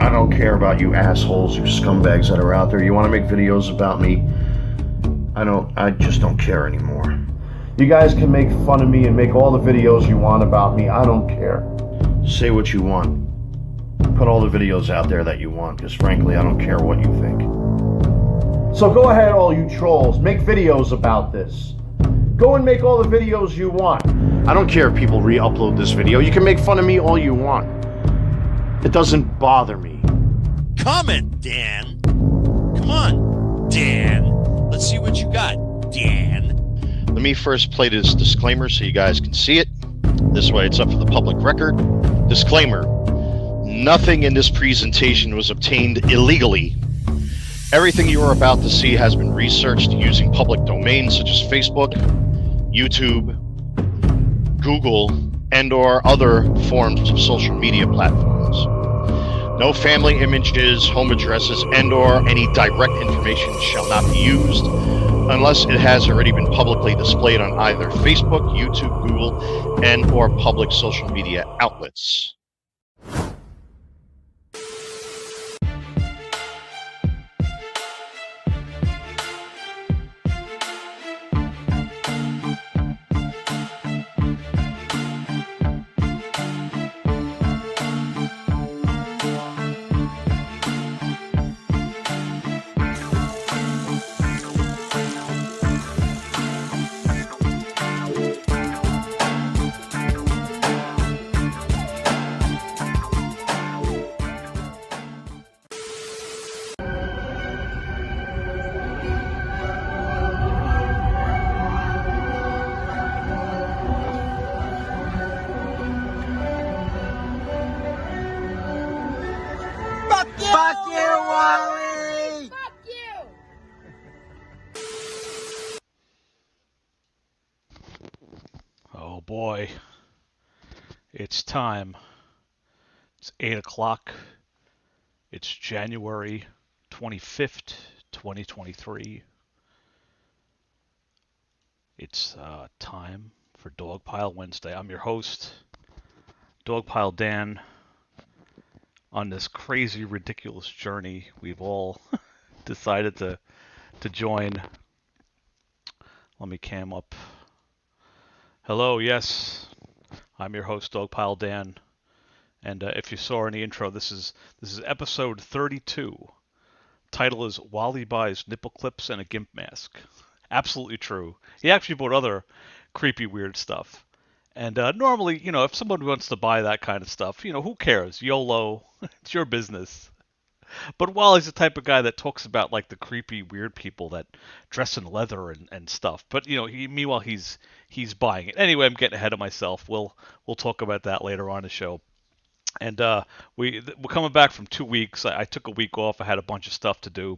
I don't care about you assholes, you scumbags that are out there. You want to make videos about me? I just don't care anymore. You guys can make fun of me and make all the videos you want about me. I don't care. Say what you want. Put all the videos out there that you want, because frankly, I don't care what you think. So go ahead, all you trolls. Make videos about this. Go and make all the videos you want. I don't care if people re-upload this video. You can make fun of me all you want. It doesn't bother me. Comment, Dan. Come on, Dan. Let's see what you got, Dan. Let me first play this disclaimer so you guys can see it. This way it's up for the public record. Disclaimer. Nothing in this presentation was obtained illegally. Everything you are about to see has been researched using public domains such as Facebook, YouTube, Google, and/or other forms of social media platforms. No family images, home addresses, and/or any direct information shall not be used unless it has already been publicly displayed on either Facebook, YouTube, Google, and/or public social media outlets. Fuck you, Wally! Fuck you! Oh boy, it's time. It's 8 o'clock. It's January 25th, 2023. It's time for Dogpile Wednesday. I'm your host, Dogpile Dan. On this crazy, ridiculous journey we've all decided to join. Let me cam up. Hello, yes, I'm your host, Dogpile Dan, and if you saw in the intro, this is episode 32. Title is Wally buys nipple clips and a Gimp mask. Absolutely true. He actually bought other creepy, weird stuff. And normally, if someone wants to buy that kind of stuff, who cares? YOLO, it's your business. But Wally's the type of guy that talks about like the creepy, weird people that dress in leather and stuff. But meanwhile he's buying it. Anyway, I'm getting ahead of myself. We'll talk about that later on in the show. And we're coming back from 2 weeks. I took a week off. I had a bunch of stuff to do.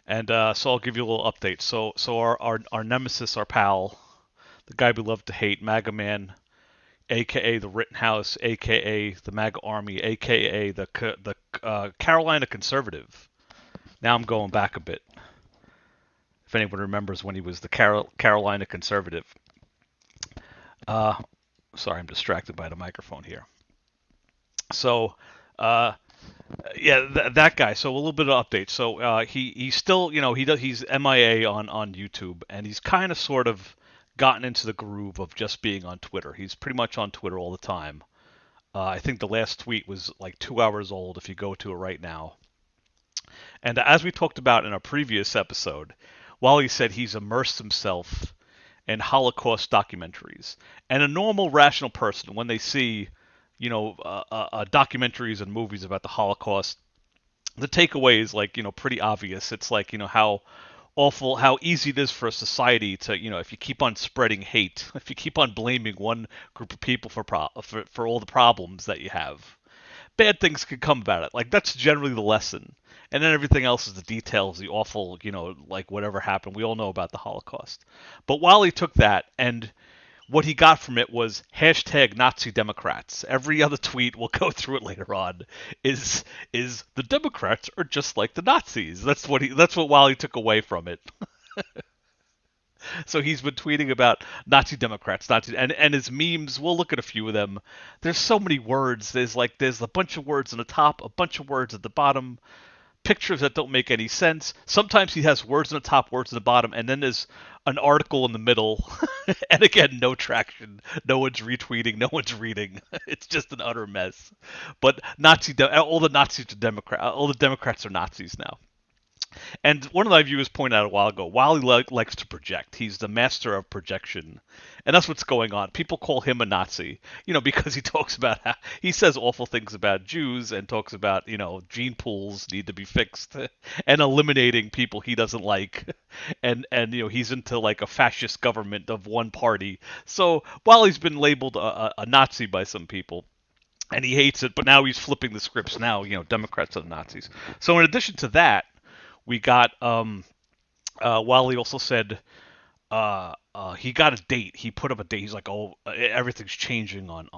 And so I'll give you a little update. So our nemesis, our pal, the guy we love to hate, Maga Man, a.k.a. the Rittenhouse, a.k.a. the MAGA Army, a.k.a. the Carolina Conservative. Now I'm going back a bit. If anyone remembers when he was the Carolina Conservative. Sorry, I'm distracted by the microphone here. So, yeah, that guy. So a little bit of update. So he's still, he's MIA on YouTube, and he's kind of sort of gotten into the groove of just being on Twitter. He's pretty much on Twitter all the time. I think the last tweet was like 2 hours old if you go to it right now. And as we talked about in a previous episode, Wally said he's immersed himself in Holocaust documentaries. And a normal, rational person, when they see, documentaries and movies about the Holocaust, the takeaway is like, pretty obvious. It's like, how awful, how easy it is for a society to, if you keep on spreading hate, if you keep on blaming one group of people for all the problems that you have, bad things could come about it. Like, that's generally the lesson. And then everything else is the details, the awful, like whatever happened. We all know about the Holocaust. But Wally took that, and what he got from it was hashtag Nazi Democrats. Every other tweet, we'll go through it later on, is the Democrats are just like the Nazis. That's what Wally took away from it. So he's been tweeting about Nazi Democrats, Nazi, and his memes. We'll look at a few of them. There's so many words. There's a bunch of words on the top, a bunch of words at the bottom, pictures that don't make any sense. Sometimes he has words on the top, words on the bottom, and then there's an article in the middle. And again, no traction. No one's retweeting. No one's reading. It's just an utter mess. But all the Democrats are Nazis now. And one of my viewers pointed out a while ago, Wally likes to project. He's the master of projection. And that's what's going on. People call him a Nazi, because he talks about how he says awful things about Jews and talks about, gene pools need to be fixed and eliminating people he doesn't like. And he's into like a fascist government of one party. So Wally's been labeled a Nazi by some people. And he hates it, but now he's flipping the scripts. Now, Democrats are the Nazis. So in addition to that, we got Wally also said he got a date. He put up a date. He's like, oh, everything's changing on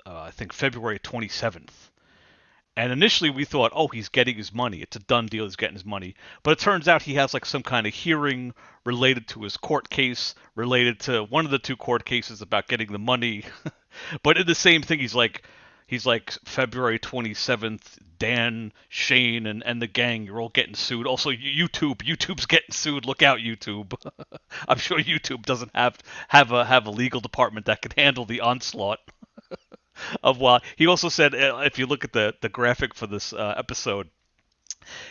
I think February 27th. And initially we thought, oh, he's getting his money. It's a done deal. He's getting his money. But it turns out he has like some kind of hearing related to his court case, related to one of the two court cases about getting the money. But in the same thing, he's like February 27th, Dan, Shane, and the gang, you're all getting sued. Also, YouTube's getting sued. Look out, YouTube. I'm sure YouTube doesn't have a legal department that can handle the onslaught of Wally. He also said, if you look at the graphic for this episode,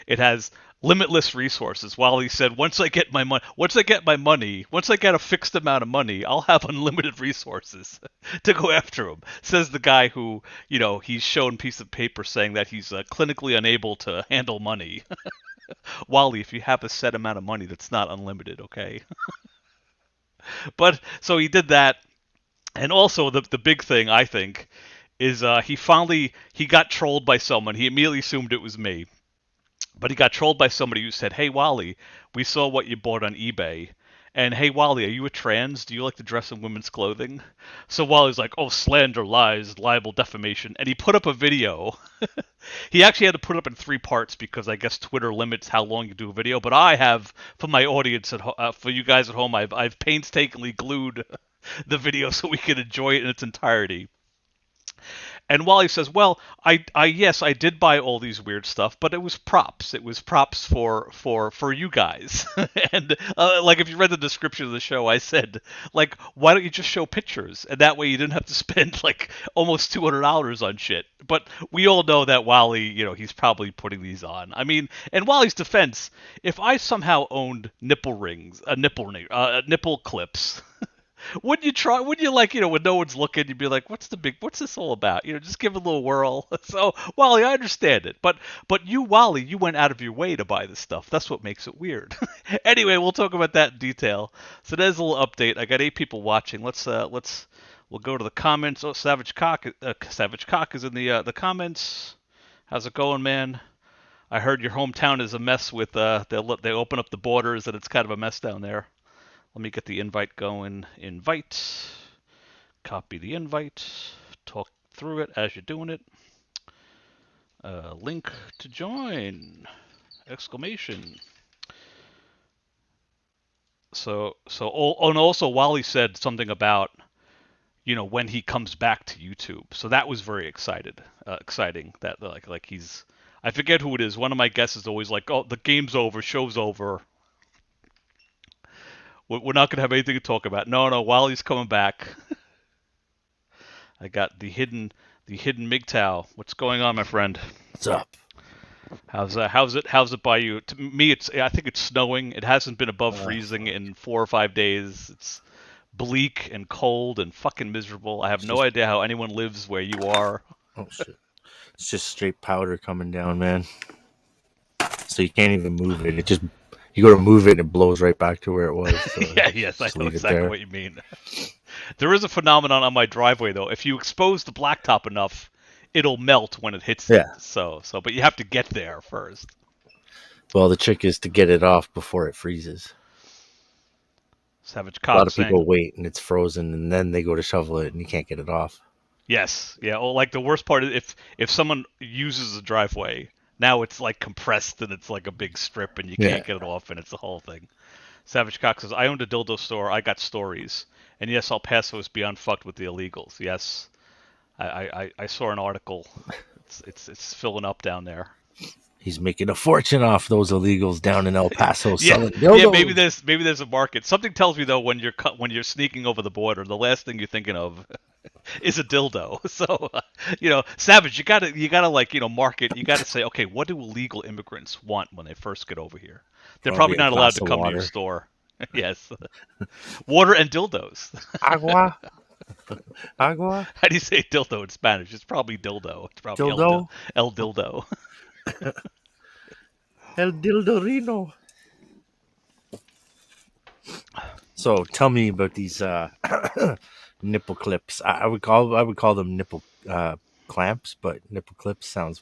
it has limitless resources. Wally said, once I get my money, once I get a fixed amount of money, I'll have unlimited resources to go after him. Says the guy who, he's shown a piece of paper saying that he's clinically unable to handle money. Wally, if you have a set amount of money, that's not unlimited, okay? But so he did that, and also the big thing I think is he got trolled by someone. He immediately assumed it was me. But he got trolled by somebody who said, hey, Wally, we saw what you bought on eBay. And, hey, Wally, are you a trans? Do you like to dress in women's clothing? So Wally's like, oh, slander, lies, libel, defamation. And he put up a video. He actually had to put it up in 3 parts because I guess Twitter limits how long you do a video. But I have, for my audience, for you guys at home, I've painstakingly glued the video so we can enjoy it in its entirety. And Wally says, well, yes, I did buy all these weird stuff, but it was props. It was props for you guys. And like if you read the description of the show, I said, like, why don't you just show pictures? And that way you didn't have to spend like almost $200 on shit. But we all know that Wally, he's probably putting these on. I mean, in Wally's defense, if I somehow owned nipple clips, wouldn't you try? Wouldn't you when no one's looking, you'd be like, what's this all about? Just give it a little whirl. So, Wally, I understand it. But you, Wally, you went out of your way to buy this stuff. That's what makes it weird. Anyway, we'll talk about that in detail. So there's a little update. I got 8 people watching. We'll go to the comments. Oh, Savage Cock is in the comments. How's it going, man? I heard your hometown is a mess with they open up the borders and it's kind of a mess down there. Let me get the invite going. Invite. Copy the invite. Talk through it as you're doing it. Link to join. Exclamation. And also Wally said something about, when he comes back to YouTube. So that was very exciting. That like he's, I forget who it is. One of my guests is always like, oh, the game's over, show's over. We're not going to have anything to talk about. No, Wally's coming back. I got the hidden MGTOW. What's going on, my friend? What's up? How's it by you? To me, I think it's snowing. It hasn't been above freezing in 4 or 5 days. It's bleak and cold and fucking miserable. I have no idea how anyone lives where you are. Oh shit! It's just straight powder coming down, man. So you can't even move it. You go to move it and it blows right back to where it was. So yes, I know exactly what you mean. There is a phenomenon on my driveway though. If you expose the blacktop enough, it'll melt when it hits it. So but you have to get there first. Well, the trick is to get it off before it freezes. Savage Cobb. A lot of people wait and it's frozen and then they go to shovel it and you can't get it off. Yes. Yeah. Well, like the worst part is if someone uses the driveway, now it's like compressed and it's like a big strip and you can't get it off and it's the whole thing. Savage Cock says, I owned a dildo store. I got stories. And yes, El Paso is beyond fucked with the illegals. Yes, I saw an article. It's filling up down there. He's making a fortune off those illegals down in El Paso Yeah, selling dildos. yeah. Maybe there's a market. Something tells me though when you're sneaking over the border, the last thing you're thinking of is a dildo. So Savage, you gotta like market. You gotta say, okay, what do illegal immigrants want when they first get over here? They're probably not allowed to come to your store. Yes, water and dildos. Agua. Agua. How do you say dildo in Spanish? It's probably dildo. It's probably Dildo? El dildo. El Dildorino. So tell me about these nipple clips. I would call them nipple clamps, but nipple clips sounds.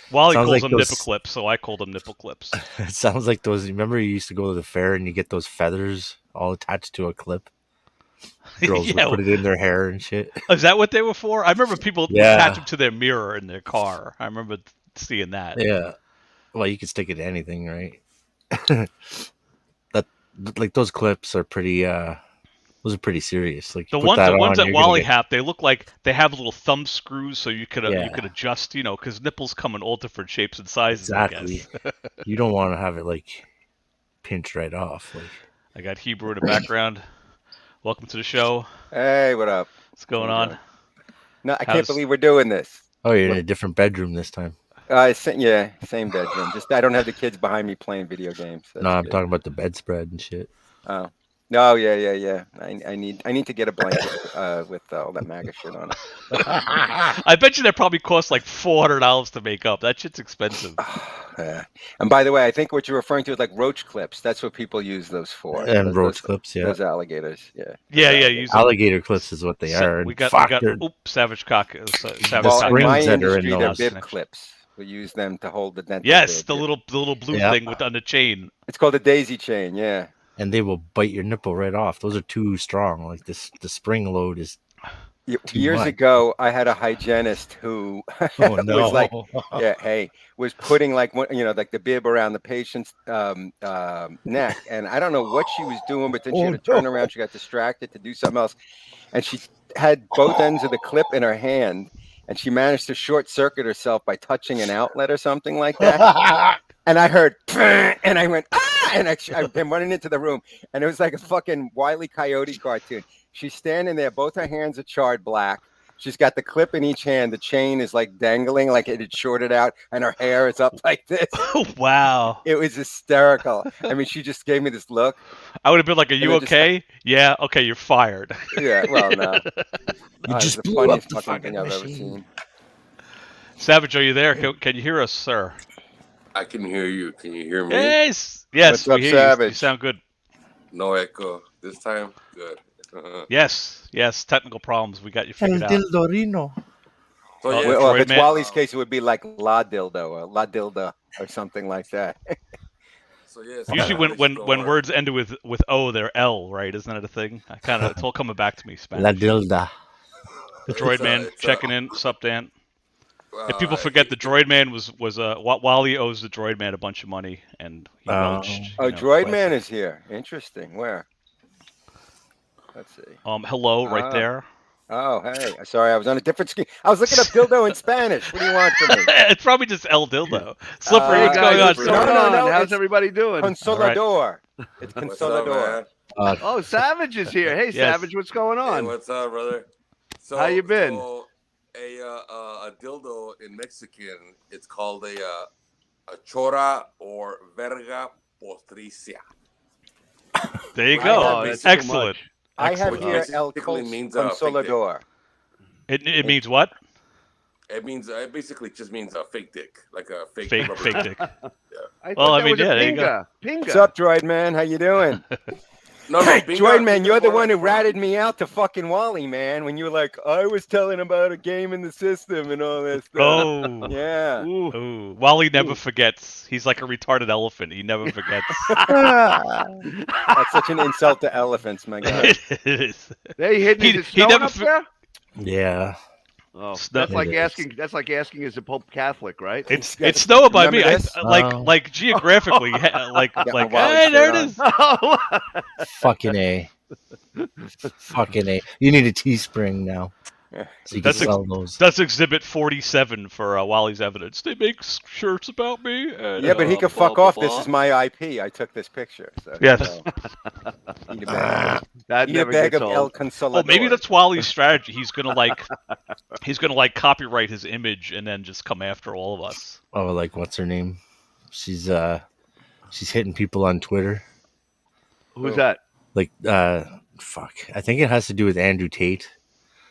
Wally sounds calls like them those, nipple clips, so I call them nipple clips. It sounds like those. Remember, you used to go to the fair and you get those feathers all attached to a clip. Girls would put it in their hair and shit. Is that what they were for? I remember people would attach them to their mirror in their car. I remember seeing that. Yeah. Well, you could stick it to anything, right? Like those clips are pretty. Those are pretty serious. Like the ones that Wally have, they look like they have little thumb screws, so you could adjust, because nipples come in all different shapes and sizes. Exactly. I guess. You don't want to have it like pinched right off. Like I got Hebrew in the background. Welcome to the show. Hey, what up? What's going on? No, I can't believe we're doing this. Oh, you're in a different bedroom this time. Same bedroom. Just I don't have the kids behind me playing video games. No, I'm talking about the bedspread and shit. Oh. No, yeah. I need to get a blanket with all that MAGA shit on it. I bet you that probably costs like $400 to make up. That shit's expensive. Yeah. And by the way, I think what you're referring to is like roach clips. That's what people use those for. And roach clips, yeah. Those alligators, yeah. Yeah. Alligator clips is what they are. We got Savage Cock. In my industry, they're bib clips. We use them to hold the dent. Yes, the little blue thing on the chain. It's called a daisy chain, yeah. And they will bite your nipple right off. Those are too strong. Like the spring load is. Years ago, I had a hygienist who was like, was putting like the bib around the patient's neck, and I don't know what she was doing, but then she had to turn around. She got distracted to do something else, and she had both ends of the clip in her hand, and she managed to short circuit herself by touching an outlet or something like that. And I heard, and I went, and I came running into the room, and it was like a fucking Wile E. Coyote cartoon. She's standing there, both her hands are charred black. She's got the clip in each hand. The chain is like dangling, like it had shorted out, and her hair is up like this. Oh, wow. It was hysterical. I mean, she just gave me this look. I would have been like, are you okay? Yeah, okay, you're fired. Yeah, well, no. You just the blew up funniest the fucking thing I've ever machine. seen. Savage, are you there? Can you hear us, sir? I can hear you. Can you hear me? Yes, What's up, we hear Savage? you. You sound good. No echo this time. Good. Yes. Technical problems. We got you figured out. Dildorino. So Oh, yeah, Well, if Droid it's Man. Wally's case, it would be like La Dildo or La Dilda or something like that. so yes. Usually when words end with O, they're L, right? Isn't that a thing? It's all coming back to me. Spanish. La Dilda. Droid Man checking in. Sup, Dan? If people forget, the Droid Man was Wally owes the Droid Man a bunch of money, and he belched. Droid Man is here. Interesting. Where? Let's see. Hello, right there. Oh, hey. Sorry, I was on a different screen. I was looking up dildo in Spanish. What do you want from me? It's probably just El Dildo. Slippery, what's going on? what's going on? No, How's it's everybody doing? Consolador. It's What's up, Consolador. man? Oh, Savage is here. Hey, Yes. Savage, what's going Hey, on? what's up, brother? So, How you been? So a dildo in Mexican, it's called a chora or verga postricia. There you Oh, go. that's too Excellent. I have Excellent. here El Basically means, fake Consolador. It means what? It basically just means a fake dick, like a fake Fake rubber dick. I Well, thought I that mean, was a yeah, there you go. pinga. Pinga. What's up, Droid Man? How you doing? No, Hey, pinga- Droid Man, you're the pinga- one who ratted me out to fucking Wally, man, when you were like, I was telling about a game in the system and all that stuff. Oh. Yeah. Ooh. Wally never forgets. He's like a retarded elephant. He never forgets. That's such an insult to elephants, my guy. It is. They hidden He his stone never up for- there? Yeah. Oh, Snow- that's like It is. asking. That's like asking, is the Pope Catholic, right? It's snowing by me. Remember this? Like geographically, like Got my like Wally hey, there shirt it on. is. Oh, Fucking A. Fucking A. You need a Teespring now. So you can That's sell those. That's Exhibit 47 for Wally's evidence. They make shirts about me. And, Yeah, but he could fuck off. This blah. is my IP. I took this picture. So Yes. eat a bag, that eat a never bag gets of El old. Consolador. Oh, maybe that's Wally's strategy. He's gonna like copyright his image and then just come after all of us. Oh, like what's her name? She's hitting people on Twitter. Who's that? Like fuck. I think it has to do with Andrew Tate.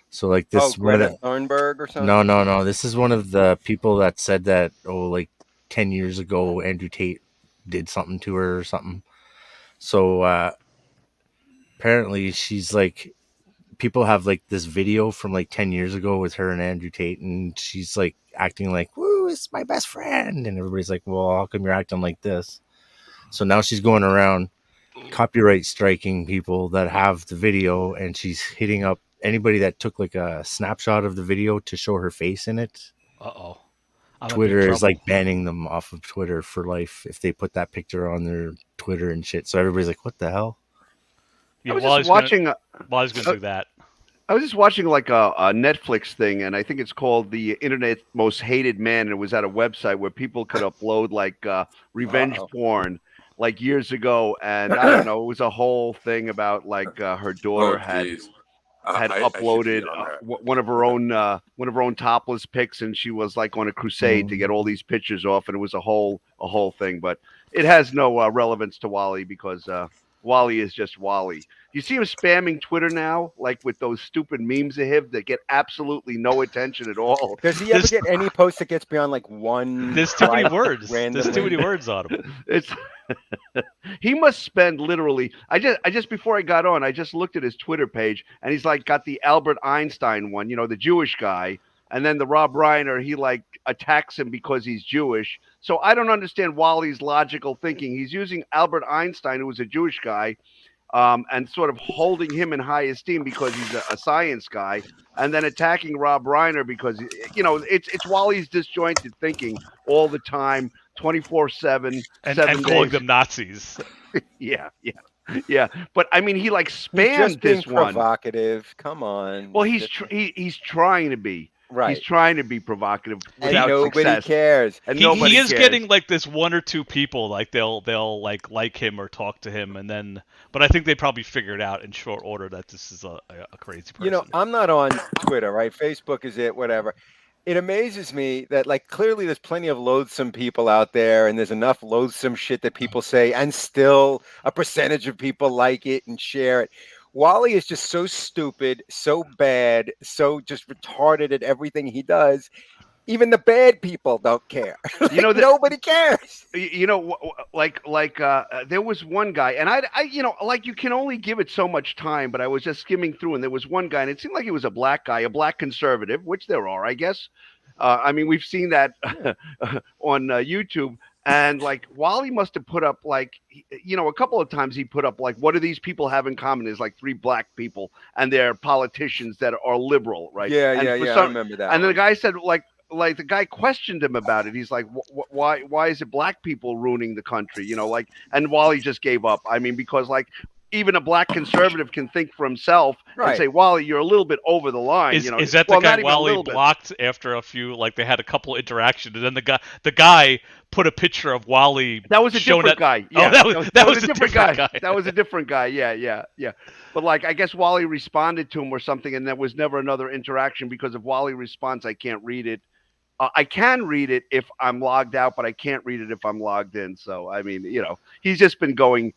So like this Oh, Greta Thunberg or something? No. This is one of the people that said that, like 10 years ago, Andrew Tate did something to her or something. So apparently she's like, people have like this video from like 10 years ago with her and Andrew Tate, and she's like acting like, woo, it's my best friend. And everybody's like, well, how come you're acting like this? So now she's going around copyright striking people that have the video, and she's hitting up anybody that took like a snapshot of the video to show her face in it. Uh-oh. Twitter is like banning them off of Twitter for life if they put that picture on their Twitter and shit. So everybody's like, what the hell? Yeah, I was Wally's just watching. Wally's gonna do that. I was just watching like a Netflix thing, and I think it's called The Internet Most Hated Man. And it was at a website where people could upload like revenge porn, like years ago. And I don't know, it was a whole thing about like her daughter had uploaded one of her own topless pics, and she was like on a crusade to get all these pictures off, and it was a whole thing. But it has no relevance to Wally because Wally is just Wally. You see him spamming Twitter now, like with those stupid memes of him that get absolutely no attention at all. Does he ever get any post that gets beyond like one? There's too many like, words. randomly? There's too many words on him. It's he must spend literally. I just before I got on, I just looked at his Twitter page, and he's like got the Albert Einstein one, you know, the Jewish guy, and then the Rob Reiner. He like attacks him because he's Jewish. So I don't understand Wally's logical thinking. He's using Albert Einstein, who was a Jewish guy, and sort of holding him in high esteem because he's a science guy, and then attacking Rob Reiner because, you know, it's Wally's disjointed thinking all the time, 24/7, And 7 calling days. them Nazis. Yeah. But I mean, he like He's spammed just being this one. provocative. Come on. Well, he's trying to be. right. He's trying to be provocative And without nobody success. cares. And He nobody is cares. getting like this one or two people, like they'll like him or talk to him, and then. But I think they probably figured out in short order that this is a crazy person. You know, I'm not on Twitter, right? Facebook is it, whatever. It amazes me that, like, clearly there's plenty of loathsome people out there, and there's enough loathsome shit that people say, and still a percentage of people like it and share it. Wally is just so stupid, so bad, so just retarded at everything he does. Even the bad people don't care. You know, nobody cares. You know, like there was one guy, and I, you know, like you can only give it so much time. But I was just skimming through, and there was one guy, and it seemed like he was a black guy, a black conservative, which there are, I guess. I mean, we've seen that on YouTube, and like Wally must have put up like, you know, a couple of times he put up like, what do these people have in common? There's like 3 black people, and they're politicians that are liberal, right? Yeah, and I remember that. And then the guy said like the guy questioned him about it. He's like, why is it black people ruining the country? You know, like, and Wally just gave up. I mean, because like even a black conservative can think for himself and say, Wally, you're a little bit over the line. Is, you know, is that the guy Wally blocked after a few, like they had a couple interactions, and then the guy put a picture of Wally. That was a different guy. Yeah, that was a different guy. That was a different guy. Yeah. But like, I guess Wally responded to him or something, and there was never another interaction because if Wally responds, I can't read it. I can read it if I'm logged out, but I can't read it if I'm logged in. So, I mean, you know, he's just been going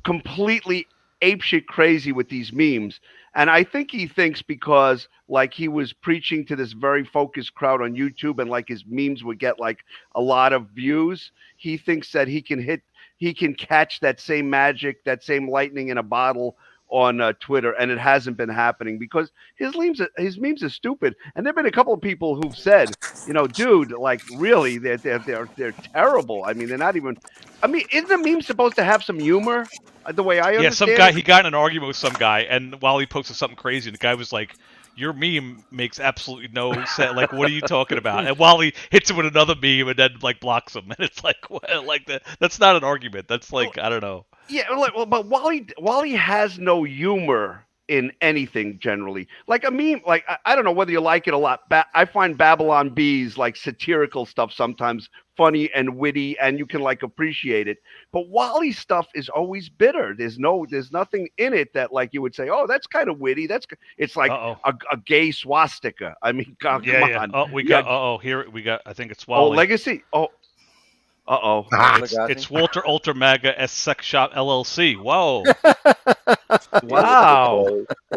completely apeshit crazy with these memes. And I think he thinks because like he was preaching to this very focused crowd on YouTube and like his memes would get like a lot of views, he thinks that he can catch that same magic, that same lightning in a bottle on Twitter, and it hasn't been happening because his memes are stupid. And there've been a couple of people who've said, you know, dude, like really, they're terrible. I mean, they're not even. I mean, isn't a meme supposed to have some humor? The way I understand. Yeah, some guy he got in an argument with some guy, and while he posted something crazy, the guy was like, your meme makes absolutely no sense. Like, what are you talking about? And Wally hits him with another meme and then like blocks him, and it's like, what? Like that's not an argument. That's like, I don't know. Yeah, well, but Wally has no humor in anything generally. Like a meme, like I don't know whether you like it a lot. I find Babylon Bee's like satirical stuff sometimes funny and witty, and you can like appreciate it. But Wally's stuff is always bitter. There's nothing in it that like you would say, oh, that's kind of witty. It's like a gay swastika. I mean, God, come on. Oh, we got. Here we got. I think it's Wally. Oh, Legacy. Oh. It's Walter Ultra Maga S Sex Shop LLC. Whoa. Wow.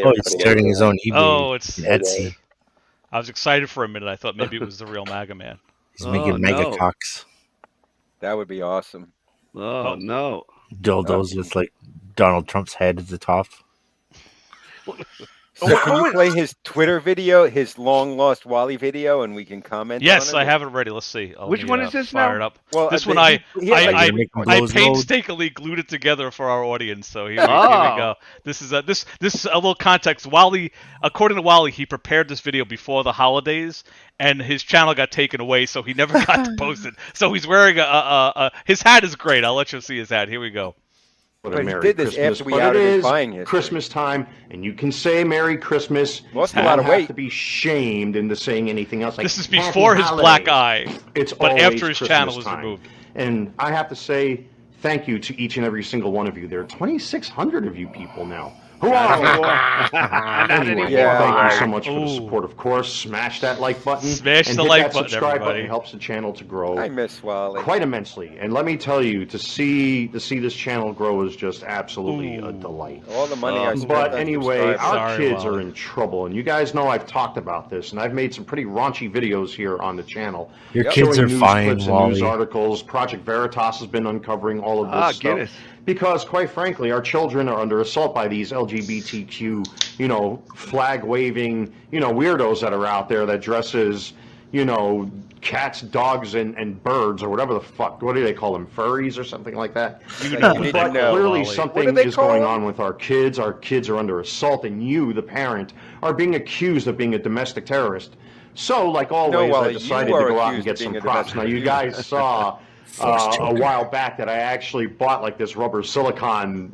Oh, he's starting his own eBay. Oh, it's Etsy. I was excited for a minute. I thought maybe it was the real Maga Man. He's making mega cocks. That would be awesome. Oh, no. Dildos with like Donald Trump's head at the top. So can you play his Twitter video, his long lost Wally video, and we can comment? Yes, on it? I have it ready. Let's see. Which one is this fire now? It up. Well, this one I painstakingly glued it together for our audience. So here we go. This is a little context. Wally, according to Wally, he prepared this video before the holidays, and his channel got taken away, so he never got to post it. So he's wearing his hat is great. I'll let you see his hat. Here we go. But he did this Christmas, after we outed his buying history. Christmas time, and you can say Merry Christmas. Lost a lot of weight. You don't have to be shamed into saying anything else. Like, this is before his black eye, it's but after his Christmas channel was time. removed. And I have to say thank you to each and every single one of you. There are 2,600 of you people now. Anyway, thank you so much for the support. Of course, smash that like button. Smash and the hit like that button, subscribe everybody. button. Helps the channel to grow. I miss Wally quite immensely. And let me tell you, to see this channel grow is just absolutely a delight. All the money I spent. But anyway, our kids Wally. are in trouble, and you guys know I've talked about this, and I've made some pretty raunchy videos here on the channel. Your kids are news fine, clips and Wally. news articles. Project Veritas has been uncovering all of this stuff. Guinness. Because, quite frankly, our children are under assault by these LGBTQ, flag-waving, weirdos that are out there that dress as, cats, dogs, and birds, or whatever the fuck. What do they call them? Furries or something like that? You need to know, Clearly Wally. something is going on with our kids. Our kids are under assault, and you, the parent, are being accused of being a domestic terrorist. So, like always, Wally, I decided you to are go out and accused get of some being a props. Now, domestic you guys saw a while back that I actually bought like this rubber silicone,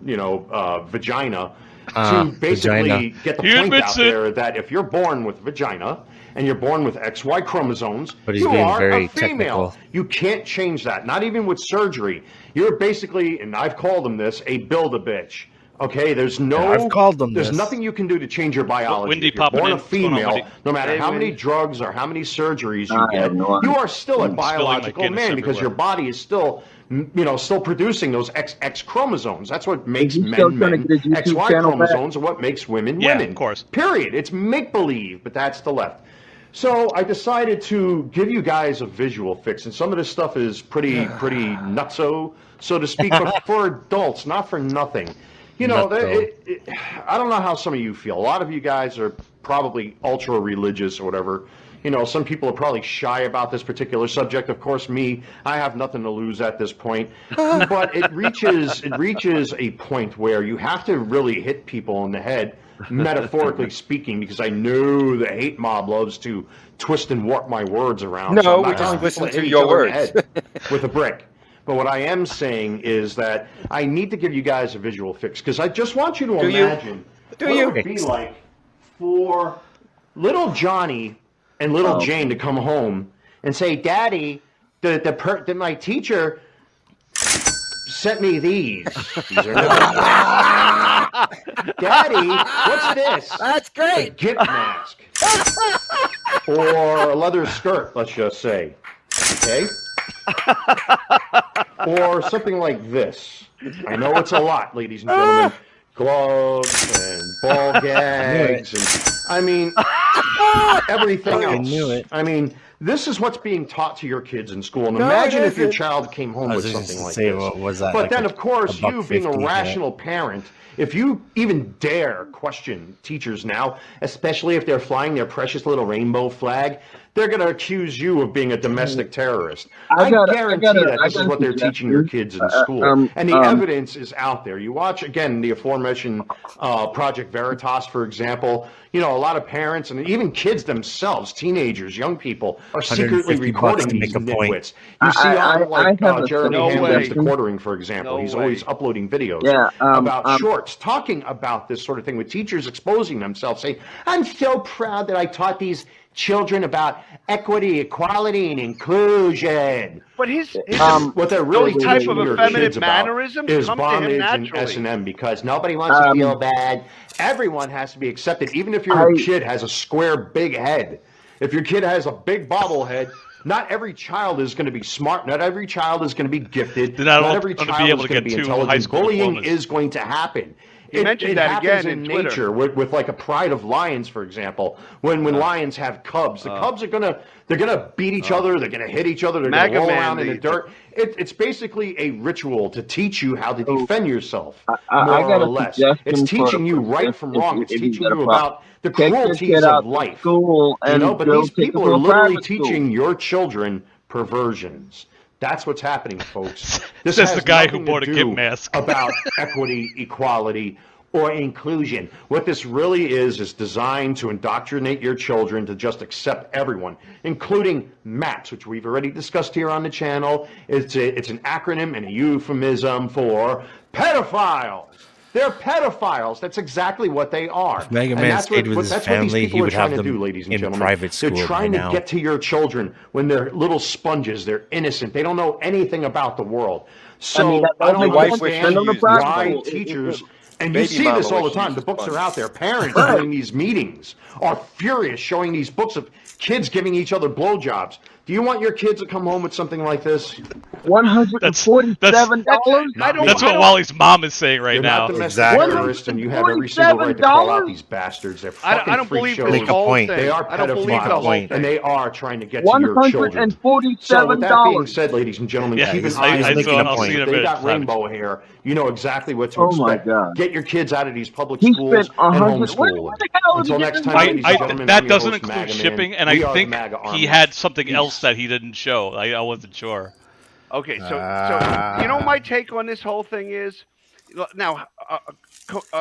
vagina to basically get the point out there that if you're born with vagina and you're born with XY chromosomes, you are a female. Technical. You can't change that, not even with surgery. You're basically, and I've called them this, a build-a-bitch. Okay, I've called them there's this. nothing you can do to change your biology. Wendy if you're born popping a in. What's going on, female, Wendy? no matter how many drugs or how many surgeries you get, you are still a biological Guinness man because your everywhere. body is still, still producing those XX chromosomes. That's what makes men men. XY chromosomes are what makes women Yeah, women. of course. Period. It's make-believe, but that's the left. So I decided to give you guys a visual fix, and some of this stuff is pretty nutso, so to speak, but for adults, not for nothing. I don't know how some of you feel. A lot of you guys are probably ultra religious or whatever. Some people are probably shy about this particular subject. Of course, me, I have nothing to lose at this point. But it reaches a point where you have to really hit people in the head, metaphorically speaking, because I know the hate mob loves to twist and warp my words around. No, so we just listen to your words with a brick. But what I am saying is that I need to give you guys a visual fix, because I just want you to imagine what it would be like for little Johnny and little Jane to come home and say, "Daddy, my teacher sent me these. These are Daddy, what's this? That's great. A Gimp mask. Or a leather skirt, let's just say. Okay? Or something like this. I know it's a lot, ladies and gentlemen. Gloves and ball gags and everything else. I knew it. This is what's being taught to your kids in school. And imagine if your child came home with something like this. What was that? But then, of course, you being a rational parent, if you even dare question teachers now, especially if they're flying their precious little rainbow flag, they're going to accuse you of being a domestic terrorist. I guarantee that this is what they're teaching your kids in school. And the evidence is out there. You watch, again, the aforementioned Project Veritas, for example. You know, a lot of parents and even kids themselves, teenagers, young people, are secretly recording these nitwits. You see on Jeremy Hamlin's The Quartering, for example. He's always uploading videos about shorts, talking about this sort of thing, with teachers exposing themselves, saying, I'm so proud that I taught these children about equity, equality, and inclusion. But what they're really teaching your kids about is bondage and S&M, because nobody wants to feel bad. Everyone has to be accepted, even if your kid has a square, big head. If your kid has a big bobblehead, not every child is going to be smart. Not every child is going to be gifted. Not every child is going to be intelligent. Bullying is going to happen. You mentioned that happens again in nature with like a pride of lions, for example. When lions have cubs, the cubs are gonna beat each other. They're gonna hit each other. They're gonna roll around in the dirt. It's basically a ritual to teach you how to defend yourself, more or less. It's teaching you right from wrong. It's teaching you about the cruelties of life. But these people are literally teaching your children perversions. That's what's happening, folks. This says the guy who bought a Gimp mask. About equity, equality, or inclusion. What this really is designed to indoctrinate your children to just accept everyone, including MAPS, which we've already discussed here on the channel. It's an acronym and a euphemism for pedophiles. They're pedophiles. That's exactly what they are. If Maga Man stayed with his family, he would have them in private school. They're trying to get to your children when they're little sponges. They're innocent. They don't know anything about the world. So I don't understand why teachers, and you see this all the time, the books are out there. Parents during these meetings are furious, showing these books of kids giving each other blowjobs. Do you want your kids to come home with something like this? $147. That's what Wally's mom is saying right now. They're not domestic terrorists, and you have every single right to call out these bastards. They're fucking I don't freak believe shows. this whole thing. They are pedophiles, and they are trying to get to your children. $147. So with that being said, ladies and gentlemen, keep an eye on these. If they got rainbow hair, you know exactly what to expect. Get your kids out of these public schools and homeschool them. Until next time, ladies and gentlemen, that doesn't include shipping, and I think he had something else that he didn't show. I wasn't sure. Okay, so you know my take on this whole thing is, now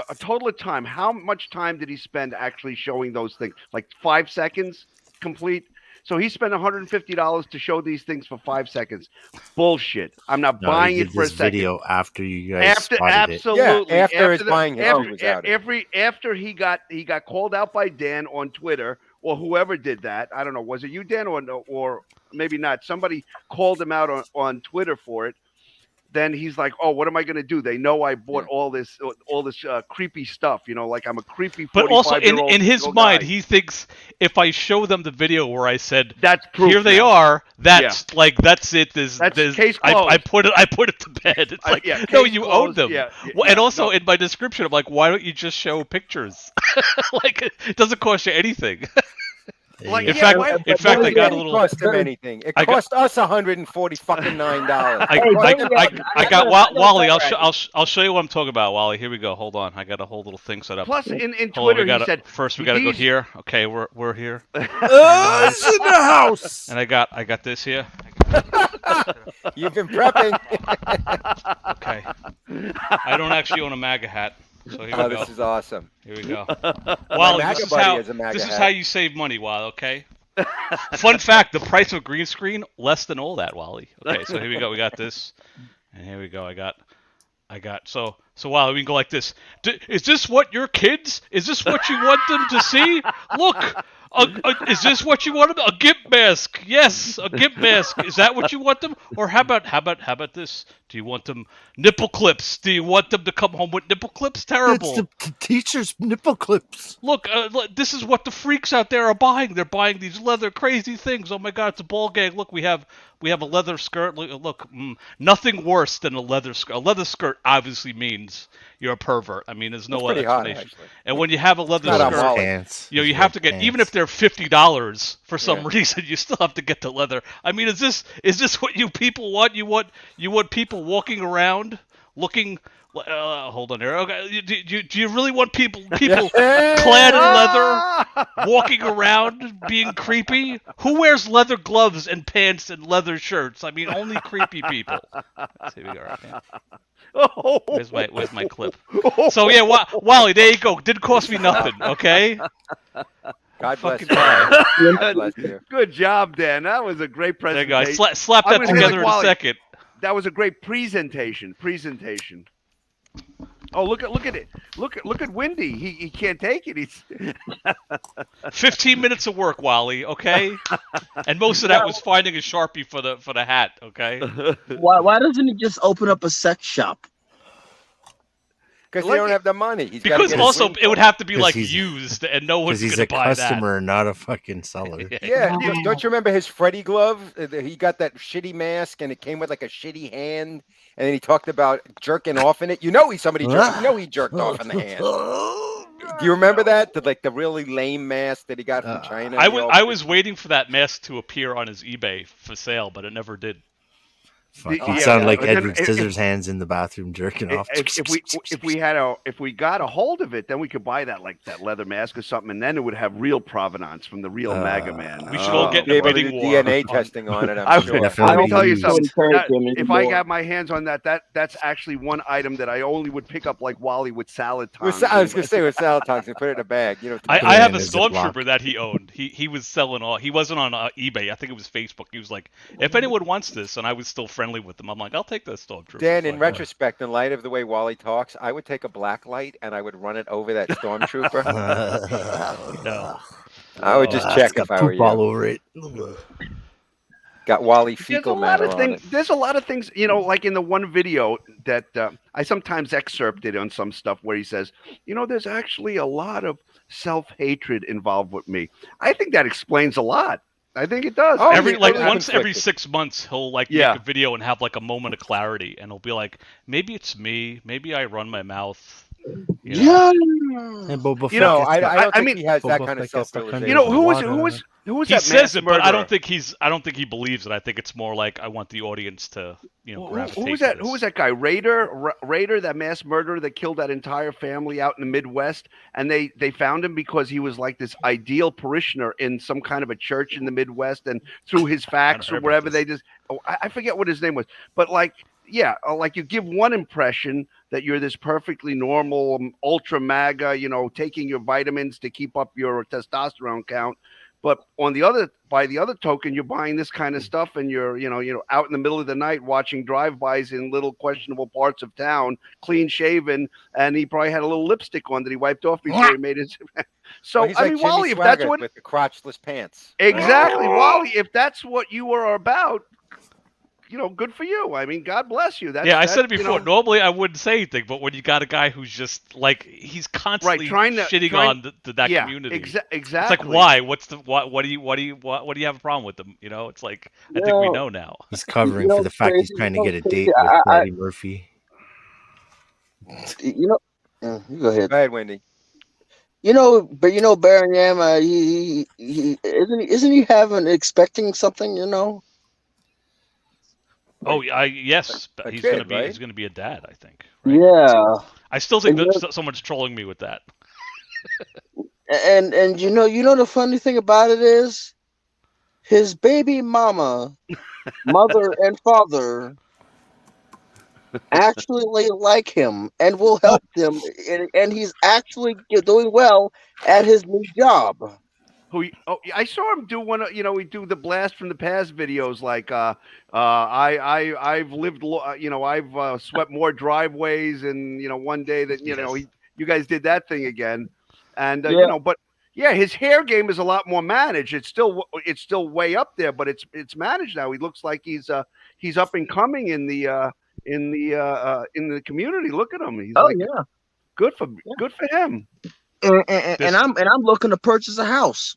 a total of time. How much time did he spend actually showing those things? Like 5 seconds complete. So he spent $150 to show these things for 5 seconds. Bullshit. I'm not buying it for a second. Video after you guys spotted absolutely. Yeah, after his buying history was out. After he got called out by Dan on Twitter, or whoever did that. I don't know. Was it you, Dan, or maybe not? Somebody called him out on Twitter for it. Then he's like, "Oh, what am I going to do? They know I bought all this creepy stuff. You know, like I'm a creepy." But also in his mind, he thinks if I show them the video where I said, "That's proof." Here they are. That's like that's it. That's case closed. I put it to bed. It's like no, you owed them. And also in my description, I'm like, why don't you just show pictures? Like it doesn't cost you anything. Like, in fact, I got a little. It cost him anything. It cost us $149. I got Wally. I'll show you what I'm talking about, Wally. Here we go. Hold on. I got a whole little thing set up. Plus, in Twitter, he said first we got to go here. Okay, we're here. It's in the house. And I got this here. You've been prepping. Okay. I don't actually own a MAGA hat. So here we go. This is awesome. Here we go. Wally, this is how you save money, Wally, okay? Fun fact, the price of a green screen, less than all that, Wally. Okay, so here we go. We got this. And here we go. I got so Wally, we can go like this. Is this what your kids? Is this what you want them to see? Look, is this what you want them? A Gimp mask. Yes, a Gimp mask. Is that what you want them? Or how about this? Do you want them nipple clips? Do you want them to come home with nipple clips? Terrible. It's the teacher's nipple clips. Look, this is what the freaks out there are buying. They're buying these leather crazy things. Oh my God, it's a ball gag. Look, we have a leather skirt. Look, nothing worse than a leather skirt. A leather skirt obviously means you're a pervert. I mean, there's no other explanation. And when you have a leather skirt, you have to get, even if they're $50 for some reason, you still have to get the leather. I mean, is this what you people want? You want people walking around looking Hold on here. Okay, do you really want people clad in leather walking around being creepy? Who wears leather gloves and pants and leather shirts? I mean, only creepy people. Let's see, we go right here. Where's my clip? So yeah, Wally, there you go. Didn't cost me nothing. Okay. God bless Fucking you. guy. God bless you. Good job, Dan. That was a great There you presentation. go. I slap I'm that gonna say, together like, in a Wally, second. That was a great presentation. Oh, look at it. Look at Wendy. He can't take it. He's 15 minutes of work, Wally. Okay, and most of that was finding a Sharpie for the hat. Okay. Why doesn't he just open up a sex shop? Because he don't have the money. He's because get also it would have to be like he's- used, and no one's Because he's gonna a buy customer, not a fucking seller. that. Yeah, don't you remember his Freddy glove? He got that shitty mask, and it came with like a shitty hand. And then he talked about jerking off in it. You know, he jerked off in the hand. Do you remember that? The really lame mask that he got from China. I was waiting for that mask to appear on his eBay for sale, but it never did. Fuck, you sound like Edward Scissorhands in the bathroom jerking off. If we got a hold of it, then we could buy that leather mask or something, and then it would have real provenance from the real Maga Man. We should all get a bidding war DNA testing on it. I'm sure. I will tell you something. If If I got my hands on that's actually one item that I only would pick up like Wally with salad tongs. I was gonna say with salad tongs and put it in a bag. You know. I have a stormtrooper that he owned. He was selling all. He wasn't on eBay. I think it was Facebook. He was like, if anyone wants this, and I was still friendly with them. I'm like, I'll take this stormtrooper. Dan, in retrospect, in light of the way Wally talks, I would take a black light and I would run it over that stormtrooper. No. I would just check if I were you. All over it. Got Wally fecal matter on it. There's a lot of things, like in the one video that I sometimes excerpted on some stuff where he says, there's actually a lot of self-hatred involved with me. I think that explains a lot. I think it does. Oh, once every 6 months, he'll make a video and have like a moment of clarity, and he'll be like, maybe it's me, maybe I run my mouth. Yeah. And Boba Fett I don't think he has that kind of self-realization. Who was he that says mass it, murderer? but I don't think he believes it. I think it's more like I want the audience to, gravitate. Who was that? Who was that guy? Raider, that mass murderer that killed that entire family out in the Midwest, and they found him because he was like this ideal parishioner in some kind of a church in the Midwest, and through his facts or wherever they just, I forget what his name was, but like you give one impression that you're this perfectly normal ultra MAGA, taking your vitamins to keep up your testosterone count. But by the other token, you're buying this kind of stuff, and you're out in the middle of the night watching drive-bys in little questionable parts of town, clean shaven, and he probably had a little lipstick on that he wiped off before he made his. So well, I mean, Wally, if that's what with the crotchless pants. Exactly, Wally, if that's what you are about. Good for you. I mean, God bless you. I said it before. Normally, I wouldn't say anything, but when you got a guy who's just like he's constantly shitting on that community, exactly. It's like, why? What do you have a problem with them? It's like I think we know now. He's covering for the fact he's trying to get a date with Eddie Murphy. You go ahead. Go ahead, Wendy. But Baron Yama, he isn't he expecting something? Oh, yes, he's kid, gonna right? be a dad, I think. Right? Yeah. I still think that someone's trolling me with that. And the funny thing about it is, his baby mama, mother and father, actually like him and will help them, and he's actually doing well at his new job. I saw him do one. We do the blast from the past videos. Like, I've lived. I've swept more driveways, and one day that you guys did that thing again, and but yeah, his hair game is a lot more managed. It's still way up there, but it's managed now. He looks like he's up and coming in the community. Look at him. He's good for him. And I'm looking to purchase a house.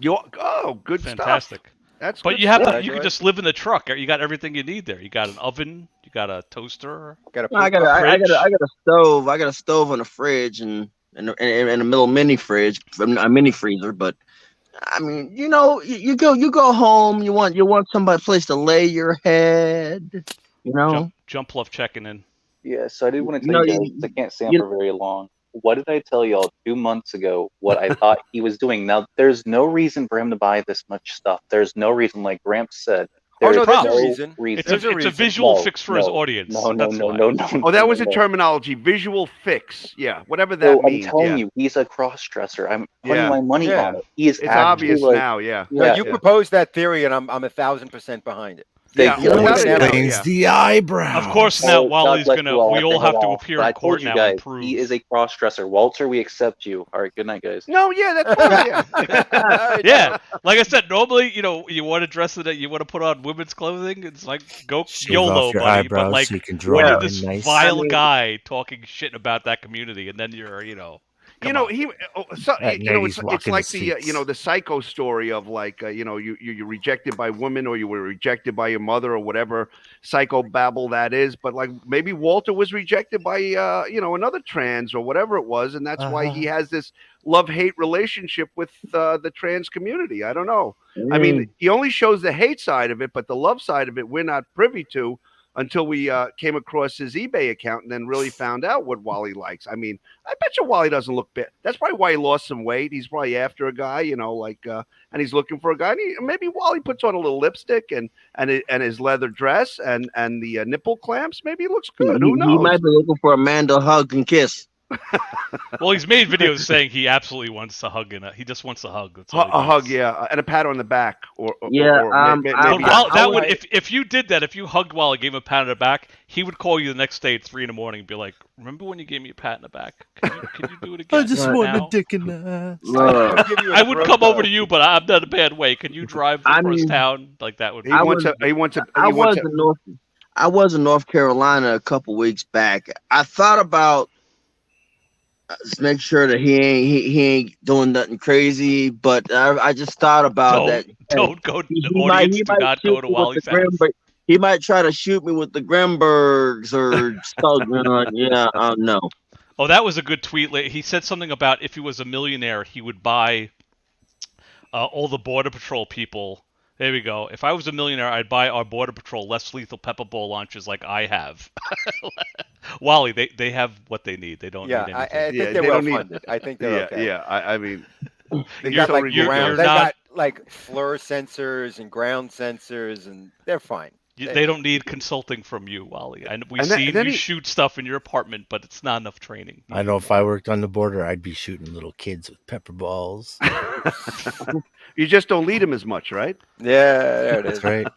Good Fantastic. Stuff. That's but good you have stuff. you can just live in the truck. You got everything you need there. You got an oven. You got a toaster. I got a stove. I got a stove and a fridge and a little mini fridge, a mini freezer. But I mean, you go home. You want place to lay your head. Jump love checking in. Yeah, so I did want to You tell know, you guys, I can't stay on you, for very long. What did I tell y'all 2 months ago what I thought he was doing? Now, there's no reason for him to buy this much stuff. There's no reason, like Gramps said. Oh There's no, there's a no reason. It's There's a a reason. visual fix for his audience. No, That's why. Oh, that was a no. terminology, visual fix. Yeah, whatever that So I'm means. telling Yeah. you, he's a cross-dresser. I'm putting Yeah. my money Yeah. on it. He is It's actually obvious like, now. Yeah. No, yeah, you Yeah. proposed that theory, and I'm 1,000% behind it. thank Yeah. you. Without a More than doubt, ever. Explains yeah. the eyebrow. Of course, now Oh, God Wally's bless gonna. you all. We I have all to have head to off, appear but I in told court you now guys, and prove. he is a cross-dresser. Walter, we accept you. All right, good night, guys. No, yeah, that's fine. Yeah. Yeah, like I said, normally, you want to dress it, you want to put on women's clothing. It's like go Shave YOLO, off your buddy. eyebrows But like so you can draw when you're it this in nice. vile I mean- guy talking shit about that community, and then you're, come on. He, At night he's it's walking like his the feet. the psycho story of like you're rejected by women, or you were rejected by your mother, or whatever psycho babble that is. But like maybe Walter was rejected by another trans or whatever it was, and that's why he has this love-hate relationship with the trans community. I don't know. I mean, he only shows the hate side of it, but the love side of it we're not privy to until we came across his eBay account and then really found out what Wally likes. I mean, I bet you Wally doesn't look bad. That's probably why he lost some weight. He's probably after a guy, and he's looking for a guy. And maybe Wally puts on a little lipstick and his leather dress and the nipple clamps. Maybe he looks good. Who knows? He might be looking for a man to hug and kiss. Well, he's made videos saying he absolutely wants a hug, and he just wants a hug. That's all A he hug, needs. yeah, and a pat on the back, or Yeah, But maybe. if you did that, if you hugged Wally, gave him a pat on the back, he would call you the next day at 3 a.m. and be like, "Remember when you gave me a pat on the back? Can you do it again?" I just right want now? a dick in the ass. I would come over to you, but I'm not a bad way. Can you drive across town? Like that would. I was in North Carolina a couple weeks back. I thought about just make sure that he ain't doing nothing crazy, but I just thought about that. Don't go. He Audience, might do not go to Wally's house. He might try to shoot me with the Grimbergs or something. Yeah, no. Oh, that was a good tweet. He said something about if he was a millionaire, he would buy all the Border Patrol people. There we go. If I was a millionaire, I'd buy our Border Patrol less lethal pepper ball launchers like I have. Wally, they have what they need. They don't need anything. I think they're well funded. I think they're okay. Yeah, I mean, they got like ground. They got like FLIR sensors and ground sensors, and they're fine. They don't need consulting from you, Wally. We see you shoot stuff in your apartment, but it's not enough training. I know if I worked on the border, I'd be shooting little kids with pepper balls. You just don't lead them as much, right? Yeah, there it is. That's right.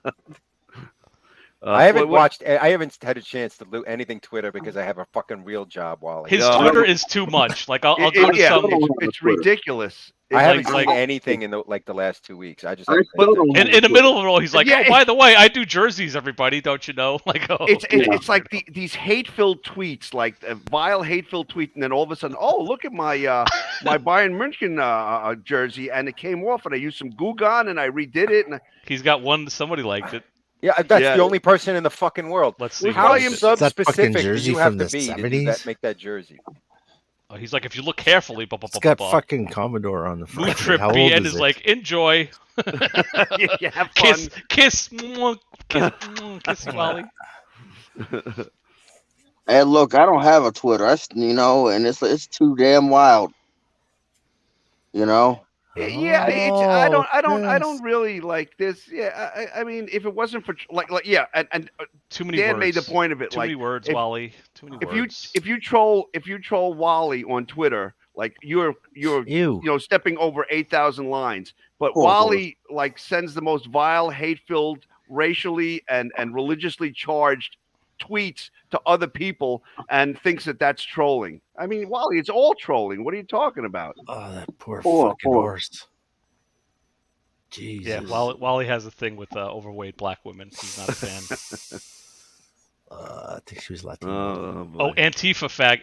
I haven't had a chance to loot anything Twitter because I have a fucking real job, Wally. His Twitter is too much. Like I'll go to some. It's ridiculous. I haven't seen anything in the last 2 weeks. I just in the middle of it all, he's like, "Oh, by the way, I do jerseys. Everybody, don't you know?" Like, it's like these hate-filled tweets, like a vile hate-filled tweet, and then all of a sudden, oh, look at my my Bayern München jersey, and it came off, and I used some Goo Gone, and I redid it, and he's got one. Somebody liked it. Yeah, that's the only person in the fucking world. Let's see. How sub-specific do you have to be to make that jersey? Oh, he's like, if you look carefully, it's got fucking Commodore on the front. Mood Trip BN is like, enjoy. You have fun. Kiss, Wally. Hey, look, I don't have a Twitter, and it's too damn wild. Yeah, I don't really like this. Yeah, I mean, if it wasn't for and too many Dan words. made the point of it. Too many words, Wally. Too many words. If you troll Wally on Twitter, like you're stepping over 8,000 lines, but Wally like sends the most vile, hate-filled, racially and religiously charged tweets to other people and thinks that that's trolling. I mean, Wally, it's all trolling. What are you talking about? Oh, that poor fucking horse. Jesus. Yeah, Wally has a thing with overweight black women. He's not a fan. I think she was Latino. Antifa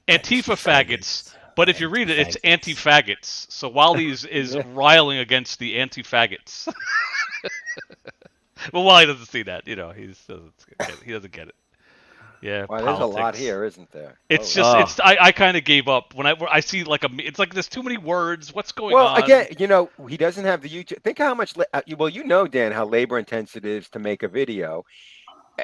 faggots. But if you read it, it's anti-faggots. So Wally is riling against the anti-faggots. Well, Wally doesn't see that. He doesn't get it. Yeah, well, there's a lot here, isn't there? It's I kind of gave up when I see like it's like there's too many words. What's going on? Well, again, he doesn't have the YouTube. Think how much. Dan, how labor intensive it is to make a video,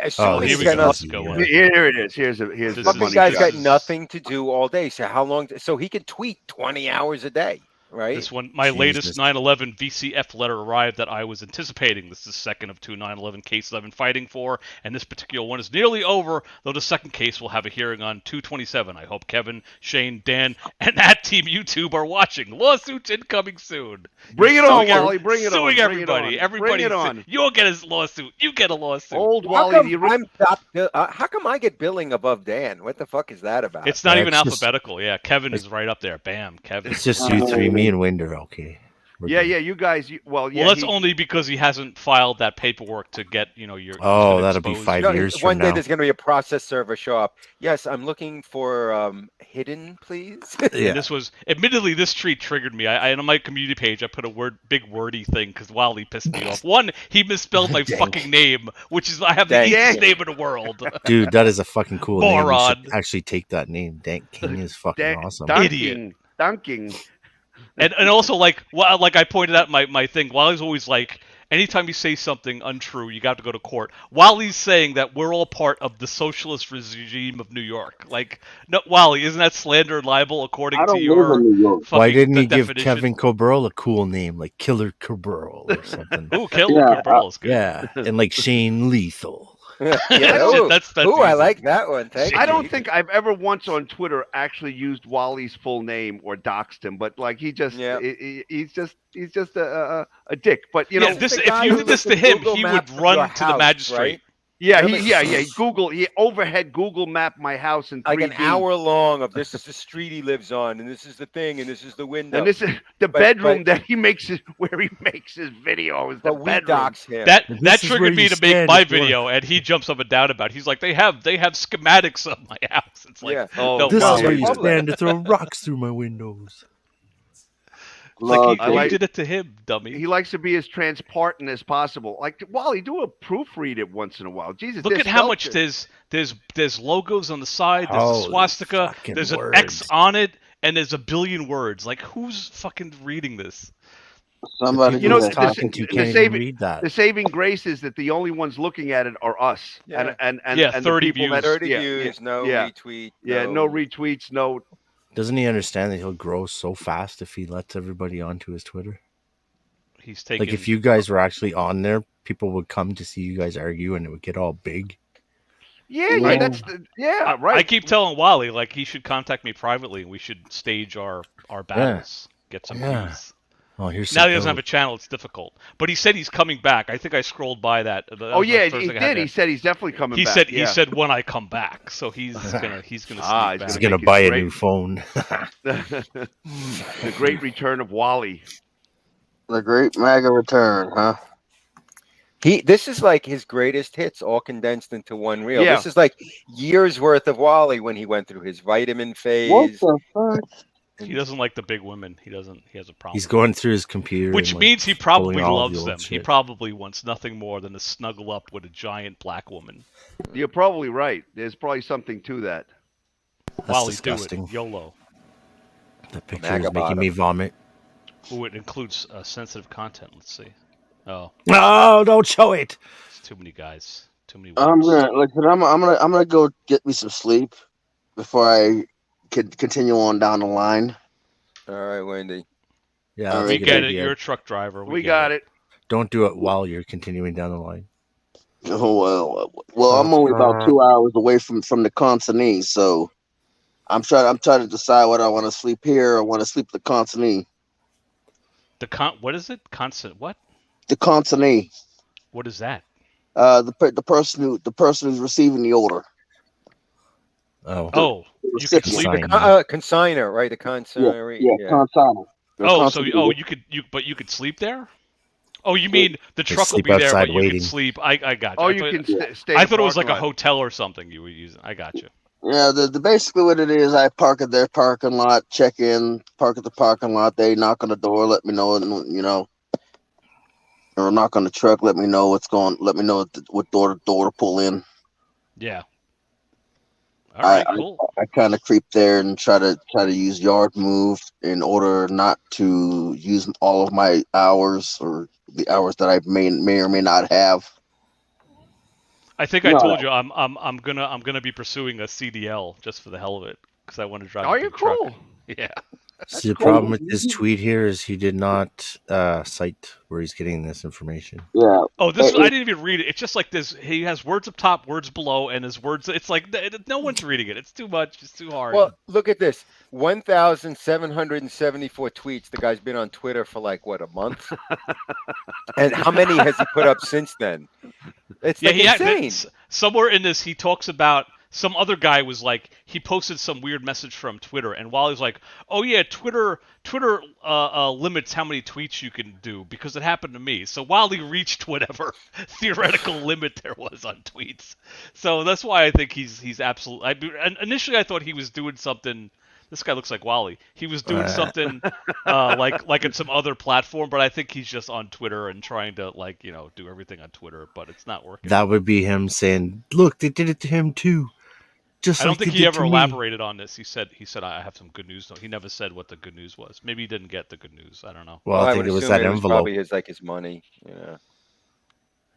Assuming here you we go. cannot, This is going. Here it is. Here's This the is- fucking money guy's shot. got nothing to do all day. So how long? So he can tweet 20 hours a day, right? This one, my latest 9/11 VCF letter arrived that I was anticipating. This is the second of 2 9/11 cases I've been fighting for, and this particular one is nearly over, though the second case will have a hearing on 2/27. I hope Kevin, Shane, Dan, and that team YouTube are watching. Lawsuits incoming soon. Bring it You're on, suing Wally. Bring it on. Suing Bring it everybody. on. Everybody. Bring it on. You'll get a lawsuit. You get a lawsuit. Old How Wally, come, the how come I get billing above Dan? What the fuck is that about? It's not even it's just- alphabetical. Yeah, Kevin is right up there. Bam, Kevin. It's just you three, me and Winder. Okay. yeah, you guys. Well, that's only because he hasn't filed that paperwork to get, your. Oh, that'll be 5 No, years one from day now. there's going to be a process server show up. Yes, I'm looking for hidden, please. Yeah. And this was, admittedly, this tweet triggered me. I on my community page, I put a big wordy thing because Wally pissed me off. One, he misspelled my fucking name, which is I have the easiest name in the world. Dude, that is a fucking cool name. We Moron. should actually take that name. Dank King is fucking awesome. Idiot. Dunking. And also like I pointed out my thing. Wally's always like, anytime you say something untrue, you got to go to court. Wally's saying that we're all part of the socialist regime of New York. Like, no, Wally, isn't that slander and libel according I don't to your? live in New York. Why didn't he definition? give Kevin Cabral a cool name like Killer Cabral or something? Ooh, Killer Cabral is good. Yeah, and like Shane Lethal. That's Ooh, I easy. like that one. Thank you. I don't think I've ever once on Twitter actually used Wally's full name or doxed him, but like he's just he's just a dick. But you know, if you did this to him, he would run to the magistrate. Right? Yeah, he overhead Google mapped my house in 3D. Like an hour long of this is the street he lives on, and this is the thing, and this is the window. And this is the bedroom that he makes where he makes his videos. The we bedroom. dox him. That This is where triggered me you to make stand my at work. video, and he jumps up and down about it. He's like, they have schematics of my house. It's like, Yeah. no, This Wally. is where you stand to throw rocks through my windows. It's like I like- you did it to him, dummy. He likes to be as transparent as possible. Like Wally, do a proofread it once in a while. Jesus, Look there's at how much spell there's logos on the side. There's Holy a swastika. fucking There's an words. X on it, and there's a billion words. Like, who's fucking reading this? Somebody, You know, Who's the- talking to the can't even saving- read that. The saving grace is that the only ones looking at it are us. Yeah. And Yeah, the 30 people views. that 30 yeah, views, no yeah. retweet. Yeah, no retweets, no. Doesn't he understand that he'll grow so fast if he lets everybody onto his Twitter? He's taking. Like if you guys were actually on there, people would come to see you guys argue, and it would get all big. Yeah, Right. that's right. I keep telling Wally like he should contact me privately, and we should stage our battles. Get some views. Oh, here's Now some he doesn't have dough. a channel; it's difficult. But he said he's coming back. I think I scrolled by that. That Oh was the yeah, first he thing I had did. there. He said he's definitely coming He back. said yeah. he said when I come back, so he's gonna sneak back. He's gonna buy a new phone. The great return of Wally. The great MAGA return, huh? This is like his greatest hits, all condensed into one reel. Yeah. This is like years worth of Wally when he went through his vitamin phase. What the fuck? He doesn't like the big women. He has a problem. He's going through his computer, Which and, means he probably pulling all loves the old them. He shit. probably wants nothing more than to snuggle up with a giant black woman. You're probably right. There's probably something to that. That's Wally, disgusting. do it. YOLO. That picture MAGA is making bottom. me vomit. Ooh, it includes sensitive content. Let's see. Oh, No, don't show it. it's too many guys. Too many. I'm words. gonna go get me some sleep before I could continue on down the line. All right, Wendy. Yeah, All that's We a good get it. idea. You're a truck driver. We got it. Don't do it while you're continuing down the line. Oh well, I'm only about 2 hours away from the consignee, so I'm trying to decide whether I want to sleep here or want to sleep at the consignee. What is it? Constant. What? The consignee. What is that? The person who's receiving the order. Oh, Oh, you can sleep. Consign. Consigner, right? The consigner. Yeah, consignor. Oh, so you could sleep there? Oh, you mean the truck will sleep be there, outside but you waiting. can sleep? I got you. Oh, I you thought, can stay. I thought it was like a parking lot. hotel or something you were using. I got you. Yeah, the basically what it is, I park at their parking lot, check in, park at the parking lot. They knock on the door, let me know, and or knock on the truck, let me know let me know what door to pull in. Yeah. All right, cool. I kind of creep there and try to use yard move in order not to use all of my hours or the hours that I may or may not have. I think I told you I'm gonna be pursuing a CDL just for the hell of it because I want to drive. Are a you big truck. cool? Yeah. See, the cool. problem with this tweet here is he did not cite where he's getting this information. Yeah. Oh, this I didn't even read it. It's just like this. He has words up top, words below, and his words. It's like no one's reading it. It's too much. It's too hard. Well, look at this: 1,774 tweets. The guy's been on Twitter for like what, a month? And how many has he put up since then? It's like insane. Somewhere in this, he talks about some other guy was like he posted some weird message from Twitter, and Wally's like, "Oh yeah, Twitter limits how many tweets you can do because it happened to me." So Wally reached whatever theoretical limit there was on tweets. So that's why I think he's absolutely. Initially, I thought he was doing something. This guy looks like Wally. He was doing something like in some other platform, but I think he's just on Twitter and trying to do everything on Twitter, but it's not working. That would be him saying, "Look, they did it to him too." Just I don't think he ever elaborated on this. He said I have some good news. No, he never said what the good news was. Maybe he didn't get the good news. I don't know. Well, I think it was that envelope. Probably his money. Yeah.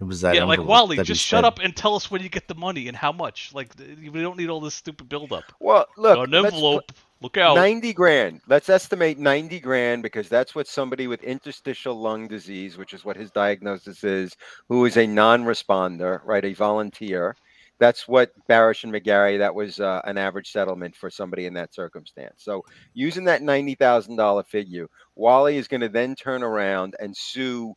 It was that. Yeah, like Wally, just shut up and tell us when you get the money and how much. Like we don't need all this stupid buildup. Well, look, an envelope. Look out. 90 grand. Let's estimate 90 grand because that's what somebody with interstitial lung disease, which is what his diagnosis is, who is a non-responder, right, a volunteer. That's what Barish and McGarry, that was an average settlement for somebody in that circumstance. So using that $90,000 figure, Wally is going to then turn around and sue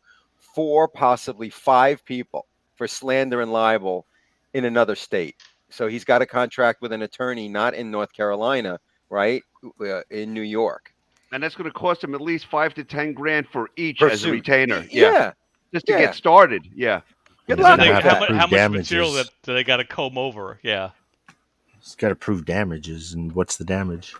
4, possibly 5 people for slander and libel in another state. So he's got a contract with an attorney, not in North Carolina, right, in New York. And that's going to cost him at least 5 to 10 grand for each Per as suit. a retainer. Yeah. Just to get started. Yeah. Good luck. How much material that they got to comb over? Yeah. He's got to prove damages, and what's the damage?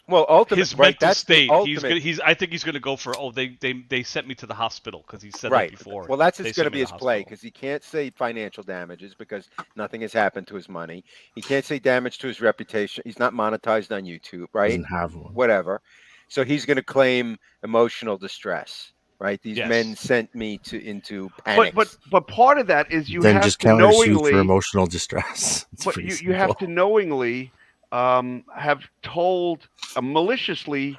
Well, ultimately, his mental state. I think he's going to go for. Oh, they sent me to the hospital because he said that before. Well, that's going to be his play because he can't say financial damages because nothing has happened to his money. He can't say damage to his reputation. He's not monetized on YouTube, right? Doesn't have one. Whatever. So he's going to claim emotional distress. Right, these men sent me into panic. But part of that is you then have just to knowingly for emotional distress. But you have to knowingly have told maliciously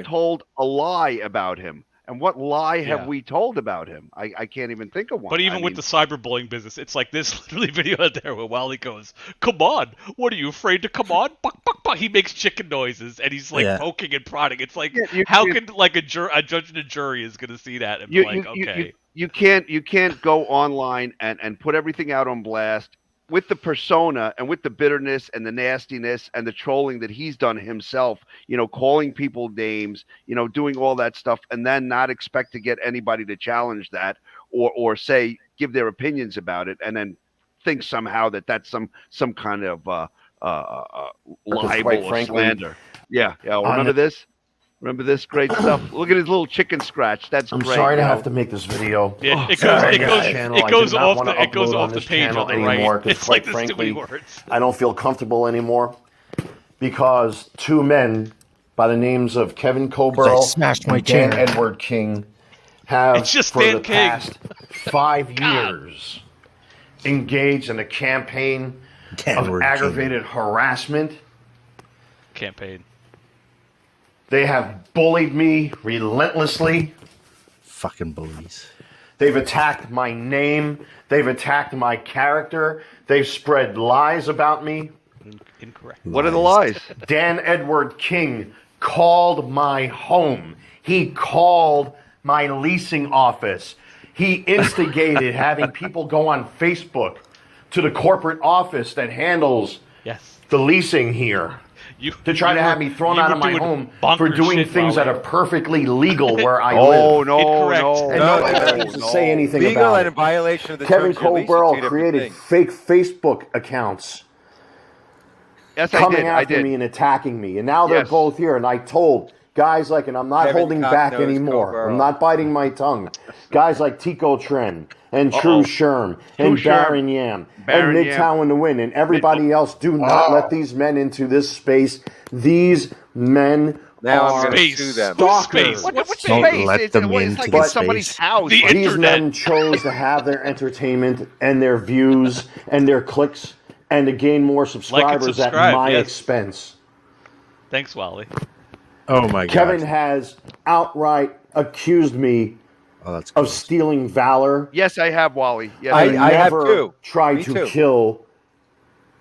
told a lie about him. And what lie have we told about him? I can't even think of one. But even with the cyberbullying business, it's like this literally video out there where Wally goes, "Come on, what are you afraid to come on?" Buck, buck, buck. He makes chicken noises and he's like poking and prodding. It's like how can like a judge and a jury is going to see that and be like, okay. You can't go online and put everything out on blast with the persona and with the bitterness and the nastiness and the trolling that he's done himself, calling people names, doing all that stuff, and then not expect to get anybody to challenge that or say, give their opinions about it, and then think somehow that that's some kind of libel or slander. Yeah. Remember this? Remember this great stuff? Look at his little chicken scratch. That's I'm great. sorry to have to make this video. Yeah, it goes off the page on the right. It's like frankly, words. I don't feel comfortable anymore because 2 men by the names of Kevin Coburl and Dan Edward King have for the past 5 years engaged in a campaign of aggravated harassment. They have bullied me relentlessly. Fucking bullies. They've attacked my name. They've attacked my character. They've spread lies about me. Incorrect. What are the lies? Dan Edward King called my home. He called my leasing office. He instigated having people go on Facebook to the corporate office that handles the leasing here. To try to have me thrown out of my home for doing things that are perfectly legal where I live. No. And nobody needs to say anything legal about and it. in violation of the Kevin terms of lease, Coburl created fake Facebook accounts coming after me and attacking me. And now they're both here. And I told guys like, and I'm not holding back anymore. Coburl. I'm not biting my tongue. Guys like Tico Tren and True Sherm and Baron Yam and Midtown in the Wind and everybody else, do not let these men into this space. These men Now I'm are going to Space. sue them. stalkers. What's Don't space? let It's, them it's like into in the somebody's space. house. The Like, These internet. men chose to have their entertainment and their views and their clicks and to gain more subscribers subscribe, at my yes. expense. Thanks, Wally. Oh my god. Kevin has outright accused me Oh, that's of gross. stealing valor. yes, I have, Wally. Yes, I have never too. tried Me to too. kill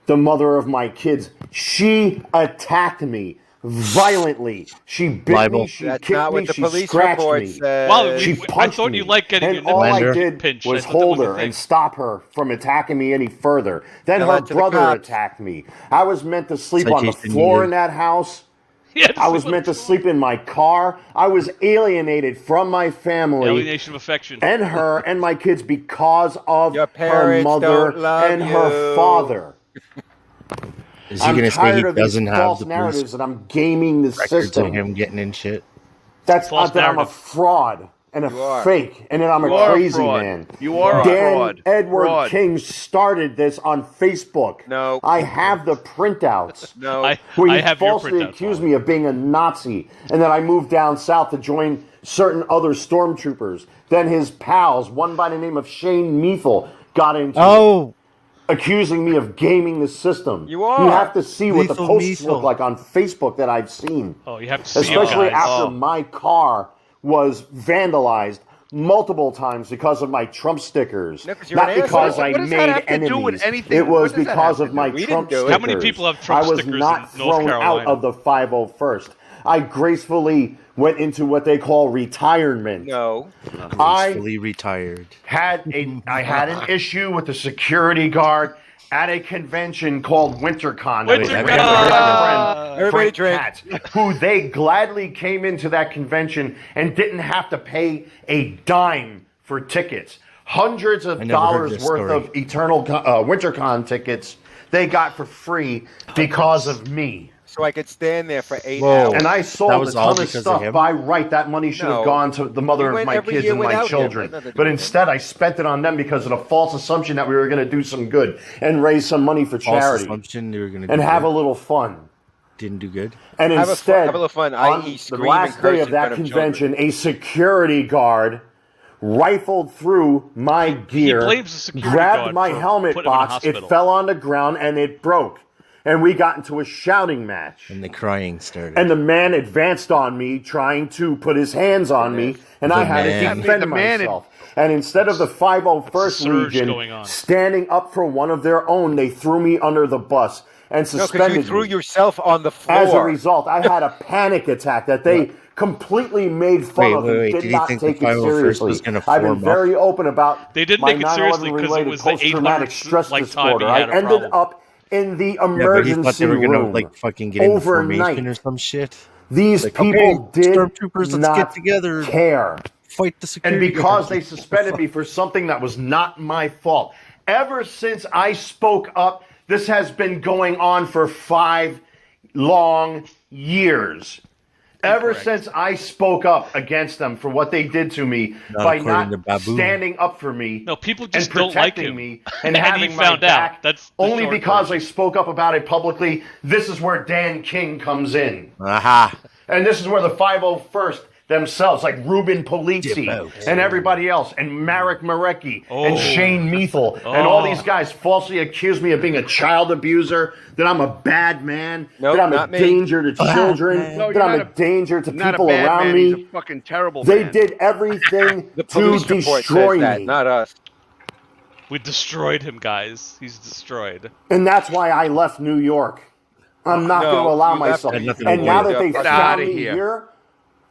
the mother of my kids. She attacked me violently. She bit Libel. me. She That's kicked not me. what the She police scratched report me. said. Wally, She I punched thought me. you liked getting your And all I nipples did pinched. was I thought that hold was her a thing. and stop her from attacking me any further. Then Tell her that to the brother cops. attacked me. I was meant to sleep on the Citation floor needed. in that house. Yeah, I was meant to sleep in my car. I was alienated from my family Alienation of affection. and her and my kids because of Your her parents mother don't love and her you. father. Is he I'm going to say tired he of these doesn't have false the narratives police that I'm gaming the records of system. him getting in shit? That's False that I'm a narrative. fraud and a You are. fake, and then I'm You a are a crazy fraud. man. You are a Dan fraud. Edward Fraud. King started this on Facebook. No. I have the printouts. No. Where I he have your falsely printouts, accused Wally. me of being a Nazi, and then I moved down south to join certain other stormtroopers. Then his pals, one by the name of Shane Meethel, got into it, Oh, accusing me of gaming the system. You are. You have to see what the Lethal posts Meethel. look like on Facebook that I've seen. Oh, you have to see Especially it, guys. after my car was vandalized multiple times because of my Trump stickers. No, 'cause you're Not an because asshole. I What does that made have to enemies. do with anything? It was What does that because have of to my do? We didn't Trump do it. stickers. How many people have Trump I was stickers not in North thrown out Carolina? of the 501st. I gracefully went into what they call retirement. No. I fully retired. I had an issue with the security guard at a convention called WinterCon. WinterCon! That was my friend, Everybody Frank drink. Katz, who they gladly came into that convention and didn't have to pay a dime for tickets. Hundreds of I never heard dollars this worth story. of WinterCon tickets they got for free because of me. So I could stand there for 8 Whoa. hours. And I That sold a was all ton of because of stuff. him? By right, that money should have No. gone to the mother You of went my every kids year and my without him. children. Had nothing to do But with instead, I spent it on them because of the false assumption that we were going to do some good and raise some money for False charity assumption they were going to and have a little fun. didn't do good. And Have instead, a little fun, on i.e. the scream and last curse day of in that front of convention, a security guard rifled through my gear, blames the security grabbed guard my for helmet putting him in a box, it hospital. fell on the ground, and it broke. And we got into a shouting match. And the crying started. And the man advanced on me, trying to put his hands on me, and I had to man. defend The man myself. And instead of the 501st surge Legion going on. standing up for one of their own, they threw me under the bus and No, because suspended you threw me. yourself on the floor. As a result, I had a panic attack that they completely made fun of and Wait. did Did he not think take the it 501st seriously. was gonna I've been form up? very open about They did my make it seriously 9/11 because it related was the post-traumatic 800th stress like time he disorder. had I a ended problem. up in the Yeah, but he emergency thought they were going to room like fucking get into overnight. formation or some shit. These Like, people okay, did stormtroopers, let's not get together. care. Fight the And security. because guard. they suspended me for something that was not my fault. Ever since I spoke up, this has been going on for 5 long years. Ever Incorrect. since I spoke up against them for what they did to me Not by according to not Babu. standing up for me No, people and just don't like protecting him. me and And he having my found out. back, That's the only short because I version. spoke up about it publicly. This is where Dan King comes in. Aha. And this is where the 501st themselves, like Ruben Polizzi Dip out. and everybody else, and Marek Marecki and Oh. Shane Meethel, and all these guys falsely accuse me of being a child abuser, that I'm a bad man, Nope, that I'm a not me. danger to children, No, that you're I'm not a danger to Not people a bad around man. me. He's a fucking terrible They man. did everything The to police report destroy says that, me. not us. We destroyed him, guys. He's destroyed. And that's why I left New York. I'm not No, going to allow you left myself. Had nothing to And do now with that they Get found outta me here. here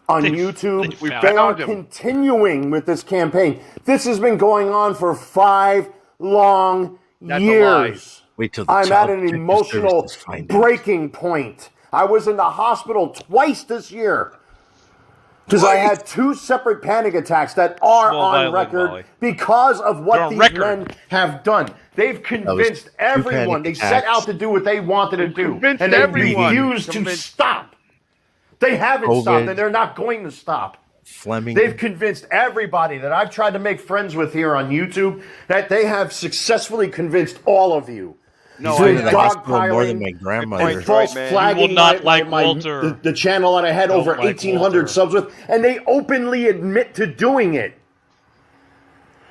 on They YouTube, found they are him. continuing with this campaign. This has been going on for 5 long That's a years. Wait till the I'm at Child an Protective emotional Services find out. breaking point. I was in the hospital twice this year because I had 2 separate panic attacks that are Small on violin, record Wally. because of They're what on these record. men have done. They've convinced 2 everyone. They panic set attacks. out to do what they wanted to do, convinced and they everyone. refused to Convinced- stop. They haven't COVID. stopped, and they're not going to stop. Fleming. They've convinced everybody that I've tried to make friends with here on YouTube that they have successfully convinced all of you No, He's I- dogpiling more than my grandmother. and false man. flagging You will not my, like my, Walter. the channel that I had Don't over like 1,800 Walter. subs with, and they openly admit to doing it.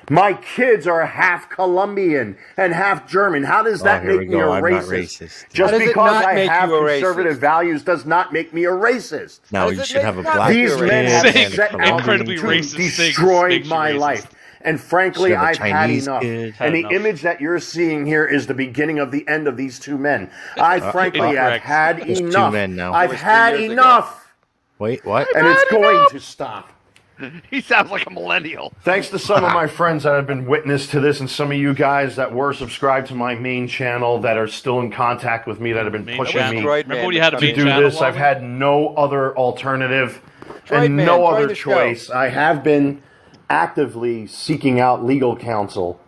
My kids are half Colombian and half German. How does that here we make me a go. I'm not racist? racist. Just How does it because not I make have you a conservative racist? values does not make me a racist. Now How you does it should have a make black These Black men kid have and set out incredibly to racist things destroy makes you my racist. life. And frankly, Should have a I've had Chinese enough. kid. And the Enough. image that you're seeing here is the beginning of the end of these two men. I frankly have incorrect. had There's two enough. men now. I've It was 3 had years ago. enough. Wait, what? And it's going to stop. he sounds like a millennial. Thanks to some of my friends that have been witness to this and some of you guys that were subscribed to my main channel that are still in contact with me that have been Main pushing channel. me Droid Remember man when you had a to main to do channel? this. I've Wally? had no other alternative Droid and man, no join other the show. choice. I have been actively seeking out legal counsel,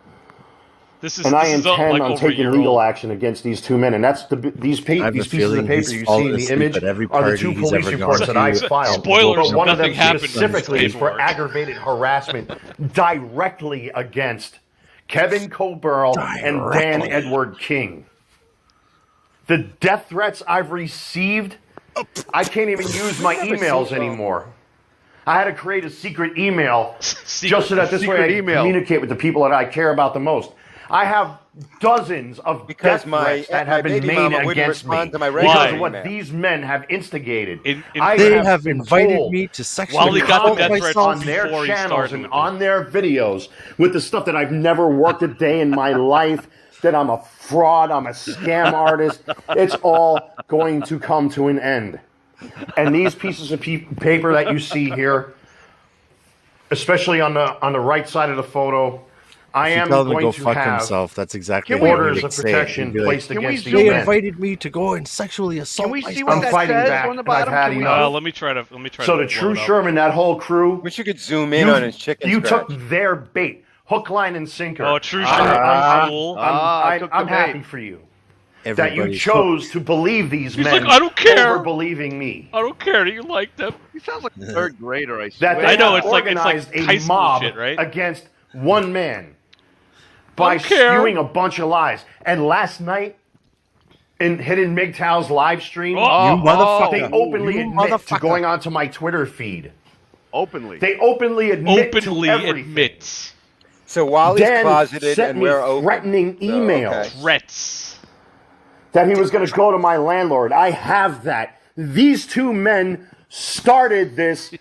This is and I this is, intend like on over a taking year legal old. action against these two men. And that's these I have a pieces of feeling paper he's you see fallen in the asleep image at every are the party two he's police ever reports gone that I to. have filed. Spoilers, But one of them nothing happened in this specifically is for paperwork. aggravated harassment directly against Kevin Coburl and Dan Directly. Edward King. The death threats I've received, I can't even use my emails anymore. I had to create a secret email just so that this way I secret can email. communicate with the people that I care about the most. I have dozens of Because death my- threats that my have been baby made mama wouldn't against me respond to my because regular of what email. these men have instigated. In I They have have been invited told me to sexually Wally got the assault death threats myself. on their before he channels started and with on their videos with the stuff that I've never worked a day in my life, that I'm a fraud, I'm a scam artist. It's all going to come to an end. And these pieces of paper that you see here, especially on the right side of the photo, I If you am tell him to going go to fuck have himself, that's exactly Can what we- he orders would of say. protection He'd be like, placed Can we against zoom these They in? men. invited me to go and sexually assault Can we see myself. what I'm that fighting says back, on the and I've bottom? had Can we- enough. Let me try to. So to the blow True it up. Sherman, that whole crew, Wish you could zoom in on his chicken you scratch. took their bait, hook, line, and sinker. Oh, True I'm- Sherman. I'm- Cool. I'm took the happy bait. for you that you Everybody's chose hooked. to believe these He's men like, "I don't care." over believing me. I don't care that you like them. He sounds like a third grader. I swear. That they I know, have it's like organized high a school mob shit, right? against one man by don't care. spewing a bunch of lies. And last night, in Hidden MGTOW's live stream, Oh, You motherfucker. they openly You admit to motherfucker. going onto my Twitter feed. openly. They openly admit Openly to everything. admits So Wally's Dan closeted sent and me we're open. threatening So, emails okay. threats. that he was going to go to my landlord. I have that. These two men started this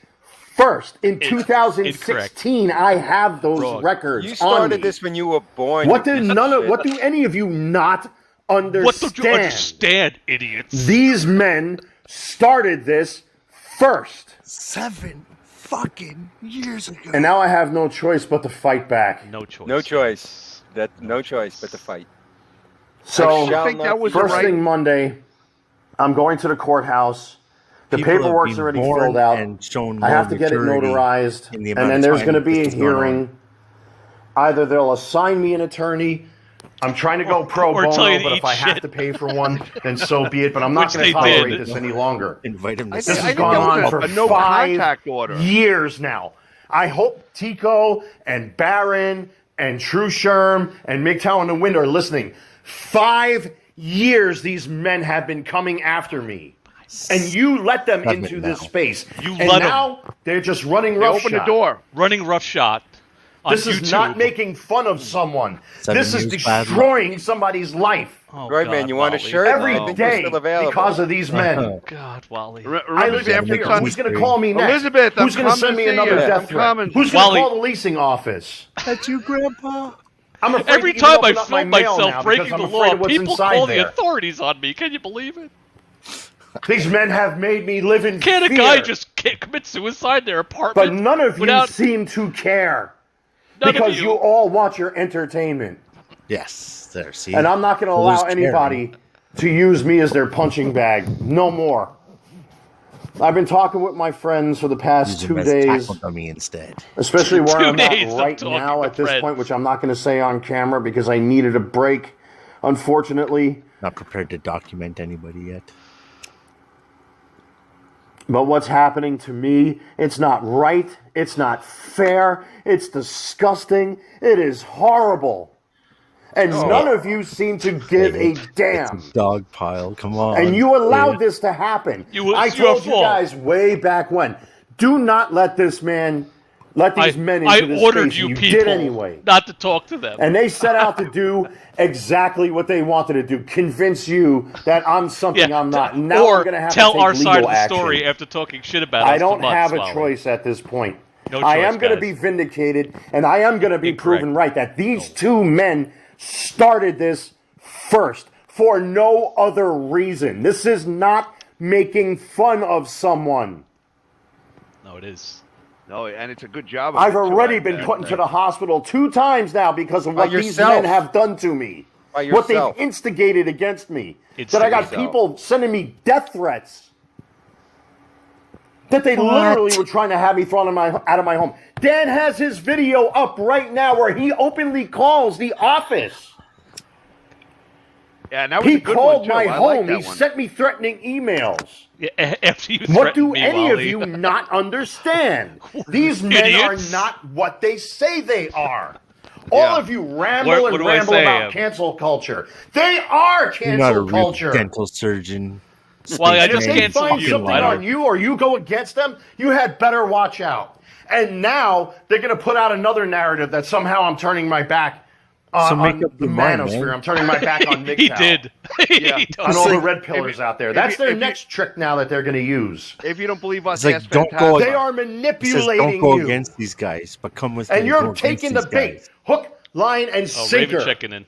first in 2016. I have those Wrong. records. You on started me. this when you were born. What you do piece of none of shit. what do any of you not understand? What don't you understand, idiots? These men started this first, 7 fucking years ago. and now I have no choice but to fight back. No choice. No choice. No choice but to fight. So shall think that was the first right- thing Monday, I'm going to the courthouse. The People have paperwork's been already born filled out. and shown I more have to get it maturity notarized, in the and amount then of there's time going to that be this a is going on. hearing. Either they'll assign me an attorney. I'm trying to go pro or tell you bono, to but eat if I have shit. to pay for one, then so be it. But I'm not Which going to they did. tolerate this any longer. Invite him to I This think- has I think gone that on was for a no 5 contact order. years now. I hope Tico and Barron and True Sherm and MGTOW and the Wind are listening. 5 years these men have been coming after me. And you let them Admit into this now. space. You and let 'em. now they're just running They roughshod. opened the door. Running roughshod on This is YouTube. not making fun of someone. 7 This is years bad luck. destroying somebody's life Oh, Right, God, man, you want a Wally. shirt? every I think they're day still available. because of these men. God, Wally. I Remember live in after fear. Sun- Who's going to call me next? Elizabeth, I'm Who's going to coming send me to see another you. death I'm threat? coming. Who's going Wally- to call the leasing office? That's you, Grandpa. I'm afraid Every to even time I open up my film mail myself now breaking because the I'm afraid law, of what's people inside call there. the authorities on me. Can you believe it? These men have made me live in Can't a fear. guy just commit suicide in their apartment? But none of you without seem to care none because of you all want your entertainment. Yes, there. See, And I'm not going to So allow who's caring? anybody to use me as their punching bag. No more. I've been talking with my friends for the past Use him 2 as days, tackle dummy instead. especially where 2 I'm days at of right talking now to at this friends. point, which I'm not going to say on camera because I needed a break, unfortunately. Not prepared to document anybody yet. But what's happening to me, it's not right, it's not fair, it's disgusting, it is horrible. And Oh. none of you seem to give a damn. It's a Dogpile. Come on. And you allowed this to happen. I told you guys way back when, do not let this man, let these men into this ordered space. you You people did anyway. not to talk to them. And they set out to do exactly what they wanted to do, convince you that I'm something I'm not. Now or I'm going to have tell to take our legal side of the action. story after talking shit about us. I don't for months, have a Wally. choice at this point. No I choice, am going to guys. be vindicated, and I am going to be Incorrect. proven right that these two men started this first for no other reason. This is not making fun of someone. No, it is. No, and it's a good job. I've already been put into the hospital 2 times now because of what these men have done to me. What they've instigated against me. That I got people sending me death threats. That they literally were trying to have me thrown out of my home. Dan has his video up right now where he openly calls the office. Yeah, and that was a good called one, too. my I like home. that He one. sent me threatening emails. Yeah, after you What do me, any Wally. of you not understand? These men Idiots. are not what they say they are. All of you ramble What and do I ramble say? about cancel culture. They are You're not a cancel real culture. dental surgeon. Well, I And if just they canceled find you, something Leonard. on you or you go against them, you had better watch out. And now they're going to put out another narrative that somehow I'm turning my back So make on up the your mind, manosphere. man. I'm turning my back on MGTOW. He did. Yeah. On all the red pillars out there. That's their next trick now that they're going to use. If you don't believe us, It's like, ask don't go- Phantasma. They are It says manipulating don't go you. against these guys, but come with me. And go you're against taking the these bait. guys. Hook, line, and Oh, sinker. Raven checking in.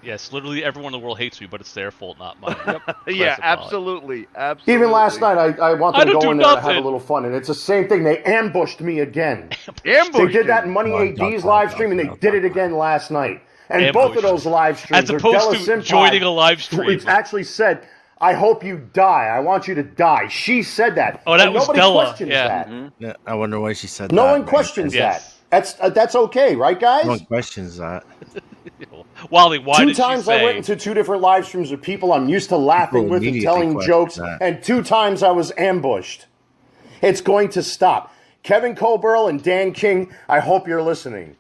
Yes, literally everyone in the world hates me, but it's their fault, not mine. Yeah, Classic Wally. absolutely. Absolutely. Even last night, I wanted I to don't go do in there and have a nothing. little fun, and it's the same thing. They ambushed me again. Ambush. They did that in Money Come on, AD's Dogpile, live stream, and they Dogpile, did it Dogpile. again last night. And Ambush. both of those live streams, As opposed Della to Senpai, joining a live stream. It actually said, "I hope you die. I want you to die." She said that. Oh, that and was nobody Della, questions yeah. that. Yeah, I wonder why she said No that. one questions Yes. that. That's okay, right, guys? No one questions that. Wally, why Two did she times I say? went into 2 different live streams with people I'm used to laughing People with and immediately telling question jokes, that. and 2 times I was ambushed. It's going to stop. Kevin Coburl and Dan King, I hope you're listening.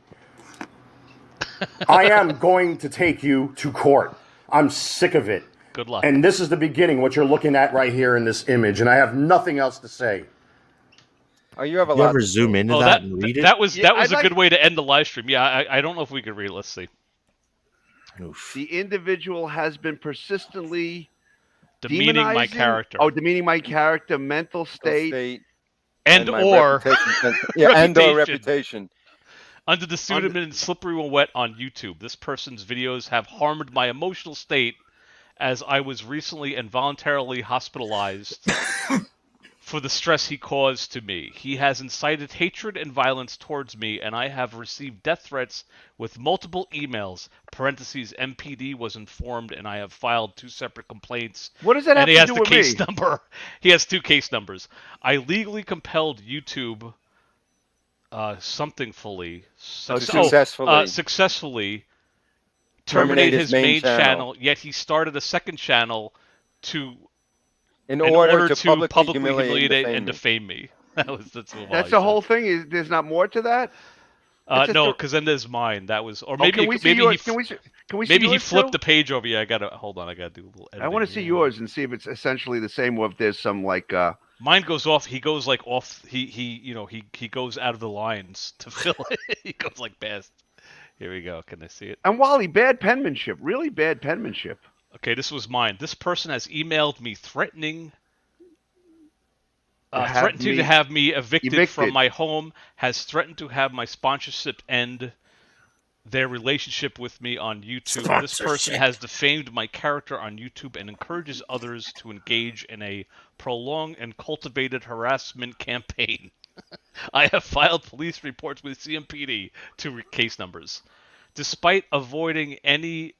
I am going to take you to court. I'm sick of it. Good luck. And this is the beginning, what you're looking at right here in this image, and I have nothing else to say. Oh, you have a You lot. ever zoom into Oh, that and read it? that was Yeah, a I'd good like- way to end the live stream. Yeah, I don't know if we could read it. Let's see. Oof. The individual has been persistently Demeaning my demonizing- character. Oh, demeaning my character, mental state. and my or reputation, and or reputation. reputation. Under the pseudonym Slippery When Wet on YouTube, this person's videos have harmed my emotional state as I was recently involuntarily hospitalized for the stress he caused to me. He has incited hatred and violence towards me, and I have received death threats with multiple emails. Parentheses, MPD was informed, and I have filed 2 separate complaints. What does that have And he to has do the with case me? number. He has 2 case numbers. I legally compelled YouTube successfully terminate his main channel, yet he started a second channel in order to publicly humiliate and defame me. That's The whole thing. Is there's not more to that? It's just no, a- because then there's mine. That was, or Oh, maybe can we see maybe yours? he Can we see maybe he yours flipped too? the page over. Yeah, I gotta hold on. I gotta do a little. I editing want to see here. yours and see if it's essentially the same, or if there's some like. Mine goes off. He goes like off. He goes out of the lines to fill it. He goes like past. Here we go. Can I see it? And Wally, bad penmanship. Really bad penmanship. Okay, this was mine. This person has emailed me threatening. To have Threatened me to have me evicted from evicted. my home. Has threatened to have my sponsorship end their relationship with me on YouTube. This person Sponsorship. has defamed my character on YouTube and encourages others to engage in a prolonged and cultivated harassment campaign. I have filed police reports with CMPD, 2 case numbers. Despite avoiding any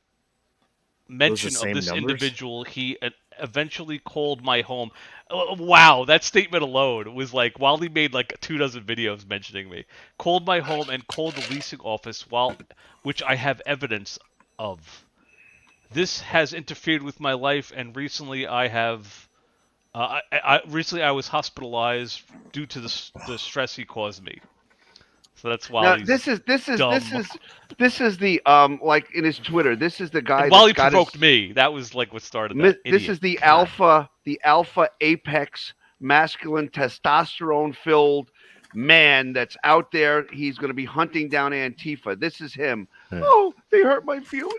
mention of same this numbers? individual, he eventually called my home. Wow, that statement alone was like, Wally made like 24 videos mentioning me. Called my home and called the leasing office, which I have evidence of. This has interfered with my life, and recently I have. Recently I was hospitalized due to the stress he caused me. So that's Now, Wally's. this is the like in his Twitter. This is the guy. And Wally that's got provoked his, me. That was like what started that. This is the alpha apex masculine testosterone filled man that's out there. He's going to be hunting down Antifa. This is him. Oh, they hurt my feelings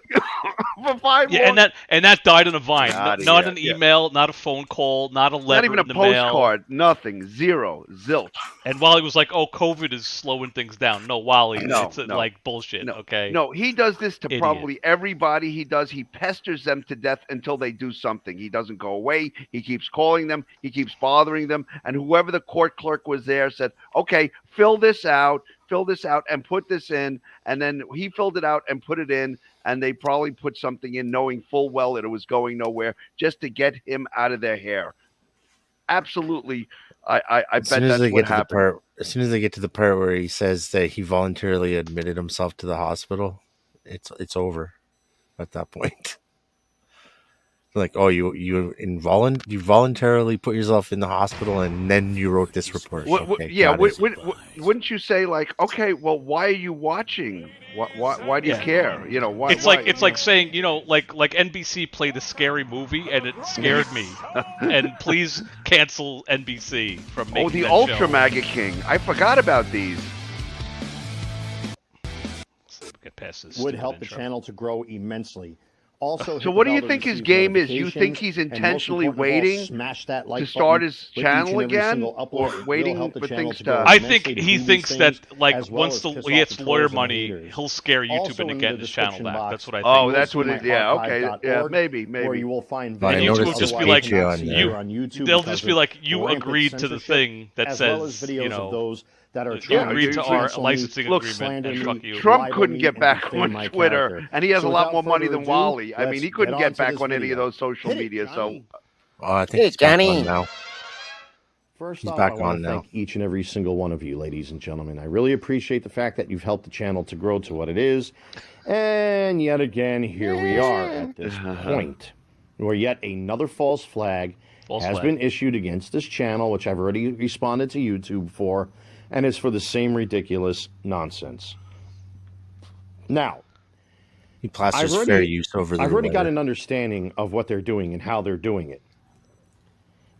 for 5 Yeah, more. and that died in a vine. Not an yeah. email, not a phone call, not a letter, Not even a in the mail. postcard. Nothing. Zero. Zilch. And Wally was like, "Oh, COVID is slowing things down." No, Wally, No, it's no. like bullshit. No, Okay. No, he does this to Idiot. probably everybody he does. He pesters them to death until they do something. He doesn't go away. He keeps calling them. He keeps bothering them. And whoever the court clerk was there said, okay, fill this out and put this in. And then he filled it out and put it in. And they probably put something in knowing full well that it was going nowhere just to get him out of their hair. Absolutely. I bet that's what happened. As soon as they get to the part where he says that he voluntarily admitted himself to the hospital, it's over at that point. Like, oh, you voluntarily put yourself in the hospital and then you wrote this report. Wouldn't you say like, okay, well, why are you watching? Why do you care? You know, why? It's like saying, you know, like NBC played a scary movie and it scared me, and please cancel NBC from making the that Ultra show. Maga King. I forgot about these. Get past this would stupid help the intro. channel to grow immensely. Also, So what do you think his game is? You think he's intentionally waiting to start his channel again, or waiting for things to? I think he thinks that like once he gets lawyer money, he'll scare YouTube into getting his channel back. That's what I think. Oh, that's what it. Yeah, okay, yeah, maybe. Where you will find and YouTube will just be like, YouTube. They'll just be like, you agreed to the thing that says, you know, that are you agreed to our licensing agreement, and fuck you. Trump couldn't get back on Twitter, and he has a lot more money than Wally. I mean, he couldn't get back on any of those social media. So, I think he's back on now. First He's off, back I want on to now. thank each and every single one of you, ladies and gentlemen. I really appreciate the fact that you've helped the channel to grow to what it is. And yet again, here we are at this point where yet another false flag has been issued against this channel, which I've already responded to YouTube for, and it's for the same ridiculous nonsense. Now, he plasters fair use over the I've already got an understanding of what they're doing and how they're doing it.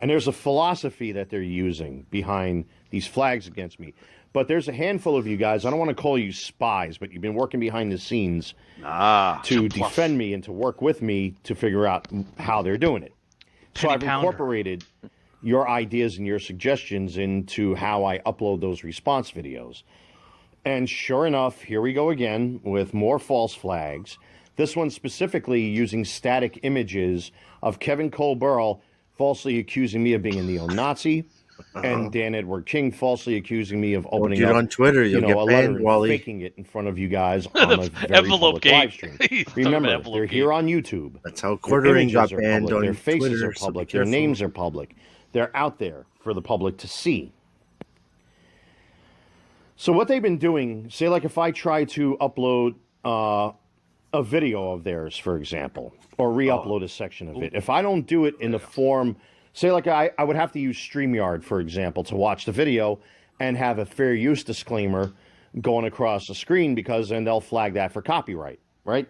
And there's a philosophy that they're using behind these flags against me. But there's a handful of you guys, I don't want to call you spies, but you've been working behind the scenes to defend me and to work with me to figure out how they're doing it. So I've incorporated your ideas and your suggestions into how I upload those response videos. And sure enough, here we go again with more false flags. This one specifically using static images of Kevin Colbert falsely accusing me of being a neo-Nazi, and Dan Edward King falsely accusing me of opening up on Twitter, you'll get a letter banned, and Wally. faking it in front of you guys on a very public live stream. Remember, they're here on YouTube. That's how quartering got banned on their faces Twitter, are so public. be Their careful. names are public. They're out there for the public to see. So what they've been doing, say like if I try to upload a video of theirs, for example, or re-upload a section of it, if I don't do it in the form, say like I would have to use StreamYard, for example, to watch the video and have a fair use disclaimer going across the screen, because then they'll flag that for copyright, right?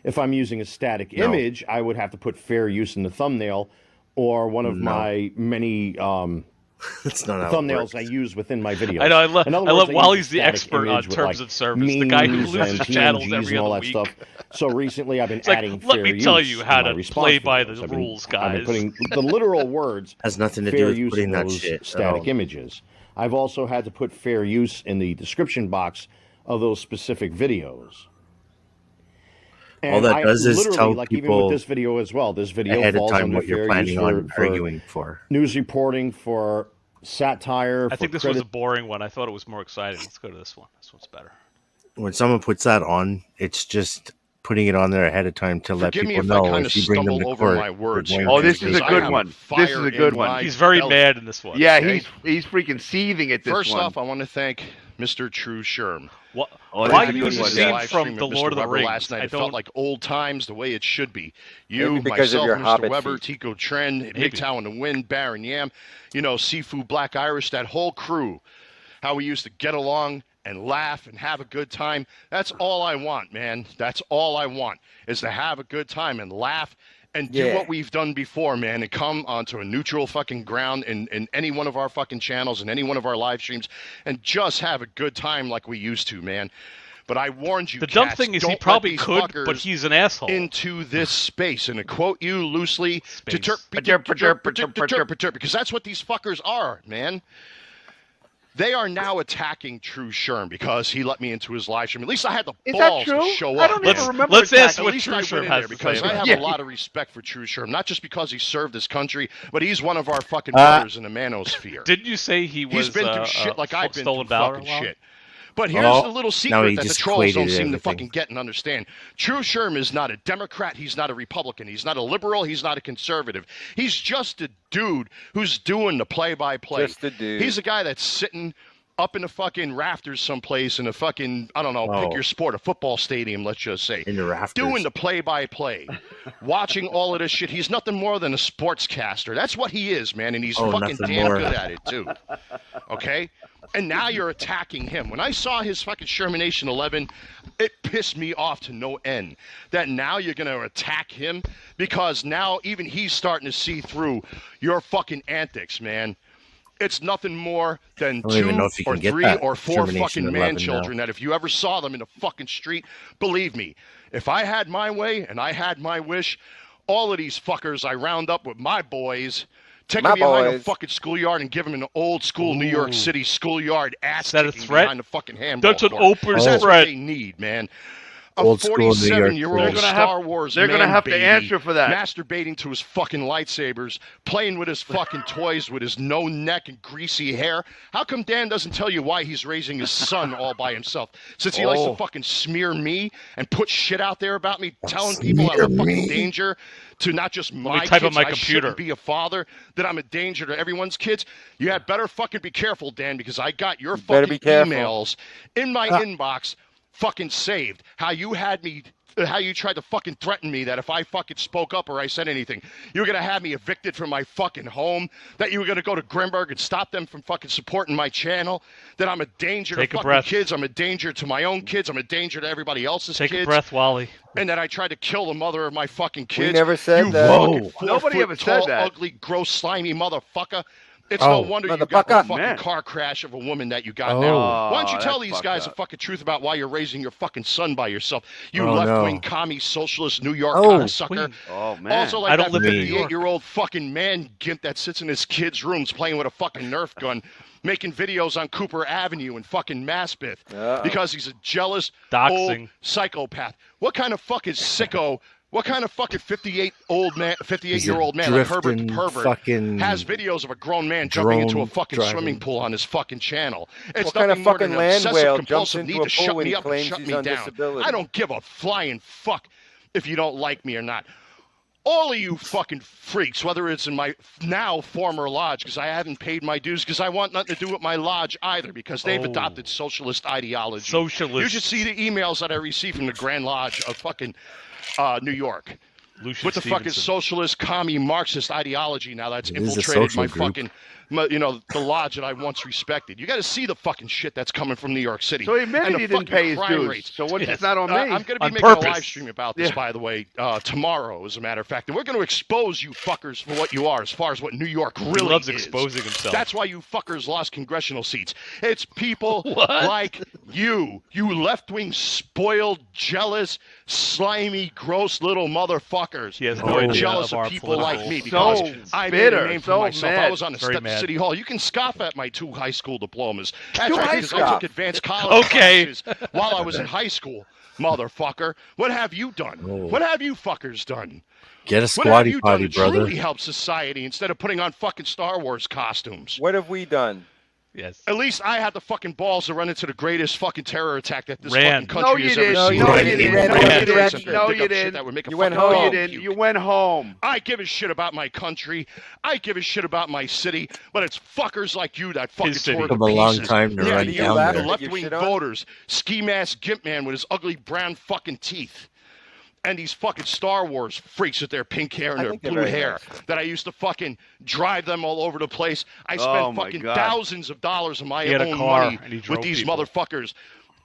If I'm using a static image, I would have to put fair use in the thumbnail, or one of my many It's not how thumbnails I use within my videos. I know. I love I Wally's use the static expert on image with, terms like, of service. The guy who memes loses and channels PNGs every and all other that week. stuff. So recently, I've been It's like, adding let fair me tell use you how in my to response play by videos. the rules, I've guys. been putting the literal words has nothing to fair do with use putting in that those shit. static images. I've also had to put fair use in the description box of those specific videos. And All that does is tell like people even with this video as well. This video ahead of falls time under what you're fair planning use on for arguing for. news reporting, for satire. I think this was a boring one. I thought it was more exciting. Let's go to this one. This one's better. When someone puts that on, it's just putting it on there ahead of time to let Forgive me people if I know kinda if you bring them to stumble over court. my words they're here. going Oh, this to is a be good fined. one. This is a good one. He's very mad in this one. Yeah, Okay. he's freaking seething at this First one. off, I want to thank Mr. True Sherm. What? Oh, Why that's a use good the one. scene Live from stream The of Lord Mr. of the Weber Rings? last night. I It felt don't. like old times, the way it should be. You, Maybe because of myself, your Mr. Hobbit Weber, feet. Tico Trend, MGTOW and the Wind, Baron Yam, Sifu, Black Irish, that whole crew. How we used to get along and laugh and have a good time. That's all I want, man. That's all I want, is to have a good time and laugh and do what we've done before, man, and come onto a neutral fucking ground in any one of our fucking channels and any one of our live streams and just have a good time like we used to, man. But I warned you, The dumb cats, thing is don't he probably let these could, fuckers but he's an asshole. into this space, and to quote you loosely, Space. because that's what these fuckers are, man. They are now attacking True Sherm because he let me into his live stream. At least I had the balls to show up. I don't even remember. Let's ask At what least True I Sherm went in has there to because say I about have it. a lot of respect for True Sherm, not just because he served this country, but he's one of our fucking brothers in the manosphere. Didn't you say he was He's been through shit like I've been stolen through valor fucking shit. But here's the little secret that the trolls don't seem to fucking get and understand. True Sherm is not a Democrat. He's not a Republican. He's not a liberal. He's not a conservative. He's just a dude who's doing the play-by-play. Just a dude. He's a guy that's sitting up in the fucking rafters someplace in a fucking, I don't know, pick your sport, a football stadium, let's just say. In the rafters. Doing the play-by-play. Watching all of this shit. He's nothing more than a sportscaster. That's what he is, man, and he's fucking damn good at it, too. Okay? And now you're attacking him. When I saw his fucking Shermanation 11, it pissed me off to no end. That now you're going to attack him because now even he's starting to see through your fucking antics, man. It's nothing more than 2 or 3 or 4 fucking man children that if you ever saw them in the fucking street, believe me, if I had my way and I had my wish, all of these fuckers I round up with my boys, take them behind a fucking schoolyard and give them an old school New York City schoolyard ass kicking behind the fucking handball That's an court. open That's threat. what they need, man. A Old school New York 47-year-old City. Star Wars They're gonna man have to baby answer for that. masturbating to his fucking lightsabers, playing with his fucking toys with his no neck and greasy hair. How come Dan doesn't tell you why he's raising his son all by himself? Since he likes to fucking smear me and put shit out there about me, telling people I'm a fucking danger to not just my kids, type on my I computer. shouldn't be a father, that I'm a danger to everyone's kids. You had better fucking be careful, Dan, because I got your Better fucking be careful. emails in my inbox fucking saved. How you had me, how you tried to fucking threaten me that if I fucking spoke up or I said anything, you were going to have me evicted from my fucking home, that you were going to go to Grimberg and stop them from fucking supporting my channel, that I'm a danger Take to a fucking breath. kids, I'm a danger to my own kids, I'm a danger to everybody else's Take kids. a breath, Wally. And that I tried to kill the mother of my fucking kids. We never said you that. fucking Nobody ever said tall, that. ugly, gross, slimy motherfucker. It's no wonder you got the motherfucker. fucking Man. car crash of a woman that you got now. Why don't you tell that's these fucked guys up. the fucking truth about why you're raising your fucking son by yourself? You Oh, left-wing no. commie socialist New York Oh, sucker. Oh man. Also, like I don't that live in New York. 58-year-old fucking man gimp that sits in his kid's rooms playing with a fucking Nerf gun, making videos on Cooper Avenue and fucking Maspeth because he's a jealous, Doxing. old psychopath. What kind of fucking sicko? What kind of fucking 58-year-old man like Herbert the drifting Pervert fucking has videos of a grown man jumping into a drone fucking driving. swimming pool on his fucking channel? It's What kind of nothing more fucking than an land obsessive whale jumps compulsive into need a to shut pool when me he up and claims shut he's me on down. disability? I don't give a flying fuck if you don't like me or not. All of you fucking freaks, whether it's in my now former lodge, because I haven't paid my dues, because I want nothing to do with my lodge either, because they've adopted socialist ideology. Socialist. You should see the emails that I received from the Grand Lodge of fucking New York. Lucian With the fucking Stevenson. socialist, commie, Marxist ideology now that's It is a infiltrated social my group. fucking, the lodge that I once respected. You got to see the fucking shit that's coming from New York City. So he admitted and the he didn't fucking pay his crime dues. rates. So it's not on me. I'm going to be On making a purpose. live stream about this, by the way, tomorrow, as a matter of fact. And we're going to expose you fuckers for what you are, as far as what New York really He loves is. exposing himself. That's why you fuckers lost congressional seats. It's people like you left-wing, spoiled, jealous, slimy, gross little motherfuckers. He has who no are idea jealous of of our people like political- me because So I bitter, made a name for so myself. mad. I was on the Very steps mad. of City Hall. You can scoff at my 2 high school diplomas. That's Two right, high because I school. took advanced college Okay. classes while I was in high school, motherfucker. What have you done? What have you fuckers done? Get a What have squatty you done potty, to brother. truly help society instead of putting on fucking Star Wars costumes? What have we done? Yes. At least I had the fucking balls to run into the greatest fucking terror attack that this Ran. fucking country has ever No, seen. you I didn't. didn't No, even you fucking didn't. dance and No, dig you up shit didn't. that would make a You went fucking home. No, you dog didn't. puke. You went home. I give a shit about my country. I give a shit about my city, but it's fuckers like you that fucking city. tore Took to him a long pieces. time to Yeah, run you, down laugh the there. at left-wing shit on? voters, ski mask Gimp man with his ugly brown fucking teeth. And these fucking Star Wars freaks with their pink hair and their blue hair that I used to fucking drive them all over the place. I spent fucking thousands of dollars of my own money with these motherfuckers.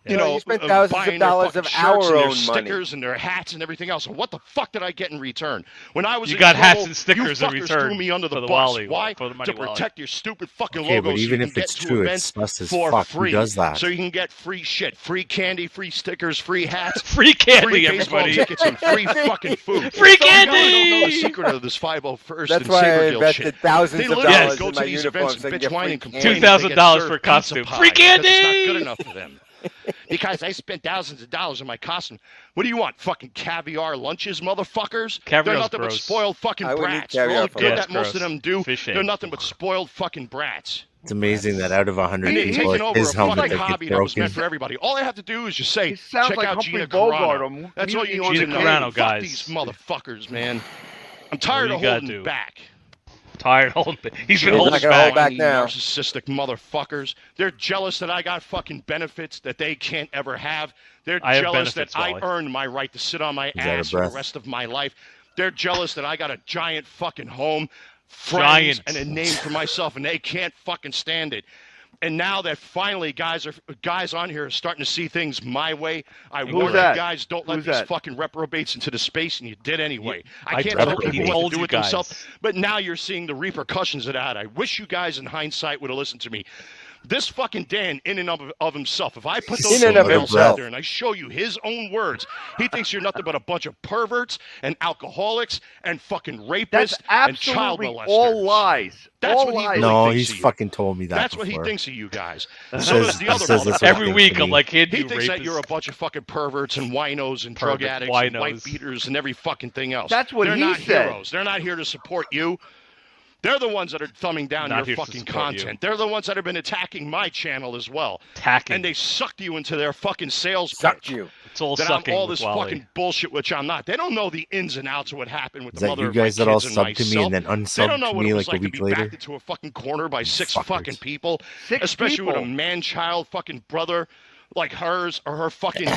You know, you spent thousands of dollars of our own money, stickers and their hats and everything else. And what the fuck did I get in return? When I was you got hats and stickers in return. Threw me under the bus. Wally, why? to protect your stupid fucking okay, logos. But even if it's true, it's sus as fuck. Who does that? So you can get free shit, free candy, free stickers, free hats, free candy, free everybody, tickets, and free fucking food. Free candy. I don't know the secret of this 501st That's and why I Saber invested thousands of dollars go in to my these uniforms events and and bitch, whine, and complain. $2,000 for a costume. Free candy. It's not good enough for them. Because I spent thousands of dollars on my costume. What do you want? Fucking caviar lunches, motherfuckers? Caviar's They're nothing gross. but spoiled fucking brats. For all the good that most of them do, they're nothing but spoiled fucking brats. It's amazing that out of 100 Taking people, over his a helmet fucking that hobby gets that was meant broken. for everybody. All I have to do is just say, sounds check like out Humphrey Gina Bogart. Carano. That's all you need Gina to know. Carano, Fuck guys. these motherfuckers, man. I'm tired of holding back. Tired holding back. He's been holding back now. Narcissistic motherfuckers. They're jealous that I got fucking benefits that they can't ever have. They're jealous that I earned my right to sit on my ass for the rest of my life. They're jealous that I got a giant fucking home, friends, and a name for myself, and they can't fucking stand it. And now that finally guys on here are starting to see things my way, I warn you guys, don't let these fucking reprobates into the space, and you did anyway. I can't tell people what to do with themselves, but now you're seeing the repercussions of that. I wish you guys in hindsight would have listened to me. This fucking Dan, in and of himself, if I put those emails out there and I show you his own words, he thinks you're nothing but a bunch of perverts and alcoholics and fucking rapists and child molesters. All lies. That's all what he lies. really No, thinks he's of you. fucking told me that. That's before. what he thinks of you guys. He So does says- the he other says that's motherfuckers. what Every week, I'm like, hey, He you thinks that rapists. you're a bunch of fucking perverts and winos and drug Perverts, addicts and wife winos. beaters and every fucking thing else. That's what They're he not said. heroes. They're not here to support you. They're the ones that are thumbing down Not here your to fucking support you. content. They're the ones that have been attacking my channel as well. Attacking. And they sucked you into their fucking sales Sucked pitch. you. It's all That sucking I'm all with this Wally. fucking bullshit, which I'm not. They don't know the ins and outs of what happened with Is the that mother you of my guys that all kids and subbed to me myself. and then They don't unsubbed know to what me it like was a like to week be later? backed into a fucking corner by six Fuckers. fucking people, 6 especially with a people. man-child fucking brother like hers or her fucking,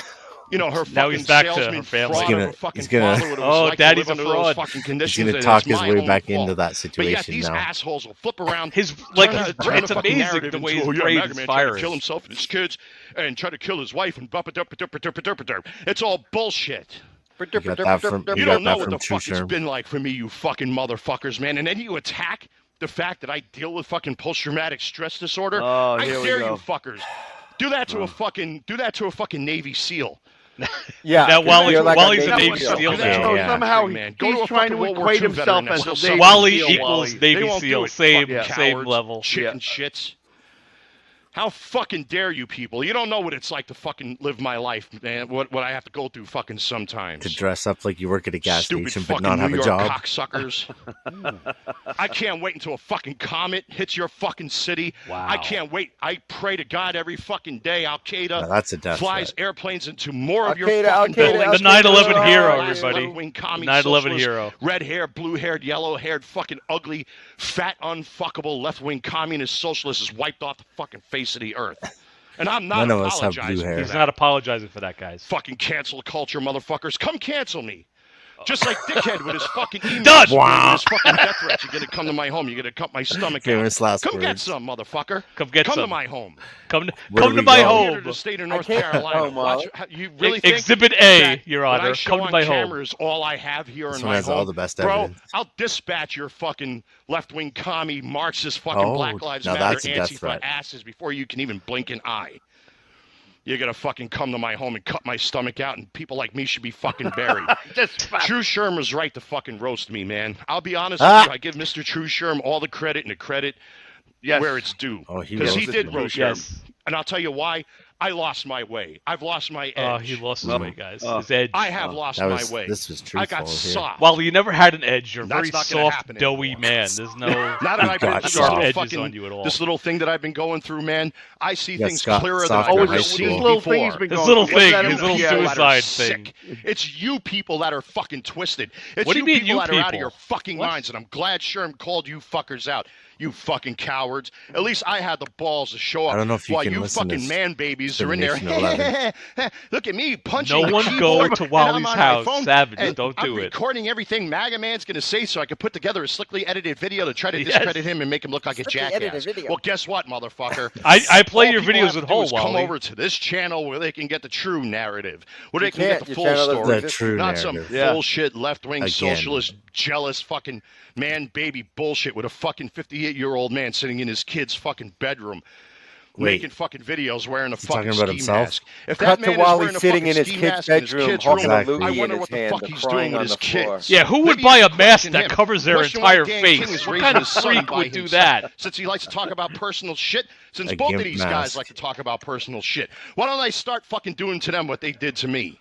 you know, her Now fucking he's back to her salesman family. fraud He's of gonna- a fucking he's gonna- father. What it was Oh, like to daddy's live a under those fraud. fucking He's conditions, gonna and talk it's his my way own back fault. into that But yet situation these now. assholes will flip around. His like turn his, a- turn it's a fucking amazing narrative the way into, his yeah, brain Maga is Man tried to firing. kill himself and his kids and try to kill his wife and it's all bullshit. You got that from, You you don't got know that what from the True fuck it's Sherm. been like for me, you fucking motherfuckers, man. And then you attack the fact that I deal with fucking post-traumatic stress disorder. Oh, I here we dare go. you fuckers. Do that to a fucking Navy SEAL. Yeah. Now Wally's you're like a Navy Navy SEAL. SEAL Do that now. to a Yeah. Somehow man. Go to he's a trying fucking to World War equate II himself veteran as that's a so Navy Wally SEAL, equals Wally. They Navy won't do SEal. it, Same fucking level. Chicken shits. How fucking dare you people? You don't know what it's like to fucking live my life, man. What I have to go through fucking sometimes. To dress up like you work at a gas Stupid station but fucking not have New a York job. cocksuckers. I can't wait until a fucking comet hits your fucking city. Wow. I can't wait. I pray to God every fucking day Al Qaeda Now, that's a death flies threat. airplanes into more of your Al-Qaeda, fucking Al-Qaeda, buildings. The 9/11 Al-Qaeda, hero, Al-Qaeda. everybody. Left-wing commie 9/11 socialist, hero. Red hair, blue-haired, yellow-haired, fucking ugly, fat, unfuckable left-wing communist socialist is wiped off the fucking face of the earth. And I'm not None of us have apologizing blue for hair. He's that. not apologizing for that, guys. Fucking cancel culture, motherfuckers. Come cancel me. Just like Dickhead with his fucking emails. Done. Wow. With his fucking death threats. You're going to come to my home. You're going to cut my stomach out. Famous last Come get words. some, motherfucker. Come get Come some. to my home. Come Where to do we my go? Here to home. the state of North can't Carolina. come, Watch, you really think Exhibit A, that Your what Honor. I show Come to on my camera home. is all I have here This in one my has home? all the best Bro, evidence. I'll dispatch your fucking left-wing commie, Marxist fucking Oh, Black Lives now Matter that's a death Antifa threat. asses before you can even blink an eye. You're going to fucking come to my home and cut my stomach out, and people like me should be fucking buried. True Sherm was right to fucking roast me, man. I'll be honest with you. I give Mr. True Sherm all the credit and the credit where it's due. Oh, he Because he roasted did me. roast Yes. Sherm. And I'll tell you why. I lost my way. I've lost my edge. Oh, he lost his way, guys. His edge. I have lost That my was, way. this was I truthful got here. soft. Well, you never had an edge. You're a That's very not gonna soft, happen doughy anymore. man. There's no Now that I've been got through soft. this edges fucking on you at all. this little thing that I've been going through, man, I see Yeah, things Scott, clearer than soft I've in ever high seen school. little before. thing he's been His going little through. What's thing, that his in little the You letter? that are suicide thing. sick. It's you people that are fucking twisted. It's What do you mean, people you that are out of people? your fucking What? minds, and I'm glad Sherm called you fuckers out. you fucking cowards. At least I had the balls to show up. I don't know if you while can you listen to fucking man babies are in Termination there. Look at me punching No the one keyboard, go to and Wally's I'm on house. my phone, Savage, and don't do I'm it. recording everything Maga Man's going to say so I can put together a slickly edited video to try to discredit him and make him look like a jackass. Well, guess what, motherfucker? I play All your people videos have at to do home, is come Wally. over to this channel where they can get the true narrative, where they You can get can't. the Your full channel doesn't story, The true not some narrative. Yeah. bullshit left-wing Again. socialist, jealous fucking man baby bullshit with a fucking 58-year-old man sitting in his kid's fucking bedroom. Wait. Making fucking videos wearing a Is he fucking talking about ski himself? mask. If Cut that to man is Wally wearing a sitting fucking in his ski kid's mask in his bedroom, kid's holding room, a Exactly. I loogie in wonder his what the hand, fuck he's doing crying with on his the floor. kids. Yeah, who would Maybe buy you a should mask question that him. covers their Question why entire Dan face? King is What raising kind of his son freak by would do himself, that? Since he likes to talk about personal shit, since A both of Gimp these guys mask. like to talk about personal shit, why don't I start fucking doing to them what they did to me?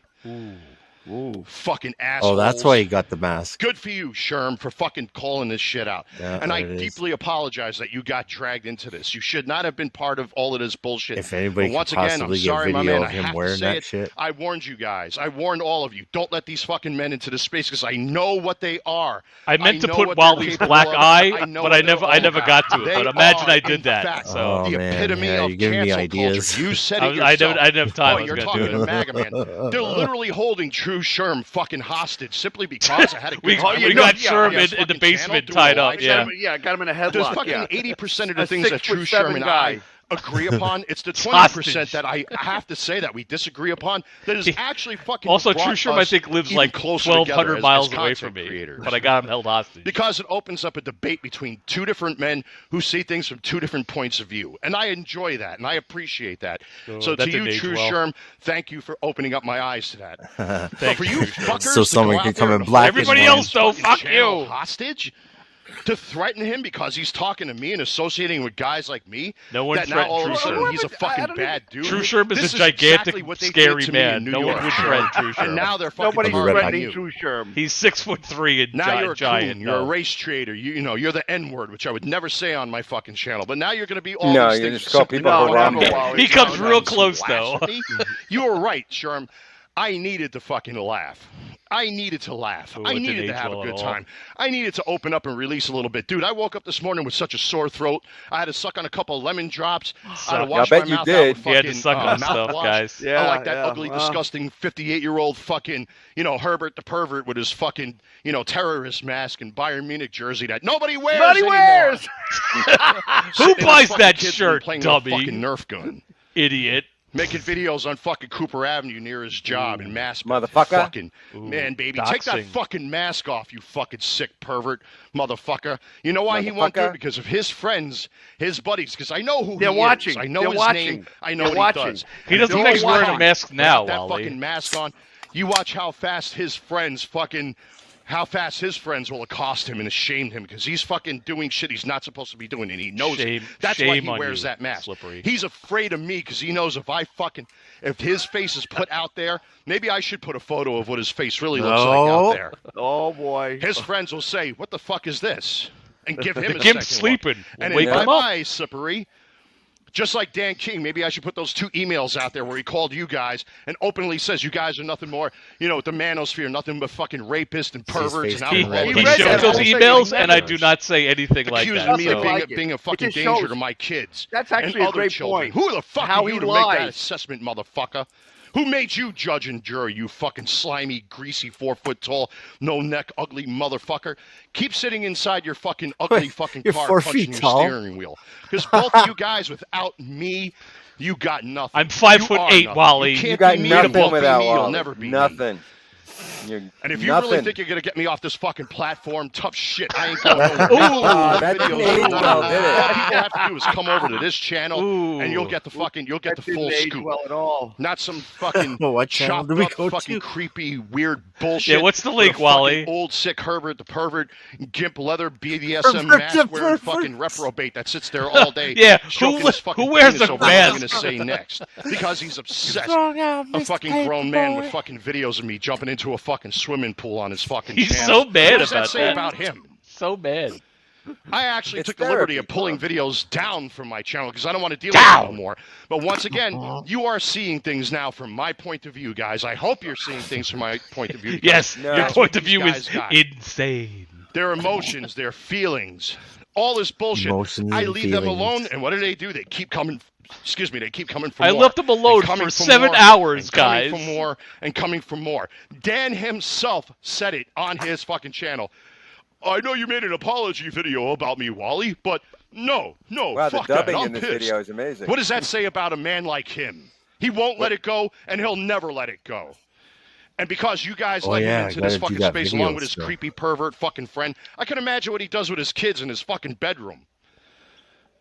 Ooh. Fucking assholes. Oh, that's why he got the mask. Good for you, Sherm, for fucking calling this shit out. Yeah, and I it is. deeply apologize that you got dragged into this. You should not have been part of all of this bullshit. If anybody But once could again, I'm possibly get sorry, my video man. of I him have to wearing say that it. shit. I warned you guys. I warned all of you. Don't let these fucking men into this space because I know what they are. I meant to know put what they're Wally's capable black of. eye, know but what I they're never all got to it. They But imagine I are, did in that. fact, Oh, the man, epitome yeah, of you're giving me cancel ideas. culture. You said it I yourself. didn't have time. Oh, I was you're gonna talking do to it. Maga Man. They're literally holding True Sherm fucking hostage simply because I had a good We time. got Sherm in the basement tied up. Yeah. Yeah, got him in a There's headlock. fucking Yeah. 80% of the A things that 6'7" True Sherm and guy. I agree upon. It's the 20% hostage. that I have to say that we disagree upon that is actually fucking Also, brought True Sherm, us I think, lives even like closer 1,200 together miles as away from content me. creators. But I got him held hostage. Because it opens up a debate between two different men who see things from two different points of view. And I enjoy that, and I appreciate that. So that to you, didn't age True well. Sherm, thank you for opening up my eyes to that. But Thank for you, you True Sherm. fuckers So to someone go can out come there and and black hold Everybody this else, though, fucking fuck channel you. hostage? To threaten him because he's talking to me and associating with guys like me? No one that now threatened all of True a sudden Sherm. he's a fucking bad dude. True Sherm is This a gigantic, exactly what they scary did to me in man. New No one York. would threaten True Sherm. And now they're fucking Nobody's I'll be right back. threatening you. True Sherm. He's 6'3" and Now you're a giant. coon. You're a no. race trader. You know, you're the N-word, which I would never say on my fucking channel. But now you're going to be all No, these you things. just call simply people because Harambe. I'm a He comes Wally. real close, though. Blasphemy. You were right, Sherm. I needed to fucking laugh. I needed to laugh. Oh, I it didn't needed to age have well a at good all. time. I needed to open up and release a little bit. Dude, I woke up this morning with such a sore throat. I had to suck on a couple of lemon drops. I had to wash bet my you mouth did. out with He had to fucking, suck on stuff, mouthwash. guys. Yeah, I like that yeah, ugly, well. disgusting 58-year-old fucking, Herbert the pervert with his fucking, terrorist mask and Bayern Munich jersey that nobody wears anymore. Who Sitting in buys fucking that kids' shirt, room playing with a dummy? fucking Nerf gun. Idiot. Making videos on fucking Cooper Avenue near his job and mask. Motherfucker. Fucking Ooh, man, baby. Take that doxing. fucking mask off, you fucking sick pervert, motherfucker. You know why he won't do Motherfucker. it? Because of his friends, his buddies. Because I know who They're he watching. is. I know They're his watching. name. I know They're what watching. he does. He doesn't And think he's don't wearing a watch mask him now, without that Wally. fucking mask on. You watch how fast his friends will accost him and shame him because he's fucking doing shit he's not supposed to be doing, and he knows it. That's why shame he on wears you, that mask. Slippery. He's afraid of me because he knows if his face is put out there, maybe I should put a photo of what his face really looks like out there. Oh boy. His friends will say, "What the fuck is this?" and give him a Gimp's second sleeping. look. And Wake in him my up. eyes, Slippery. Just like Dan King, maybe I should put those 2 emails out there where he called you guys and openly says you guys are nothing more, with the manosphere, nothing but fucking rapists and perverts and face alcoholics. He read shows that those whole thing emails, and and I do not say anything like accusing that. me so- of like it. being a fucking It just danger shows- to my kids. That's and actually a other great children. point. Who the fuck How are he you to make that lies. assessment, motherfucker? Who made you judge and jury, you fucking slimy, greasy, 4-foot-tall, no-neck, ugly motherfucker? Keep sitting inside your fucking ugly fucking You're car 4 punching feet your tall. steering wheel. Because both of you guys, without me, you got nothing. I'm 5'8", You are nothing. Wally. You can't You got be me, nothing you won't without be me, you'll Wally. never be me. Nothing. You're And if you nothing. really think you're going to get me off this fucking platform, tough shit. I ain't going to that didn't age well, did it? All people have to do is come over to this channel, Ooh. and you'll get the That full didn't age scoop. well at all. Not some fucking What channel chopped do we up, go fucking to? creepy, weird bullshit. Yeah, what's the with link, a fucking Wally? Old sick Herbert the pervert, Gimp leather BDSM mask wearing fucking reprobate that sits there all day. Yeah, stroking his fucking who wears penis a over what I'm mask? gonna say next because he's obsessed. A fucking grown man with fucking videos of me jumping into a fucking swimming pool on his fucking He's channel. so mad What does that about say that. about him? So mad. I actually It's took the liberty therapy, of pulling bro. videos down from my channel because I don't want to deal with it no more. But once again, you are seeing things now from my point of view, guys. I hope you're seeing things from my point of view. because Yes, No. your that's what point of these view guys is got. insane. Their emotions, their feelings, all this bullshit. Emotions I and leave them feelings. alone, and what do? They keep coming. Excuse me, they keep coming for I more. left them alone and coming for 7 more, hours, and guys. Coming for more and coming for more. Dan himself said it on his fucking channel. I know you made an apology video about me, Wally, but no, Wow, the fuck dubbing that. I'm in this pissed. video is amazing. What does that say about a man like him? He won't let it go, and he'll never let it go. And because you guys let him into this fucking space along with his creepy pervert fucking friend, I can imagine what he does with his kids in his fucking bedroom.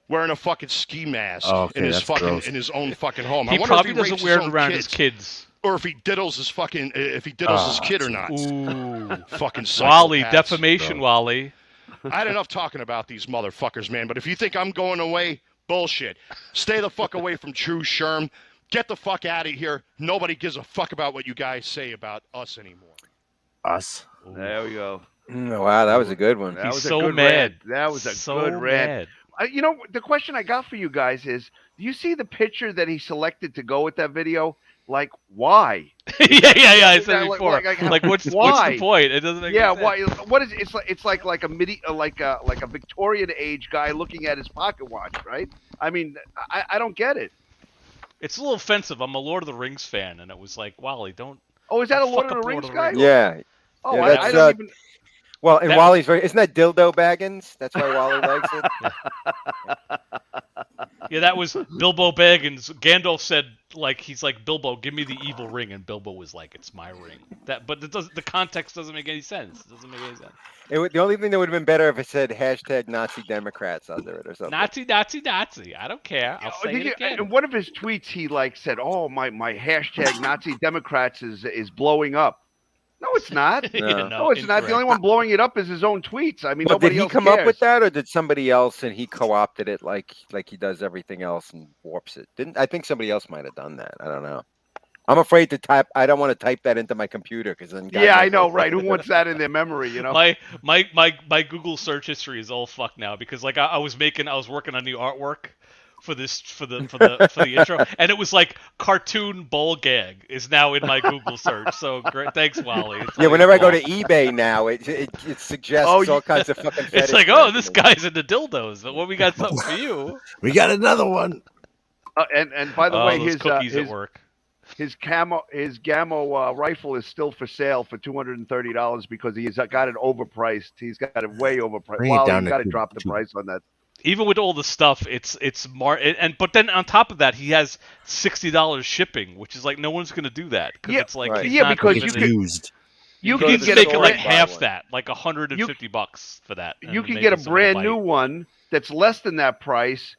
Wearing a fucking ski mask in his own fucking home. He probably doesn't wear it around his kids. Or if he diddles his fucking his kid or not. Ooh. Fucking Wally, psychopaths, defamation, bro. Wally. I had enough talking about these motherfuckers, man. But if you think I'm going away, bullshit. Stay the fuck away from True Sherm. Get the fuck out of here. Nobody gives a fuck about what you guys say about us anymore. Us. There we go. Wow, that was a good one. That was so a good mad. rant. That was a So good rant. mad. You know, the question I got for you guys is, do you see the picture that he selected to go with that video? Like, why? yeah. I said it Like, before. like, What's the point? It doesn't make yeah, sense. why? What is it's like a Victorian age guy looking at his pocket watch, right? I mean, I don't get it. It's a little offensive. I'm a Lord of the Rings fan, and it was like, Wally, don't. Oh, is that a don't Lord fuck of the up Rings guy? Yeah. Oh, Yeah, I that's, don't even. Well, and Wally's very. Isn't that Dildo Baggins? That's why Wally likes it. Yeah, that was Bilbo Baggins. Gandalf said, like, he's like, Bilbo, give me the evil ring, and Bilbo was like, it's my ring. But the context doesn't make any sense. It doesn't make any sense. The only thing that would have been better if it said hashtag Nazi Democrats under it or something. Nazi, Nazi, Nazi. I don't care. I'll say it again. In one of his tweets, he like said, "Oh, my hashtag Nazi Democrats is blowing up." No, it's not. No, it's not. The only one blowing it up is his own tweets. I mean, Well, nobody did he else come cares. up with that, or did somebody else and he co-opted it like he does everything else and warps it? I think somebody else might have done that. I don't know. I'm afraid to type. I don't want to type that into my computer because then. Yeah, I know, right? Who wants that in their memory? You know. My Google search history is all fucked now because like I was working on new artwork for the intro, and it was like cartoon ball gag is now in my Google search. So great, thanks, Wally. Yeah, whenever I go to eBay now, it suggests all kinds of fucking. It's like, oh, this guy's into dildos. But we got something for you. We got another one. And by the way, those cookies at work. His Gamma rifle is still for sale for $230 because he's got it overpriced. He's got it way overpriced. Well, you got to drop the price on that. Even with all the stuff, but then on top of that, he has $60 shipping, which is like no one's gonna do that because it's like because you can get it like half that, like $150 for that. You can get a brand new one that's less than that price,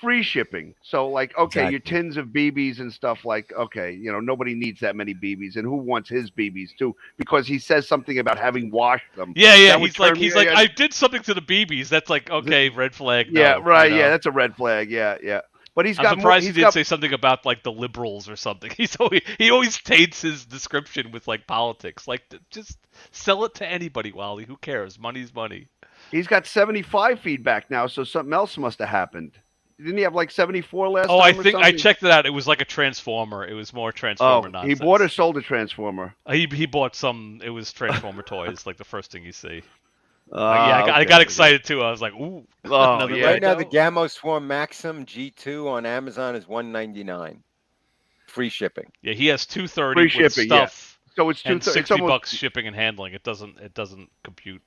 free shipping. So like, okay, your tins of BBs and stuff like, okay, you know, nobody needs that many BBs, and who wants his BBs too? Because he says something about having washed them. Yeah, he's like, I did something to the BBes. That's like, okay, red flag. No, yeah, right. You know? Yeah, that's a red flag. Yeah. But I'm surprised he didn't say something about like the liberals or something. He always taints his description with like politics. Like, just sell it to anybody, Wally. Who cares? Money's money. He's got 75 feedback now, so something else must have happened. Didn't he have like 74 last time? Oh, I think I checked it out. It was like a Transformer. It was more Transformer nonsense. He bought or sold a Transformer? He bought some. It was Transformer toys, like the first thing you see. I got excited too. I was like, ooh. Right now, the Gamo Swarm Maxim G2 on Amazon is $199. Free shipping. Yeah, he has $230 free with shipping, stuff. Yeah. So it's $60 shipping and handling. It doesn't compute.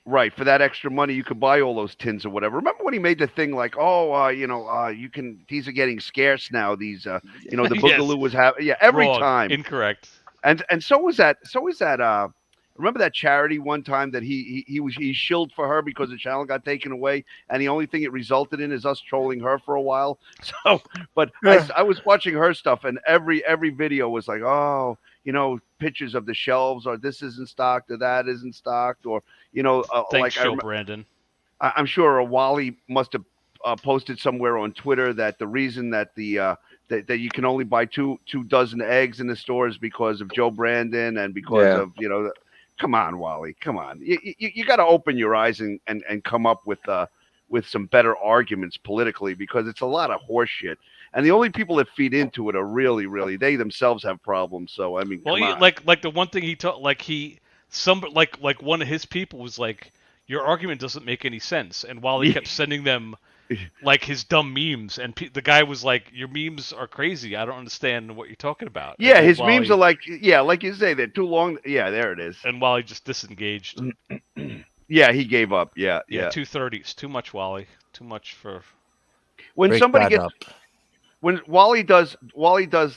Right, for that extra money, you could buy all those tins or whatever. Remember when he made the thing like, you can. These are getting scarce now. These, the Boogaloo was having. Yeah, every Wrong. time. Incorrect. And so was that. Remember that charity one time that he shilled for her because the channel got taken away, and the only thing it resulted in is us trolling her for a while. So, but I was watching her stuff, and every video was like, pictures of the shelves, or this isn't stocked, or that isn't stocked, or Thanks, Brandon. I'm sure Wally must have posted somewhere on Twitter that the reason that that you can only buy two dozen eggs in the stores because of Joe Brandon and because of come on, Wally, come on, you got to open your eyes and come up with some better arguments politically, because it's a lot of horse shit. And the only people that feed into it are really they themselves have problems. So I mean, like the one thing he taught, like one of his people was like, your argument doesn't make any sense. And Wally kept sending them like his dumb memes, and the guy was like, your memes are crazy. I don't understand what you're talking about. Yeah, his memes are like, like you say, they're too long. Yeah, there it is. And Wally just disengaged. Yeah, he gave up. Yeah. 230s, too much, Wally. Too much for. When somebody gets. When Wally does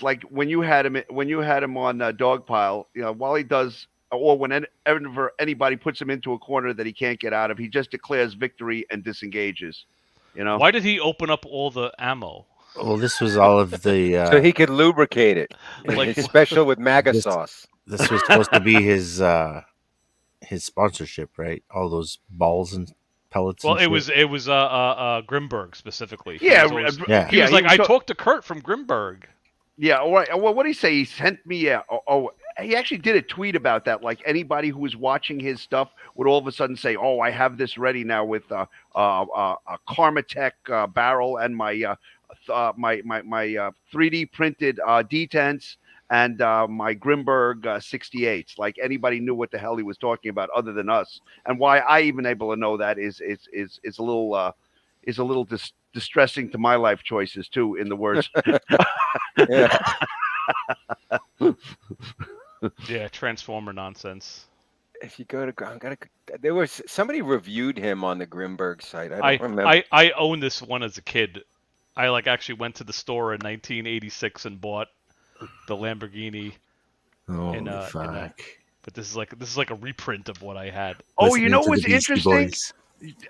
like when you had him on Dogpile, Wally does, or whenever anybody puts him into a corner that he can't get out of, he just declares victory and disengages. Why did he open up all the ammo? Well, this was all of the so he could lubricate it. Like his special with Maga sauce. This was supposed to be his sponsorship, right? All those balls and pellets. Well, and it was Grimberg specifically. He Yeah, was like, I talked to Kurt from Grimberg. Yeah, all right. Well, what did he say? He sent me he actually did a tweet about that. Like anybody who was watching his stuff would all of a sudden say, "Oh, I have this ready now with a Karmatech barrel and my 3D printed detents and my Grimberg 68s." Like anybody knew what the hell he was talking about other than us. And why I even able to know that is a little distressing to my life choices too. In the words. Yeah, Transformer nonsense. If you go to, there was somebody reviewed him on the Grimberg site. I don't remember. I owned this one as a kid. I actually went to the store in 1986 and bought the Lamborghini. Oh, fuck! But this is like a reprint of what I had. Oh, you know what's interesting?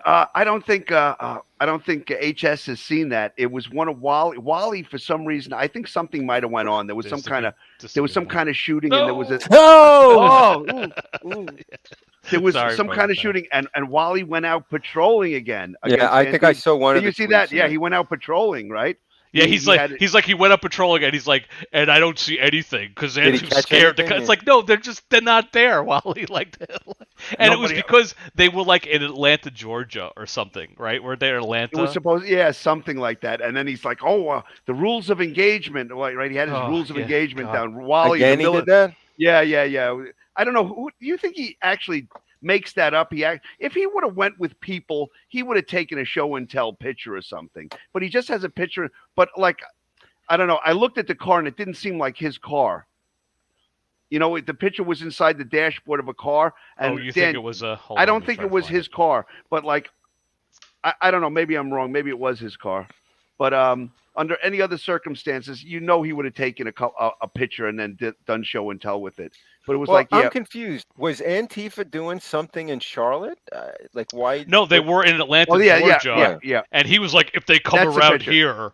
I don't think HS has seen that. It was one of Wally for some reason. I think something might have went on. There was some kind of shooting, and there was a there was some kind of shooting, and Wally went out patrolling again. Yeah, I think I saw one. Did you see that? Yeah, he went out patrolling, right? Yeah, he went up patrolling and he's like, and I don't see anything because they're too scared to. It's like, no, they're not there. Wally and it was because they were like in Atlanta, Georgia, or something, right? Were they in Atlanta? It was something like that. And then he's like, the rules of engagement, right? He had his rules of engagement down. Wally again, he did that. Yeah. I don't know. Who do you think he actually makes that up? If he would have went with people, he would have taken a show and tell picture or something. But he just has a picture. But I don't know. I looked at the car and it didn't seem like his car. The picture was inside the dashboard of a car. And you think it was a? I don't think it was his car. But I don't know. Maybe I'm wrong. Maybe it was his car. But under any other circumstances, he would have taken a picture and then done show and tell with it. But it was I'm confused. Was Antifa doing something in Charlotte? Why? No, they were in Atlanta, Georgia. Yeah. And he was like, if they come around here.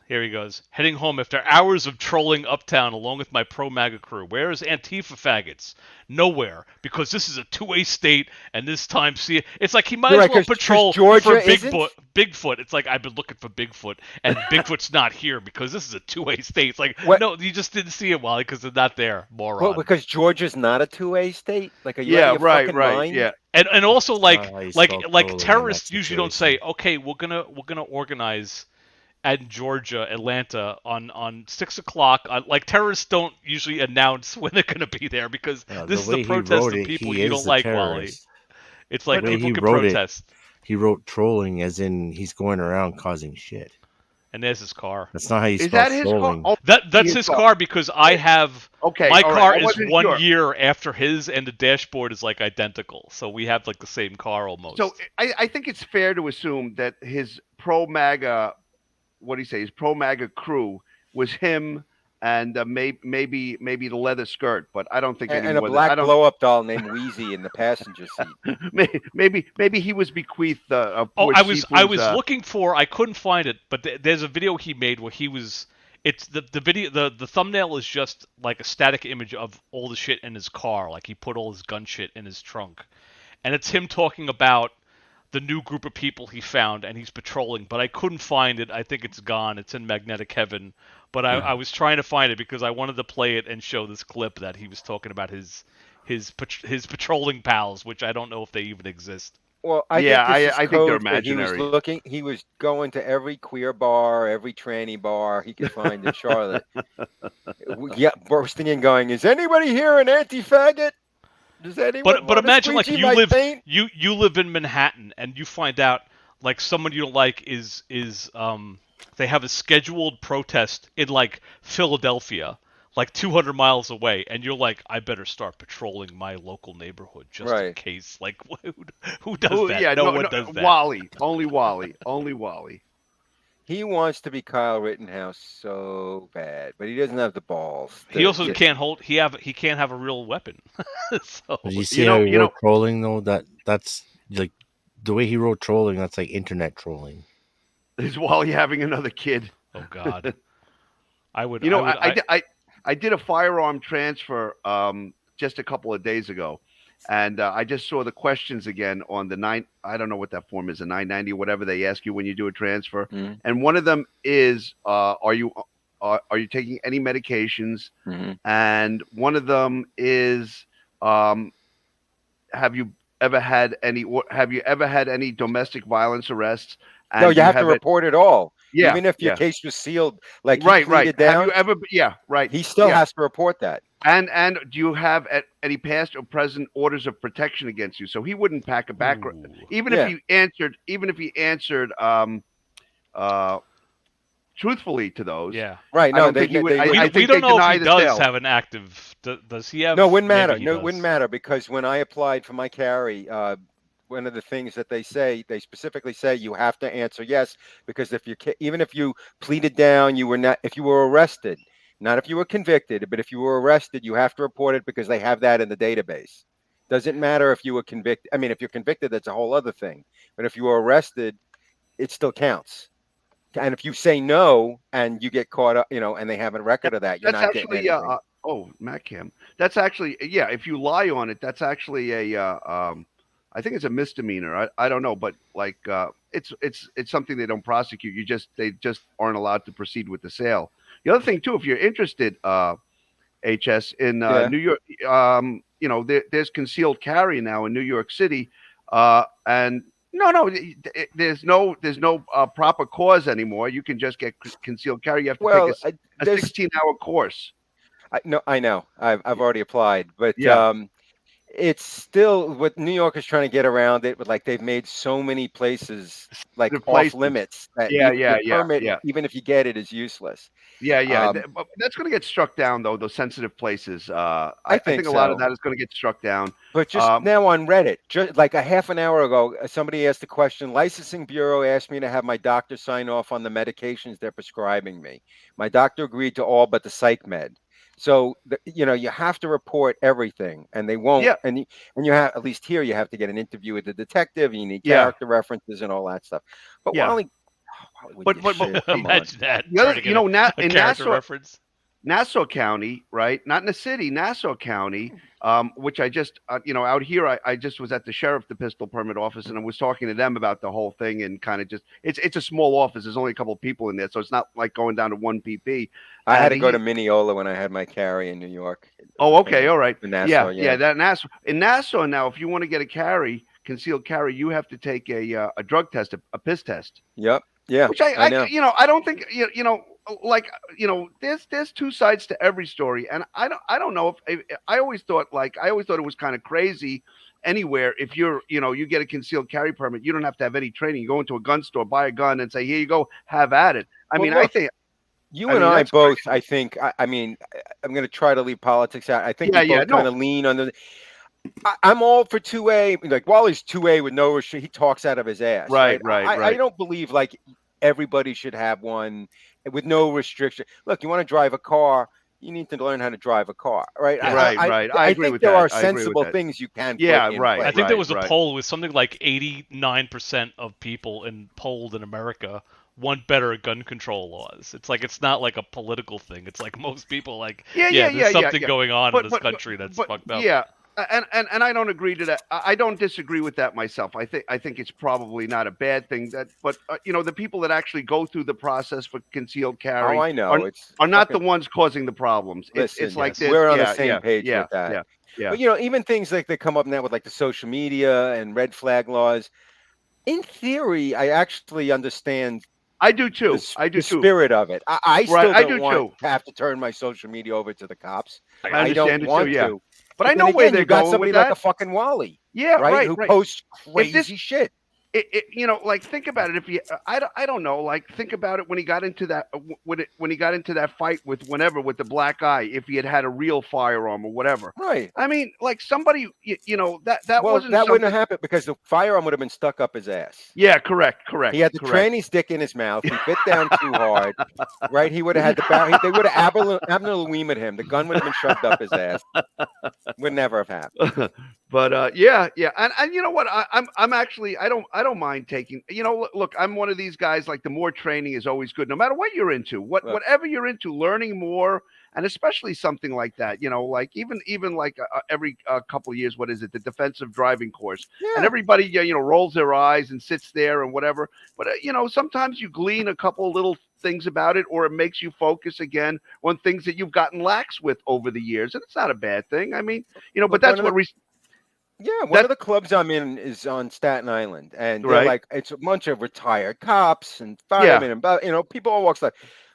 Here he goes. Heading home after hours of trolling uptown along with my pro-MAGA crew. Where is Antifa faggots? Nowhere. Because this is a two-way state, and this time, it's like he might as well patrol for Bigfoot. It's like, I've been looking for Bigfoot, and Bigfoot's not here because this is a two-way state. It's like, no, you just didn't see it, Wally, because they're not there, moron. Well, because Georgia's not a two-way state? Right. Yeah. And also, terrorists usually don't say, okay, we're gonna organize at Georgia, Atlanta on 6 o'clock. Terrorists don't usually announce when they're going to be there because this is a protest of people you don't like, Wally. It's like people can protest. He wrote trolling as in he's going around causing shit. And there's his car. That's not how you spell trolling. Oh, that's his car because I have my car is 1 year after his and the dashboard is identical. So we have the same car almost. So I think it's fair to assume that his pro-MAGA his pro-MAGA crew was him and maybe the leather skirt, but I don't think and a black blow-up doll named Wheezy in the passenger seat. maybe he was bequeathed. I was looking for. I couldn't find it, but there's a video he made where he was. It's the video. The thumbnail is just like a static image of all the shit in his car. Like he put all his gun shit in his trunk, and it's him talking about the new group of people he found, and he's patrolling, but I couldn't find it. I think it's gone. It's in Magnetic Heaven, but I was trying to find it because I wanted to play it and show this clip that he was talking about his patrolling pals, which I don't know if they even exist. Well, I think they're imaginary. He was going to every queer bar, every tranny bar he could find in Charlotte. Bursting in, going, "Is anybody here an anti-faggot?" Does anyone But want to imagine like squeegee you my live paint? you live in Manhattan and you find out like someone you don't like is they have a scheduled protest in like Philadelphia, like 200 miles away, and you're like, I better start patrolling my local neighborhood just in Right. case. Like, who does that? Yeah, no one does that. Wally, only Wally. He wants to be Kyle Rittenhouse so bad, but he doesn't have the balls. He also can't hold. He can't have a real weapon. So Did you see how he wrote trolling though? That's like the way he wrote trolling. That's like internet trolling. Is Wally having another kid? Oh God. I would. I did a firearm transfer just a couple of days ago, and I just saw the questions again on the 9. I don't know what that form is, a 990 or whatever they ask you when you do a transfer. Mm-hmm. And one of them is, are you taking any medications? Mm-hmm. And one of them is, have you ever had any domestic violence arrests? And no, you have to report it all. Yeah, even if your case was sealed, like he right. pleaded down. Have you ever? Yeah, right. He still has to report that. And do you have any past or present orders of protection against you? So he wouldn't pack a background, even if he answered truthfully to those. Yeah, right. No, we don't know if he does have an active. Does he have? No, wouldn't matter. No, it wouldn't matter because when I applied for my carry, one of the things that they specifically say you have to answer yes, because even if you pleaded down, if you were arrested, not if you were convicted, but if you were arrested, you have to report it because they have that in the database. Doesn't matter if you were convicted. I mean, if you're convicted, that's a whole other thing. But if you were arrested, it still counts. And if you say no and you get caught up, and they have a record of that, you're not getting anything. MacCam. That's actually, if you lie on it, that's actually I think it's a misdemeanor. I don't know, but like it's something they don't prosecute. They just aren't allowed to proceed with the sale. The other thing too, if you're interested, HS in New York, there's concealed carry now in New York City, and there's no proper cause anymore. You can just get concealed carry. You have to take a 16-hour course. I know. I've already applied, but it's still what New York is trying to get around it. But like they've made so many places like off limits that permit, even if you get it, is useless. But that's going to get struck down though. Those sensitive places. I think a lot of that is going to get struck down. But just now on Reddit, just like a half an hour ago, somebody asked the question. Licensing Bureau asked me to have my doctor sign off on the medications they're prescribing me. My doctor agreed to all but the psych med. So you have to report everything, and they won't. And you have, at least here, you have to get an interview with the detective. You need character references and all that stuff. But Wally, but imagine that. In Nassau County, right? Not in the city, Nassau County, which I just, out here, I just was at the sheriff, the pistol permit office, and I was talking to them about the whole thing, and kind of it's a small office. There's only a couple of people in there, so it's not like going down to one PP. I had to go to Mineola when I had my carry in New York. Oh, okay, all right. Nassau, that Nassau. In Nassau now, if you want to get a concealed carry, you have to take a drug test, a piss test. Yep. Yeah. Which I know. I don't think there's two sides to every story, and I don't know if I always thought it was kind of crazy. Anywhere, if you get a concealed carry permit, you don't have to have any training. You go into a gun store, buy a gun, and say, "Here you go, have at it." I think you and I both. Crazy. I think. I'm going to try to leave politics out. I think we both kind of lean on the. I'm all for 2A. Like Wally's 2A with no restriction. He talks out of his ass. Right. I don't believe like everybody should have one with no restriction. Look, you want to drive a car, you need to learn how to drive a car, right? Right. I agree with that. There are sensible things you can. I think there was a poll with something like 89% of people polled in America want better gun control laws. It's like it's not like a political thing. It's like most people there's something going on in this country that's fucked up. Yeah. And I don't agree to that. I don't disagree with that myself. I think it's probably not a bad thing. But the people that actually go through the process for concealed carry, I know, are not the ones causing the problems. It's like this. We're on the same page with that. Yeah. But even things like that come up now with like the social media and red flag laws. In theory, I actually understand. I do too. The spirit of it. I still don't want to have to turn my social media over to the cops. I don't want to. But I then know where again, they're you got going somebody with like that. a fucking Wally, Yeah, right? Who right. posts If this, crazy shit. you know, like think about it. If you, I don't know, like think about it when he got into that, when he got into that fight with with the black guy. If he had a real firearm or whatever, Right. I mean, like somebody, you know, that Well, wasn't that wouldn't something. have happened because the firearm would have been stuck up his ass. Yeah, correct. He had the tranny stick in his mouth. He bit down too hard, right? He would have had the barrel. They would have Abner Louimed him. The gun would have been shoved up his ass. Would never have happened. But yeah, and you know what? I'm actually I don't mind taking. You know, look, I'm one of these guys. Like the more training is always good, no matter what you're into. Whatever you're into, learning more, and especially something like that. You know, like even like every couple of years, what is it? The defensive driving course, and everybody you know rolls their eyes and sits there and whatever. But you know, sometimes you glean a couple little things about it, or it makes you focus again on things that you've gotten lax with over the years, and it's not a bad thing. I mean, you know, but that's what. One of the clubs I'm in is on Staten Island, and they're like, it's a bunch of retired cops and firemen and you know, people all walks of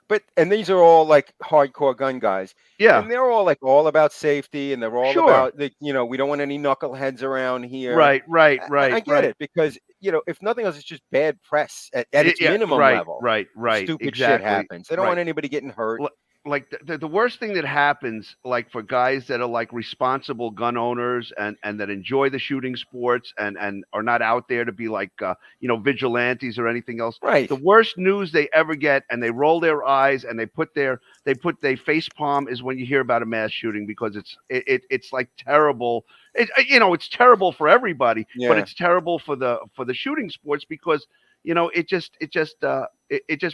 life. And these are all like hardcore gun guys. Yeah. And they're all like all about safety, and they're all about the, you know, we don't want any knuckleheads around here. Right. I get it, because you know, if nothing else, it's just bad press at its minimum level. Right. Stupid shit happens. They don't want anybody getting hurt. Like the worst thing that happens, like for guys that are like responsible gun owners and that enjoy the shooting sports and are not out there to be like you know, vigilantes or anything else. Right. The worst news they ever get, and they roll their eyes and they face palm, is when you hear about a mass shooting, because it's like terrible. You know, it's terrible for everybody, but it's terrible for the shooting sports, because you know, it just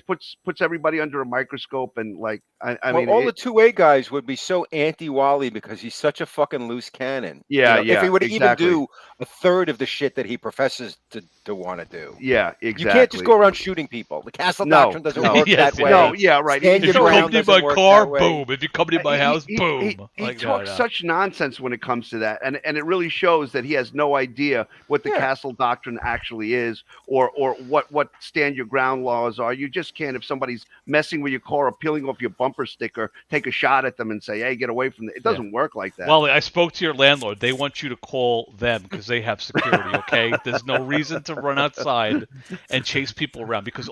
puts everybody under a microscope. And like I mean, all the 2A guys would be so anti-Wally because he's such a fucking loose cannon. Yeah, you know, if he would even do a third of the shit that he professes to want to do. Yeah, exactly. You can't just go around shooting people. The Castle Doctrine doesn't work that way. No, yeah, right. If you come to my car, boom. If you come to my house, boom. He talks such nonsense when it comes to that, and it really shows that he has no idea what the Castle Doctrine actually is, or what stand your ground laws are. You just can't, if somebody's messing with your car or peeling off your bumper sticker, take a shot at them and say, hey, get away from it. It doesn't work like that. Well, I spoke to your landlord. They want you to call them because they have security, okay? There's no reason to run outside and chase people around, because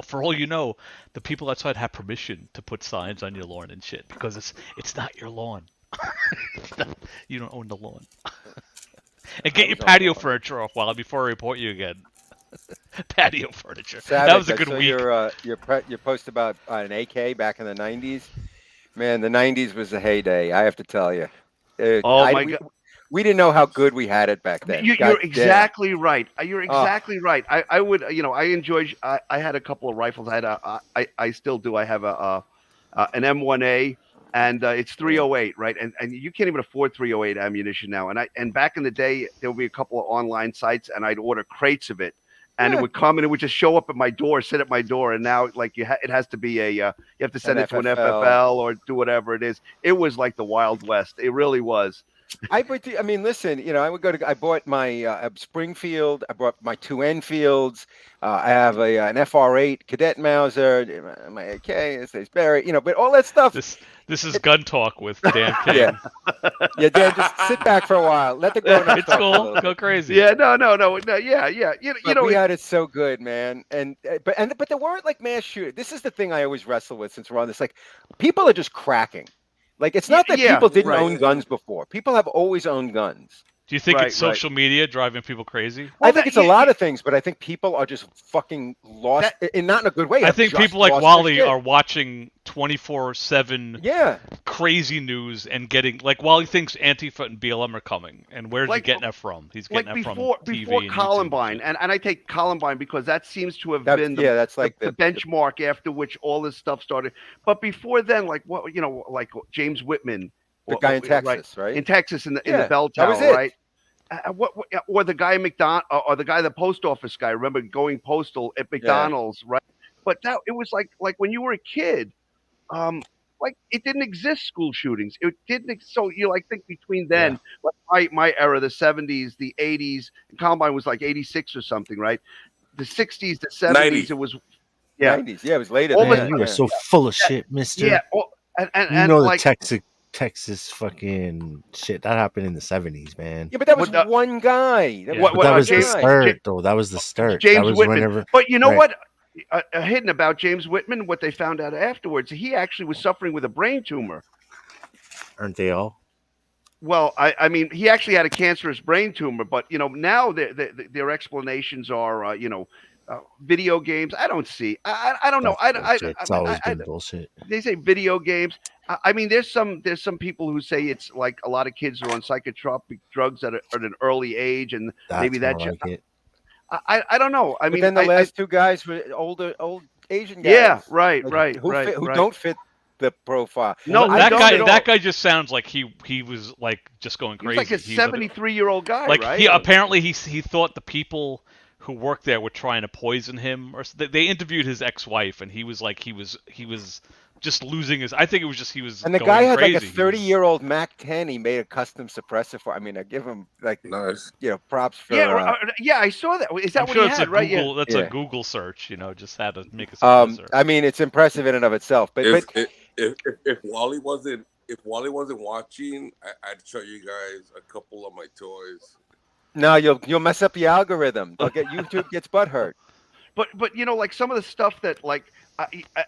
for all you know, the people outside have permission to put signs on your lawn and shit, because it's not your lawn. You don't own the lawn. And get your patio furniture off, Wally, before I report you again. Patio furniture. Savage, that was a good week. Your post about an AK back in the 90s. Man, the 90s was a heyday, I have to tell you. My God. We didn't know how good we had it back then. You're exactly right. You're exactly right. I would, you know, I enjoyed. I had a couple of rifles. I still do. I have an M1A, and it's 308, right? And you can't even afford 308 ammunition now. And back in the day, there would be a couple of online sites, and I'd order crates of it. And it would come, and it would just show up at my door, sit at my door. And now, like, it has to be you have to send it to an FFL or do whatever it is. It was like the Wild West. It really was. I mean, listen, you know, I bought my Springfield. I bought my 2 Enfields. I have an FR8 Cadet Mauser, my AK, it says Barry, you know, but all that stuff. This is gun talk with Dan King. Yeah, Dan, just sit back for a while. Let the grown-ups It's cool. Go crazy. Yeah, no, yeah. You know, we had it so good, man. But there weren't like mass shooters. This is the thing I always wrestle with since we're on this. Like, people are just cracking. Like, it's not that people didn't own guns before. People have always owned guns. Do you think it's social media driving people crazy? I think it's a lot of things, but I think people are just fucking lost, and not in a good way. I think people like Wally are watching 24/7 crazy news and getting, like, Wally thinks Antifa and BLM are coming, and where's he getting that from? He's getting that from TV before and Columbine, and I take Columbine because that seems to have been the benchmark after which all this stuff started. But before then, like what, you know, like James Whitman. The guy in Texas, right? In Texas, in the bell tower, right? Or the guy or the guy, the post office guy. Remember going postal at McDonald's, right? But that it was like when you were a kid, like it didn't exist. School shootings, it didn't. So you like think between then, like my era, the 70s, the 80s, and Columbine was like 86 or something, right? The 60s, the 70s, 90s. It was 90s. Yeah, it was later. Man, you are so full of shit, mister. Yeah. And you know like, the Texas fucking shit. That happened in the 70s, man. Yeah, but that was one guy. That But that was the start, though. That was the start. James that was Whitman. whenever. But you know right. what? Hidden about James Whitman, what they found out afterwards, he actually was suffering with a brain tumor. Aren't they all? Well, I mean, he actually had a cancerous brain tumor, but now their explanations are, video games. I don't see. I don't know. It's always been bullshit. They say video games. I mean, there's some people who say it's like a lot of kids are on psychotropic drugs at an early age, and maybe that's like it. I don't know. I mean, then the last two guys were old Asian guys. Yeah, right. Who don't fit the profile. No, that guy just sounds like he was like just going crazy. He's like a 73-year-old guy, like right? He apparently he thought the people who worked there were trying to poison him, or they interviewed his ex-wife, and he was like he was just losing his. I think it was just he was. And the going guy had crazy. like a 30-year-old Mac 10. He made a custom suppressor for. I mean, I give him like nice. Props for. Yeah, I saw that. Is that I'm what sure he it's had? a Right? Google, Yeah. That's a Google search. Just had to make a suppressor. I mean, it's impressive in and of itself. But if Wally wasn't watching, I'd show you guys a couple of my toys. No, you'll mess up the algorithm. YouTube gets butthurt. But like some of the stuff that like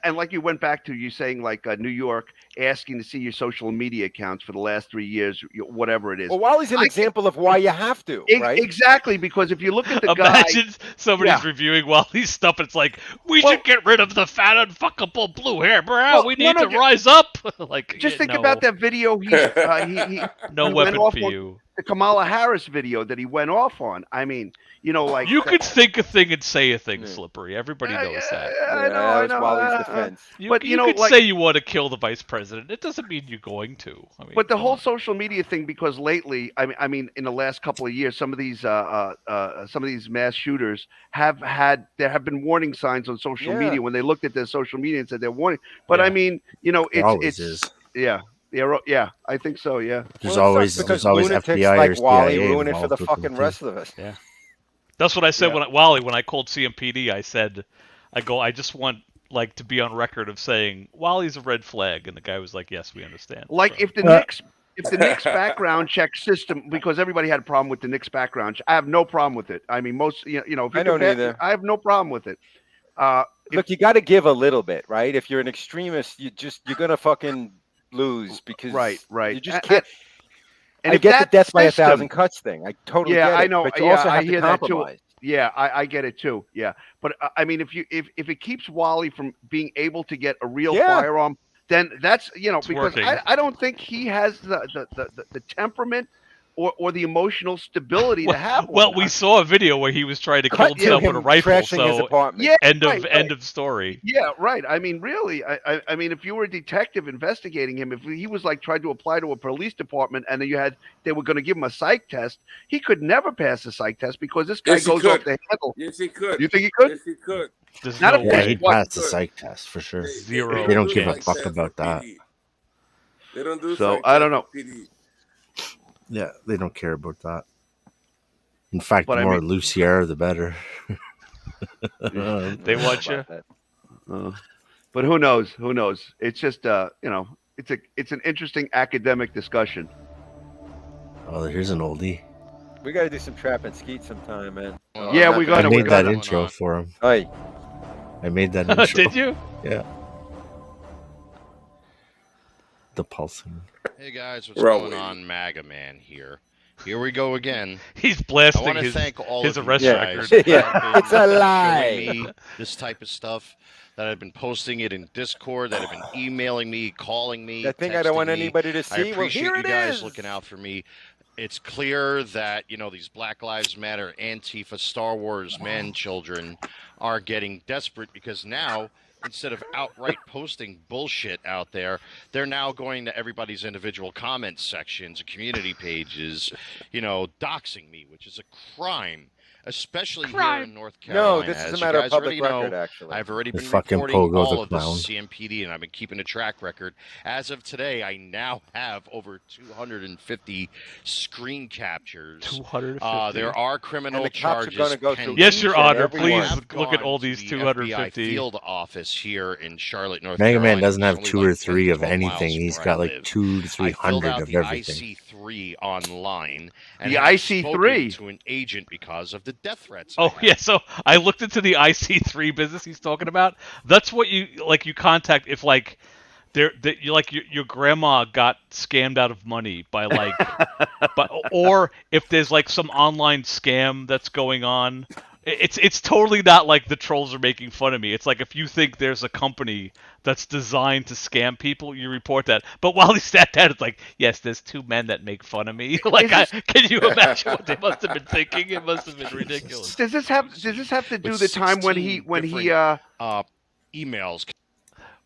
and like you went back to you saying like New York asking to see your social media accounts for the last 3 years, whatever it is. Well, Wally's an example of why you have to, right? Exactly, because if you look at the Imagine guy, somebody's reviewing Wally's stuff. It's like we should get rid of the fat unfuckable blue hair, bro. We need to rise up. Like just think about that video. He no he weapon went for off you. The Kamala Harris video that he went off on. I mean, like you could think a thing and say a thing, Slippery. Everybody knows that. I know. Wally's defense. You could say you want to kill the vice president. It doesn't mean you're going to. I mean, but the whole social media thing, because lately, I mean, in the last couple of years, some of these mass shooters there have been warning signs on social media when they looked at their social media and said they're warning. But I mean, it's Yeah, I think so. Yeah, there's always lunatics FBI like or Wally CIA ruin it for the involved with fucking them, too. rest of us. Yeah, that's what I said when I called CMPD. I said, I just want to be on record of saying Wally's a red flag, and the guy was like, yes, we understand. Like if the Knicks background check system, because everybody had a problem with the Knicks background, I have no problem with it. I mean, most if I don't either. I have no problem with it. Look, you got to give a little bit, right? If you're an extremist, you're gonna fucking lose because you just can't. And I get the death by 1,000 cuts thing. I totally get it. I know. But you also have I hear to compromise. that too. Yeah, I get it too. Yeah, but I mean, if it keeps Wally from being able to get a real firearm, then that's because working. I don't think he has the temperament or the emotional stability to have one. Well, we saw a video where he was trying to kill himself with a rifle. Trashing his apartment. Yeah, end of story. Yeah, right. I mean, really, I mean, if you were a detective investigating him, if he was like trying to apply to a police department and they were going to give him a psych test, he could never pass a psych test because this guy goes off the handle. Yes, he could. You think he could? Yes, he could. There's Not no Yeah, way. he'd pass the psych test for sure. Zero. They don't give a fuck about that. They don't do so. I don't know. Yeah, they don't care about that. In fact, the more loose you are, the better. They want you. But who knows? Who knows? It's just it's an interesting academic discussion. Oh, here's an oldie. We got to do some trap and skeet sometime, man. Yeah, we got to. I made that intro for him. Hey. I made that intro. Did you? Yeah. The pulsing. Hey guys, what's going on? Maga Man here. Here we go again. He's blasting I want to his thank all his of arrest you record. guys Yeah, it's a lie. showing me this type of stuff, that have been posting it in Discord, that have been emailing me, calling me, That thing I don't want texting me. anybody to I see. Well, appreciate here you it guys is. looking out for me. It's clear that, these Black Lives Matter, Antifa, Star Wars men children are getting desperate because now, instead of outright posting bullshit out there, they're now going to everybody's individual comment sections, community pages, doxing me, which is a crime especially Crime. here in North Carolina. No, this is a matter of public record, actually. I've already The been fucking reporting Pogo's all a of this clown. CMPD, and I've been keeping a track record. As of today, I now have over 250 screen captures. 250. There are criminal And the cops are charges gonna go through pending. Yes, Your each and Honor. every Please one. look at all To these the 250. FBI field office here in Charlotte, North Mega Carolina. Man doesn't which have is 2 only or like 10 3 to of 12 miles anything. He's from got where I like live. 200 to I filled 300 out of the everything. IC3 online, and The have IC3? spoken to an agent because of the death threats. Oh yeah, so I looked into the IC3 business he's talking about. That's what you contact if like you like your grandma got scammed out of money by like, or if there's like some online scam that's going on. It's totally not like the trolls are making fun of me. It's like if you think there's a company that's designed to scam people, you report that. But while he sat down, it's like, yes, there's 2 men that make fun of me. Like, can you imagine what they must have been thinking? It must have been ridiculous. Does this have to do With the time when he 16 emails?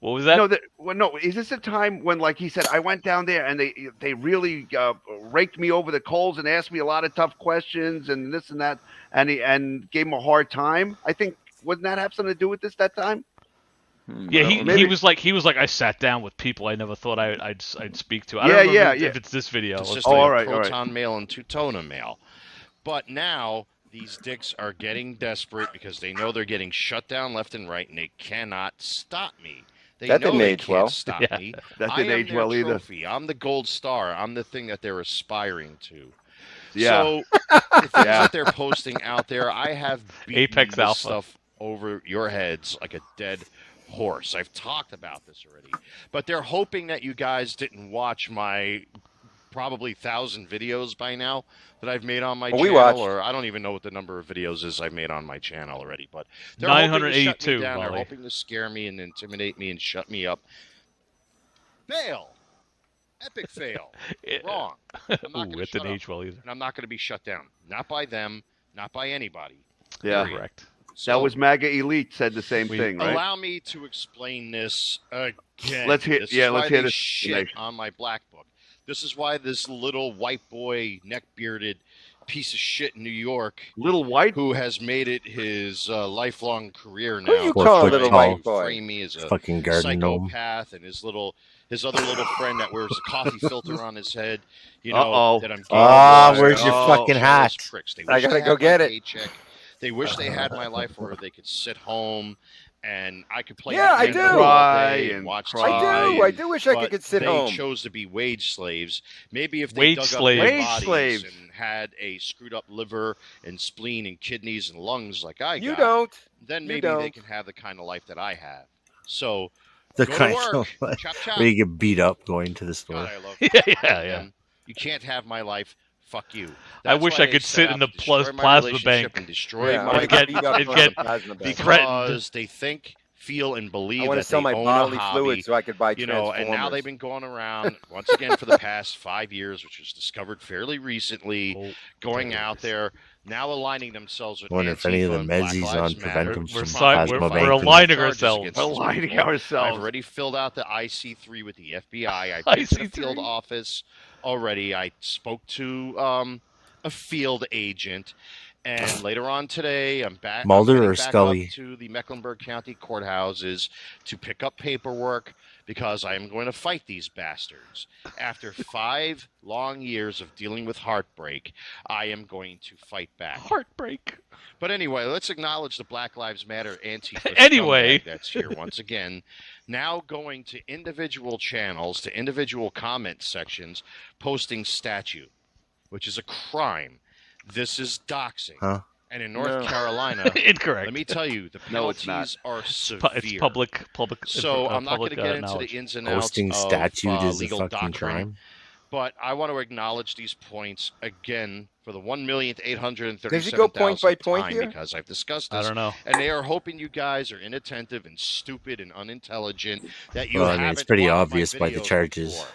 What was that? No, is this a time when, like he said, I went down there and they really raked me over the coals and asked me a lot of tough questions and this and that, and gave him a hard time? I think, wouldn't that have something to do with this that time? Yeah, he was like I sat down with people I never thought I'd speak to. I don't remember if it's this video. It's just all right. proton mail and Teutona mail. But now these dicks are getting desperate because they know they're getting shut down left and right, and they cannot stop me. That didn't age well. Stop me. That didn't age well either. Trophy. I'm the gold star. I'm the thing that they're aspiring to. Yeah. So the things that they're posting out there, I have beaten Apex this Alpha stuff over your heads like a dead horse. I've talked about this already. But they're hoping that you guys didn't watch my probably 1,000 videos by now that I've made on my channel. We watched. Or I don't even know what the number of videos is I've made on my channel already. But they're 982. hoping to shut me down. Wally. They're hoping to scare me and intimidate me and shut me up. Fail. Epic fail. Wrong. I'm not Ooh, gonna it shut didn't up. age well either. And I'm not going to be shut down. Not by them. Not by anybody. Yeah. Period. Correct. So, That was MAGA Elite said the same thing, right? allow me to explain this again. Let's hear- This yeah, is let's why hear they this shit explanation. on my black book. This is why this little white boy, neck-bearded piece of shit in New York, Little white, who has made it his lifelong career now, Who you 4 call a foot little tall, white boy? frame me as a fucking garden gnome. psychopath, and his other little friend that wears a coffee filter on his head. You know Uh-oh. that I'm. Ah, gay. where's your Oh, fucking jealous hat? pricks. They I wish gotta they go had my get it. paycheck. They wish they had my life where they could sit home and I could play. Yeah, I Nintendo do. all day Cry and watch cry. TV. I do wish I But could sit they home. chose to be wage slaves. Maybe if they Wage dug slaves. up their Wage bodies slaves. and had a screwed up liver and spleen and kidneys and lungs like I You got, don't. then You maybe they don't. can have the kind of life that I have. So The go kind to of work. like, Chop chop. where you get beat up going to the store. God, I love Yeah. them. You can't have my life. Fuck you. I That's wish why I they could set sit out in the to destroy my plasma relationship bank. and destroy Yeah, my I get- beat up I'd on get the plasma bank. because they think, feel, and I believe want to that sell they my own bodily a fluid hobby. so I could buy You know, Transformers. and now they've been going around once again for the past 5 years, which was discovered fairly recently, Oh, going out there, now aligning themselves with I wonder if any of the Antifa and Black Mezzies Lives on Matter. prevent them We're from si- plasma we're banking. aligning Charges ourselves. against these Aligning people. I've ourselves. already filled out the IC3 with the FBI. I've been to the IC3. field office already. I spoke to a field agent. And later on today, I'm back. Mulder I'm heading or back Scully? up to the Mecklenburg County courthouses to pick up paperwork because I am going to fight these bastards. After 5 long years of dealing with heartbreak, I am going to fight back. Heartbreak. But anyway, let's acknowledge the Black Lives Matter Antifa Anyway. scumbag that's here once again. Now going to individual channels, to individual comment sections, posting statue, which is a crime. This is doxing. Huh? And in North Carolina, Incorrect. let me tell you, the No, it's penalties not. are severe. It's public. So I'm not going public, to get into knowledge. the ins and outs Posting of statute is a legal fucking doctrine, crime. but I want to acknowledge these points again for the 1,837,000th Does he go point by point time here? because I've discussed I this. don't know. And they are hoping you guys are inattentive and stupid and unintelligent, that you Well, I haven't mean, it's pretty watched my obvious by the videos charges. before.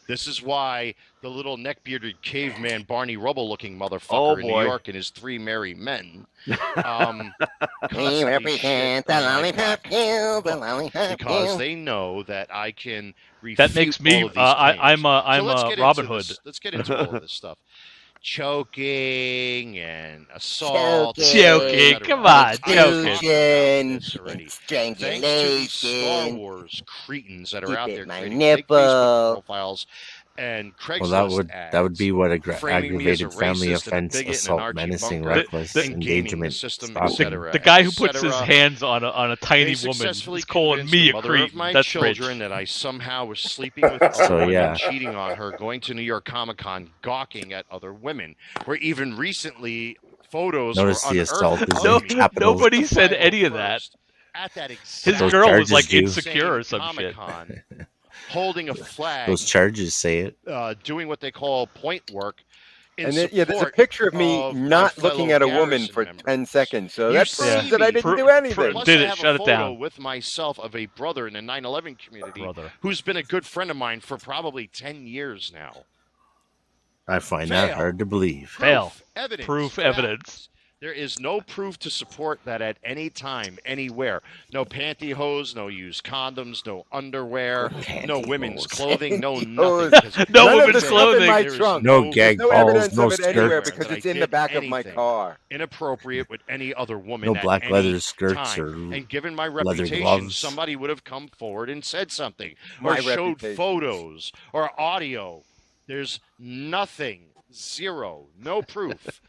This is why the little neck-bearded caveman Barney Rubble-looking motherfucker Oh, in New boy. York and his 3 merry men We constantly represent shit the on my lollipop black hill, the book lollipop because hill. they know that I can refute That makes me. all of these claims. I'm So let's get Robin into Hood. this. Let's get into all of this stuff. choking and assault. Choking. Come on, choking. Thanks to these Star Wars cretins that are out there creating fake Facebook profiles and Craigslist Well, that would be what framing me as a aggravated family racist and a offense, bigot and an assault, menacing, archie-bunker, reckless, and gaming the endangerment, system, stalking. etc. The guy who puts etc. his hands on a tiny They woman successfully is calling convinced me the a mother of cretin. my That's children rich. that I somehow was sleeping with other So, women, yeah. cheating on her, going to New York Comic-Con, gawking at other women. Where even recently, photos Notice were the unearthed assault is No, in capitals. nobody said any of that. At that His exact girl was charges like do. insecure or some shit. Comic-Con, holding a flag, Those charges say it. doing what they call point work. And then, there's a picture of me not looking at a woman for 10 seconds. So that proves that I didn't do anything. Plus, Did I it? have Shut a it photo down. with myself of a brother in the 9/11 community who's been a good friend of mine for probably 10 years now. I find that hard to believe. Fail. Evidence. Proof evidence. There is no proof to support that at any time, anywhere. No pantyhose, no used condoms, no underwear, no women's clothing, no nothing. No None of women's the stuff clothing. in my There's trunk. No gag There's no balls, evidence no of it anywhere skirts. because that it's I in the did back of my anything car. Inappropriate with any other woman. No at black any leather skirts time. or And given my leather reputation, gloves. somebody would have come forward and said something My or showed reputation. photos or audio. There's nothing, zero, no proof.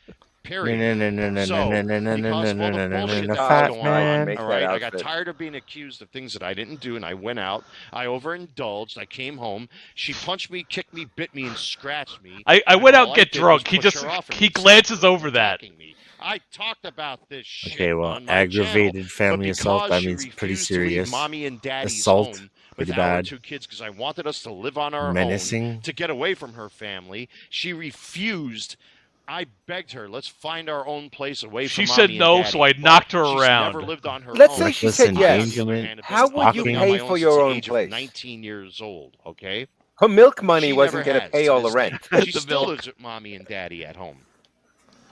Period. So, because of all the bullshit that's fat going man. on, Make all that right, I got outfit. tired of being accused of things that I didn't do, and I went out. I overindulged. I came home. She punched me, kicked me, bit me, and scratched me. I went out and all get did drunk. was He push just her off and he insult glances her over for that. attacking me. I talked about this shit Okay, well, on my aggravated channel, family but assault, because that she means pretty refused to leave serious. Mommy and Daddy's Assault, home pretty with our bad. 2 kids because I wanted us to live on our Menacing. own to get away from her family. She refused. I begged her, let's find our own place away from She Mommy said and no, Daddy. so I knocked her She's around. never lived on her Let's own. say she said Reckless yes. endangerment, How would you Living on pay my for own since your the own age of place? 19 years old, okay? Her milk money She wasn't never going to has pay to all the this rent. day. She The still milk. lives with Mommy and Daddy at home.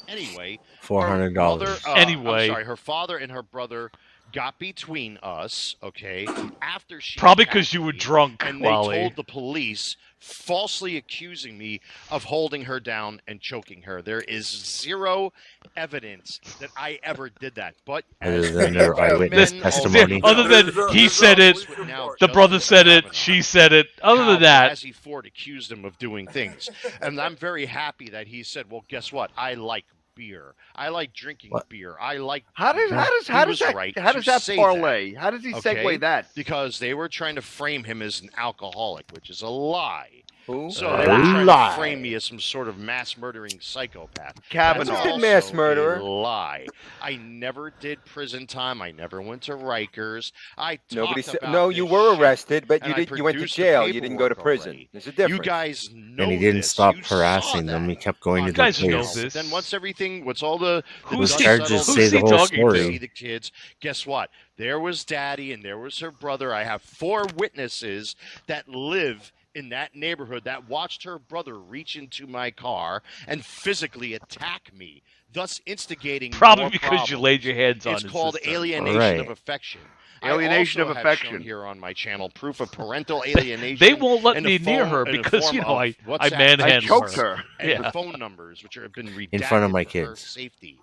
Anyway, $400. Anyway. I'm sorry, her father and her brother got between us, okay, after she Probably attacked because you were me, drunk, and they Wally. told the police, falsely accusing me of holding her down and choking her. There is zero evidence that I ever did that. But Other as than their men eyewitness already testimony. Other than he said it, now the Justice brother said it, Kavanaugh, she said it. Other how than that, Blasey Ford accused him of doing things. And I'm very happy that he said, well, guess what? I like beer. I like drinking beer. I like How does beer." how He was that right how to does that say parlay? How does he okay? segue that? Because they were trying to frame him as an alcoholic, which is a lie. Who? So they were trying lie. to frame me as some sort of mass murdering psychopath. Kavanaugh. That's Who did also mass murderer? a lie. I never did prison time. I never went to Rikers. I Nobody talked said. about No, this you were shit, arrested, but and you I did. You went to produced the jail. You didn't go to paperwork prison. already. There's a difference. You guys know And he didn't this. stop You harassing saw them. that He kept going on to You guys the know place. this. Then once everything, what's all the Who's dust he- charges settled, say who's the he whole talking to? story. see the kids. Guess what? There was Daddy and there was her brother. I have 4 witnesses that live in that neighborhood that watched her brother reach into my car and physically attack me, thus instigating probably more because you problems. laid your hands on It's his called sister. alienation Right. of affection. Alienation I also of have affection. shown here on my channel proof of parental alienation. They won't let in me the near form- her in the because, form you know, of I WhatsApp manhandle I choked her. and Yeah. the phone numbers, which have been redacted In front of my for her kids. safety.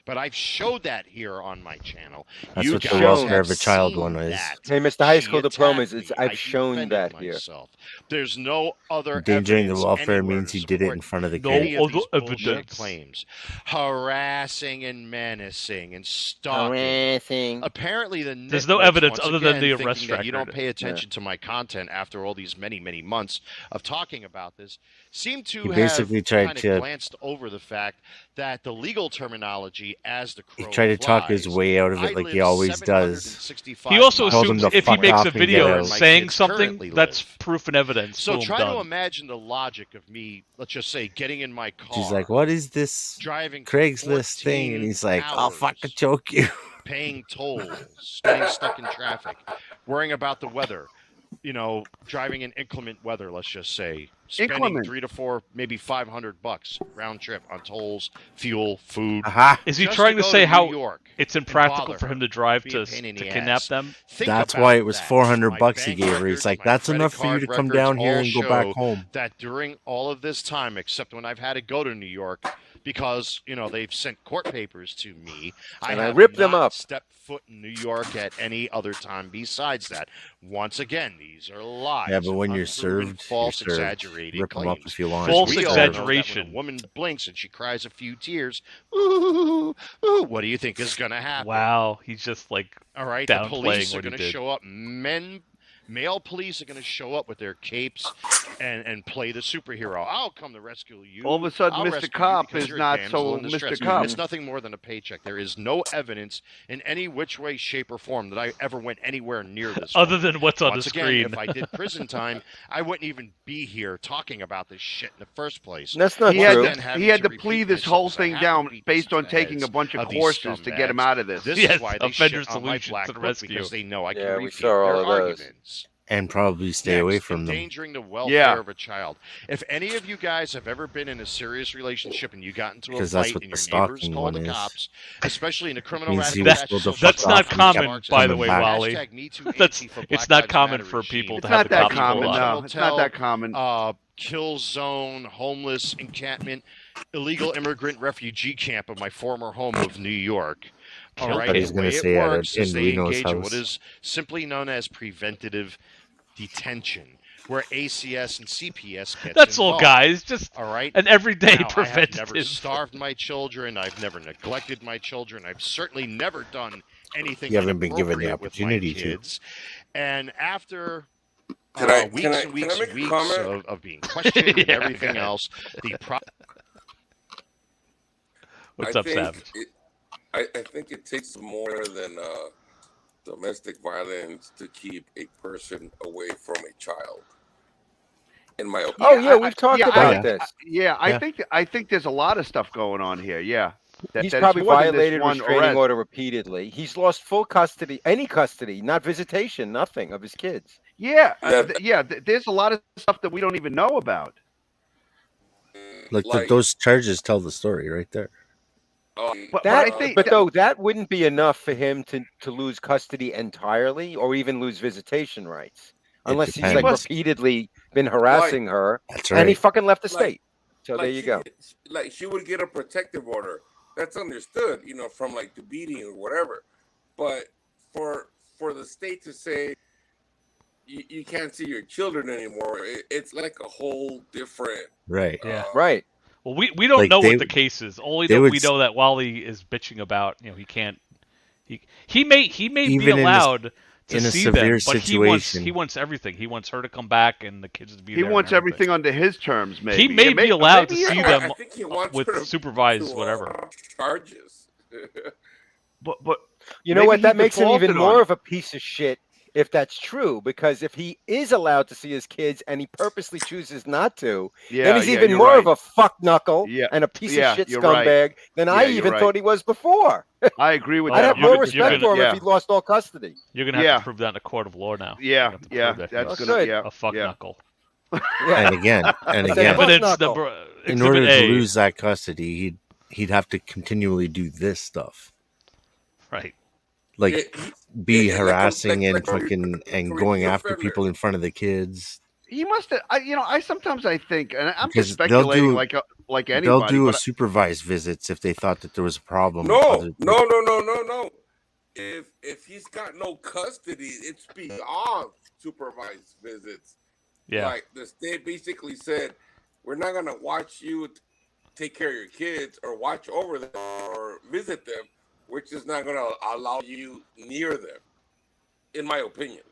But I've showed that here on my channel. That's You what the guys welfare have of a child seen one is. that. Hey, Mr. High She School diplomas. attacked me. I've I shown defended that here. myself. There's no other Endangering the evidence welfare anywhere means to he did it support in front of the No kid. any of other these bullshit evidence. claims. Harassing and menacing and stalking. Harassing. Apparently, the There's no nitwits, evidence once other than again, the thinking arrest that you don't record. pay attention to my content after all these many, many months of talking about this, seem to He have basically tried kind to- of glanced over the fact that the legal terminology as the He crow tried to talk his flies, way out of I it like he live always does. 765 He also miles Told him assumes to away if he from fuck makes off a and get video out. where my saying kids something, currently that's live. proof and evidence. So Boom, try done. to imagine the logic of me, let's just say, getting in my car. She's like, what is this driving for Craigslist thing? And 14 he's like, I'll hours, fucking choke you. paying tolls, getting stuck in traffic, worrying about the weather, driving in inclement weather, let's just say, spending Inclement. $300 to $400, maybe $500 round trip on tolls, fuel, food. Aha. Is he just trying to go say New how York it's and impractical bother for him her, to drive be to a pain in the kidnap ass. them? Think That's about why it was that. $400 My he bank gave her. He's records, like, my that's credit enough for you to card come records down here all and go back show home. that during all of this time, except when I've had to go to New York, because they've sent court papers to me, And I I have ripped them not up. stepped foot in New York at any other time besides that. Once again, these are lies. Yeah, but when you're unproven, served, false, you're served. exaggerated Rip them up claims. if you want. False We all know that when exaggeration. a woman blinks and she cries a few tears, ooh, ooh, what do you think is going to happen? Wow, he's just like All right, the police downplaying are what he going to did. show up. Male police are going to show up with their capes and play the superhero. I'll come to rescue you. All of a sudden, I'll Mr. rescue you Cop because is you're a not damsel so in distress. Mr. Cop. It's nothing more than a paycheck. There is no evidence in any which way, shape, or form that I ever went anywhere near this. Other woman. than what's on Once the again, screen. if I did prison time, I wouldn't even be here talking about this shit in the first place. That's not He true. had to plea this whole thing down based on taking a bunch of courses to get him out of this. This Yes, is why they Offender shit on my Solutions black and book, Rescue. because they know I Yeah, can we refute saw all their of those. arguments. And probably stay away from them. Endangering the welfare of a child. If any of you guys have ever been in a serious relationship and you got into a Because that's fight what and the your neighbors stalking call one the is. cops, especially in a criminal Means he radical was fashion, told to social fuck That's not off and common, kept by the coming way, back. Wally. Hashtag MeToo That's Antifa Black it's not Lives common Matter for regime. people It's to have not the that cops common, pulled no. up. It's not that common. Kill zone, homeless encampment, illegal immigrant refugee camp of my former home of New York. All right, But he's the going way to it say works in is they Reno's engage in what house. is simply known as preventative detention, where ACS and CPS gets That's all, involved. guys. Just all right. an everyday Now, I have never preventative. starved my children. I've never neglected my children. I've certainly never done anything You haven't been given the inappropriate with my opportunity to. kids. And after Can I weeks and weeks make and a weeks comment? of being questioned and Yeah, everything go ahead. else, What's I up, think Savage? I think it takes more than domestic violence to keep a person away from a child. In my opinion. Oh yeah, we've talked about this. I think there's a lot of stuff going on here. Yeah, He's that probably it's more than this violated one restraining arrest. order repeatedly. He's lost full custody, any custody, not visitation, nothing of his kids. Yeah, there's a lot of stuff that we don't even know about. Like those charges tell the story right there. But I think that wouldn't be enough for him to lose custody entirely or even lose visitation rights. Unless he's like repeatedly been harassing her. That's and he right. fucking left the state. So there you go. Like she would get a protective order. That's understood, from like the beating or whatever. But for the state to say you can't see your children anymore, it's like a whole different. Right. Yeah. Right. Well, we don't Like know they- what the case is. Only they that would we s- know that Wally is bitching about. He can't. He may Even be in a- allowed to in a see severe them, but situation. he wants everything. He wants her to come back and the kids to be he there. wants and everything. everything under his terms. Maybe He may be allowed to maybe see he- them I think he wants with her to- supervised to, whatever. charges. But You know maybe what? That he makes him even defaulted more on of a piece of shit if that's true. Because if he is allowed to see his kids and he purposely chooses not to, then he's even you're more right. of a fuck knuckle Yeah, and a piece yeah, of shit you're right. scumbag than I you're even right. thought he was before. I agree with Oh, I'd that. have you're more gonna- respect you're for him gonna- if he lost all custody. You're gonna have Yeah. to prove that in a court of law now. Yeah, You have to yeah, prove that that's he's gonna, good. yeah, a fuck yeah. knuckle. And again, and I said, again, "Fuck Evidence knuckle." number. in Exhibit order to A. lose that custody, he'd have to continually do this stuff, Right. like Yeah, be yeah, harassing like and fucking and for going repeat after offender. people in front of the kids. He must have. I sometimes I think, and I'm Because just they'll speculating do- like anybody. They'll do a but supervised visits if they thought that there was a problem. No. If he's got no custody, it's beyond supervised visits. Yeah. Like the state basically said, we're not gonna watch you take care of your kids or watch over them or visit them. We're just not gonna allow you near them. In my opinion.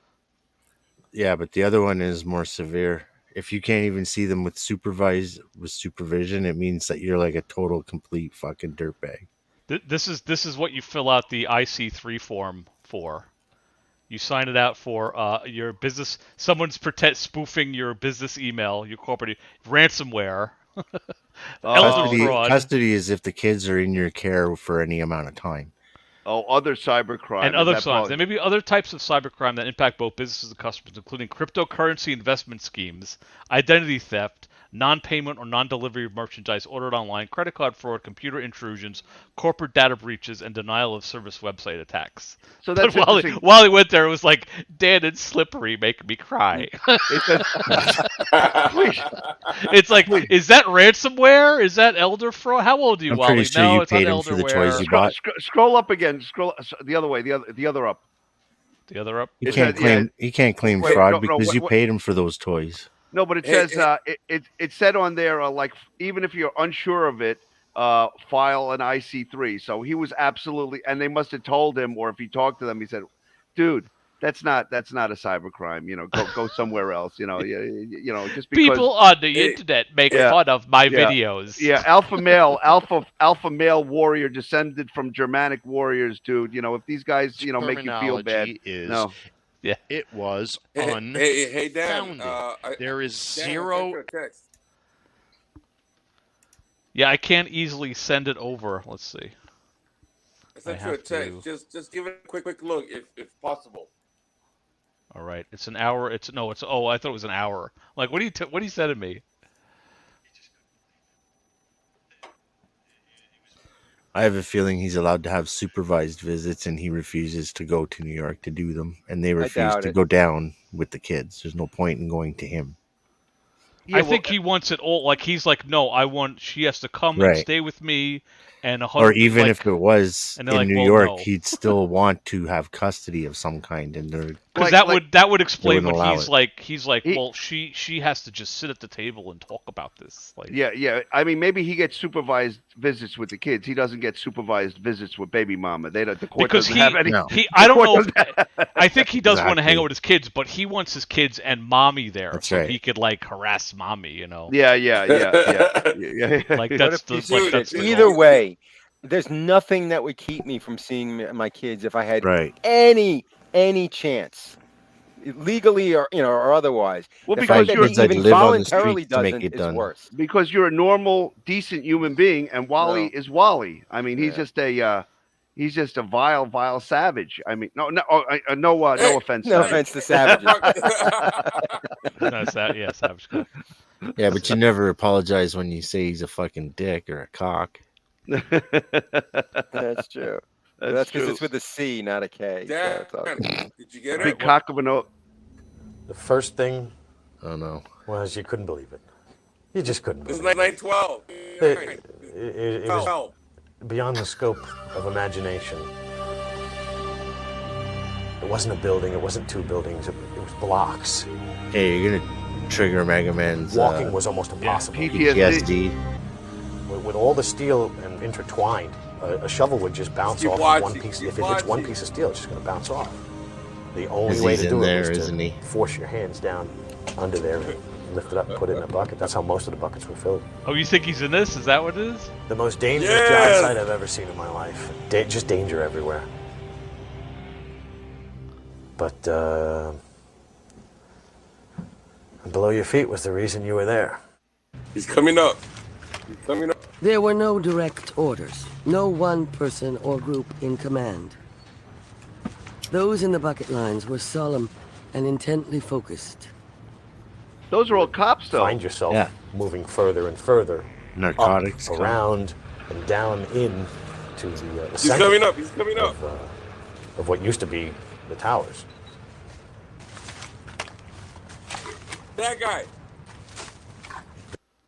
Yeah, but the other one is more severe. If you can't even see them with supervision, it means that you're like a total, complete fucking dirtbag. This is what you fill out the IC3 form for. You sign it out for your business. Someone's spoofing your business email, your corporate ransomware. Elder fraud. Custody is if the kids are in your care for any amount of time. Oh, other cybercrime. And other crimes. There may be other types of cybercrime that impact both businesses and customers, including cryptocurrency investment schemes, identity theft, non-payment or non-delivery of merchandise ordered online, credit card fraud, computer intrusions, corporate data breaches, and denial of service website attacks. So that's but while he went there, it was like, Dan and Slippery making me cry. It's like, is that ransomware? Is that elder fraud? How old are you, I'm Wally? pretty sure No, you it's paid not him for the elderware. toys you bought. Scroll up again. Scroll the other way. The other up. The other up. He can't claim. He can't claim fraud because you paid him for those toys. No, but it says it said on there like even if you're unsure of it, file an IC3. So he was absolutely, and they must have told him, or if he talked to them, he said, "Dude, that's not a cybercrime. You know, go somewhere else. You know, just because people on the internet make fun of my videos. Yeah, alpha male warrior descended from Germanic warriors, dude. You know, if these guys, make you feel bad, no. Yeah, it was Hey, Dan. There is zero. Yeah, I can't easily send it over. Let's see. I sent you a text. Just give it a quick look, if possible. All right, it's an hour. I thought it was an hour. Like, what are you sending me? I have a feeling he's allowed to have supervised visits, and he refuses to go to New York to do them, and they refuse to go down with the kids. There's no point in going to him. Yeah, I think he wants it all. Like, he's like, no, she has to come and stay with me. Or even if it was in New York, he'd still want to have custody of some kind, and because that would explain what he's like. He's like, well, she has to just sit at the table and talk about this. Like, yeah. I mean, maybe he gets supervised visits with the kids. He doesn't get supervised visits with baby mama. The court doesn't have any. I don't know. I think he does want to hang out with his kids, but he wants his kids and mommy there, so he could like harass mommy. You know. Yeah. Like that's either way. There's nothing that would keep me from seeing my kids if I had any chance, legally or otherwise. Well, because you're even voluntarily doesn't is worse. Because you're a normal, decent human being, and Wally is Wally. I mean, he's just a vile savage. I mean, no offense. No offense to savages. Savage. Yeah, but you never apologize when you say he's a fucking dick or a cock. That's true. That's because it's with a C, not a K. Dad, did you get it? Big cock of an oath. The first thing, was you couldn't believe it. You just couldn't believe it. It was 9/12. It was beyond the scope of imagination. It wasn't a building. It wasn't two buildings. It was blocks. Hey, you're gonna trigger Maga Man's walking was almost impossible. PTSD. With all the steel and intertwined, a shovel would just bounce off one piece. If it hits one piece of steel, it's just going to bounce off. The only way to do it is to force your hands down under there and lift it up and put it in a bucket. That's how most of the buckets were filled. Oh, you think he's in this? Is that what it is? The most dangerous job site I've ever seen in my life. Just danger everywhere. But below your feet was the reason you were there. He's coming up. There were no direct orders, no one person or group in command. Those in the bucket lines were solemn and intently focused. Those are all cops, though. Find yourself moving further and further, narcotics, around and down in to the He's coming up. He's coming up. Of what used to be the towers. That guy.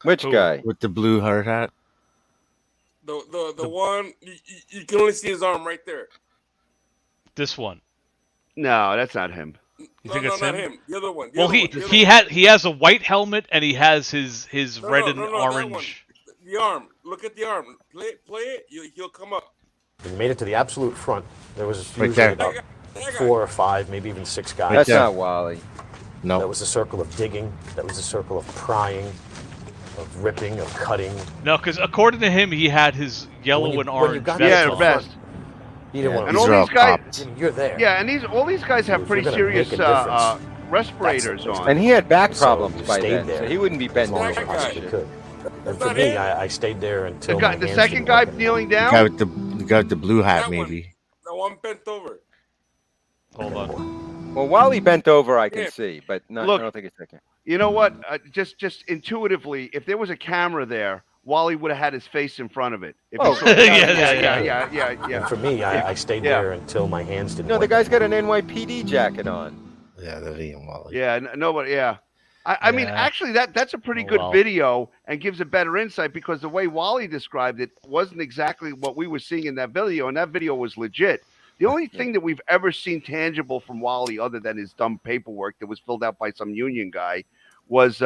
Which guy? With the blue hard hat? The one you can only see his arm right there. This one. No, that's not him. You think it's not him? him. The other one. He has a white helmet and he has his red and orange. The arm. Look at the arm. Play it. He'll come up. When you made it to the absolute front, there was right usually there. about 4 or 5, maybe even 6 guys. That's not Wally. No. That was a circle of digging. That was a circle of prying, of ripping, of cutting. No, because according to him, he had his yellow and orange vest. You didn't want and all these guys, you're there. Yeah, and all these guys have pretty serious respirators on. And he had back problems by stayed then, there so he wouldn't be bending as over. long as he could. And for me, I stayed there until the second guy kneeling down. The guy with the blue hat, maybe. I'm bent over. Hold on. Well, Wally bent over, I can Yeah. see, but not, Look, I don't think it's okay. You know what? Just intuitively, if there was a camera there, Wally would have had his face in front of it. If Oh, he saw, yeah. And for me, I stayed there until my hands didn't No, the work. guy's got an NYPD jacket on. Yeah, that ain't Wally. Yeah, nobody. Yeah, I mean, actually, that's a pretty good well. video and gives a better insight because the way Wally described it wasn't exactly what we were seeing in that video, and that video was legit. The only thing that we've ever seen tangible from Wally, other than his dumb paperwork that was filled out by some union guy, was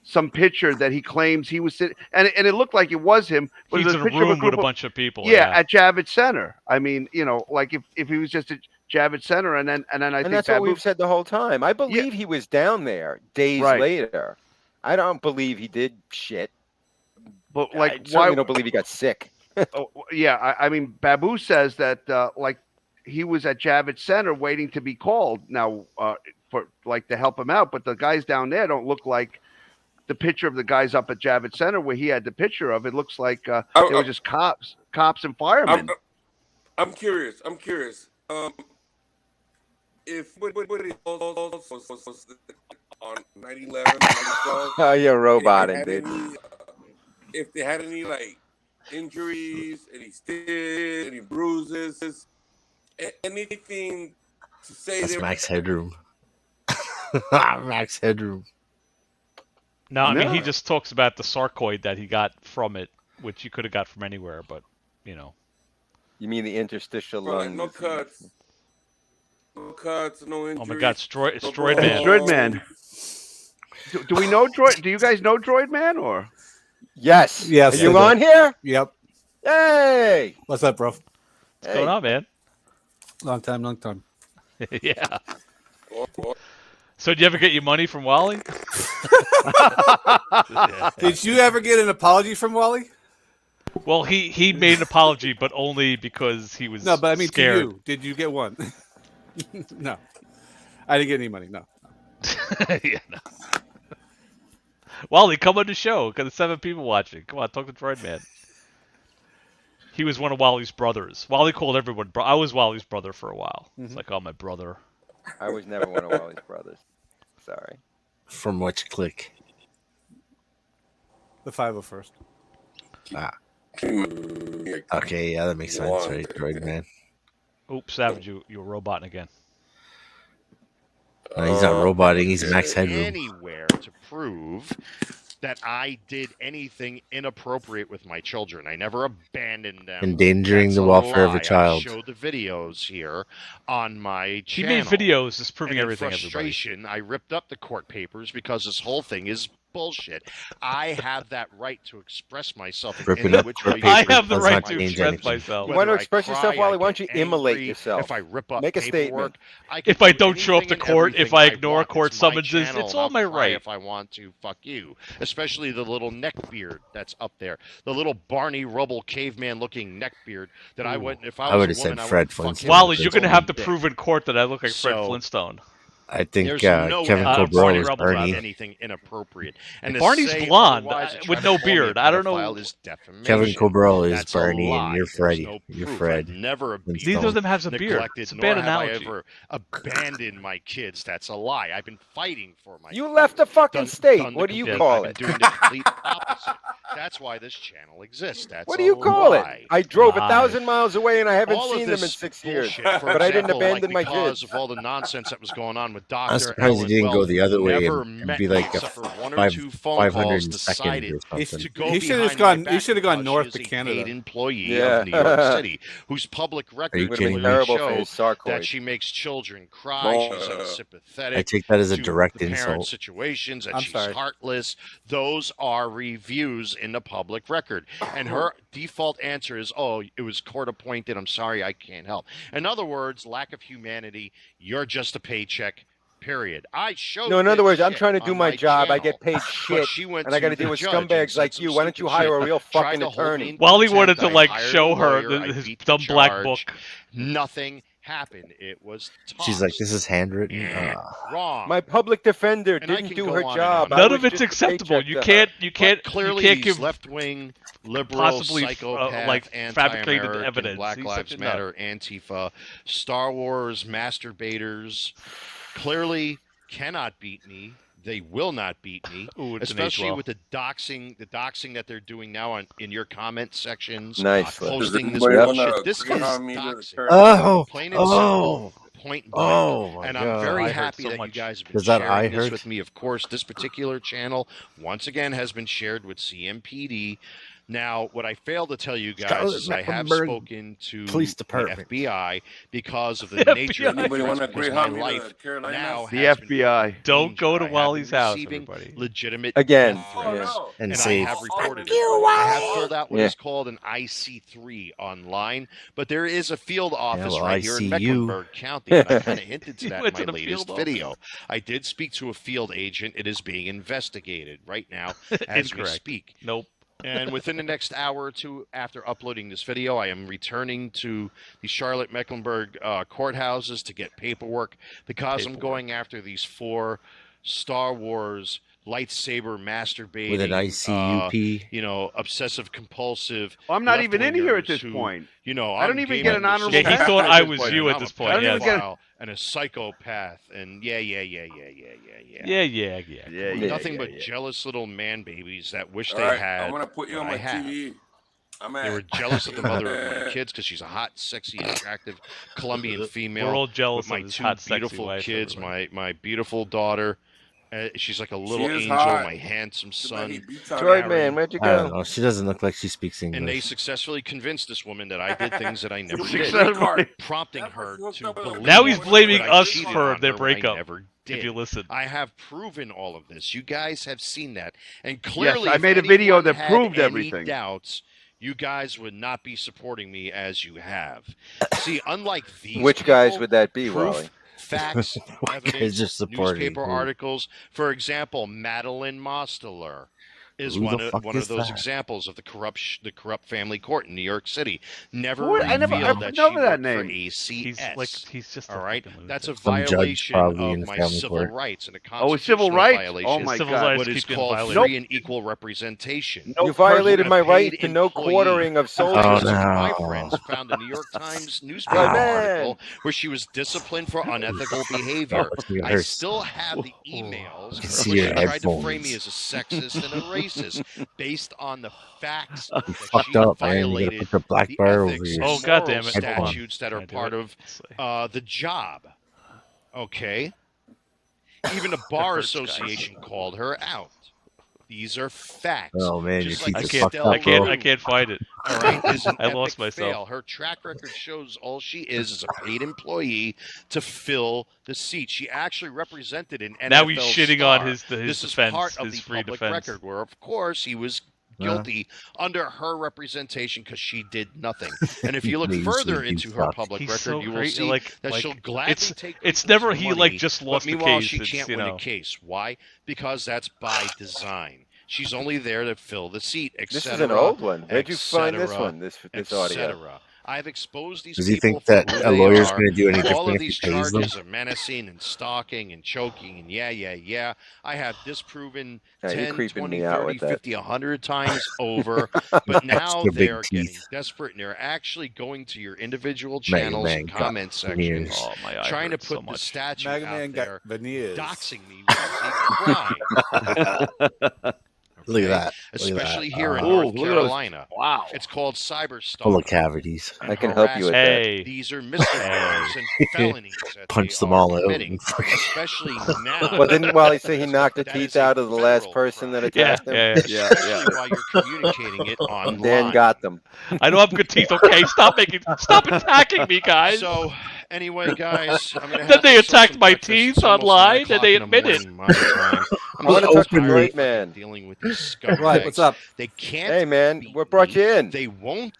some picture that he claims he was sitting, and it looked like it was him. But He's it was in a picture of room group with a bunch of people. Yeah, at Javits Center. I mean, you know, like if he was just at Javits Center, and then I think that's what we've said the whole time. I believe he was down there days later. I don't believe he did shit. But like, I certainly don't believe he got sick. I mean, Babu says that like he was at Javits Center waiting to be called now for like to help him out, but the guys down there don't look like the picture of the guys up at Javits Center where he had the picture of. It looks like they were just cops and firemen. I'm curious. If what was on 9/11, Oh, you're roboting, dude. If they had any like injuries, any stitches, any bruises, anything to say That's they Max Headroom. Max Headroom. No, I mean, he just talks about the sarcoid that he got from it, which you could have got from anywhere, but, you know. You mean the interstitial lung? No cuts. No cuts, no injuries. Oh my God, Droid Man. Droid Man. Do we know Droid? Do you guys know Droid Man or? Yes. Yes. Are you on here? Yep. Hey. What's up, bro? What's going on, man? Long time. Yeah. So, did you ever get your money from Wally? Did you ever get an apology from Wally? Well, he made an apology, but only because he was but I mean, scared. to you, did you get one? No, I didn't get any money. No. Yeah, no. Wally, come on the show because there's 7 people watching. Come on, talk to Droid Man. He was one of Wally's brothers. Wally called everyone. I was Wally's brother for a while. It's like, oh, my brother. I was never one of Wally's brothers. Sorry. From which clique? The 501st. Ah. Okay, yeah, that makes sense, right? Droid Man. Oops, Savage, you were roboting again. No, he's not roboting. He's Max Headroom. Anywhere to prove that I did anything inappropriate with my children. I never abandoned them. Endangering That's the a welfare of a lie. child. I showed the videos here on my He channel. made videos just proving and everything. In frustration, I ripped up the court papers because this whole thing is bullshit. I have that right to express myself in Ripping any up which court way. I papers have the does right not to change express anything. myself. You want to Whether I express cry, yourself, Wally? I Why don't you get immolate angry, yourself? If I rip up Make a paperwork, statement. If I don't show up to court, if I ignore court summonses, summonses, it's all my right. If I want to, fuck you. Especially the little neck beard that's up there, the little Barney Rubble caveman-looking neck beard that I wouldn't. If I I was would a have woman, said I Fred would fuck Flintstone. him. Wally, It's you're going to only have to dick. prove in court that I look like Fred So- Flintstone. I think There's no Kevin way Barney Cabral is Rubble Bernie. about anything inappropriate. And to Barney's say blonde, otherwise and with try to no call me a beard. I don't know. pedophile is defamation. Kevin Cabral is That's a Bernie, lie. and you're There's Freddie. no You're proof. Fred. I've never abused, Neither of them has a beard. neglected, It's a nor bad have analogy. I ever abandoned my kids. That's a lie. I've been fighting for my You kids. left the fucking Done state. the What do you complete- call I've it? been doing the complete opposite. That's why this channel exists. That's What do you call lie. it? I drove Lie. 1,000 miles away and I haven't All of seen them in this 6 years. bullshit, for But I didn't example, abandon my because kids. of all the nonsense that was going on with Dr. I'm surprised Ellen he didn't go Wells, the other way never and met be me like a except for one or two phone 500 calls, seconds decided or to something. go He should have behind gone. my He back should have gone because north she to is a Canada. paid employee Yeah. of New York City, whose public record Would have kidding been me? terrible for show his sarcoid. that she makes children cry, she's unsympathetic. I take that as a to direct the parent insult. situations, that I'm she's sorry. heartless. Those are reviews in the public record. And her default answer is, oh, it was court appointed. I'm sorry, I can't help. In other words, lack of humanity. You're just a paycheck. Period. I showed. No, in other this words, I'm shit trying to do on my job. I channel, get paid but shit, she went and I got to the deal with judge and scumbags said like some you. Why don't you stupid hire shit. a real Tried fucking to hold me attorney? in Wally wanted contempt. to I like hired show a her lawyer. I his beat the dumb black charge. book. Nothing happen. It was tossed. She's like, this is handwritten. Wrong. My public defender And I didn't can do go her on and job. on. I None was of it's just a acceptable. paycheck You to can't. her. You can't. Clearly, you can't he's give left-wing, liberal, possibly psychopath, like fabricated anti-American, evidence. Black He's Lives such a nut. Matter, Antifa, Star Wars masturbators. Clearly, cannot beat me. They will not beat me, Ooh, it's an especially H-well. with the doxing that they're doing now in your comment sections. Nice. Posting this Anybody bullshit. wanna This is pre-harm me to doxing. turn Oh, Plain and simple. Point blank. oh my And god! I'm very I heard happy so that you much. guys have been Does that sharing I this hurt? with me. Of course, this particular channel, once again, has been shared with CMPD. Now, what I failed to tell you guys is I have Mecklenburg spoken to Police the Department. FBI because of the nature of the Anybody threats, want to because agree my on me life to Carolina? now The has been FBI. Don't danger. go to I have been Wally's house, receiving everybody. legitimate Again. death Oh, threats, no. And I safe. have reported it. you, I have filled out what Yeah. is called an IC3 online, but there is a field office well, right I here see in you. Mecklenburg County, and I kind of hinted to You that went in to my the latest field office? video. I did speak to a field agent. It is being investigated right now as we Incorrect. speak. Nope. And within the next hour or two after uploading this video, I am returning to the Charlotte Mecklenburg courthouses to get paperwork because I'm going after these 4 Star Wars lightsaber masturbating, With an ICUP. obsessive compulsive. Well, I'm not even in here at left-wingers this who, point. I don't even get an honorable Yeah, he mention thought at I this was point. you at I'm this a point. I don't Yes. even get pedophile and a psychopath, and yeah. Yeah. Nothing but jealous little man babies that wish All they right, had. I'm gonna put you on what my I have. TV. I'm They were jealous of the mother of my kids because she's a hot, sexy, attractive Colombian female. We're all jealous with my of his 2 hot, sexy beautiful wife, kids, everybody. my beautiful daughter. She's like a little is angel, hot. my handsome son. Droid man, where'd you I don't go? know. She doesn't look like she speaks And they English. successfully convinced this woman that I did things that I never did, Successfully. prompting her to believe Now he's blaming that I us cheated for on their her when I breakup. never did. If you listen, I have proven all of this. You guys have seen that, and clearly, I if made a video anyone that had proved any everything. Doubts, you guys would not be supporting me as you have. See, unlike these, Which guys people, would that be, proof, Wally? facts, Guys evidence, are supporting newspaper who? articles. For example, Madeline Mosteler is Who the one fuck of is those that? examples of the corrupt family court in New York City. Never Who- I never- revealed I've that she never that worked for name. ACS. he's just all a right. fucking That's a lunatic. Some judge violation probably of in the my family civil court. rights and a Oh, it's civil constitutional rights? violation. Oh my Civil God. rights What is keep getting called violated. free and equal representation. You violated my A right paid to no employee. quartering of I soldiers. Oh, just, my no. friends found a New York Times newspaper Right, man. article where she was disciplined for unethical behavior. Oh, she I hurts. still have the emails can where see she your tried to frame headphones. me as a sexist and a racist based on the facts You that fucked she up, man. You gotta violated put the black the bar over ethics your and Oh, God damn moral it. Hold on. statutes that Can I are do part it? of Let's see. the job. Okay. Even a bar hurts, guys. association called her out. These are facts. Oh, man, Just your like teeth I are can't. fucked up, I can't. bro. I can't find it. all right, is an I lost epic myself. fail. Her track record shows all she is a paid employee to fill the seat. She actually represented an NFL Now he's shitting star. on his This defense, is part of his the free public defense. record, where of course he was guilty under her representation because she did nothing. And if you look Please, further please into her stop. public He's record, so you will great. see Like that she'll gladly it's take it's people's never he money, like just but lost the meanwhile case. she It's, can't you win know. a case. Why? Because that's by design. She's only there to fill the seat, etc. This is an old one. Where'd you find this one? This audio. etc. I've exposed these Does he people think for that who a they lawyer's are. going to do any All different of if he these pays them? charges of menacing and stalking and choking and yeah. I have disproven Yeah, you're 10, creeping 20, me out 30, with that. 50, 100 times over. But now your big they're getting teeth. desperate and they're actually going to your individual Mega channels Man and got comment sections, veneers. Oh my! eye trying to hurts so put the much. statue Maga out Man there, got veneers. doxing me, which is a crime. Look at Okay? that. Look at Especially that. here in Oh, North look at those. Carolina. Wow. It's called cyber full of stalking. cavities. I can help you with that. Hey, These are misdemeanors and felonies that Punch they them are all out. committing, especially now. Well, didn't Wally say he knocked the That teeth is a out of the last federal person that crime. attacked him? yeah. Especially while you're communicating it online. Dan got them. I don't have good teeth. Okay, stop attacking me, guys. So, anyway, guys, I'm gonna Then have they to attacked some my breakfast. teeth It's almost online, 9 and o'clock they in the admitted. morning, my time. I'm I want to so talk to openly- Droid Man. dealing with these scumbags. Right, what's up? They can't. Hey, man, beat what brought me. you in? They won't.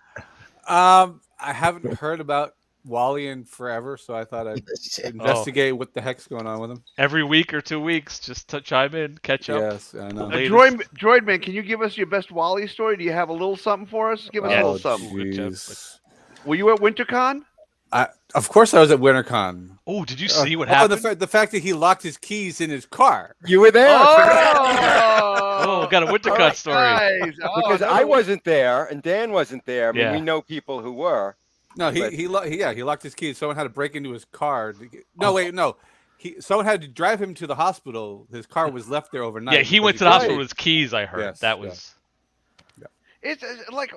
I haven't heard about Wally in forever, so I thought I'd investigate what the heck's going on with him. Every week or 2 weeks, just to chime in, catch up. Yes, I know. Latest. Droid Man, can you give us your best Wally story? Do you have a little something for us? Give us a Yeah. little something. Jeez. Were you at WinterCon? Of course, I was at WinterCon. Oh, did you see what happened? The fact that he locked his keys in his car. You were there. Oh, got a WinterCon story. Guys. Because I wasn't there and Dan wasn't there. I mean, we know people who were. No, he locked his keys. Someone had to break into his car. No. Someone had to drive him to the hospital. His car was left there overnight. Yeah, he went to the hospital with his keys. I heard that was. It's like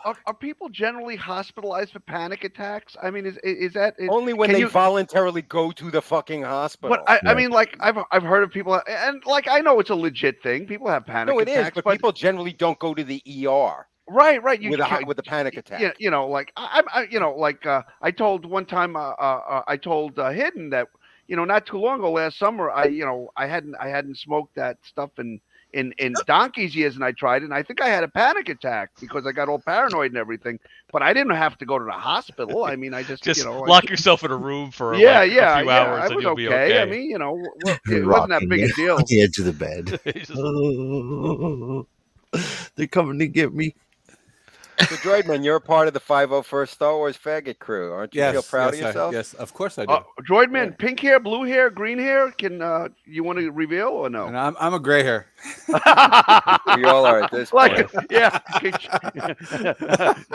are people generally hospitalized for panic attacks? I mean, is that only when they voluntarily go to the fucking hospital? But I mean, like I've heard of people, and like I know it's a legit thing. People have panic attacks. No, it is, but people generally don't go to the ER. Right. With a panic attack. Yeah, you know, like I told one time, I told Hidden that not too long ago, last summer, I hadn't smoked that stuff in donkey's years, and I tried it, and I think I had a panic attack because I got all paranoid and everything. But I didn't have to go to the hospital. I mean, I just lock yourself in a room for a few hours, and you'll be okay. I mean, it wasn't that big a deal. On the edge of the bed. They're coming to get me. So, Droidman, you're a part of the 501st Star Wars faggot crew, aren't you? Feel proud of yourself? Yes, of course I do. Droidman, pink hair, blue hair, green hair. Can you want to reveal or no? And I'm a gray hair. We all are at this point. Yeah.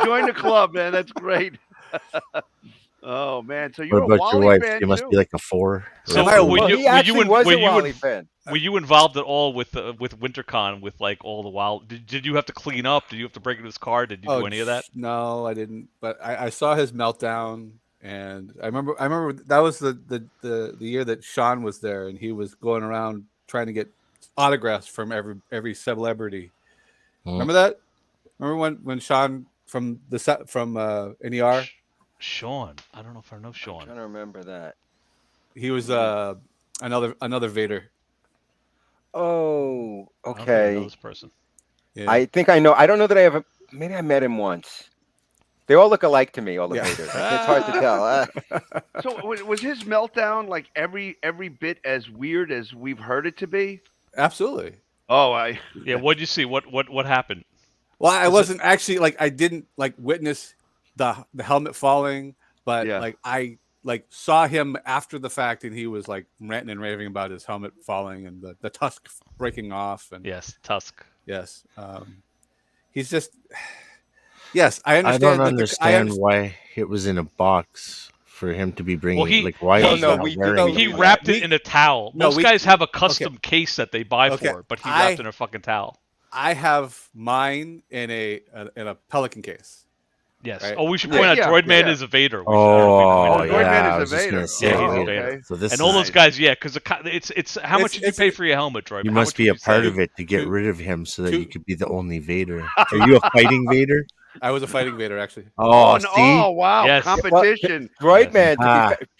Join the club, man. That's great. Oh man, so you're what a about Wally your wife? fan She must too? be like a 4. So were you involved at all with WinterCon with like all the wild? Did you have to clean up? Did you have to break into his car? Did you do any of that? No, I didn't. But I saw his meltdown, and I remember that was the year that Sean was there, and he was going around trying to get autographs from every celebrity. Remember that? Remember when Sean from NER? Sean, I don't know if I know Sean. I don't remember that. He was another Vader. Oh, I don't think okay. I know this person. Yeah. I think I know. I don't know that I ever. Maybe I met him once. They all look alike to me. All the Vaders. It's hard to tell. So was his meltdown like every bit as weird as we've heard it to be? Absolutely. Oh, yeah. What'd you see? What happened? Well, I wasn't actually I didn't witness the helmet falling, but I saw him after the fact, and he was ranting and raving about his helmet falling and the tusk breaking off. And yes, tusk. Yes, he's just. Yes, I understand. I don't understand why it was in a box for him to be bringing. He wrapped it in a towel. Most guys have a custom case that they buy for it, but he wrapped it in a fucking towel. I have mine in a Pelican case. Yes. Right? Oh, we should point out Droidman is a Vader. Droidman is a Vader. Vader. So this all those guys, because it's how much did you pay for your helmet, Droidman? You must be a part of it to get rid of him so that you could be the only Vader. Are you a fighting Vader? I was a fighting Vader, actually. Oh, see? Oh, wow. Yes. Competition. Droidman,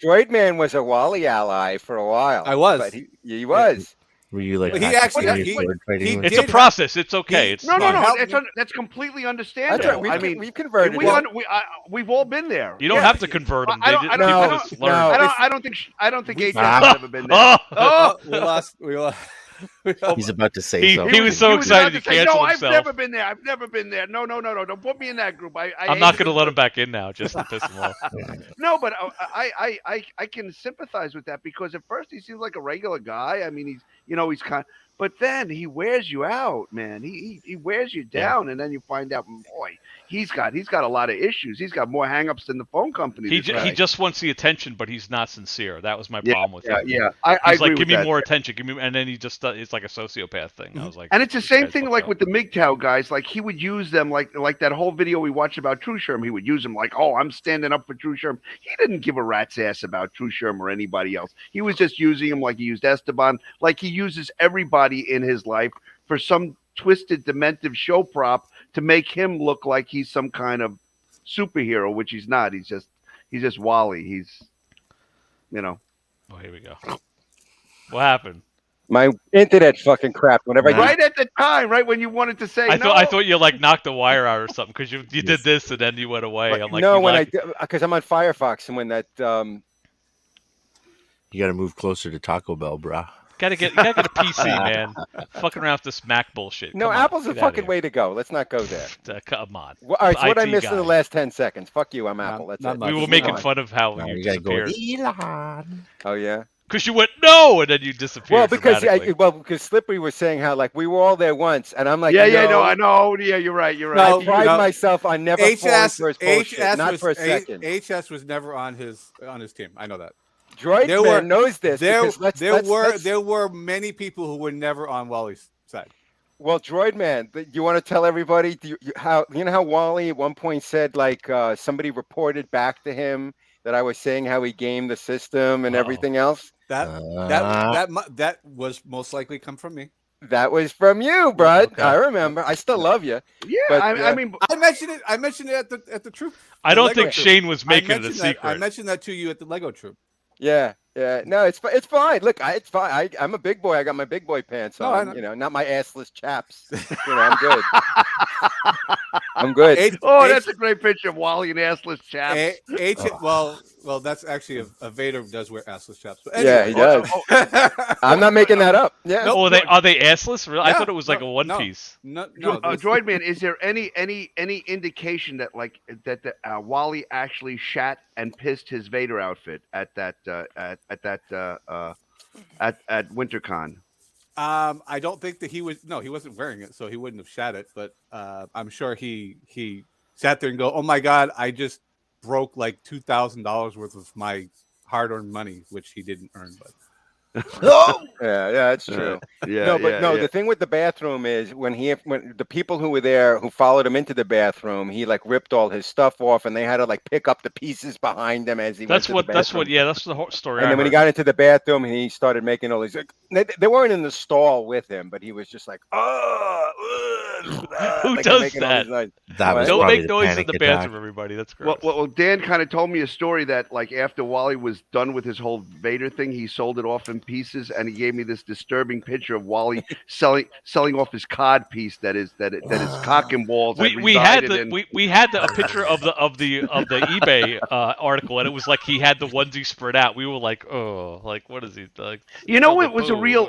Droidman was a Wally ally for a while. I was. But he was. Were you like? He actually. It's a process. It's okay. No. That's completely understandable. Right. I mean, we've converted. We've all been there. You don't have to convert them. I don't think AJ has ever been there. We lost. He's about to say something. He was so excited to cancel himself. I've never been there. I've never been there. No. Don't put me in that group. I'm not going to let him back in now, just to piss him off. No, but I can sympathize with that because at first he seems like a regular guy. I mean, he's kind of, but then he wears you out, man. He wears you down, and then you find out, boy, he's got a lot of issues. He's got more hangups than the phone company. He just wants the attention, but he's not sincere. That was my problem with him. Yeah, he's like, give me more attention, give me, and then he just it's like a sociopath thing. I was like, and it's the same thing like with the MGTOW guys. Like he would use them like that whole video we watched about True Sherm. He would use them like, oh, I'm standing up for True Sherm. He didn't give a rat's ass about True Sherm or anybody else. He was just using him like he used Esteban. Like he uses everybody in his life for some twisted, dementive show prop to make him look like he's some kind of superhero, which he's not. He's just Wally. He's, Oh, here we go. What happened? My internet fucking crap. Whenever right at the time, right when you wanted to say, I thought you knocked the wire out or something because you did this and then you went away. But I'm like, no, because I'm on Firefox and when that you got to move closer to Taco Bell, brah. You gotta get a PC, man. Fucking around with this Mac bullshit. No, Come on, Apple's the get outta fucking here. way to go. Let's not go there. Come on. Well, all right, so what I IT missed in the guy. last 10 seconds? Fuck you, I'm Apple. That's it. We were Move making on. fun of how you disappeared. Elon. Oh yeah. Because you went no, and then you disappeared. Well, because dramatically. because Slippery was saying how like we were all there once, and I'm like, yeah, no, I know. Yeah, you're right. I pride myself on never falling for his bullshit, not for a second. HS was never on his team. I know that. Droid knows this. There were many people who were never on Wally's side. Well, Droid Man, you want to tell everybody how Wally at one point said like somebody reported back to him that I was saying how he gamed the system and everything else. That was most likely come from me. That was from you, bud. Okay. I remember. I still love you. Yeah, but, I mean, I mentioned it. I mentioned it at the troop. I don't think Shane was making it a secret. I mentioned that to you at the Lego troop. Yeah. No, it's fine. Look, it's fine. I'm a big boy. I got my big boy pants on. Not my assless chaps. I'm good. I'm good. That's a great picture of Wally and assless chaps. Well, that's actually a Vader does wear assless chaps. But anyway. Yeah, he does. I'm not making that up. Yeah. Nope. Are they assless? Really? Yeah, I thought it was like a one piece. No. Droid Man, is there any indication that Wally actually shat and pissed his Vader outfit at WinterCon? I don't think that he was. No, he wasn't wearing it, so he wouldn't have shat it. But I'm sure he sat there and go, "Oh my God, I just broke like $2,000 worth of my hard-earned money, which he didn't earn." But yeah, that's true. The thing with the bathroom is when the people who were there who followed him into the bathroom, he like ripped all his stuff off, and they had to like pick up the pieces behind him as he went to the bathroom. That's the whole story. And then when he got into the bathroom, he started making all these. They weren't in the stall with him, but he was just like, who does that? Don't make noise in the bathroom, everybody. That's gross. Well, Dan kind of told me a story that like after Wally was done with his whole Vader thing, he sold it off in pieces, and he gave me this disturbing picture of Wally selling off his cod piece that is cock and balls. We had a picture of the eBay article, and it was like he had the onesie spread out. We were like, oh, like what is he like? You know, it was a real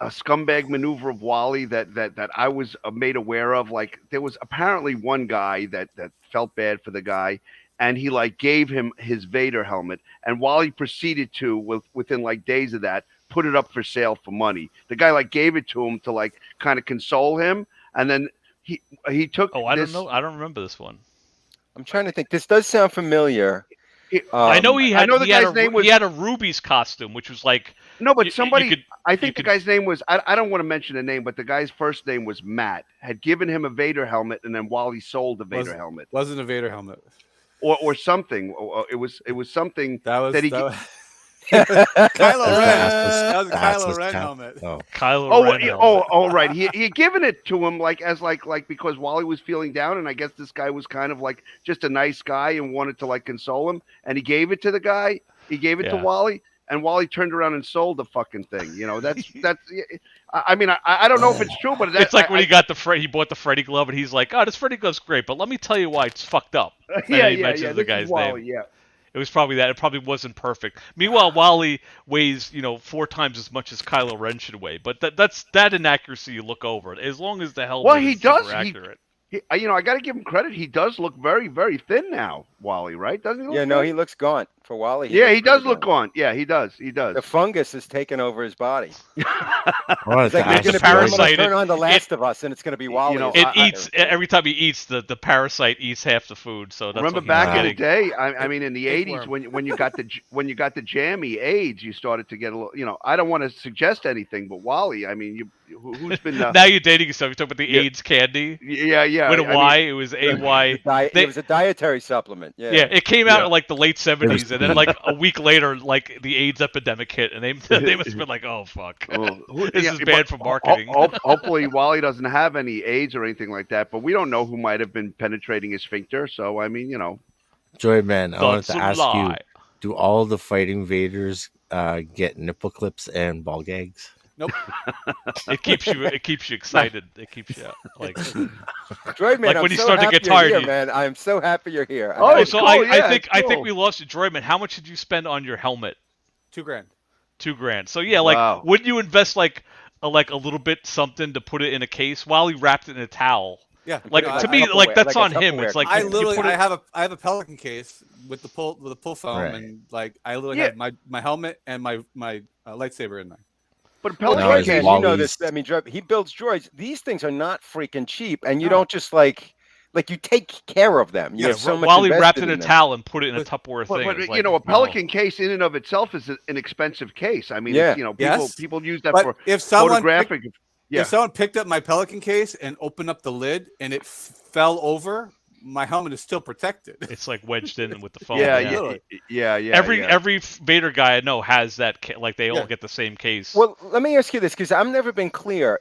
scumbag maneuver of Wally that I was made aware of. Like there was apparently one guy that felt bad for the guy, and he like gave him his Vader helmet, and Wally proceeded to within like days of that put it up for sale for money. The guy like gave it to him to like kind of console him, and then he took. Oh, I don't know. I don't remember this one. I'm trying to think. This does sound familiar. I know he had. I know the guy's name was. He had a Ruby's costume, which was like. No, but somebody. I think the guy's name was. I don't want to mention the name, but the guy's first name was Matt. Had given him a Vader helmet, and then Wally sold the Vader helmet. Wasn't a Vader helmet. Or something. It was something that he. Kylo Ren. That was a Kylo Ren helmet. Kylo Ren. Right. He had given it to him like because Wally was feeling down, and I guess this guy was kind of like just a nice guy and wanted to like console him, and he gave it to the guy. He gave it to Wally, and Wally turned around and sold the fucking thing. You know, that's. I mean, I don't know if it's true, but it's like when he bought the Freddy glove, and he's like, "Oh, this Freddy glove's great, but let me tell you why it's fucked up." He mentions the guy's name. Yeah. It was probably that. It probably wasn't perfect. Meanwhile, Wally weighs 4 times as much as Kylo Ren should weigh. But that's inaccuracy you look over. As long as the helmet is super accurate. I got to give him credit. He does look very, very thin now, Wally, right? Doesn't he look no, he looks gaunt. For Wally, he does look gaunt. Yeah, he does. The fungus has taken over his body. It's like they're going to turn on The Last of Us, and it's going to be Wally. It eats every time he eats the parasite eats half the food. So that's remember back in the day. I mean, in the '80s when you got the jammy AIDS, you started to get a little. I don't want to suggest anything, but Wally. I mean, who's been now you're dating yourself. You're talking about the AIDS candy. Yeah. With a Y, it was AY. It was a dietary supplement. Yeah. It came out in like the late '70s. And then, like a week later, like the AIDS epidemic hit, and they must have been like, "Oh fuck, this is bad for marketing." Hopefully, Wally doesn't have any AIDS or anything like that, but we don't know who might have been penetrating his sphincter. So I mean, Joy Man, I wanted to ask you: do all the fighting Vaders get nipple clips and ball gags? Nope. It keeps you excited. It keeps you like. Droid Man, like when you start to get tired, here, man. I'm so happy you're here. I think we lost you, Droid Man. How much did you spend on your helmet? $2,000. $2,000. So yeah, Wow. like, wouldn't you invest like a little bit something to put it in a case while he wrapped it in a towel? Yeah, Like to me, like that's on him. It's like I literally, I have a Pelican case with the pull foam, Right. and like I literally have my helmet and my lightsaber in there. But Pelican case, you know this. I mean, he builds droids. These things are not freaking cheap, and you don't just like you take care of them. You have so much Wally wrapped invested it in in a them. towel and put it in a Tupperware thing. But It's you like, know, a Pelican case in and of itself is an expensive case. I mean, Yeah. it's, you know, Yes. people use that But for if someone photographic. If someone picked up my Pelican case and opened up the lid and it fell over, my helmet is still protected. It's like wedged in with the foam. Yeah. Every Vader guy I know has that. Like they all get the same case. Well, let me ask you this, because I've never been clear.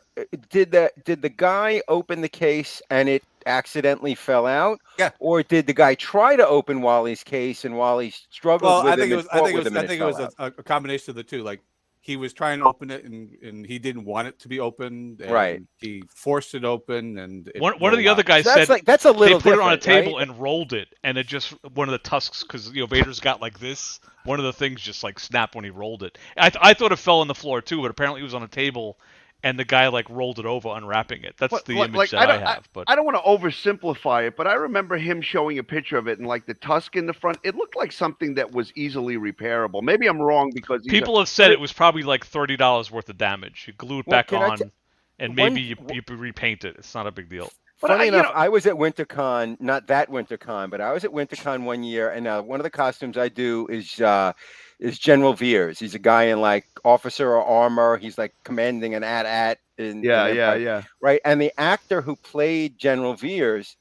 Did the guy open the case and it accidentally fell out? Yeah. Or did the guy try to open Wally's case and Wally struggled with him? I think it was a combination of the two. Like he was trying to open it and he didn't want it to be opened. And right. He forced it open and one of the other guys said that's a little they put it on a table right? and rolled it, and it just one of the tusks, because Vader's got like this. One of the things just like snapped when he rolled it. I thought it fell on the floor too, but apparently it was on a table, and the guy like rolled it over, unwrapping it. That's the image that I have. But I don't want to oversimplify it, but I remember him showing a picture of it, and like the tusk in the front, it looked like something that was easily repairable. Maybe I'm wrong, because people have said it was probably like $30 worth of damage. You glue it back on, and maybe you repaint it. It's not a big deal. Funny enough, I was at WinterCon, not that WinterCon, but I was at WinterCon one year, and one of the costumes I do is General Veers. He's a guy in like officer or armor. He's like commanding an AT-AT. Yeah. Right, and the actor who played General Veers,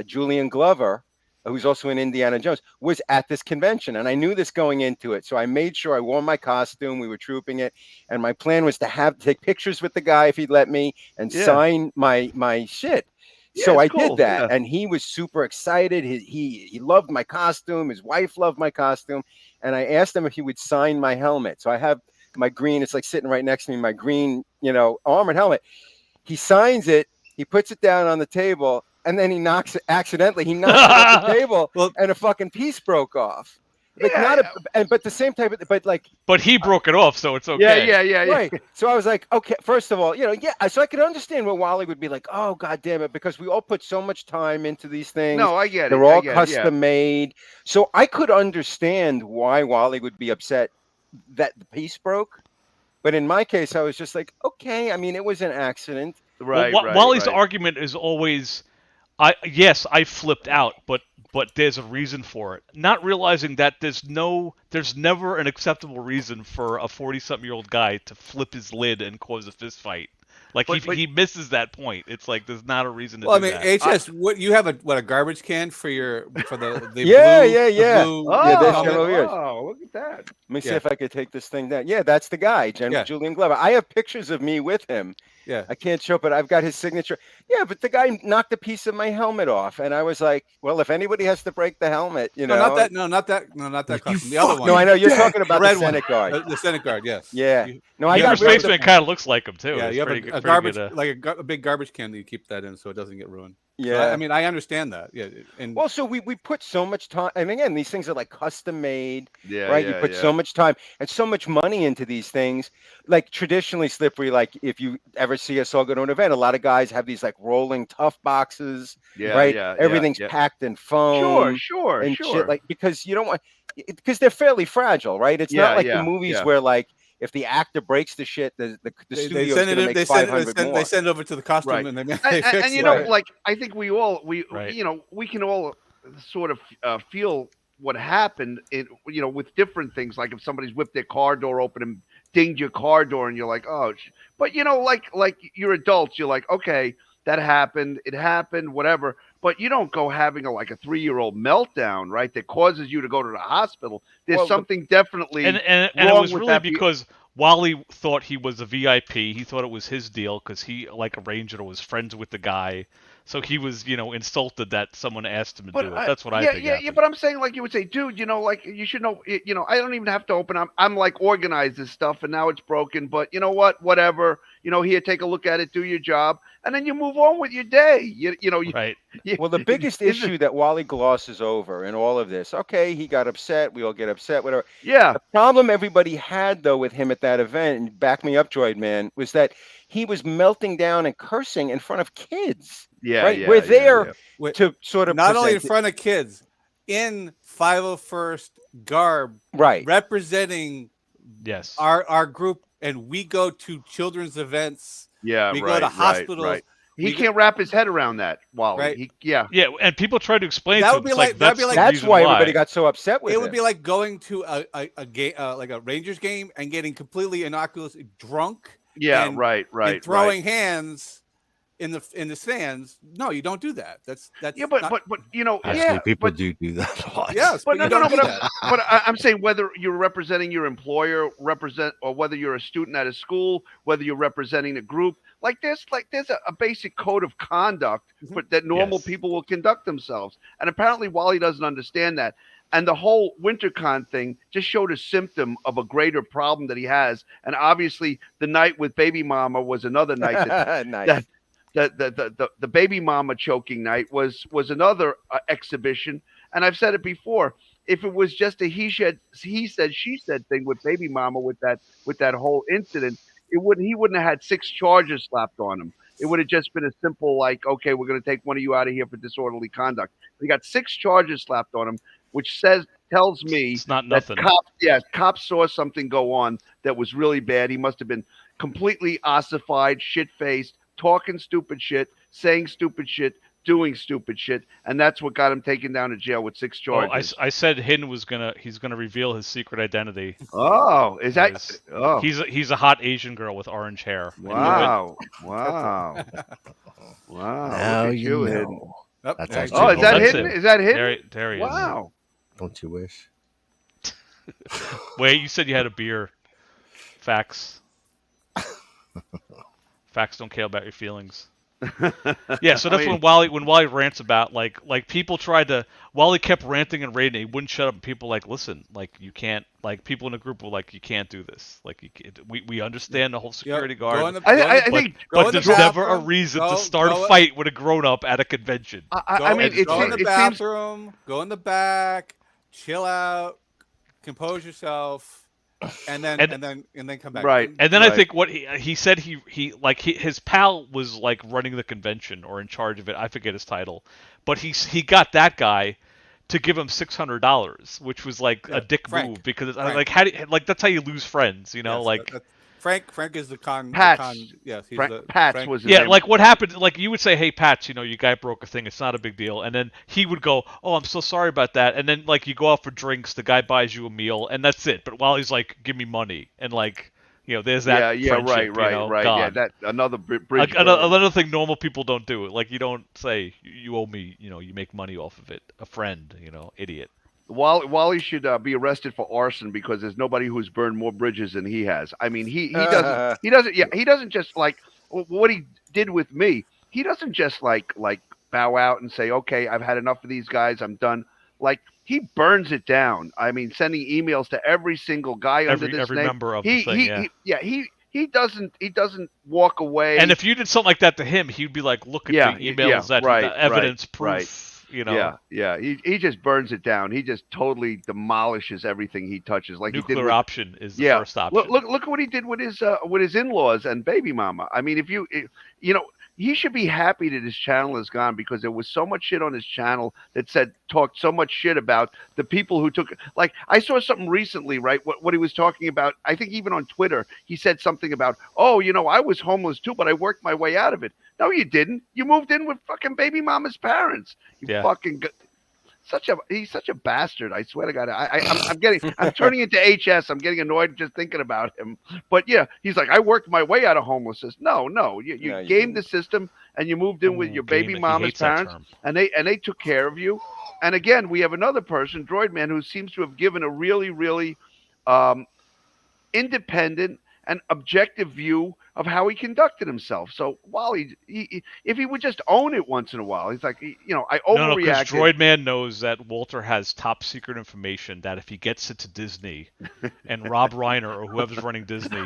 Julian Glover, who's also in Indiana Jones, was at this convention, and I knew this going into it, so I made sure I wore my costume. We were trooping it, and my plan was to take pictures with the guy if he'd let me, and sign my shit. Yeah, so I cool. did that, and he was super excited. He loved my costume. His wife loved my costume, and I asked him if he would sign my helmet. So I have my green. It's like sitting right next to me. My green, armored helmet. He signs it. He puts it down on the table, and then he knocks it accidentally. He knocks it off the table, and a fucking piece broke off. Like but the same type of, but he broke it off, so it's okay. Yeah. Right. So I was like, okay, first of all, so I could understand what Wally would be like, oh, God damn it, because we all put so much time into these things. No, I get it. They're all custom made. So I could understand why Wally would be upset that the piece broke. But in my case, I was just like, okay, I mean, it was an accident. Right. Wally's argument is always, I flipped out, but there's a reason for it. Not realizing that there's never an acceptable reason for a 40-something-year-old guy to flip his lid and cause a fist fight. Like he misses that point. It's like there's not a reason to do that. HS, what you have a garbage can for the blue, yeah. Blue, Oh, look at that. Let me see if I could take this thing down. Yeah, that's the guy, Julian Glover. I have pictures of me with him. Yeah, I can't show, but I've got his signature. Yeah, but the guy knocked a piece of my helmet off, and I was like, "Well, if anybody has to break the helmet, not that costume. The other one. No, I know you're talking about the Senate guard. The Senate guard, yes. Yeah. Your spaceman kind of looks like him too. Yeah, you have a garbage, a big garbage can that you keep that in, so it doesn't get ruined. Yeah, so, I mean, I understand that. Yeah, and so we put so much time, and again, these things are like custom made. Yeah, right. You put so much time and so much money into these things. Like traditionally, Slippery. Like if you ever see us all go to an event, a lot of guys have these like rolling tough boxes. Yeah, right. Yeah, Everything's packed in foam. Sure. Shit, like because you don't want, because they're fairly fragile, right? It's not like the movies where like, if the actor breaks the shit, the studio is going to make 500 more. They send it over to the costume, right. and and like I think we can all sort of feel what happened with different things. Like if somebody's whipped their car door open and dinged your car door, and you're like, oh, but like you're adults, you're like, okay, that happened, it happened, whatever. But you don't go having a 3-year-old meltdown, right? That causes you to go to the hospital. There's something definitely and it was really because Wally thought he was a VIP. He thought it was his deal because he arranged it or was friends with the guy. So he was, insulted that someone asked him to do it. That's what I think. Yeah. But I'm saying, like you would say, dude, you should know. I don't even have to open. I'm like organized this stuff, and now it's broken. But you know what? Whatever. here, take a look at it, do your job, and then you move on with your day. Right. Well, the biggest issue that Wally glosses over in all of this, okay, he got upset. We all get upset, whatever. Yeah. The problem everybody had, though, with him at that event, and back me up, Droid Man, was that he was melting down and cursing in front of kids. Yeah, right? yeah, We're yeah, there yeah. to sort of not only in present it. front of kids, in 501st garb, right? Representing yes our group, and we go to children's events. Yeah, we right, go to hospitals. Right. He can't wrap his head around that, Wally. Right. Yeah, and people try to explain that to would him. be like that's why everybody got so upset with it. It would be like going to a game, like a Rangers game, and getting completely innocuous drunk. Yeah, and, right. And throwing hands in the stands. No, you don't do that. That's yeah, but actually people do that a lot. Yes, but no, but I'm saying whether you're representing your employer, or whether you're a student at a school, whether you're representing a group, like there's a basic code of conduct that normal people will conduct themselves, and apparently Wally doesn't understand that. And the whole WinterCon thing just showed a symptom of a greater problem that he has. And obviously, the night with Baby Mama was another night nice. The Baby Mama choking night was another exhibition. And I've said it before. If it was just a he said, she said thing with Baby Mama with that whole incident, he wouldn't have had 6 charges slapped on him. It would have just been a simple like, okay, we're going to take one of you out of here for disorderly conduct. He got 6 charges slapped on him, which tells me it's not nothing. Cops saw something go on that was really bad. He must have been completely ossified, shit-faced, talking stupid shit, saying stupid shit, doing stupid shit, and that's what got him taken down to jail with 6 charges. I said he's gonna reveal his secret identity. Oh, is that? Oh, he's a hot Asian girl with orange hair. Wow! Wow! Wow! Now Look at you Hidden. know. Oh, That's is that hidden? Is that hidden? There he is. Wow! Don't you wish? Wait, you said you had a beer. Facts. Facts don't care about your feelings. Yeah, so that's when Wally rants about like people tried to. Wally kept ranting and raving. He wouldn't shut up. And people like, listen, like you can't. Like people in the group were like, you can't do this. Like you can't, we understand the whole security guard. But there's never a reason to start a fight with a grown up at a convention. Go in the bathroom. Go in the back. Chill out. Compose yourself. And then come back. Right. And then I think what he said his pal was like running the convention or in charge of it. I forget his title, but he got that guy to give him $600, which was like a dick move because that's how you lose friends, you know, Frank is the con. Pats. Yes, he's Pats was his yeah, name. like what happened, like you would say, hey Pats, you know, your guy broke a thing, it's not a big deal, and then he would go, oh, I'm so sorry about that, and then like you go out for drinks, the guy buys you a meal, and that's it. But while he's like, give me money, and like, you know, there's that right, you know, right. gone. Yeah, that another bridge. Another thing normal people don't do. Like you don't say you owe me, you know, you make money off of it. A friend, you know, idiot. Wally should be arrested for arson because there's nobody who's burned more bridges than he has. I mean, he doesn't just like what he did with me. He doesn't just like bow out and say, okay, I've had enough of these guys, I'm done. Like he burns it down. I mean, sending emails to every single guy under this every name. member of the thing. He doesn't walk away. And if you did something like that to him, he'd be like, look at the emails that evidence proof. You know, he just burns it down. He just totally demolishes everything he touches. Like nuclear he did with, option is the first option. Look at what he did with his in-laws and Baby Mama. I mean, you know, he should be happy that his channel is gone because there was so much shit on his channel that talked so much shit about the people who took. Like I saw something recently, right? What he was talking about. I think even on Twitter, he said something about, oh, you know, I was homeless too, but I worked my way out of it. No, you didn't. You moved in with fucking Baby Mama's parents. He's such a bastard. I swear to God. I'm turning into HS. I'm getting annoyed just thinking about him. But yeah, he's like, I worked my way out of homelessness. No, you gamed the system and you moved in with your Baby Mama's parents, and they took care of you. And again, we have another person, Droid Man, who seems to have given a really, really independent and objective view of how he conducted himself. So Wally, if he would just own it once in a while, he's like, you know, I No, because overreacted. Droid Man knows that Walter has top secret information that if he gets it to Disney, and Rob Reiner or whoever's running Disney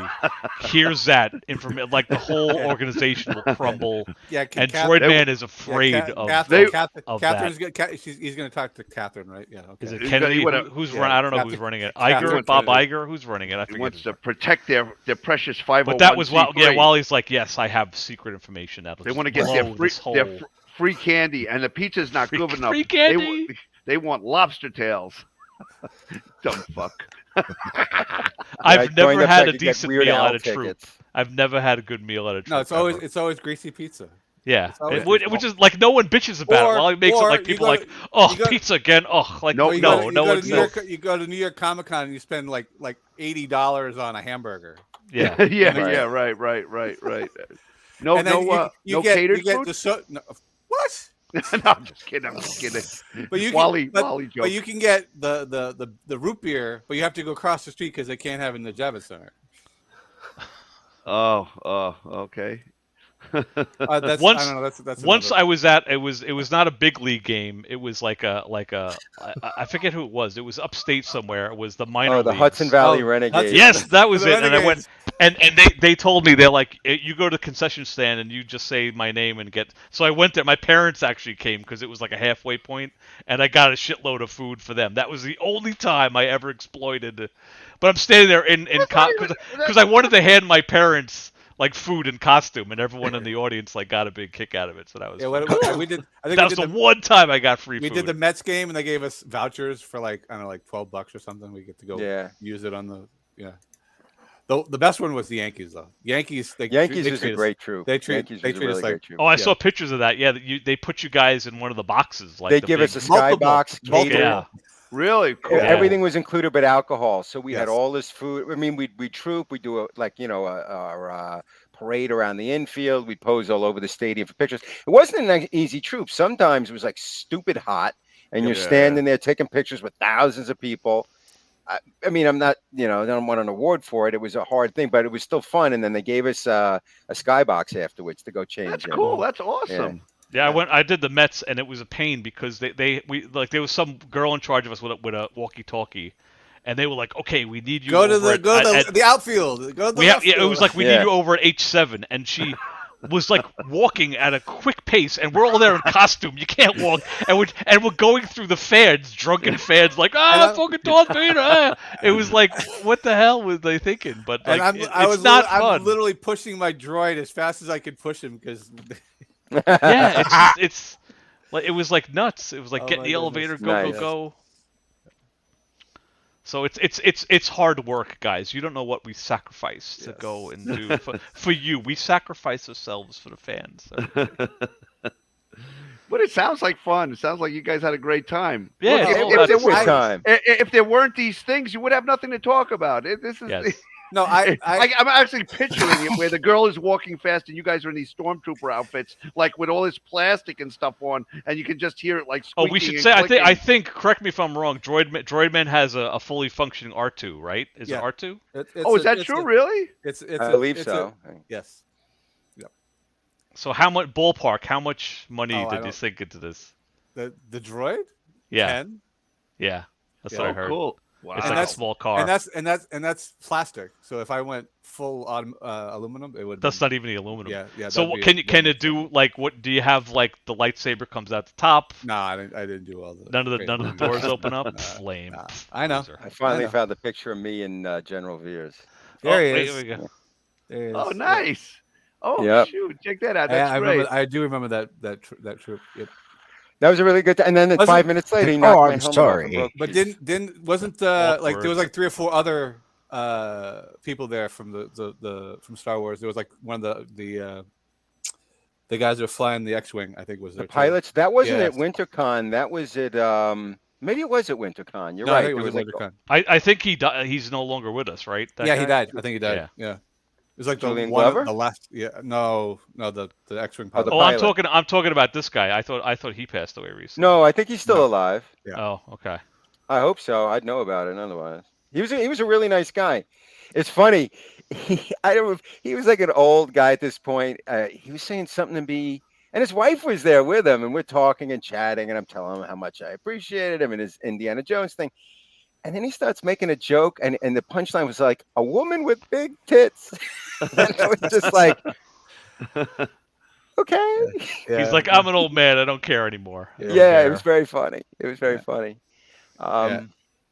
hears that information, like the whole organization will crumble. Yeah, and Droid Man is afraid of Catherine's that. he's going to talk to Catherine, right? Yeah. Okay. Is it Kennedy? Who's running? I don't know who's running it. Iger, Bob Iger, who's running it? I forget. He wants to protect their precious 501c3. But that was Wally's like, yes, I have secret information that they want to get their free candy, and the pizza's not good enough. Free candy. They want lobster tails. Dumb fuck. I've never had a decent meal at a troop. I've never had a good meal at a troop. No, it's always greasy pizza. Yeah, which is like no one bitches about it. While it makes it like people like, oh, pizza again. Oh, like no one knows. You go to New York Comic Con and you spend like $80 on a hamburger. Yeah, right. No catered food. What? No, I'm just kidding. But you Wally joke. But you can get the root beer, but you have to go across the street because they can't have it in the Javits Center. Oh, okay. Once I was at it was not a big league game. It was like I forget who it was. It was upstate somewhere. It was the minor the leagues. Hudson Valley Renegades. Yes, that was it. And I went and they told me, they're like, you go to the concession stand and you just say my name and get. So I went there. My parents actually came because it was like a halfway point, and I got a shitload of food for them. That was the only time I ever exploited. But I'm standing there because I wanted to hand my parents like food and costume, and everyone in the audience like got a big kick out of it. So that was we did. I think that was the one time I got free food. We did the Mets game, and they gave us vouchers for like I don't know, like $12 or something. We get to go use it on the The best one was the Yankees though. Yankees is a great troop. They treat us like. Oh, I saw pictures of that. Yeah, they put you guys in one of the boxes. Like they give us a skybox. Yeah. Really cool. Everything was included, but alcohol. So we had all this food. I mean, we troop. We do a parade around the infield. We pose all over the stadium for pictures. It wasn't an easy troop. Sometimes it was like stupid hot, and you're standing there taking pictures with thousands of people. I mean, I'm not, I don't want an award for it. It was a hard thing, but it was still fun. And then they gave us a skybox afterwards to go change. That's cool. That's awesome. Yeah, I did the Mets, and it was a pain because there was some girl in charge of us with a walkie-talkie, and they were like, "Okay, we need you go to the outfield. Go to the outfield. It was like we need you over at H7," and she was like walking at a quick pace, and we're all there in costume. You can't walk, and we're going through the fans, drunken fans, like fucking Darth Vader. It was like, what the hell was they thinking? But like, it's not fun. I'm literally pushing my droid as fast as I could push him because. Yeah, it's like it was like nuts. It was like get in the elevator, go. So it's hard work, guys. You don't know what we sacrifice to go and do for you. We sacrifice ourselves for the fans. So. But it sounds like fun. It sounds like you guys had a great time. Yeah, if there weren't these things, you would have nothing to talk about. This is. No, I'm actually picturing it where the girl is walking fast and you guys are in these stormtrooper outfits, like with all this plastic and stuff on, and you can just hear it like squeaking. Oh, we should say, I think, correct me if I'm wrong, Droid Man has a fully functioning R2, right? Is it R2? Is that true, really? I believe so. Yes. Yep. So how much money did you sink into this? The droid? Yeah. 10? Yeah. That's what I heard. Cool. Wow. It's like a small car, and that's plastic. So if I went full aluminum, it would. That's not even the aluminum. Yeah. So can it do like what? Do you have like the lightsaber comes out the top? No, I didn't do all the. None of the doors open up. Lame. I know. I finally found the picture of me and General Veers. There he is. There we go. There he is. Oh, nice. Oh, shoot! Check that out. That's great. I do remember that troop. Yep. That was a really good. And then 5 minutes later, he knocked my helmet off. But wasn't like there was like 3 or 4 other people there from from Star Wars? There was like one of the guys who were flying the X-wing. I think was the pilots. That wasn't at WinterCon. That was at maybe it was at WinterCon. You're right. I think it was at WinterCon. I think he's no longer with us, right? He died. I think he died. Yeah. It was like Julian Glover? The last, the X-wing pilot. I'm talking about this guy. I thought he passed away recently. No, I think he's still alive. Yeah. Oh, okay. I hope so. I'd know about it otherwise. He was a really nice guy. It's funny. I don't. He was like an old guy at this point. He was saying something to me, and his wife was there with him, and we're talking and chatting, and I'm telling him how much I appreciated him and his Indiana Jones thing. And then he starts making a joke, and the punchline was like, "A woman with big tits." And I was just like, "Okay." Yeah. He's like, "I'm an old man. I don't care anymore." Yeah, it was very funny. It was very funny. Yeah,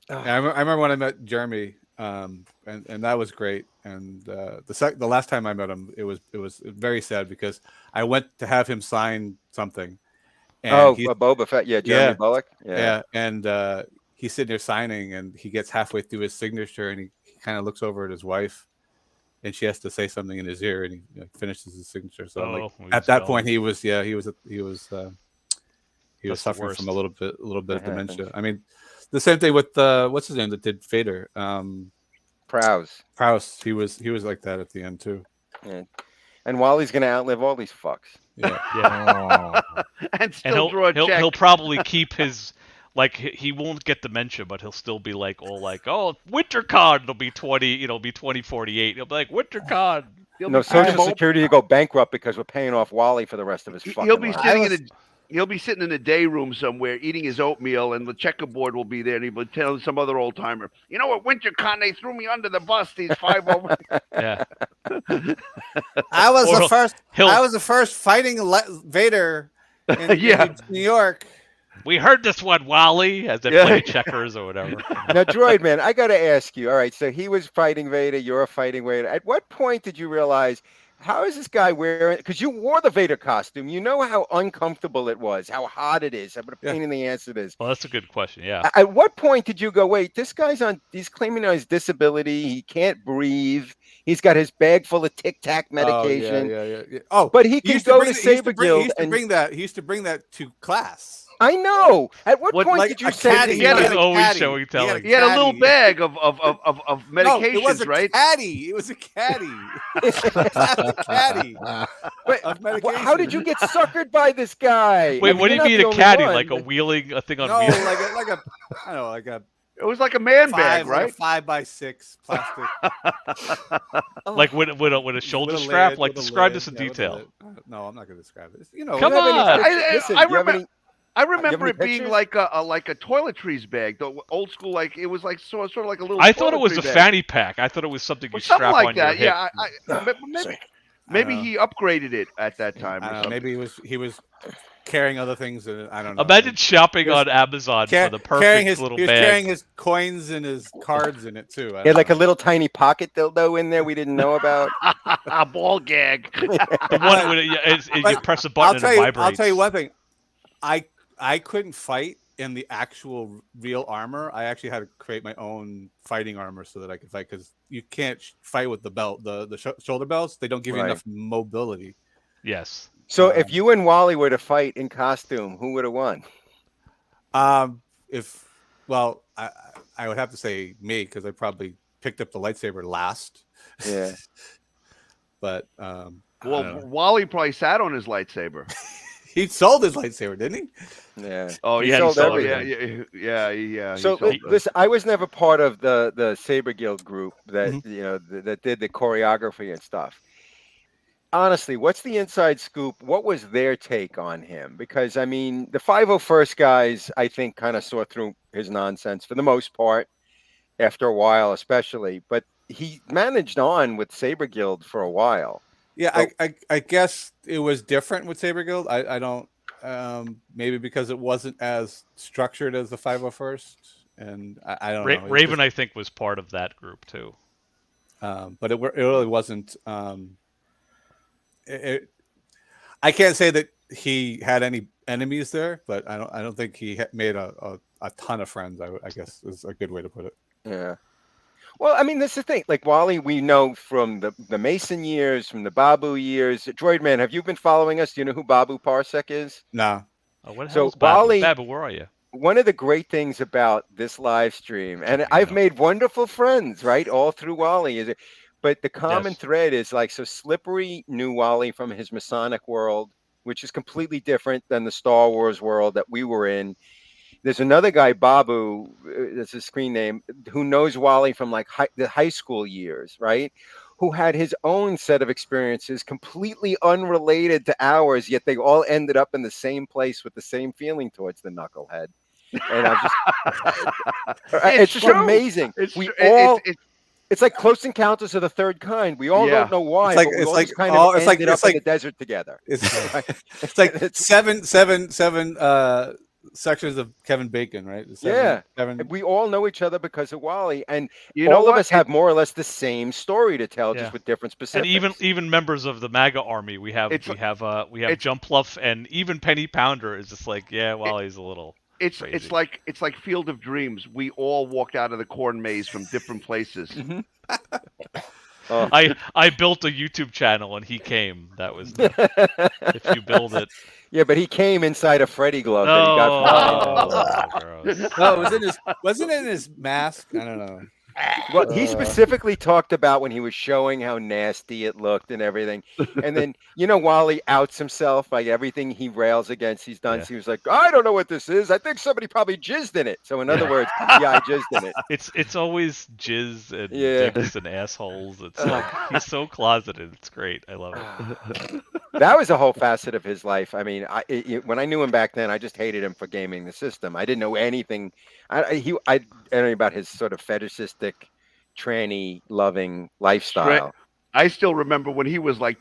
I remember when I met Jeremy, and that was great. And the last time I met him, it was very sad because I went to have him sign something. And Boba Fett, Jeremy Bullock, and he's sitting there signing, and he gets halfway through his signature, and he kind of looks over at his wife, and she has to say something in his ear, and he finishes his signature. So at that point, he was suffering from a little bit of dementia. I mean, the same thing with what's his name that did Vader, Prowse. He was like that at the end too. Yeah. And Wally's gonna outlive all these fucks. Yeah. And still draw a check. He'll probably keep his, like, he won't get dementia, but he'll still be like, oh, WinterCon, it'll be 2048. He'll be like, WinterCon. No, Social Security to go bankrupt because we're paying off Wally for the rest of his fucking life. He'll be sitting in a day room somewhere eating his oatmeal, and the checkerboard will be there, and he'll be telling some other old timer, "You know what, WinterCon, they threw me under the bus. These 5 over." Yeah. I was the first fighting Vader in New York. We heard this one, Wally, as they play checkers or whatever. Now, Droid Man, I got to ask you. All right, so he was fighting Vader. You're fighting Vader. At what point did you realize, how is this guy wearing? Because you wore the Vader costume. You know how uncomfortable it was, how hot it is, what a pain in the ass it is. Well, that's a good question. Yeah. At what point did you go, wait, this guy's he's claiming on his disability. He can't breathe. He's got his bag full of Tic Tac medication. Yeah. Oh, but he can go to Saber Guild. He used to bring that to class. I know. At what point did you say he had a little bag of medications, no, it was a right? Caddy. It was a caddy. A caddy. But how did you get suckered by this guy? Wait, what do you mean a caddy? Like a thing on wheels? like a. It was like a man bag, right? Like a 5x6 plastic. Like with a shoulder strap. Like describe this in detail. No, I'm not going to describe it. Come on. I remember it being like a toiletries bag, the old school, like it was like sort of like a little. I thought it was a fanny pack. I thought it was something you strap like on that. your hip. Maybe he upgraded it at that time. I don't know, maybe he was carrying other things. I don't know. Imagine shopping on Amazon for the perfect little bag. He was carrying his coins and his cards in it too. He had like a little tiny pocket dildo in there we didn't know about. A ball gag. The one with you press a button and it vibrates. I'll tell you one thing. I couldn't fight in the actual real armor. I actually had to create my own fighting armor so that I could fight, because you can't fight with the belt, the shoulder belts. They don't give you enough mobility. Yes. So if you and Wally were to fight in costume, who would have won? I would have to say me, because I probably picked up the lightsaber last. Yeah. But Wally probably sat on his lightsaber. He sold his lightsaber, didn't he? Yeah. Oh, he sold everything. Yeah. So listen, I was never part of the Saber Guild group that that did the choreography and stuff. Honestly, what's the inside scoop? What was their take on him? Because I mean, the 501st guys, I think, kind of saw through his nonsense for the most part. After a while, especially, but he managed on with Saber Guild for a while. Yeah, so, I guess it was different with Saber Guild. I don't maybe because it wasn't as structured as the 501st, and I don't know. Raven, I think, was part of that group too. But it really wasn't. I can't say that he had any enemies there, but I don't think he made a ton of friends. I guess is a good way to put it. Yeah. Well, I mean, that's the thing. Like Wally, we know from the Mason years, from the Babu years. Droid Man, have you been following us? Do you know who Babu Parsec is? No. What the hell is Babu? Wally, Babu, where are you? One of the great things about this live stream, and I've made wonderful friends, right, all through Wally, but the common thread is like, so Slippery knew Wally from his Masonic world, which is completely different than the Star Wars world that we were in. There's another guy, Babu, that's his screen name, who knows Wally from like the high school years, right? Who had his own set of experiences completely unrelated to ours, yet they all ended up in the same place with the same feeling towards the knucklehead. And I'm just, it's just amazing. It's like Close Encounters of the Third Kind. We all don't know why, but we all just kind of ended up in the desert together. It's like seven sections of Kevin Bacon, right? Kevin. We all know each other because of Wally, and all of us have more or less the same story to tell, just with different specifics. And even members of the MAGA army, we have Jump Pluff, and even Penny Pounder is just like, Wally's a little. It's like Field of Dreams. We all walked out of the corn maze from different places. I built a YouTube channel and he came. That was if you build it. Yeah, but he came inside a Freddy glove that he got from gross. No, wasn't it in his mask? I don't know. Well, he specifically talked about when he was showing how nasty it looked and everything. And then, Wally outs himself, like everything he rails against he's done. So he was like, I don't know what this is. I think somebody probably jizzed in it. So in other words, I jizzed in it. It's always jizz and dicks and assholes. It's like, he's so closeted. It's great. I love it. That was a whole facet of his life. I mean, when I knew him back then, I just hated him for gaming the system. I didn't know anything. I didn't know about his sort of fetishistic, tranny loving lifestyle. I still remember when he was like,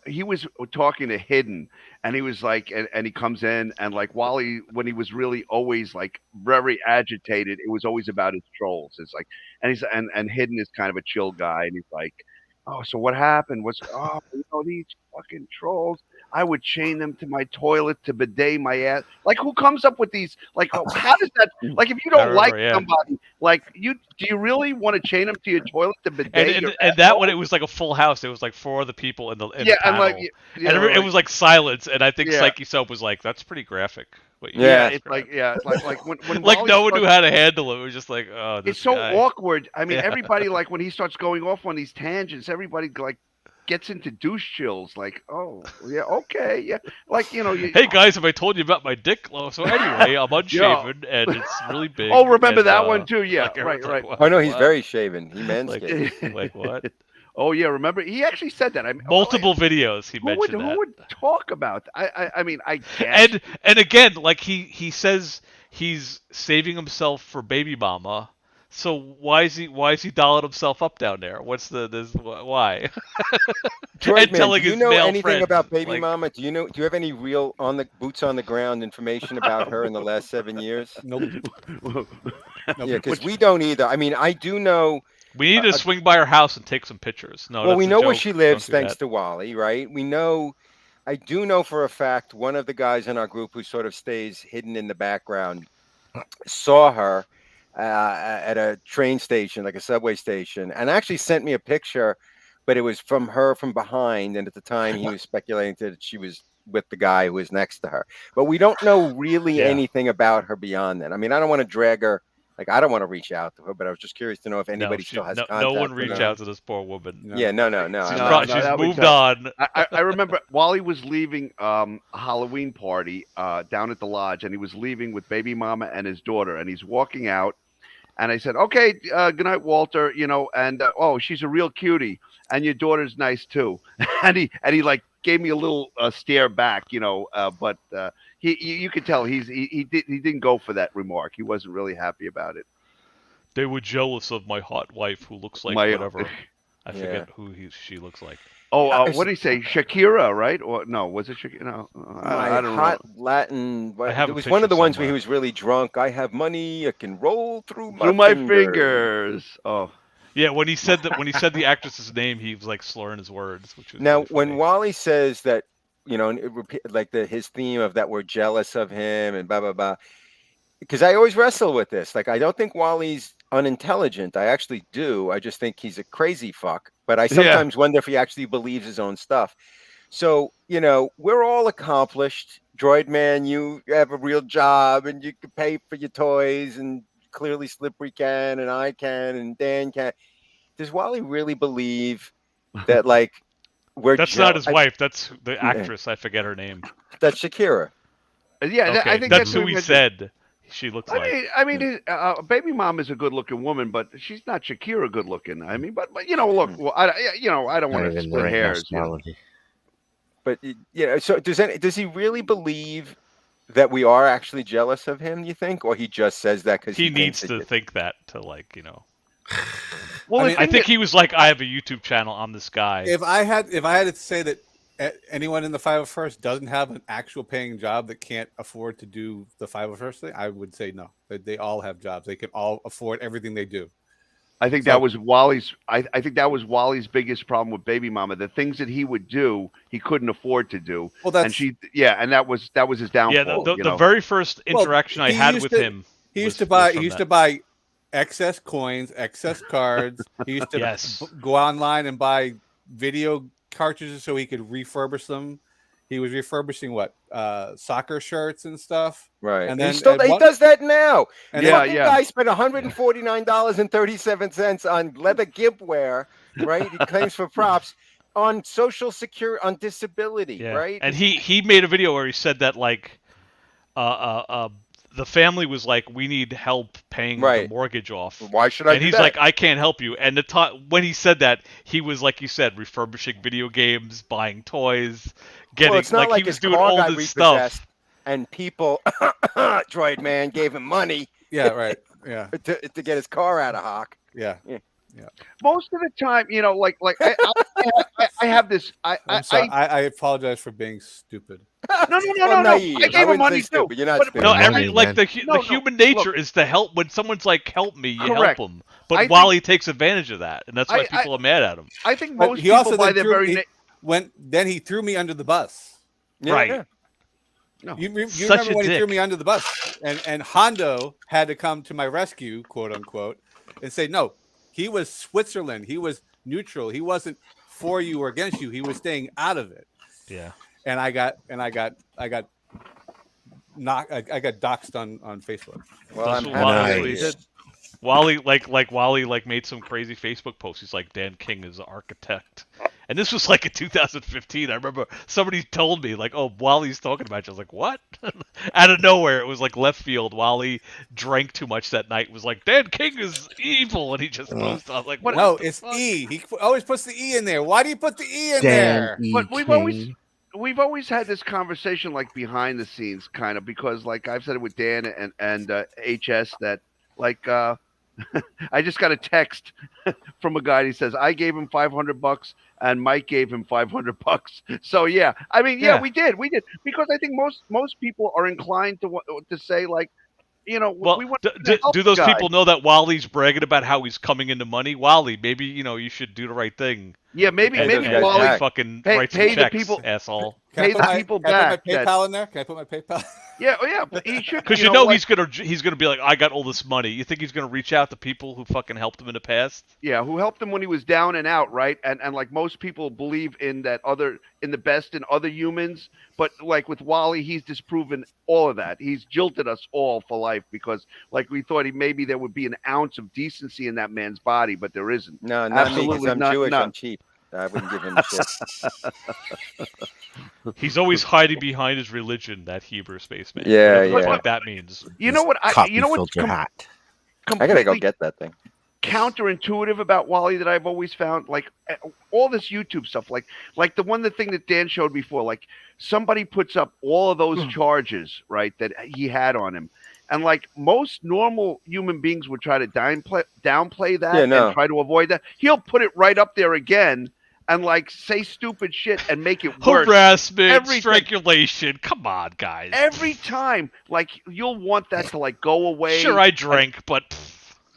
he was talking to Hidden, and he was like, and he comes in, and like Wally, when he was really always like very agitated, it was always about his trolls. It's like, and Hidden is kind of a chill guy, and he's like, oh, so what happened? These fucking trolls. I would chain them to my toilet to bidet my ass. Like, who comes up with these? Like, how does that? Like, if you don't like somebody, like, do you really want to chain them to your toilet to bidet? And that one, it was like a full house. It was like 4 other people in the panel. It was like silence. And I think Psyche Soap was like, "That's pretty graphic." It's like when like no one knew how to handle it. It was just like, oh, this it's so guy. awkward. I mean, everybody like when he starts going off on these tangents, everybody like gets into douche chills. Like, oh yeah, okay, yeah. Like hey guys, have I told you about my dick? So anyway, I'm unshaven and it's really big. Oh, remember that one too? Yeah, right. Like, oh no, he's very shaven. He manscaped. Like what? Oh yeah, remember he actually said that. Multiple videos he mentioned that. Who would talk about that? I mean, I guess. And again, like he says he's saving himself for baby mama. So why is he dolling himself up down there? What's why? Droid Man, do you know anything about baby mama? Do you have any real boots on the ground information about her in the last 7 years? Nope. Yeah, because we don't either. I mean, I do know. We need to swing by her house and take some pictures. No, well, we know where she lives thanks to Wally, right? I do know for a fact one of the guys in our group who sort of stays hidden in the background saw her at a train station, like a subway station, and actually sent me a picture, but it was from her from behind. And at the time, he was speculating that she was with the guy who was next to her. But we don't know really anything about her beyond that. I mean, I don't want to drag her. Like, I don't want to reach out to her, but I was just curious to know if anybody still has contact. No one reach out to this poor woman. No. Yeah, no. She's moved on. I remember Wally was leaving a Halloween party down at the lodge, and he was leaving with baby mama and his daughter, and he's walking out. And I said, okay, good night, Walter, and oh, she's a real cutie, and your daughter's nice too. and he like gave me a little stare back, but you could tell he didn't go for that remark. He wasn't really happy about it. They were jealous of my hot wife who looks like whatever. I forget who she looks like. Oh, what did he say? Shakira, right? Or no? Was it Shakira? No, I don't know. Latin. It was one of the ones where he was really drunk. I have money. I can roll through my fingers. Oh, yeah. When he said the actress's name, he was like slurring his words. Which was now really funny. When Wally says that, like his theme of that we're jealous of him and blah blah blah. Because I always wrestle with this. Like, I don't think Wally's unintelligent. I actually do. I just think he's a crazy fuck. But I sometimes wonder if he actually believes his own stuff. So, we're all accomplished. Droid Man, you have a real job and you can pay for your toys, and clearly Slippery can, and I can, and Dan can. Does Wally really believe that, like, That's not his wife. That's the actress. I forget her name. That's Shakira. Yeah, okay. I think that's who he said. she looks like. I mean, baby mom is a good-looking woman, but she's not Shakira good-looking. I mean, but you know, look, well, I don't want to split hairs. You know? But so does he really believe that we are actually jealous of him? You think, or he just says that because he needs to think that to Well, I think he was like, I have a YouTube channel. I'm this guy. If I had to say that anyone in the 501st doesn't have an actual paying job that can't afford to do the 501st thing, I would say no. They all have jobs. They can all afford everything they do. I think that was Wally's. I think that was Wally's biggest problem with Baby Mama. The things that he would do, he couldn't afford to do. Well, that's and that was his downfall. Yeah, the very first interaction I had with him. He used to buy excess coins, excess cards. He used to go online and buy video cartridges so he could refurbish them. He was refurbishing soccer shirts and stuff. Right. And then he does that now. And guy spent $149.37 on leather Gimp wear, right? He claims for props on Social Security, on disability, right? And he made a video where he said that the family was like, we need help paying the mortgage off. Why should I And do he's that? like, I can't help you. And when he said that, he was, like you said, refurbishing video games, buying toys, getting, it's not he was his doing car all got this stuff. And people, Droid Man, gave him money. Yeah, right. Yeah. to get his car out of hock. Yeah. Most of the time, I have this. I'm sorry. I apologize for being stupid. No. Naive. I gave him money too. Stupid. You're not stupid. No, the human nature is to help. When someone's like, "Help me," you Correct. help them. But Wally takes advantage of that, and that's why people are mad at him. I think most people by their very then he threw me under the bus. Right. Yeah. No. You remember when he threw me under the bus, and Hondo had to come to my rescue, quote unquote, and say, no, he was Switzerland. He was neutral. He wasn't for you or against you. He was staying out of it. Yeah. And I got doxxed on Facebook. Well, I'm happy. Wally made some crazy Facebook post. He's like, Dan King is the architect. And this was like in 2015. I remember somebody told me, like, oh, Wally's talking about you. I was like, what? Out of nowhere, it was like left field. Wally drank too much that night. Was like, Dan King is evil. And he just posted. I was like, what? No, it's E. He always puts the E in there. Why do you put the E in there? But we've always had this conversation like behind the scenes, kind of, because like I've said it with Dan and HS that like I just got a text from a guy. He says I gave him $500 and Mike gave him $500. So yeah, I mean we did because I think most people are inclined to say like, we want do those people know that Wally's bragging about how he's coming into money? Wally, maybe you should do the right thing. Yeah, maybe Wally fucking pay write some the checks, people, asshole. Pay the people back. Can I put my PayPal in there? Can I put my PayPal? Yeah, but he should. Because he's gonna be like, I got all this money. You think he's gonna reach out to people who fucking helped him in the past? Yeah, who helped him when he was down and out, right? And like most people believe in the best in other humans, but like with Wally, he's disproven all of that. He's jilted us all for life because like we thought maybe there would be an ounce of decency in that man's body, but there isn't. No, not me, because I'm Jewish. I'm cheap. I wouldn't give him shit. He's always hiding behind his religion, that Hebrew spaceman. Yeah. What that means. You know what? I gotta go get that thing. Counterintuitive about Wally that I've always found, like all this YouTube stuff, like the thing that Dan showed before, like somebody puts up all of those charges, right, that he had on him. And like most normal human beings would try to downplay that and try to avoid that. He'll put it right up there again and like say stupid shit and make it worse. Harassment, strangulation. Come on, guys. Every time, like you'll want that to like go away. Sure, I drank, but.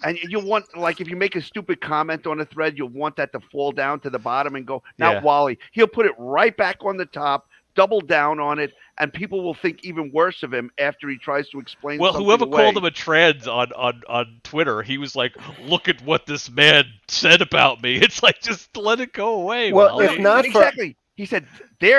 And you'll want, like, if you make a stupid comment on a thread, you'll want that to fall down to the bottom and go, not Wally. He'll put it right back on the top, double down on it, and people will think even worse of him after he tries to explain something whoever away. called him a trans on Twitter, he was like, look at what this man said about me. It's like, just let it go away. Well, Wally. if not exactly. He said he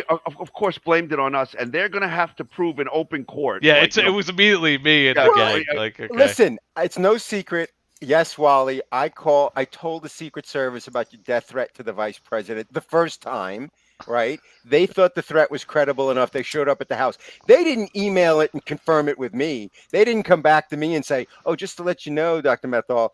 of course blamed it on us, and they're going to have to prove in open court. Yeah, it was immediately me and the gang. Like, okay. Listen, it's no secret. Yes, Wally, I told the Secret Service about your death threat to the vice president the first time. right? They thought the threat was credible enough. They showed up at the house. They didn't email it and confirm it with me. They didn't come back to me and say, "Oh, just to let you know, Dr. Methol,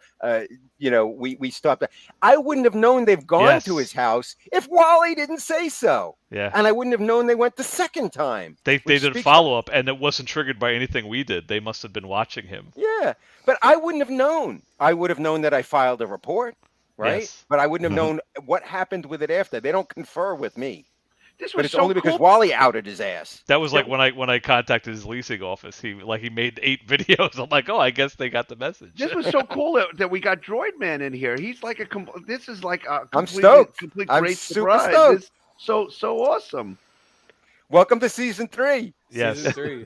we stopped." I wouldn't have known they've gone to his house if Wally didn't say so. Yeah. And I wouldn't have known they went the second time. They did a follow-up, and it wasn't triggered by anything we did. They must have been watching him. Yeah, but I wouldn't have known. I would have known that I filed a report, right? Yes. But I wouldn't have known what happened with it after. They don't confer with me. This But was it's so only because cool. Wally outed his ass. That was like when I contacted his leasing office. He made 8 videos. I'm like, oh, I guess they got the message. This was so cool that we got Droid Man in here. He's like this is like a I'm stoked. complete I'm great super surprise. stoked. This so awesome. Welcome to season 3. Yes. Season 3.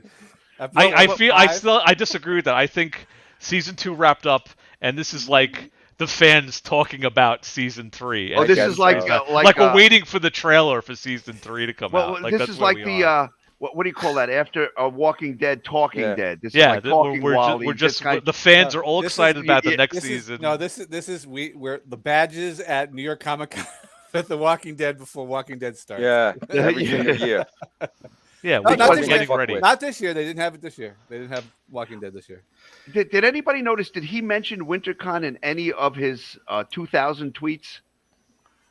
I disagree with that. I think season 2 wrapped up, and this is like the fans talking about season 3. Oh, this is like we're waiting for the trailer for season 3 to come out. Well, this is like the what do you call that? After Walking Dead, Talking Dead. This is like Talking Wally. The fans are all excited about the next season. This is we're the badges at New York Comic Con with the Walking Dead before Walking Dead starts. Yeah, every single year. Yeah, not this getting year. ready. Not this year. They didn't have it this year. They didn't have Walking Dead this year. Did anybody notice? Did he mention WinterCon in any of his 2000 tweets?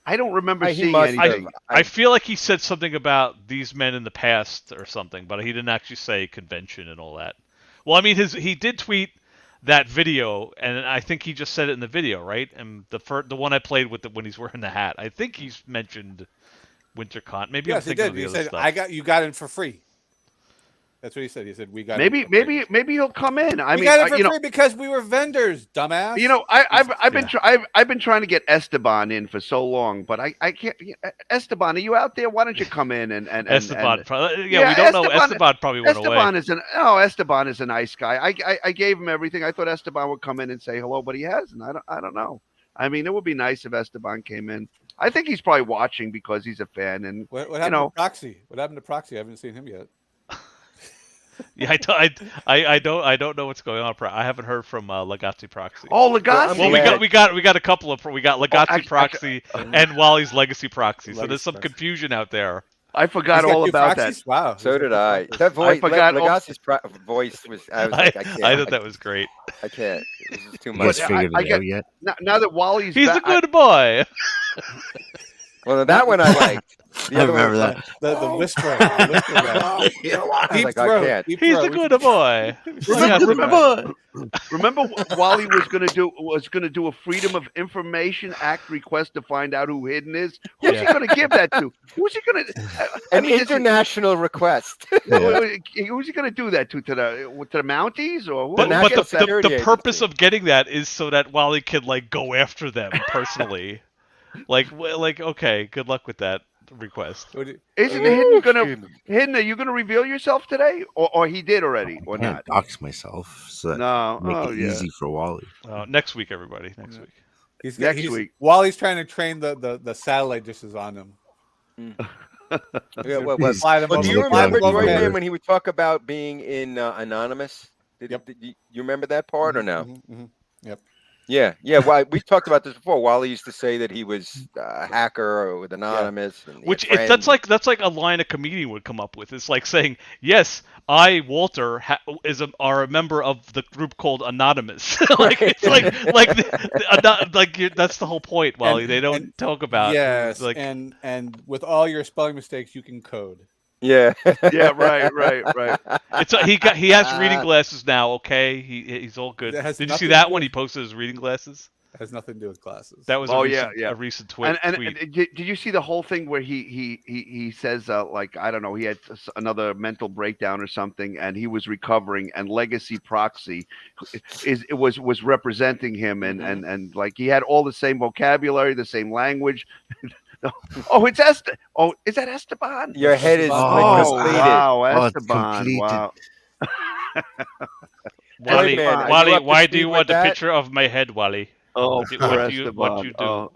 I don't remember seeing anything. I feel like he said something about these men in the past or something, but he didn't actually say convention and all that. Well, I mean, he did tweet that video, and I think he just said it in the video, right? And the one I played with when he's wearing the hat, I think he's mentioned WinterCon. Maybe yes, I'm thinking he did. of the He other said, stuff. "You got in for free." That's what he said. He said, "We got maybe he'll come in." I mean, got it for free because we were vendors, dumbass. You know, I've been trying to get Esteban in for so long, but I can't. Esteban, are you out there? Why don't you come in and Esteban? and we don't know. Esteban probably went away. Esteban is a nice guy. I gave him everything. I thought Esteban would come in and say hello, but he hasn't. I don't know. I mean, it would be nice if Esteban came in. I think he's probably watching because he's a fan. And what happened to Proxy? What happened to Proxy? I haven't seen him yet. Yeah, I don't know what's going on. I haven't heard from Legacy Proxy. Oh, Legacy. Well, we got a couple of Legacy Proxy and Wally's Legacy Proxy. So there's some confusion out there. I forgot all about that. Wow. So did I. That voice, Legacy's voice was. I was like, I can't. I thought that was great. I can't. This is too much. Figured it out yet? Now that Wally's He's a good boy. Well, that one I liked. I remember that. The whisper. Guy. Deep throat. He's a good boy. Remember Wally was gonna do a Freedom of Information Act request to find out who Hidden is. Who's he gonna give that to? Who's he gonna? An international request. Who's he gonna do that to the Mounties or? Who? But the purpose of getting that is so that Wally can go after them personally. Okay, good luck with that request. Isn't Hidden? Are you gonna reveal yourself today, or he did already, or I not? dox myself so that make it easy for Wally. Next week, everybody. Next week. Next week. Wally's trying to train the satellite dishes on him. Do you remember Droid Man when he would talk about being in Anonymous? Did you remember that part or no? Mm-hmm. Yep. Yeah. Well, we talked about this before. Wally used to say that he was a hacker with Anonymous, that's like a line a comedian would come up with. It's like saying, "Yes, I, Walter, are a member of the group called Anonymous." It's that's the whole point, Wally. They don't talk about and with all your spelling mistakes, you can code. Yeah. Yeah. Right. He has reading glasses now. Okay, he's all good. Did you see that when he posted his reading glasses? It has nothing to do with glasses. That was a recent tweet. And did you see the whole thing where he says I don't know, he had another mental breakdown or something, and he was recovering, and Legacy Proxy was representing him, and he had all the same vocabulary, the same language. Oh, it's Oh, is that Esteban? Your head is completed. Wow, Esteban. Wow. Wally, why do you want a picture of my head, Wally? Oh, what do you do?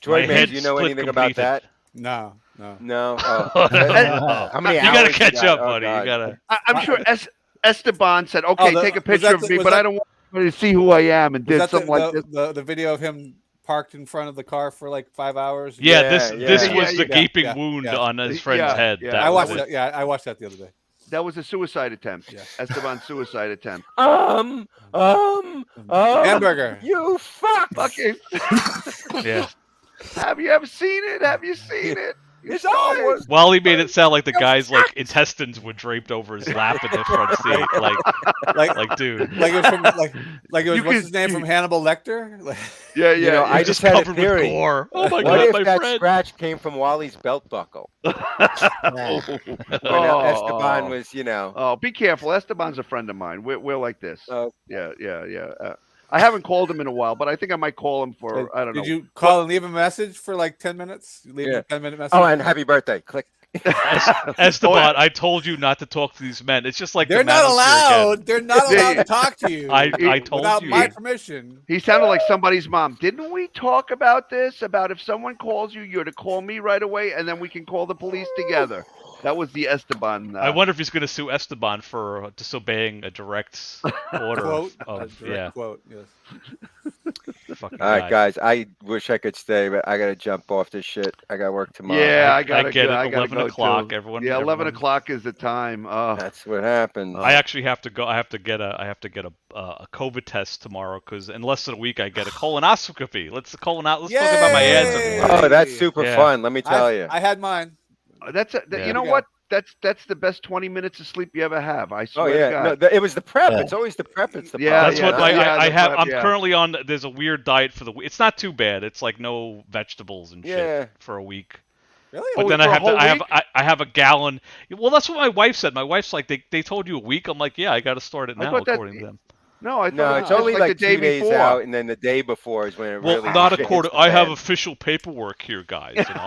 Droid Man, do you know anything about that? No. Oh. How many you gotta catch up, buddy. You gotta. I'm sure Esteban said, "Okay, take a picture of me," but I don't want anybody to see who I am, and did something like this. The video of him parked in front of the car for like 5 hours. Yeah, this was the Yeah, gaping yeah, wound yeah. on his friend's head. Yeah. That I watched was that. Yeah, I watched that the other day. That was a suicide attempt. Yeah. Esteban's suicide attempt. Hamburger. You fuck. Fucking. Yeah. Have you ever seen it? Have you seen it? It's always. Wally made it sound like the guy's like intestines were draped over his lap in the front seat. Like dude. Like it was from like it was what's his name from Hannibal Lecter? Yeah. You know, I just had a covered with theory. gore. Oh my What god, if my that friend. scratch came from Wally's belt buckle? Esteban was, you know. Oh, be careful. Esteban's a friend of mine. We're like this. Oh. Yeah. I haven't called him in a while, but I think I might call him for, I don't know. Did you call and leave a message for like 10 minutes? Leave a 10-minute message? Oh, and happy birthday. Click. Esteban, I told you not to talk to these men. It's just like they're not allowed. They're not allowed to talk to you. I told without you. my permission. He sounded like somebody's mom. Didn't we talk about this? About if someone calls you, you're to call me right away, and then we can call the police together. That was the Esteban. I wonder if he's going to sue Esteban for disobeying a direct order. Quote. A direct quote, yes. All right, guys. I wish I could stay, but I got to jump off this shit. I got work tomorrow. Yeah, I got to get go. it. 11 o'clock, everyone. Yeah, 11 o'clock is the time. That's what happens. I actually have to go. I have to get a COVID test tomorrow because in less than a week I get a colonoscopy. Let's talk about my ads. Oh, that's super fun. Let me tell you. I had mine. You know what? That's the best 20 minutes of sleep you ever have. I swear. Oh yeah, to God. no, it was the prep. It's always the prep. It's the That's what I have. Prep, I'm currently on. There's a weird diet for the week. It's not too bad. It's like no vegetables and shit for a week. Really? But then I have a gallon. Well, that's what my wife said. My wife's like, they told you a week. I'm like, yeah, I got to start it now according to them. No, I thought it's only like the day 2 days before. out, and then the day before is when it really. Well, not according. I have official paperwork here, guys, and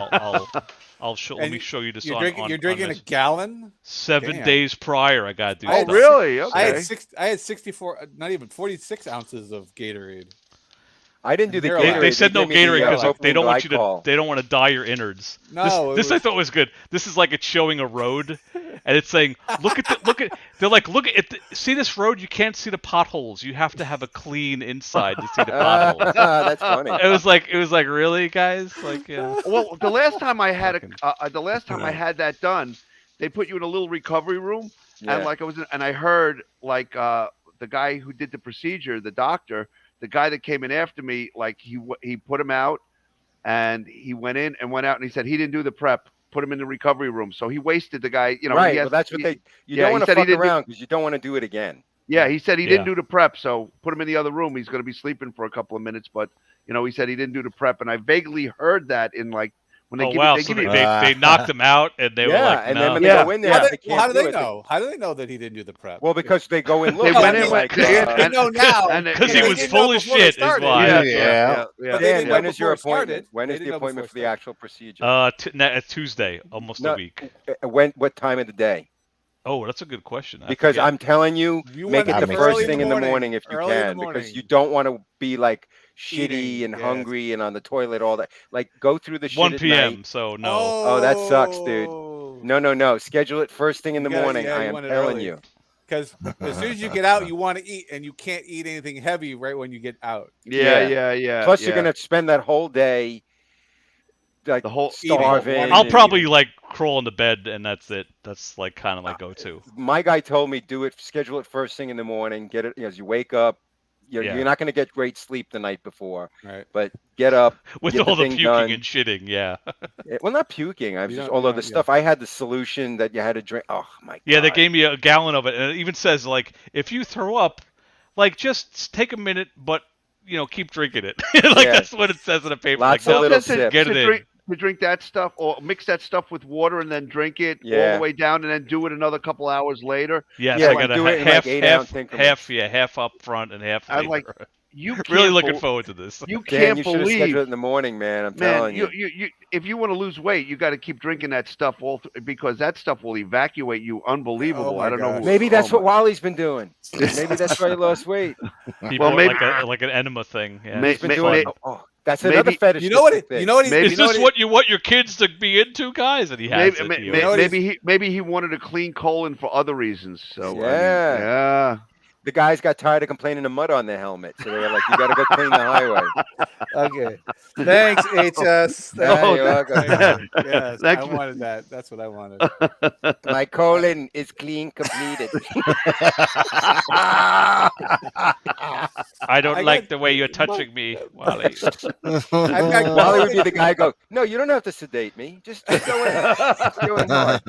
I'll show. Let me show you this. You're drinking a gallon. 7 days prior, I got to do. Oh, stuff. really? Okay. I had 64, not even 46 ounces of Gatorade. I didn't do the Gatorade. They said no Gatorade because they don't want you to. glycol. They don't want to dye your innards. No, this I thought was good. This is like it's showing a road, and it's saying, look at. They're like, look at see this road. You can't see the potholes. You have to have a clean inside to see the potholes. That's funny. It was like really, guys. Like, yeah. Well, the last time I had I had that done, they put you in a little recovery room, and like I heard like the guy who did the procedure, the doctor. The guy that came in after me, like he put him out, and he went in and went out, and he said he didn't do the prep. Put him in the recovery room, so he wasted the guy. You know, right? Well, that's what you don't want to fuck around because you don't want to do it again. Yeah, he said he didn't do the prep, so put him in the other room. He's going to be sleeping for a couple of minutes, but he said he didn't do the prep, and I vaguely heard that in like when they they knocked him out, and they were like, and then when they go in there, how do they know? How do they know that he didn't do the prep? Well, because they go in. They went in like they know now because he was full of shit. Is why. Yeah. Dan, when is your appointment? When is the appointment for the actual procedure? Tuesday, almost a week. What time of the day? Oh, that's a good question. Because I'm telling you, make it the first thing in the morning if you can, because you don't want to be like shitty and hungry and on the toilet all that. Like go through the shit 1 at p.m. night. So no. Oh, that sucks, dude. No. Schedule it first thing in the morning. I am telling you. Because as soon as you get out, you want to eat, and you can't eat anything heavy right when you get out. Yeah. Plus, you're gonna spend that whole day. Like the whole starving. I'll probably like crawl into bed and that's it. That's like kind of my go-to. My guy told me schedule it first thing in the morning. Get it as you wake up. You're not going to get great sleep the night before. Right. But get up with all the puking done. And shitting. Yeah. Well, not puking. Although the stuff I had the solution that you had to drink. Oh my god. Yeah, they gave me a gallon of it, and it even says like if you throw up, like just take a minute, but keep drinking it. That's what it says in the paper. Lots of little sips. Get it in. To drink that stuff or mix that stuff with water and then drink it all the way down and then do it another couple hours later. Yes, I got half up front and half later. I'm like, really looking forward to this. You can't believe. You should schedule it in the morning, man. I'm telling you. If you want to lose weight, you got to keep drinking that stuff because that stuff will evacuate you. Unbelievable. I don't know. Maybe that's what Wally's been doing. Maybe that's why he lost weight. Well, maybe like an enema thing. Yeah. He's been doing. That's another fetish. You know what? Is this what you want your kids to be into, guys? And he has maybe he wanted a clean colon for other reasons. So the guys got tired of complaining of mud on their helmet, so they were like, "You got to go clean the highway." Okay. Thanks, HS. Yeah, you're welcome. Yes, I wanted that. That's what I wanted. My colon is clean completed. I don't like the way you're touching me, Wally. Wally would be the guy go, "No, you don't have to sedate me. Just go in. Go in hard."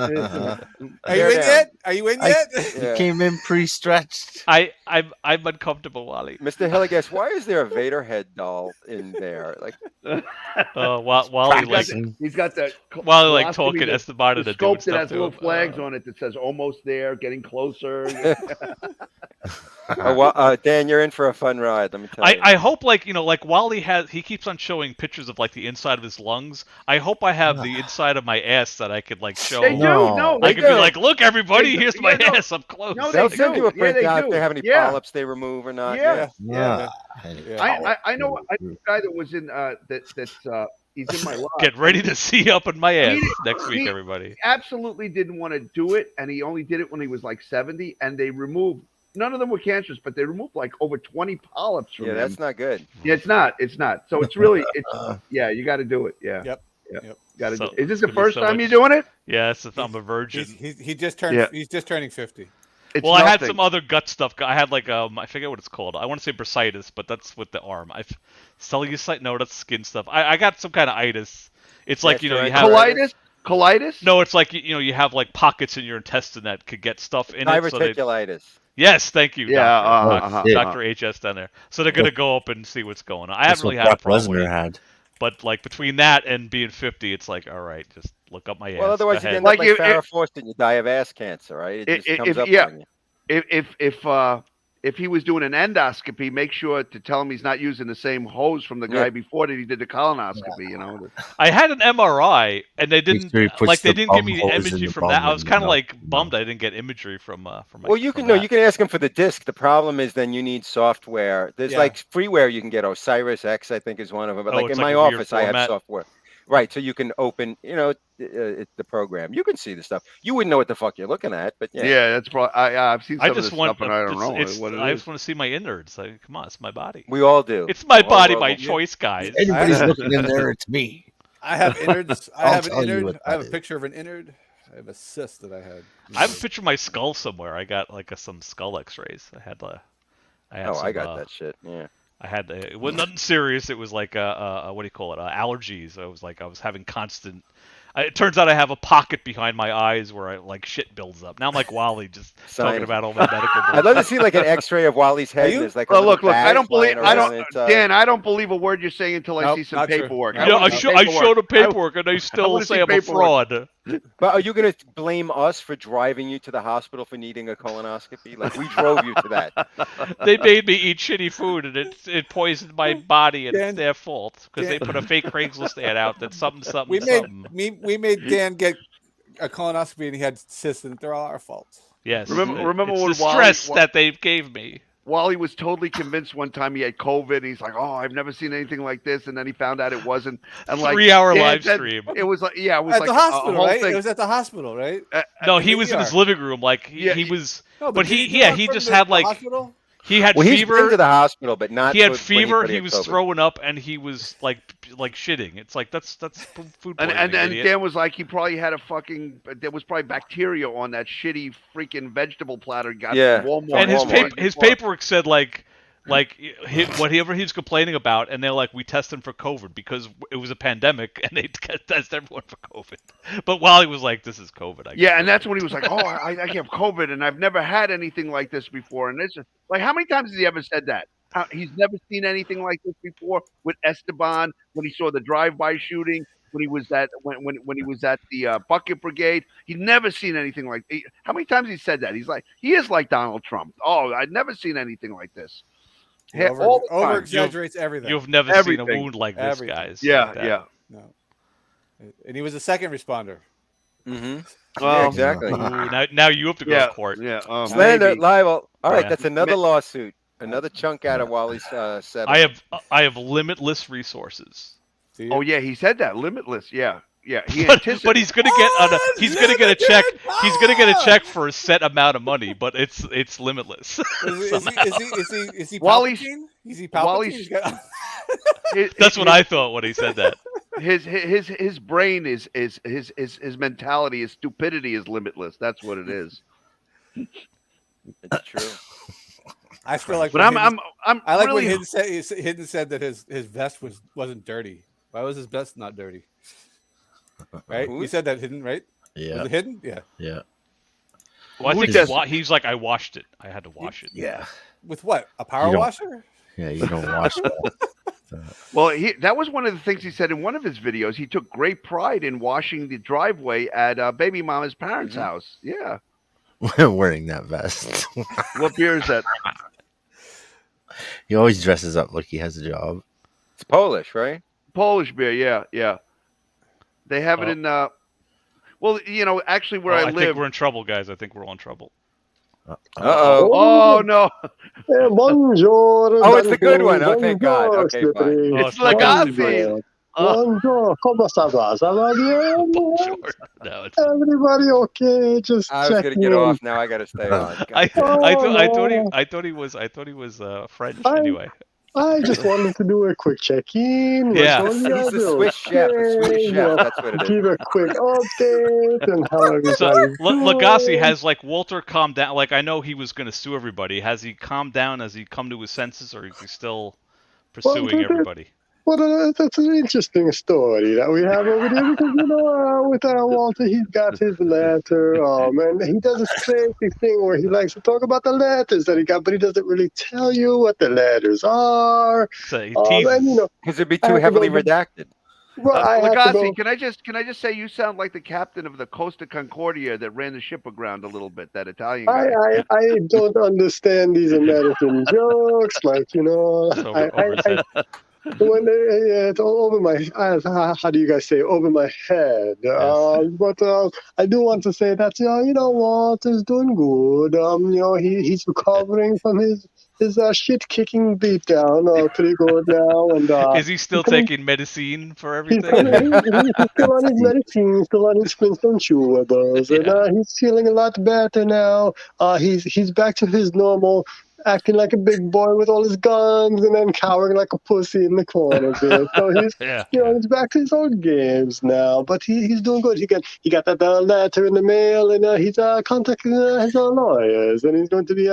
Are you in yet? Are you in yet? You came in pre-stretched. I'm uncomfortable, Wally. Mr. Hilligas, why is there a Vader head doll in there? Like, Wally, like he's got that. Wally, like talking Esteban and the doing scope that stuff has to little him. flags on it that says "almost there," getting closer. Dan, you're in for a fun ride. Let me tell you. I hope, like, you know, like Wally he keeps on showing pictures of like the inside of his lungs. I hope I have the inside of my ass that I could like show. They do. No, I could be like, look, everybody, here's my ass up close. No, They'll send you a printout if they have any Yeah. polyps they remove or not. Yeah. I know a guy that was in that's he's in my lodge. Get ready to see up in my ass next week, everybody. He absolutely didn't want to do it, and he only did it when he was like 70, and they removed. None of them were cancerous, but they removed like over 20 polyps from him. that's not good. Yeah, it's not. It's not. So it's really, yeah, you got to do it. Yeah. Yep. Got to So, do it. Is this it's the gonna be first so time much- you're doing it? Yes, I'm a virgin. He just turned. Yeah. He's just turning 50. It's Well, I had nothing. some other gut stuff. I had like I forget what it's called. I want to say bursitis, but that's with the arm. Cellulite. No, that's skin stuff. I got some kind of itis. It's like, you know, you have colitis. Colitis? No, it's like, you know, you have like pockets in your intestine that could get stuff in it. So Diverticulitis. yes, thank you. Yeah, Dr. HS down there. So they're gonna go up and see what's going on. I That's haven't really what had a Brock problem with Lesnar it. had. But like between that and being 50, it's like, all right, just look up my ass. Well, otherwise Go you ahead. end up like Farrah Fawcett and you die of ass cancer, right? It just comes up on you. If he was doing an endoscopy, make sure to tell him he's not using the same hose from the guy before that he did the colonoscopy. You know. I had an MRI and they didn't sure he puts like they the didn't give bum me the hose in imagery the from that. bum I was and, kind of you know, like bummed I didn't get imagery from my. Well, you can you can ask him for the disc. The problem is then you need software. There's like freeware you can get. Osiris X, I think, is one of them. But like in my office, I have software. Right, so you can open, you know, the program. You can see the stuff. You wouldn't know what the fuck you're looking at, but yeah. Yeah, that's probably. I've seen some I of just this want. stuff, and I don't know what it I is. just want to see my innards. Like, come on, it's my body. We all do. It's my body by choice, guys. If anybody's looking in there, it's me. I have innards. I have an tell you innard. what I have a that is. picture of an innard. I have a cyst that I had. I have a picture of my skull somewhere. I got like some skull X-rays. I had I got that shit. Yeah. I had it was nothing serious. It was like what do you call it? Allergies. I was having constant. It turns out I have a pocket behind my eyes where like shit builds up. Now I'm like Wally, just talking about all my medical. I'd love to see like an X-ray of Wally's head. There's like a look. I don't believe. Dan, Dan, I don't believe a word you're saying until I see some paperwork. Yeah, I showed the paperwork, and they still say I'm a fraud. But are you going to blame us for driving you to the hospital for needing a colonoscopy? Like we drove you to that. They made me eat shitty food, and it poisoned my body, and it's their fault because they put a fake Craigslist ad out that something. We made Dan get a colonoscopy, and he had cysts, and they're all our fault. Yes. Remember it's when the stress that they gave me. Wally was totally convinced one time he had COVID. He's like, "Oh, I've never seen anything like this," and then he found out it wasn't. And like 3-hour live stream. It was like, it was at like the hospital, a whole right? thing. It was at the hospital, right? No, he was in his living room. Like he was, No, but did he do it he from just the had like hospital? he had He's fever. been to the hospital, but not. He had when fever. he He was COVID. throwing up, and he was like shitting. It's like that's food poisoning. And idiot. Dan was like, he probably had there was probably bacteria on that shitty freaking vegetable platter he got from Walmart. And his paperwork said like whatever he was complaining about, and they're like, we test him for COVID because it was a pandemic, and they test everyone for COVID. But Wally was like, this is COVID. And that's when he was like, oh, I have COVID, and I've never had anything like this before. And it's just, like, how many times has he ever said that? He's never seen anything like this before with Esteban, when he saw the drive-by shooting, when he was at he was at the Bucket Brigade. He'd never seen anything like. How many times he said that? He is like Donald Trump. Oh, I'd never seen anything like this. Over exaggerates everything. You've never seen a wound like this, guys. No. And he was a second responder. Mm-hmm. Well, yeah, exactly. Now you have to go to court. Yeah. Slander, libel. All right, Yeah. that's another lawsuit. Another chunk out of Wally's settlement. I have limitless resources. Oh yeah, he said that limitless. Yeah. Yeah, he but anticipates. he's gonna get he's gonna get a check. He's gonna get a check for a set amount of money, but it's limitless. Is he Wally's- Palpatine? Is he Wally's- Palpatine? He's got- That's what I thought when he said that. His brain is his mentality, his stupidity is limitless. That's what it is. It's true. I feel like, But when I'm I like really, when Hidden said that his vest wasn't dirty. Why was his vest not dirty? Right? You said that, Hidden, right? Yeah. Was it Hidden? Yeah. Yeah. Well, I think he's like, I washed it. I had to wash it. Yeah. With what? A power washer? Yeah, you don't wash that. Well, that was one of the things he said in one of his videos. He took great pride in washing the driveway at Baby Mama's parents' house. Yeah. Wearing that vest. What beer is that? He always dresses up like he has a job. It's Polish, right? Polish beer, yeah. They have it in. Well, actually, where I think live, we're in trouble, guys. I think we're all in trouble. Uh-oh. Oh no! Buongiorno. Oh, it's the good one. Oh, thank God. Okay, fine. It's Lagazzi. Buongiorno. Come sta? Ça va bien? No, it's... Everybody okay? Just I was gonna get off. Now I gotta stay on. I thought he was French anyway. I just wanted to do a quick check-in. Yeah. He's a Swiss chef. A Swedish chef. That's what it is. Give a quick update and how everybody's So doing. Lagazzi, has like Walter calmed down? Like I know he was going to sue everybody. Has he calmed down? Has he come to his senses, or is he still pursuing everybody? Well, that's an interesting story that we have over there because, with Walter, he's got his letter, and he does a crazy thing where he likes to talk about the letters that he got, but he doesn't really tell you what the letters are. So he because it'd be too heavily redacted. Well, Lagazzi, can I just say you sound like the captain of the Costa Concordia that ran the ship aground a little bit, that Italian guy. I don't understand these American jokes, when it's all over my, how do you guys say, over my head? Yes. But I do want to say that Walter's doing good. He's recovering from his shit kicking beatdown pretty good now. And is he still taking medicine for everything? He's still on his medicine, still on his Flintstone chewables, and he's feeling a lot better now. He's back to his normal, acting like a big boy with all his guns and then cowering like a pussy in the corner there. So he's he's back to his old games now. But he's doing good. He got that letter in the mail, and he's contacting his lawyers, and he's going to be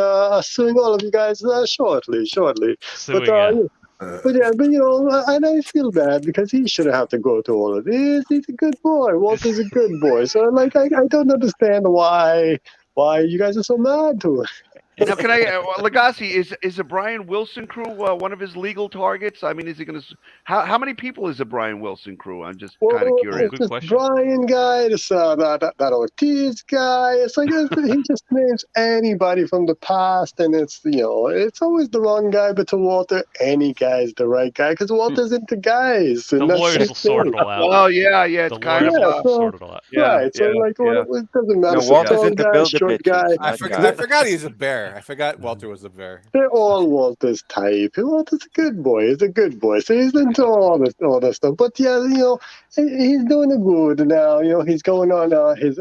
suing all of you guys shortly. Suing, But and I feel bad because he shouldn't have to go through all of this. He's a good boy. Walter's a good boy. So I don't understand why you guys are so mad to him. Now, can I, Lagazzi, is the Brian Wilson crew one of his legal targets? I mean, is he going to? How many people is the Brian Wilson crew? I'm just kind of curious. This Brian guy, that Ortiz guy. It's like he just names anybody from the past, and it's it's always the wrong guy. But to Walter, any guy's the right guy because Walter's into guys. The lawyers will sort it all out. Oh yeah, it's kind of sort it all out. Right. So it doesn't matter. Walter's into build guy. I forgot he's a bear. I forgot Walter was a bear. They're all Walter's type. Walter's a good boy. He's a good boy. So he's into all that stuff. But he's doing a good now. He's going on his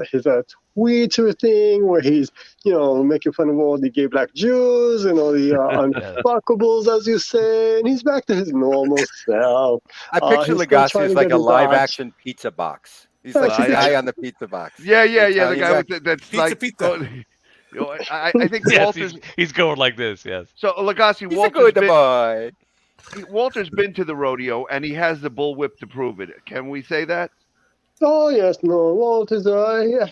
Twitter thing where he's making fun of all the gay black Jews and all the unfuckables, as you say, and he's back to his normal self. I picture Lagazzi as like a live-action pizza box. He's like the guy on the pizza box. Yeah. The guy with that's pizza, like. Pizza. I think Walter's. He's going like this, yes. So Lagazzi, Walter's been to the rodeo and he has the bullwhip to prove it. Can we say that? Oh yes, no. Walter's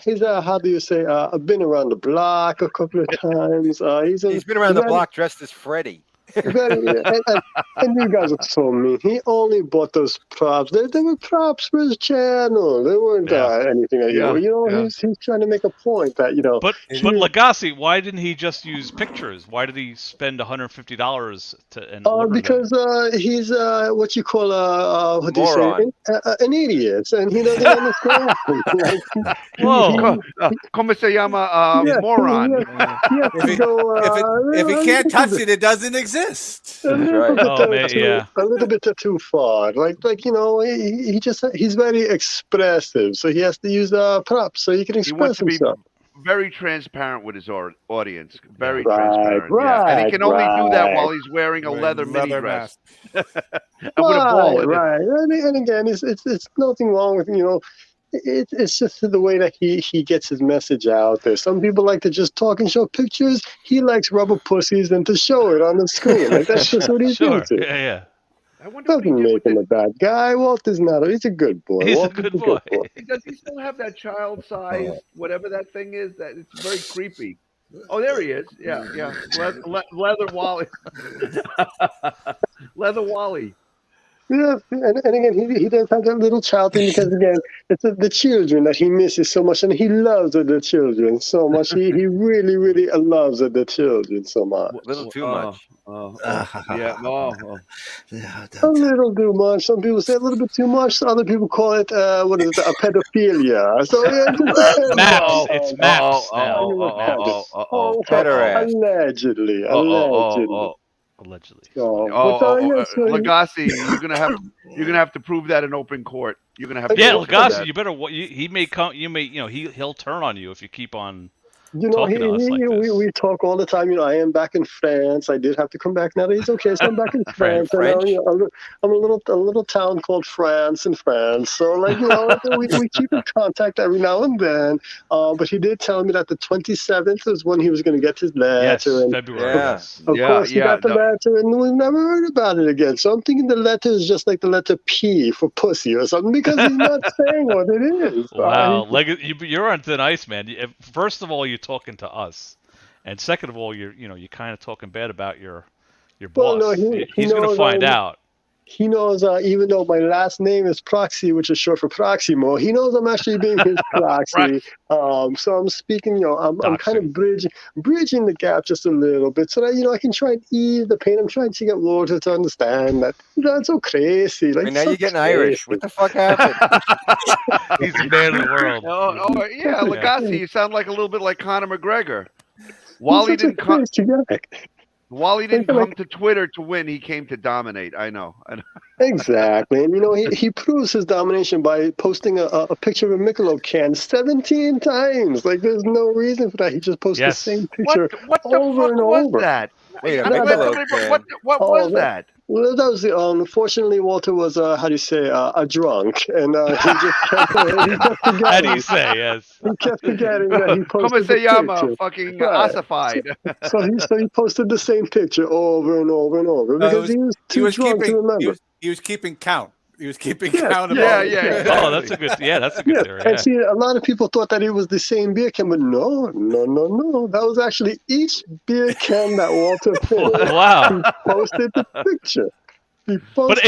he's how do you say? Been around the block a couple of times. He's been around the block dressed as Freddy. And you guys are so mean. He only bought those props. They were props for his channel. They weren't anything. He's trying to make a point that But Lagazzi, why didn't he just use pictures? Why did he spend $150 to? Because he's what you call what do you say? An idiot, and he doesn't understand. Whoa, como se llama moron? If he can't touch it, it doesn't exist. pissed. A That's little right. bit yeah. a little bit too far. Like you know, he's very expressive, so he has to use props so he can He wants express to be himself. very transparent with his audience. Very Right, transparent. Yeah, and he can only do that while right. he's wearing a leather mini dress mask. and with a ball in it. Right. And again, it's nothing wrong with it's just the way that he gets his message out there. Some people like to just talk and show pictures. He likes rubber pussies and to show it on the screen. Like that's just what he's Sure. into. Yeah. I wonder what he Doesn't did make with him it. a bad guy. Walter's not. He's a good boy. He's a Walter's good boy. Does he still have that child-sized whatever that thing is? That it's very creepy. Oh, there he is. Yeah, yeah. Leather Wally. Leather Wally. Yeah, and again, he does have that little child thing because again, it's the children that he misses so much, and he loves the children so much. He really, really loves the children so much. A little too much. Yeah. A little too much. Some people say a little bit too much. Other people call it what is it? A pedophilia. So yeah, it just depends. Maps. It's maps now. Allegedly. Allegedly. Lagasse, you're gonna have to prove that in open court. You're gonna have to. Yeah, Lagasse, you better. He may come. You may. He'll turn on you if you keep on. You know, talking to us like this. we talk all the time. You know, I am back in France. I did have to come back now that he's okay. So I'm back in France. French? And, I'm a little town called France in France. So like we keep in contact every now and then. But he did tell me that the 27th is when he was going to get his letter. Yes, and February. Yes. Of course, he got the letter, and we've never heard about it again. So I'm thinking the letter is just like the letter P for pussy or something because he's not saying what it is. Wow, you're on thin ice, man. First of all, you're talking to us, and second of all, you're kind of talking bad about your boss. No, he's going to find out. He knows, even though my last name is Proxy, which is short for Proximo, he knows I'm actually being his proxy. So I'm speaking, I'm kind of bridging the gap just a little bit so that, I can try and ease the pain. I'm trying to get Walter to understand that that's so crazy. Like, now you're getting Irish. What the fuck happened? He's the man of the world. Yeah, Lagasse, you sound like a little bit like Conor McGregor. Wally didn't come. Wally didn't come to Twitter to win. He came to dominate. I know. Exactly. And, he proves his domination by posting a picture of a Michelob can 17 times. Like, there's no reason for that. He just posts the same picture what the over fuck and was over. that? Wait, What was that? Well, that was unfortunately, Walter was, a drunk. And he just kept forgetting. How do you say, yes? He kept forgetting that he posted Como se llama? picture. Fucking Right. ossified. So he posted the same picture over and over and over because he was too drunk to remember. He was keeping count. He was keeping count of Yeah. Oh, that's a good theory. And see, a lot of people thought that it was the same beer can, but no. That was actually each beer can that Walter finished. Wow. He posted the picture. But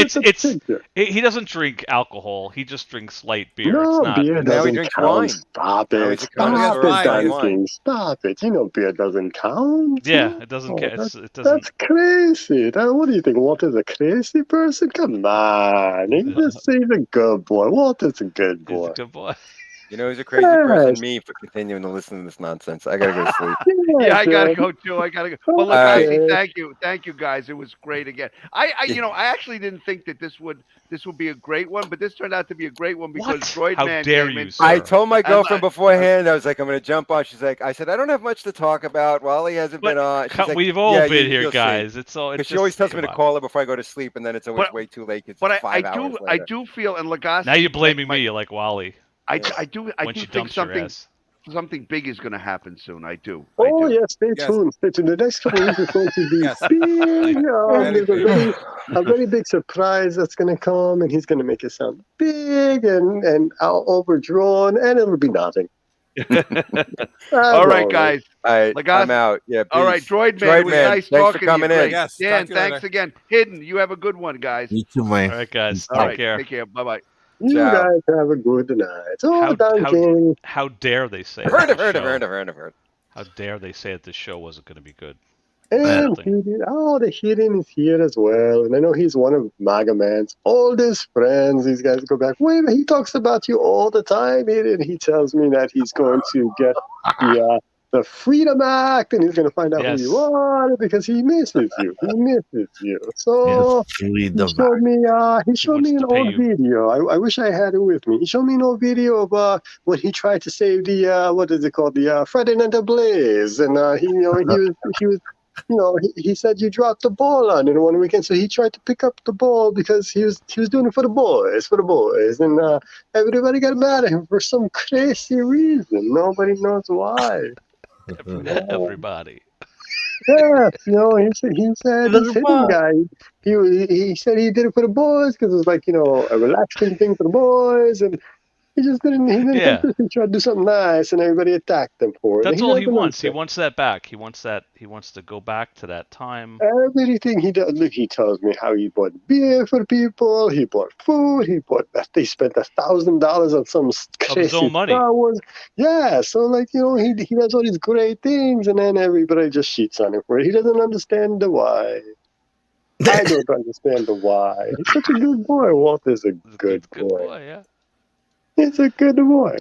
he doesn't drink alcohol. He just drinks light beer. No, it's not, beer doesn't count. Stop it. Stop it. Beer doesn't count. Yeah, it doesn't count. That's crazy. What do you think? Walter's a crazy person? Come on. He's a good boy. Walter's a good boy. He's a good boy. He's a crazy person. Me for continuing to listen to this nonsense. I gotta go to sleep. Yeah, I gotta go too. Well, look, thank you guys. It was great again. I actually didn't think that this would be a great one, but this turned out to be a great one because Droid Man came in. I told my girlfriend beforehand. I was like, I'm gonna jump on. She's like, I said, I don't have much to talk about. Wally hasn't been on. She's like, we've all been here, guys. See. It's all. Because she always tells me to call her before I go to sleep, and then it's always way too late. It's 5 hours later. I do feel, and Lagasse. Now you're blaming me, like Wally. I do think something big is going to happen soon. I do. Yes, stay tuned. Stay tuned. The next couple of weeks is going to be big. There's a very big surprise that's going to come, and he's going to make it sound big and overdrawn, and it'll be nothing. All right, guys. All right, I'm out. Yeah. Peace. All right, Droid Man. It was nice thanks talking for coming to you. in. Yes, Dan, thanks again. Hidden, you have a good one, guys. You too, man. All right, guys. All right, take care. Bye-bye. You guys have a good night. How dare they say? Heard. How dare they say that this show wasn't going to be good? And the Hidden is here as well. And I know he's one of Maga Man's oldest friends. These guys go back way. He talks about you all the time, Hidden. He tells me that he's going to get the the Freedom Act, and he's going to find out who you are because he misses you. He misses you. So he showed me an old video. I wish I had it with me. He showed me an old video of when he tried to save the what is it called, the Friday Night Blaze, and he was he said you dropped the ball on it one weekend, so he tried to pick up the ball because he was doing it for the boys, and everybody got mad at him for some crazy reason. Nobody knows why. Everybody. Yes, he said this hidden guy. He said he did it for the boys because it was like a relaxing thing for the boys, and he just didn't. He didn't think this. He tried to do something nice, and everybody attacked him for it. That's all he wants. He wants that back. He wants that. He wants to go back to that time. Everything he does. Look, he tells me how he bought beer for people. He bought food. He bought that. They spent $1,000 on some crazy his own money. Star Wars. Yeah, so he does all these great things, and then everybody just cheats on him for it. He doesn't understand the why. I don't understand the why. He's such a good boy. Walter's a good boy. Yeah. He's a good boy.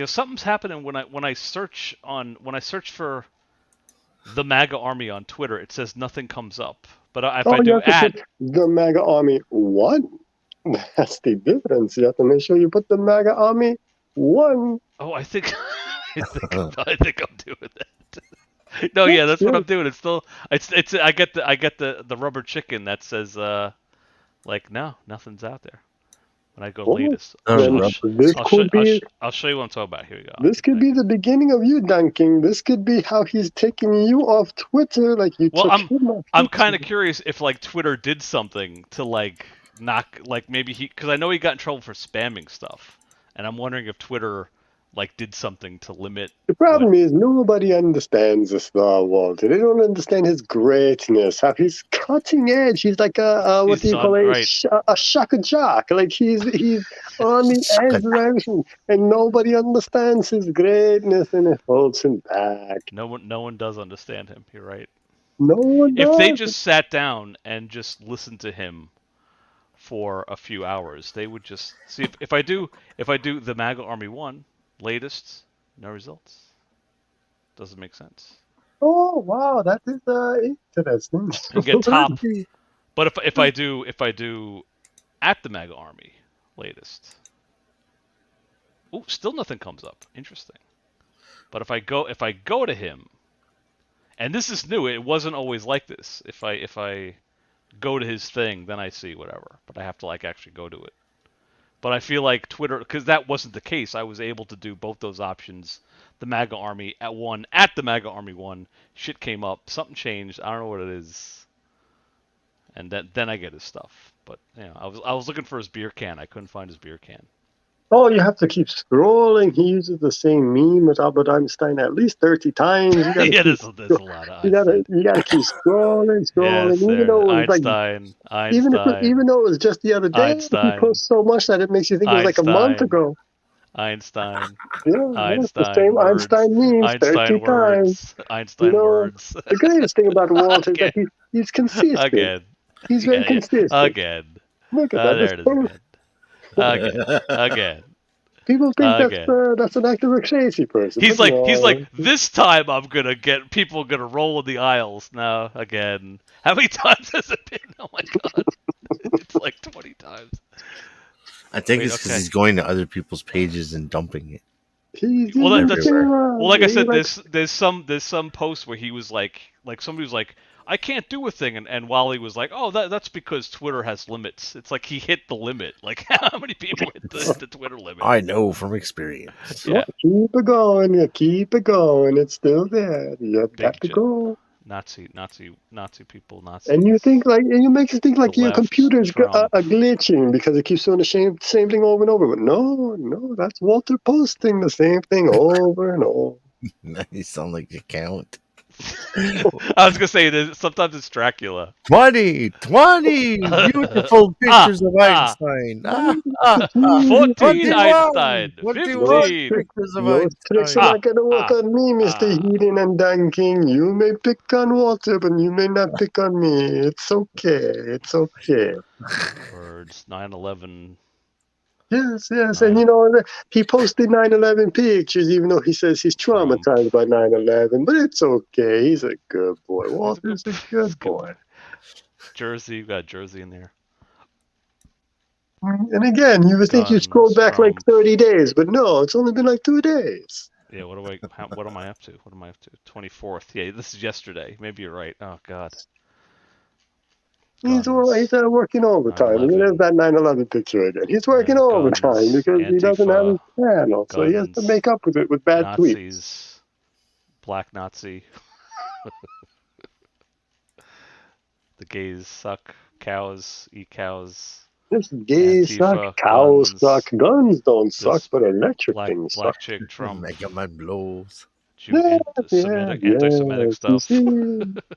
Something's happening when I search for the MAGA Army on Twitter. It says nothing comes up. But if I do the MAGA Army 1, that's the difference. You have to make sure you put the MAGA Army 1. Oh, I think I'm doing that. No, yeah, that's what I'm doing. It's still I get the rubber chicken that says no, nothing's out there. When I go latest, I'll show you what I'm talking about. Here we go. This could be the beginning of you dunking. This could be how he's taking you off Twitter, like you took him off. I'm kind of curious if Twitter did something to knock, maybe because I know he got in trouble for spamming stuff, and I'm wondering if Twitter did something to limit. The problem is nobody understands this Walter. They don't understand his greatness. How he's cutting edge. He's like a shaka jock. Like he's on the edge of everything, and nobody understands his greatness, and it holds him back. No one does understand him. You're right. No one does. If they just sat down and just listened to him for a few hours, they would just see if I do the MAGA Army 1 latest, no results. Doesn't make sense. Oh wow, that is interesting. You get top, but if I do at the MAGA Army latest, still nothing comes up. Interesting. But if I go to him, and this is new, it wasn't always like this. If I go to his thing, then I see whatever. But I have to actually go to it. But I feel like Twitter, because that wasn't the case, I was able to do both those options. The MAGA Army at the MAGA Army 1, shit came up, something changed, I don't know what it is, and then I get his stuff. But I was looking for his beer can, I couldn't find his beer can. Oh, you have to keep scrolling. He uses the same meme with Albert Einstein at least 30 times. Yeah, there's a lot of Einstein. You gotta keep scrolling. Yes, even though it was Einstein. Even though it was just the other day, he posts so much that it makes you think it was like a month ago. Einstein. Yeah, Einstein. The same words. Einstein memes 30 times. Einstein words. The greatest thing about Walter is that he's consistent. Again. He's very consistent. Again. Look at that. There it is again. People think that's an act of a crazy person. He's like, this time I'm gonna get people gonna roll in the aisles. No, again. How many times has it been? Oh my god, it's like 20 times. I think it's because he's going to other people's pages and dumping it. Like I said, there's some post where he was like somebody was like, I can't do a thing, and Wally was like, oh, that's because Twitter has limits. It's like he hit the limit. Like, how many people hit the Twitter limit? I know from experience. Yeah. Keep it going. Keep it going. It's still there. You got to go. Nazi people, Nazis. And you think and you make us think like your computer's glitching because it keeps doing the same thing over and over. But no, that's Walter posting the same thing over and over. You sound like you count. I was gonna say sometimes it's Dracula. 20 beautiful pictures of Einstein. 14 Einstein. 15 pictures of Einstein. Tricks are not gonna work on me, Mr. Heating and Dunking. You may pick on Walter, but you may not pick on me. It's okay. Words 9/11. Yes, and you know, he posted 9/11 pictures, even though he says he's traumatized by 9/11. But it's okay. He's a good boy. Walter's a good boy. Jersey, you got Jersey in there. And again, you would think you'd scroll back like 30 days, but no, it's only been like 2 days. Yeah, what am I up to? 24th. Yeah, this is yesterday. Maybe you're right. Oh God. He's working overtime. Look at that 9/11 picture again. He's working overtime because he doesn't have his channel, so he has to make up with it with bad tweets. Nazis, Black Nazi. The gays suck. Cows eat cows. This gays suck. Cows suck. Guns don't suck, but electric things suck. Black chick Trump. Mega Man blows. Anti-Semitic stuff.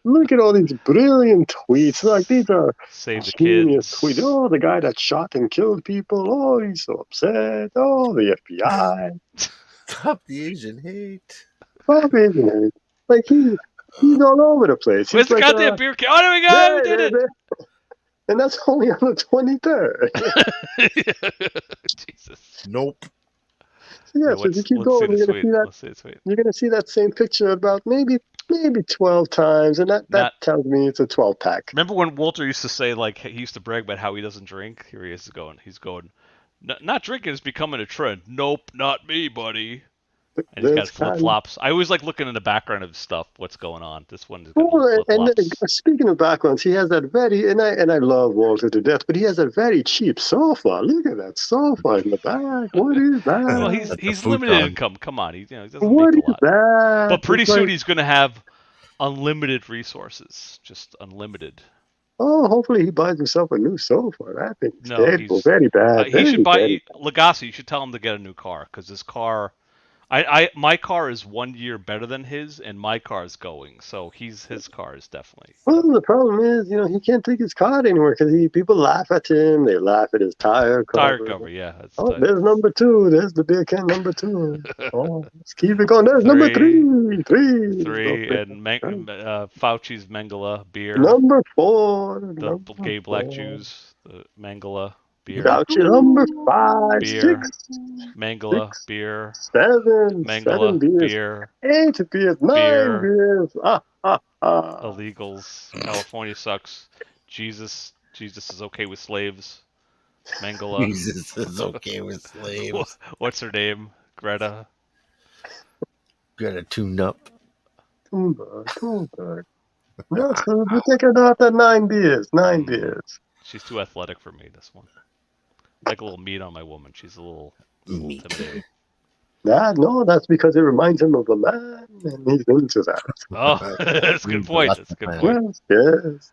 Look at all these brilliant tweets. Like, these are Save the genius kids. tweets. Oh, the guy that shot and killed people. Oh, he's so upset. Oh, the FBI. Stop the Asian hate. Stop Asian hate. Like, he's all over the place. Where's the goddamn beer can? Oh, there we go! We did it! And that's only on the 23rd. Jesus. Nope. Yeah, so if you keep going, you're gonna see that same picture about maybe 12 times, and that tells me it's a 12-pack. Remember when Walter used to say, like, he used to brag about how he doesn't drink? Here he is going. He's going, not drinking is becoming a trend. Nope, not me, buddy. And he's got flip-flops. I always like looking in the background of stuff, what's going on. This one's got flip-flops. And speaking of backgrounds, he has that very, and I love Walter to death, but he has a very cheap sofa. Look at that sofa in the back. What is that? Well, he's limited income. Come on, he doesn't make a lot. That? But pretty soon he's going to have unlimited resources, just unlimited. Oh, hopefully he buys himself a new sofa. That thing's very bad. He should buy Legacy. You should tell him to get a new car because this car. My car is 1 year better than his, and my car is going. So his car is definitely. Well, the problem is, he can't take his car anywhere because people laugh at him. They laugh at his tire cover. Tire cover, yeah. There's number 2. There's the beer can number 2. Oh, let's keep it going. There's number 3. 3 and Fauci's Mangala beer. Number 4. The gay black Jews, the Mangala. Beer. Fauci number 5, beer. 6, Mangala, 6, beer. 7, Mangala, 7 beers. Beer. 8 beers, 9 beers. Illegals. California sucks. Jesus is okay with slaves. Mangala. Jesus is okay with slaves. What's her name? Greta. Greta tuned up. Thunberg. No, so we're taking out that 9 beers. 9 beers. She's too athletic for me, this one. Like a little meat on my woman. She's a little intimidating. No, that's because it reminds him of a man, and he's into that. Oh, that's a good point. That's a good point. Yes.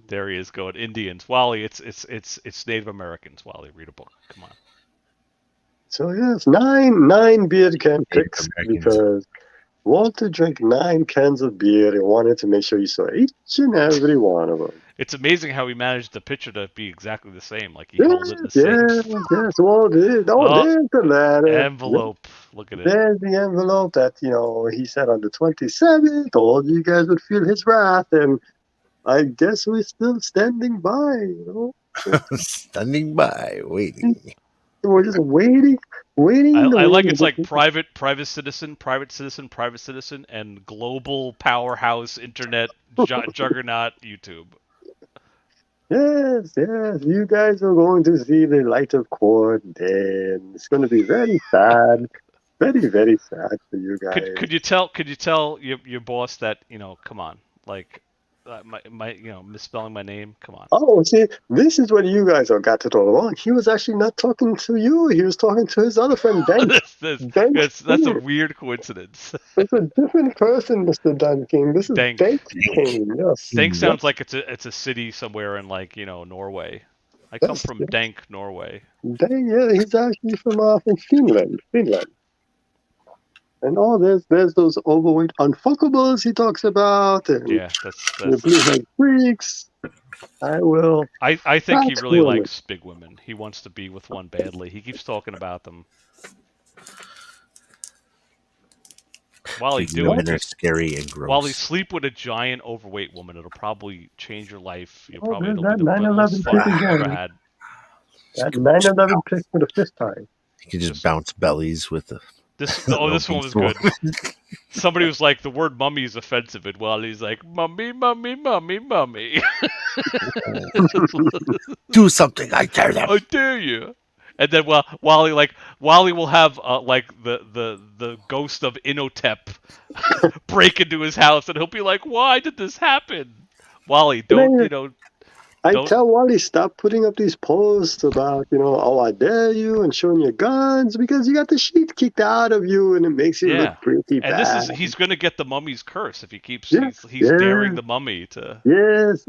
There he is going. Indians. Wally, it's Native Americans. Wally, read a book. Come on. So yes, 9 beer can picks because Walter drank 9 cans of beer and wanted to make sure you saw each and every one of them. It's amazing how he managed the picture to be exactly the same. Like he holds it in the same. Yes. Well, there's the letter. Envelope. Look at it. There's the envelope that, he said on the 27th, all you guys would feel his wrath. And I guess we're still standing by, Standing by, waiting. We're just waiting. I like it's like private citizen, and global powerhouse internet juggernaut YouTube. Yes. You guys are going to see the light of court, and it's going to be very sad, very, very sad for you guys. Could you tell your boss that come on, like my misspelling my name? Come on. Oh, see, this is what you guys got it all wrong. He was actually not talking to you. He was talking to his other friend, Dank. That's a weird coincidence. It's a different person, Mr. Dunking. This is Dank King. Yes. Dank sounds like it's a city somewhere in Norway. I come from Dank, Norway. Dank, yeah, he's actually from Finland. And there's those overweight unfuckables he talks about. And that's the blue-head freaks. I think he really likes big women. He wants to be with one badly. He keeps talking about them. Wally, do it. Women are scary and gross. Wally, sleep with a giant overweight woman. It'll probably change your life. You'll probably that 9/11 fuck you've ever had. That 9/11 trick for the fifth time. You can just bounce bellies with the. This one was good. Somebody was like, the word mummy is offensive, and Wally's like, mummy, mummy, mummy, mummy. Do something, I dare them. I dare you. And then Wally will have like the ghost of Inhotep break into his house, and he'll be like, why did this happen? Wally, don't I tell Wally, stop putting up these posts about, oh, I dare you and showing your guns because you got the sheet kicked out of you and it makes you look pretty bad. And he's going to get the mummy's curse if he keeps, he's daring the mummy to. Yes.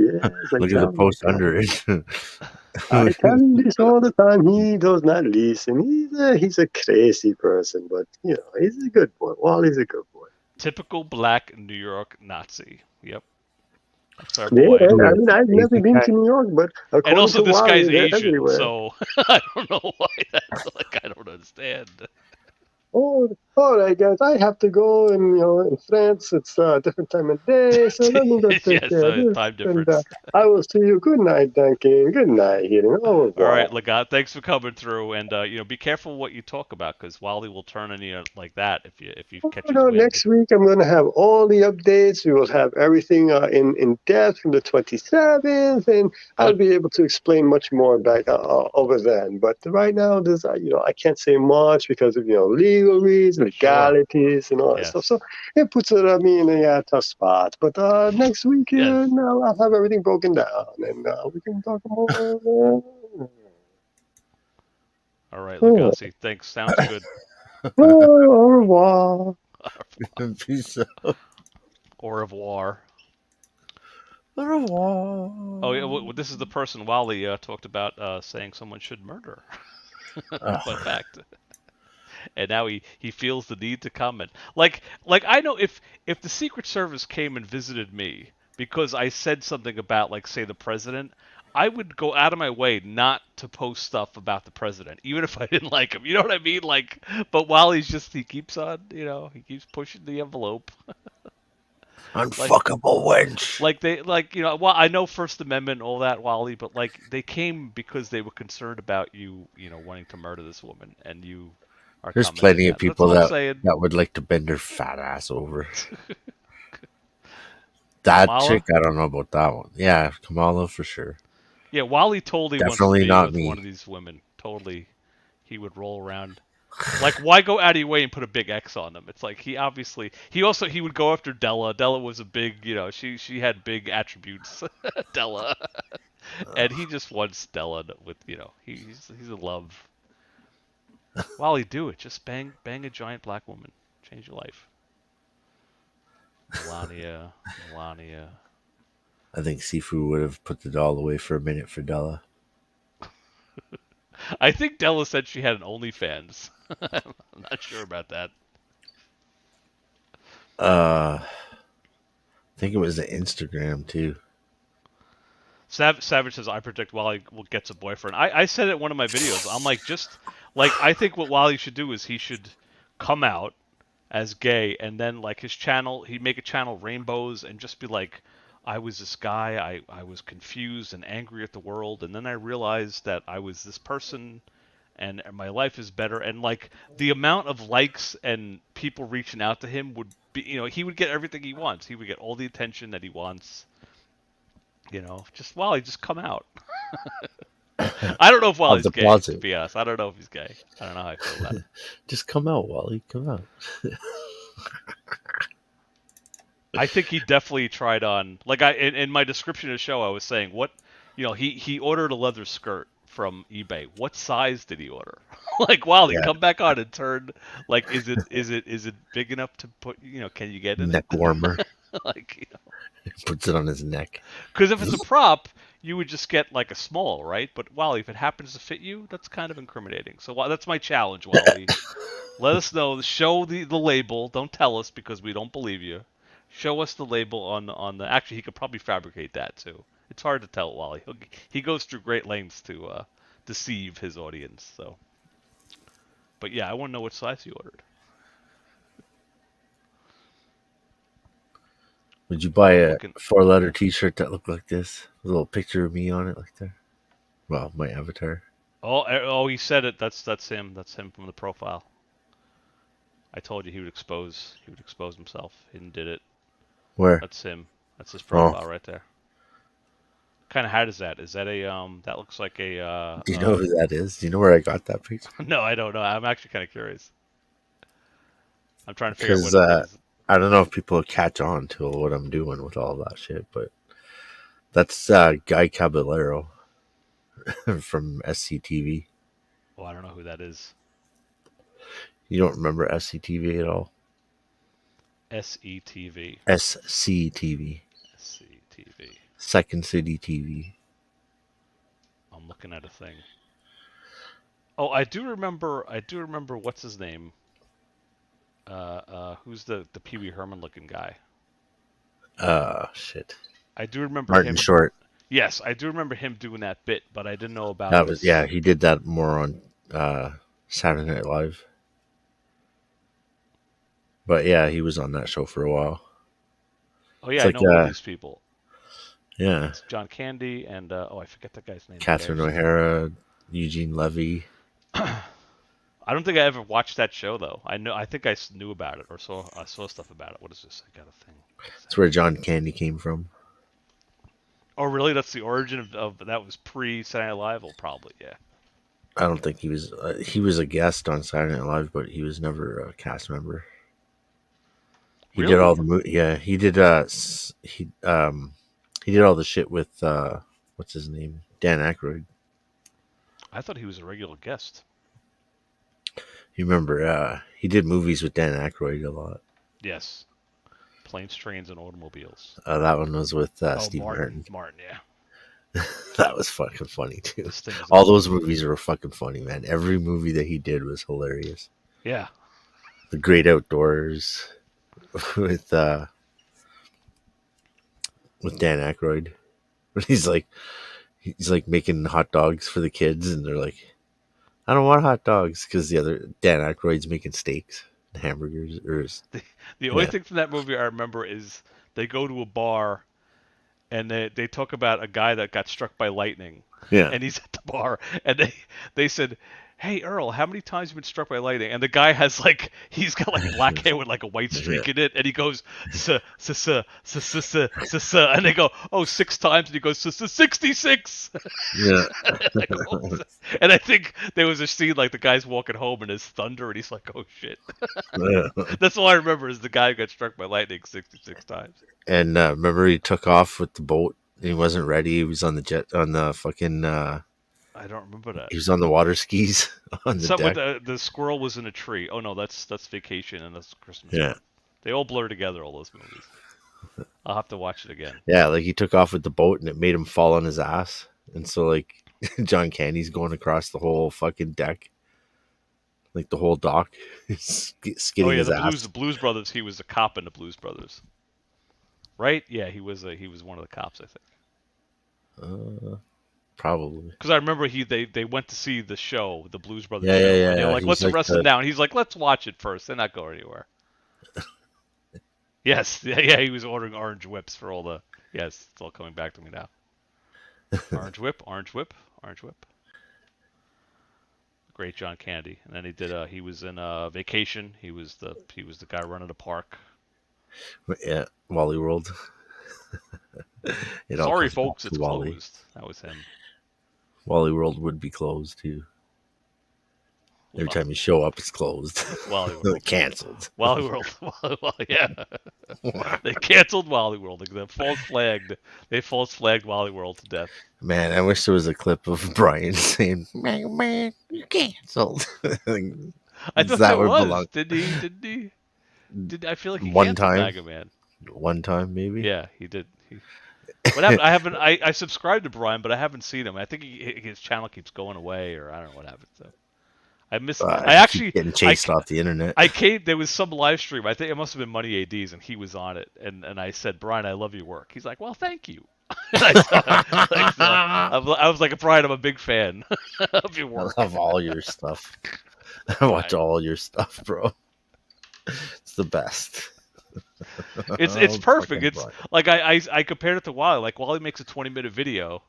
Look at the post under it. I tell him this all the time. He does not listen. He's a crazy person, but, he's a good boy. Wally's a good boy. Typical black New York Nazi. Yep. Yeah, I mean, I've never been to New York, but and also to this Wally, guy's Asian, everywhere. so I don't know why that's like. I don't understand. Oh, all right, guys. I have to go, and in France it's a different time of day, so let me go take care of this. Time difference. And I will see you. Good night, Duncan. Good night, Healing. All right, Legat. Thanks for coming through, and be careful what you talk about, because Wally will turn on you like that if you catch his wind. Next week I'm going to have all the updates. We will have everything in depth from the 27th, and I'll be able to explain much more back over then. But right now, there's I can't say much because of legal reasons, legalities, and all that stuff. So it puts me in a tough spot. But next week, I'll have everything broken down, and we can talk more. All right, Legacy. Thanks. Sounds good. Au revoir. Peace out. Au revoir. Au revoir. Oh yeah, well, this is the person Wally talked about saying someone should murder. Fun fact. And now he feels the need to comment. Like I know if the Secret Service came and visited me because I said something about, like, say, the president, I would go out of my way not to post stuff about the president, even if I didn't like him. You know what I mean? Like, but Wally's he keeps on, he keeps pushing the envelope. Unfuckable wench. Well, I know First Amendment and all that, Wally, but they came because they were concerned about you, wanting to murder this woman, and you. There's plenty of people that would like to bend their fat ass over. That Kamala? chick, I don't know about that one. Yeah, Kamala for sure. Yeah, Wally totally Definitely wants to be not with me. one of these women. Totally, he would roll around. Like, why go out of your way and put a big X on them? It's like he would go after Della. Della was a big, she had big attributes, Della, and he just wants Della with, he's in love. Wally, do it. Just bang a giant black woman. Change your life. Melania. I think Sifu would have put the doll away for a minute for Della. I think Della said she had an OnlyFans. I'm not sure about that. I think it was the Instagram too. Savage says, I predict Wally will get a boyfriend. I said it in one of my videos. I'm like, I think what Wally should do is he should come out as gay, and then, like, his channel, he'd make a channel Rainbows and just be like, I was this guy, I was confused and angry at the world, and then I realized that I was this person, and my life is better. And, like, the amount of likes and people reaching out to him would be, he would get everything he wants. He would get all the attention that he wants. Wally, just come out. I don't know if Wally's gay, to be honest. I don't know if he's gay. I don't know how I feel about it. Just come out, Wally. Come out. I think he definitely tried on. Like, in my description of the show, I was saying, he ordered a leather skirt from eBay. What size did he order? Like, Wally, come back on and turn. Like, is it big enough to put? Can you get in neck warmer? Like, puts it on his neck. Because if it's a prop, you would just get, like, a small, right? But Wally, if it happens to fit you, that's kind of incriminating. So that's my challenge, Wally. Let us know. Show the label. Don't tell us because we don't believe you. Show us the label on the. Actually, he could probably fabricate that too. It's hard to tell, Wally. He goes through great lengths to deceive his audience. So, but yeah, I want to know what size you ordered. Would you buy a 4-letter T-shirt that looked like this? With a little picture of me on it, like that. Well, my avatar. Oh, he said it. That's him. That's him from the profile. I told you he would expose himself. He did it. Where? That's him. That's his profile right there. What kind of hat is that? Is that a that looks like a Do you know who that is? Do you know where I got that picture? No, I don't know. I'm actually kind of curious. I'm trying to figure out Because what it is. I don't know if people catch on to what I'm doing with all that shit, but that's Guy Caballero from SCTV. Oh, I don't know who that is. You don't remember SCTV at all? SETV. SCTV. SCTV. Second City TV. I'm looking at a thing. Oh, I do remember. What's his name? Who's the Pee Wee Herman looking guy? Shit. I do remember Martin him. Short. Yes, I do remember him doing that bit, but I didn't know about That this. was he did that more on Saturday Night Live. But yeah, he was on that show for a while. Oh yeah, I know all these people. Yeah. It's John Candy and I forget that guy's name. Catherine O'Hara, Eugene Levy. I don't think I ever watched that show though. I think I knew about it or I saw stuff about it. What is this? I got a thing. That's where John Candy came from. Oh really? That's the origin of that was pre Saturday Night Live? Well, probably yeah. I don't think he was. He was a guest on Saturday Night Live, but he was never a cast member. He did all the yeah. He did he did all the shit with what's his name, Dan Aykroyd. I thought he was a regular guest. You remember? He did movies with Dan Aykroyd a lot. Yes. Planes, Trains, and Automobiles. That one was with Steve Martin. Martin, yeah. That was fucking funny too. All those movies were fucking funny, man. Every movie that he did was hilarious. Yeah. The Great Outdoors with Dan Aykroyd. He's like making hot dogs for the kids, and they're like, "I don't want hot dogs," because the other Dan Aykroyd's making steaks and hamburgers. The only thing from that movie I remember is they go to a bar. And they talk about a guy that got struck by lightning. Yeah. And he's at the bar, and they said, "Hey Earl, how many times have you been struck by lightning?" And the guy has he's got black hair with a white streak in it, and he goes, "Suh, and they go, "Oh, 6 times," and he goes, 66. Yeah. And I think there was a scene the guy's walking home and there's thunder, and he's like, "Oh shit." That's all I remember is the guy who got struck by lightning 66 times. And remember, he took off with the boat. And he wasn't ready. He was on the fucking. I don't remember that. He was on the water skis on the Something deck. with the squirrel was in a tree. Oh no, that's Vacation and that's Christmas. Yeah. They all blur together, all those movies. I'll have to watch it again. Yeah, he took off with the boat and it made him fall on his ass. And so John Candy's going across the whole fucking deck. The whole dock. Skidding his ass. The Blues Brothers, he was a cop in the Blues Brothers. Right? Yeah, he was one of the cops, I think. Probably. Because I remember they went to see the show, the Blues Brothers show. Yeah. And they were like, "Let's arrest him now." And he's like, "Let's watch it first. They're not going anywhere." Yes. Yeah, he was ordering orange whips for all the... Yes, it's all coming back to me now. Orange whip, orange whip, orange whip. Great John Candy. And then he was in Vacation. He was the guy running the park. Yeah, Wally World. Sorry, folks, it's closed. That was him. Wally World would be closed too. Every time you show up, it's closed. Wally World. Canceled. Wally World. Yeah. They canceled Wally World. They false flagged Wally World to death. Man, I wish there was a clip of Brian saying, "Maga Man, you canceled." I thought that was. Did he? I feel like he canceled Maga Man. One time, maybe. Yeah, he did. What happened? I haven't. I subscribed to Brian, but I haven't seen him. I think his channel keeps going away, or I don't know what happened. So I missed. I actually getting chased off the internet. There was some live stream. I think it must have been Money ADs, and he was on it. And I said, "Brian, I love your work." He's like, "Well, thank you." I was like, "Brian, I'm a big fan of your work. I love all your stuff. I watch all your stuff, bro. It's the best." It's perfect. It's I compared it to Wally. Wally makes a 20-minute video,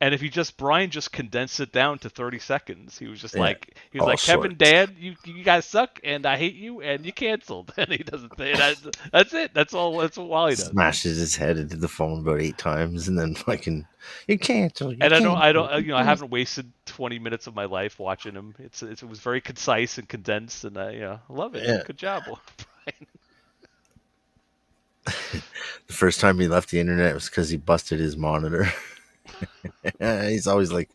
And if Brian just condensed it down to 30 seconds, he was just Yeah. like, All Kevin, sorts. Dad, you guys suck, and I hate you, and you canceled. And he doesn't say that. That's it. That's all. That's what Wally does. Smashes his head into the phone about 8 times, and then fucking, you cancel. And I don't, I haven't wasted 20 minutes of my life watching him. It was very concise and condensed, and I love it. Yeah. Good job, Brian. The first time he left the internet was because he busted his monitor. He's always like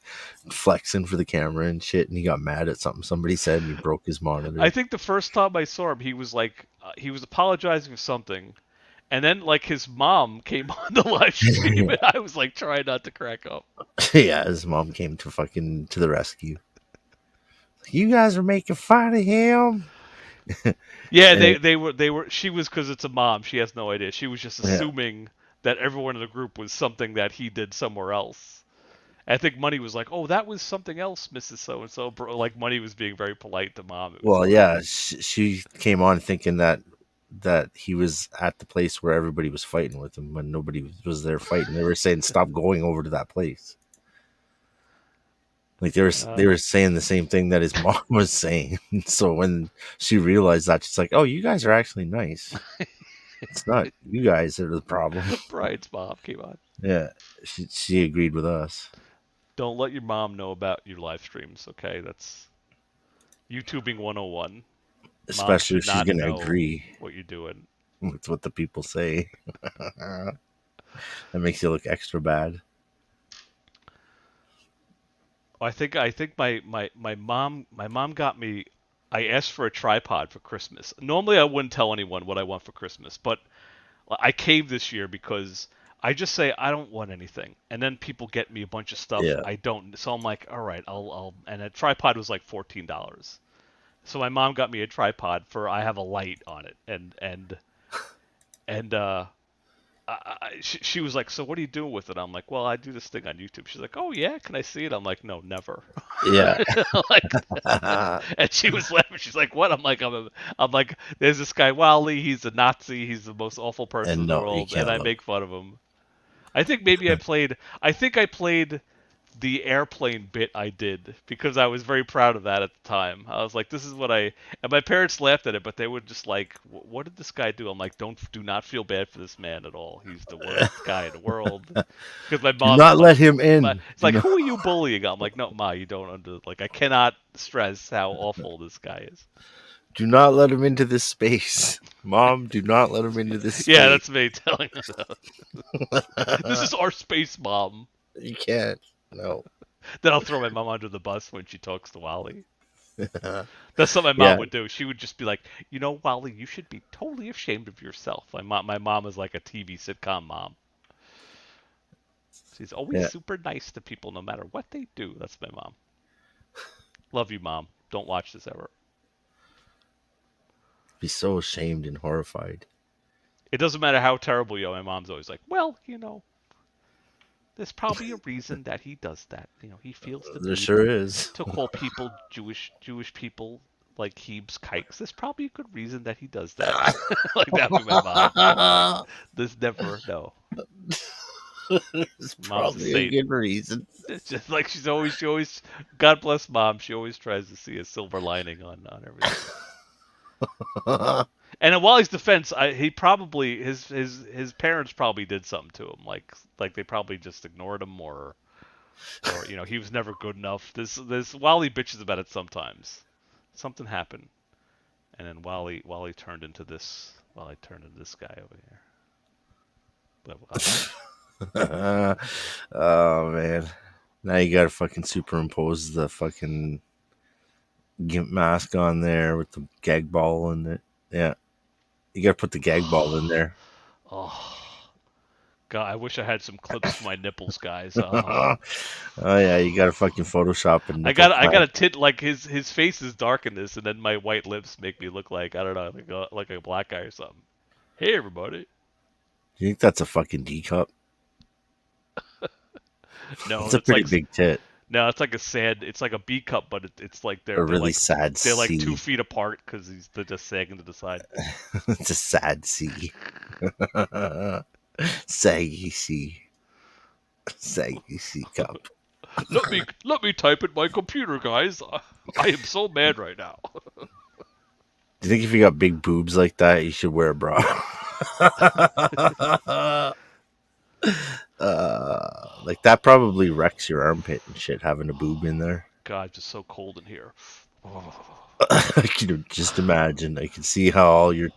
flexing for the camera and shit, and he got mad at something somebody said, and he broke his monitor. I think the first time I saw him, he was like, he was apologizing for something, and then like his mom came on the live stream, and I was like trying not to crack up. Yeah, his mom came to the rescue. You guys are making fun of him. Yeah, they were. She was, because it's a mom. She has no idea. She was just assuming that everyone in the group was something that he did somewhere else. I think Money was like, "Oh, that was something else, Mrs. So and So." Like Money was being very polite to Mom. Well, yeah, she came on thinking that he was at the place where everybody was fighting with him when nobody was there fighting. They were saying, "Stop going over to that place." Like they were saying the same thing that his mom was saying. So when she realized that, she's like, "Oh, you guys are actually nice. It's not you guys that are the problem." Brian's mom came on. Yeah, she agreed with us. Don't let your mom know about your live streams, okay? That's YouTubing 101. Especially if she's gonna agree what you're doing with what the people say. That makes you look extra bad. I think my mom got me. I asked for a tripod for Christmas. Normally I wouldn't tell anyone what I want for Christmas, but I caved this year because I just say I don't want anything, and then people get me a bunch of stuff I don't. So I'm like, all right, I'll. And a tripod was like $14. So my mom got me a tripod for I have a light on it, and she was like, so what are you doing with it? I'm like, well, I do this thing on YouTube. She's like, oh yeah, can I see it? I'm like, no, never. Yeah. And she was laughing. She's like, what? I'm like, there's this guy Wally. He's a Nazi. He's the most awful person in the world, and I make fun of him. I think maybe I played the airplane bit I did because I was very proud of that at the time. I was like, this is what and my parents laughed at it, but they were just like, what did this guy do? I'm like, do not feel bad for this man at all. He's the worst guy in the world. Because my mom, do not let him in. It's like, who are you bullying? I'm like, no, Ma, you don't I cannot stress how awful this guy is. Do not let him into this space. Mom, do not let him into this space. Yeah, that's me telling her that. This is our space, Mom. You can't. No. Then I'll throw my mom under the bus when she talks to Wally. That's what my mom would do. She would just be like, Wally, you should be totally ashamed of yourself. My mom is like a TV sitcom mom. She's always super nice to people no matter what they do. That's my mom. Love you, Mom. Don't watch this ever. Be so ashamed and horrified. It doesn't matter how terrible you are. My mom's always like, well, there's probably a reason that he does that. He feels the there need sure is to call people Jewish people like Hebes kikes. There's probably a good reason that he does that. Like that with my mom. There's never no. There's probably a good reason. It's just like she always God bless Mom. She always tries to see a silver lining on everything. And in Wally's defense, he probably his parents probably did something to him, like they probably just ignored him, or he was never good enough. This Wally bitches about it sometimes. Something happened, and then Wally turned into this. Wally turned into this guy over here. Oh man, now you gotta fucking superimpose the fucking Gimp mask on there with the gag ball in it. Yeah. You gotta put the gag ball in there. Oh, God, I wish I had some clips for my nipples, guys. Oh yeah, you gotta fucking Photoshop and I got a tint like his face is dark in this, and then my white lips make me look like, I don't know, like a black guy or something. Hey everybody. Do you think that's a fucking D cup? No, it's a pretty big tit. No, it's like a B cup, but it's like they're really like, sad. They're like 2 feet apart because they're just sagging to the side. It's a sad C. Saggy C. Saggy C cup. Let me type in my computer, guys. I am so mad right now. Do you think if you got big boobs like that, you should wear a bra? Like that probably wrecks your armpit and shit, having a boob in there. God, just so cold in here. I can just imagine. I can see how all your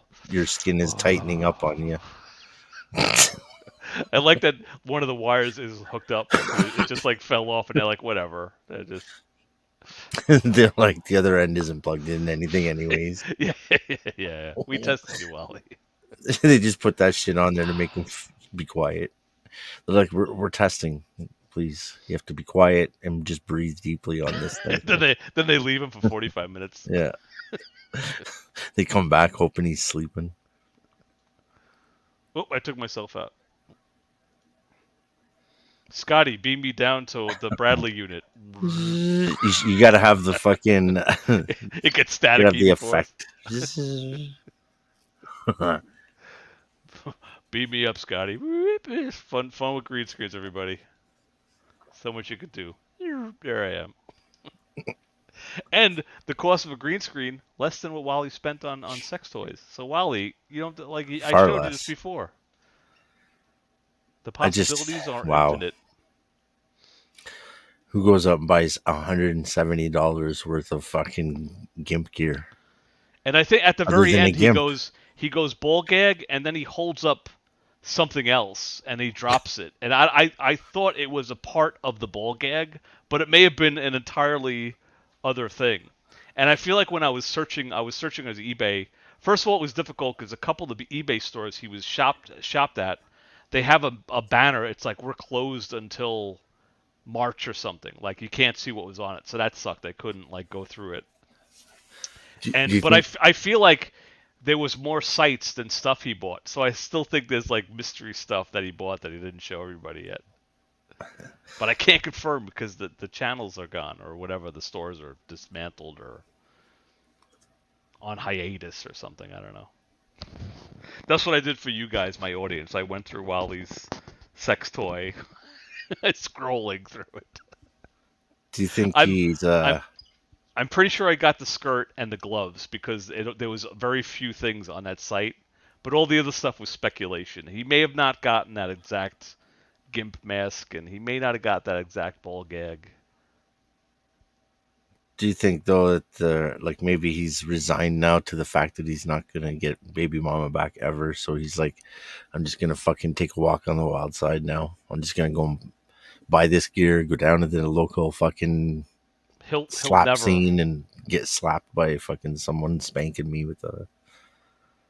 skin is tightening up on you. I like that one of the wires is hooked up. It just like fell off, and they're like, whatever. They're just They're like the other end isn't plugged in anything, anyways. yeah. We tested you, Wally. They just put that shit on there to make them be quiet. They're like, we're testing. Please, you have to be quiet and just breathe deeply on this thing. then they leave him for 45 minutes. Yeah. They come back hoping he's sleeping. Oh, I took myself out. Scotty, beam me down to the Bradley unit. You got to have the fucking. It gets staticky. You have the effect. Beam me up, Scotty. Fun with green screens, everybody. So much you could do. There I am. And the cost of a green screen less than what Wally spent on sex toys. So Wally, you don't like. I showed you this before. The possibilities are infinite. Who goes up and buys $170 worth of fucking Gimp gear? And I think at the very end he goes ball gag, and then he holds up something else and he drops it. And I thought it was a part of the ball gag, but it may have been an entirely other thing. And I feel like when I was searching as eBay. First of all, it was difficult because a couple of the eBay stores he was shopped at, they have a banner. It's like, we're closed until March or something. Like, you can't see what was on it. So that sucked. I couldn't like go through it. I feel like there was more sites than stuff he bought. So I still think there's like mystery stuff that he bought that he didn't show everybody yet. But I can't confirm because the channels are gone or whatever. The stores are dismantled or on hiatus or something. I don't know. That's what I did for you guys, my audience. I went through Wally's sex toy, scrolling through it. Do you think he's? I'm pretty sure I got the skirt and the gloves because there was very few things on that site, but all the other stuff was speculation. He may have not gotten that exact Gimp mask, and he may not have got that exact ball gag. Do you think though that like maybe he's resigned now to the fact that he's not gonna get baby mama back ever? So he's like, I'm just gonna fucking take a walk on the wild side now. I'm just gonna go and buy this gear, go down to the local fucking slap scene and get slapped by fucking someone spanking me with a.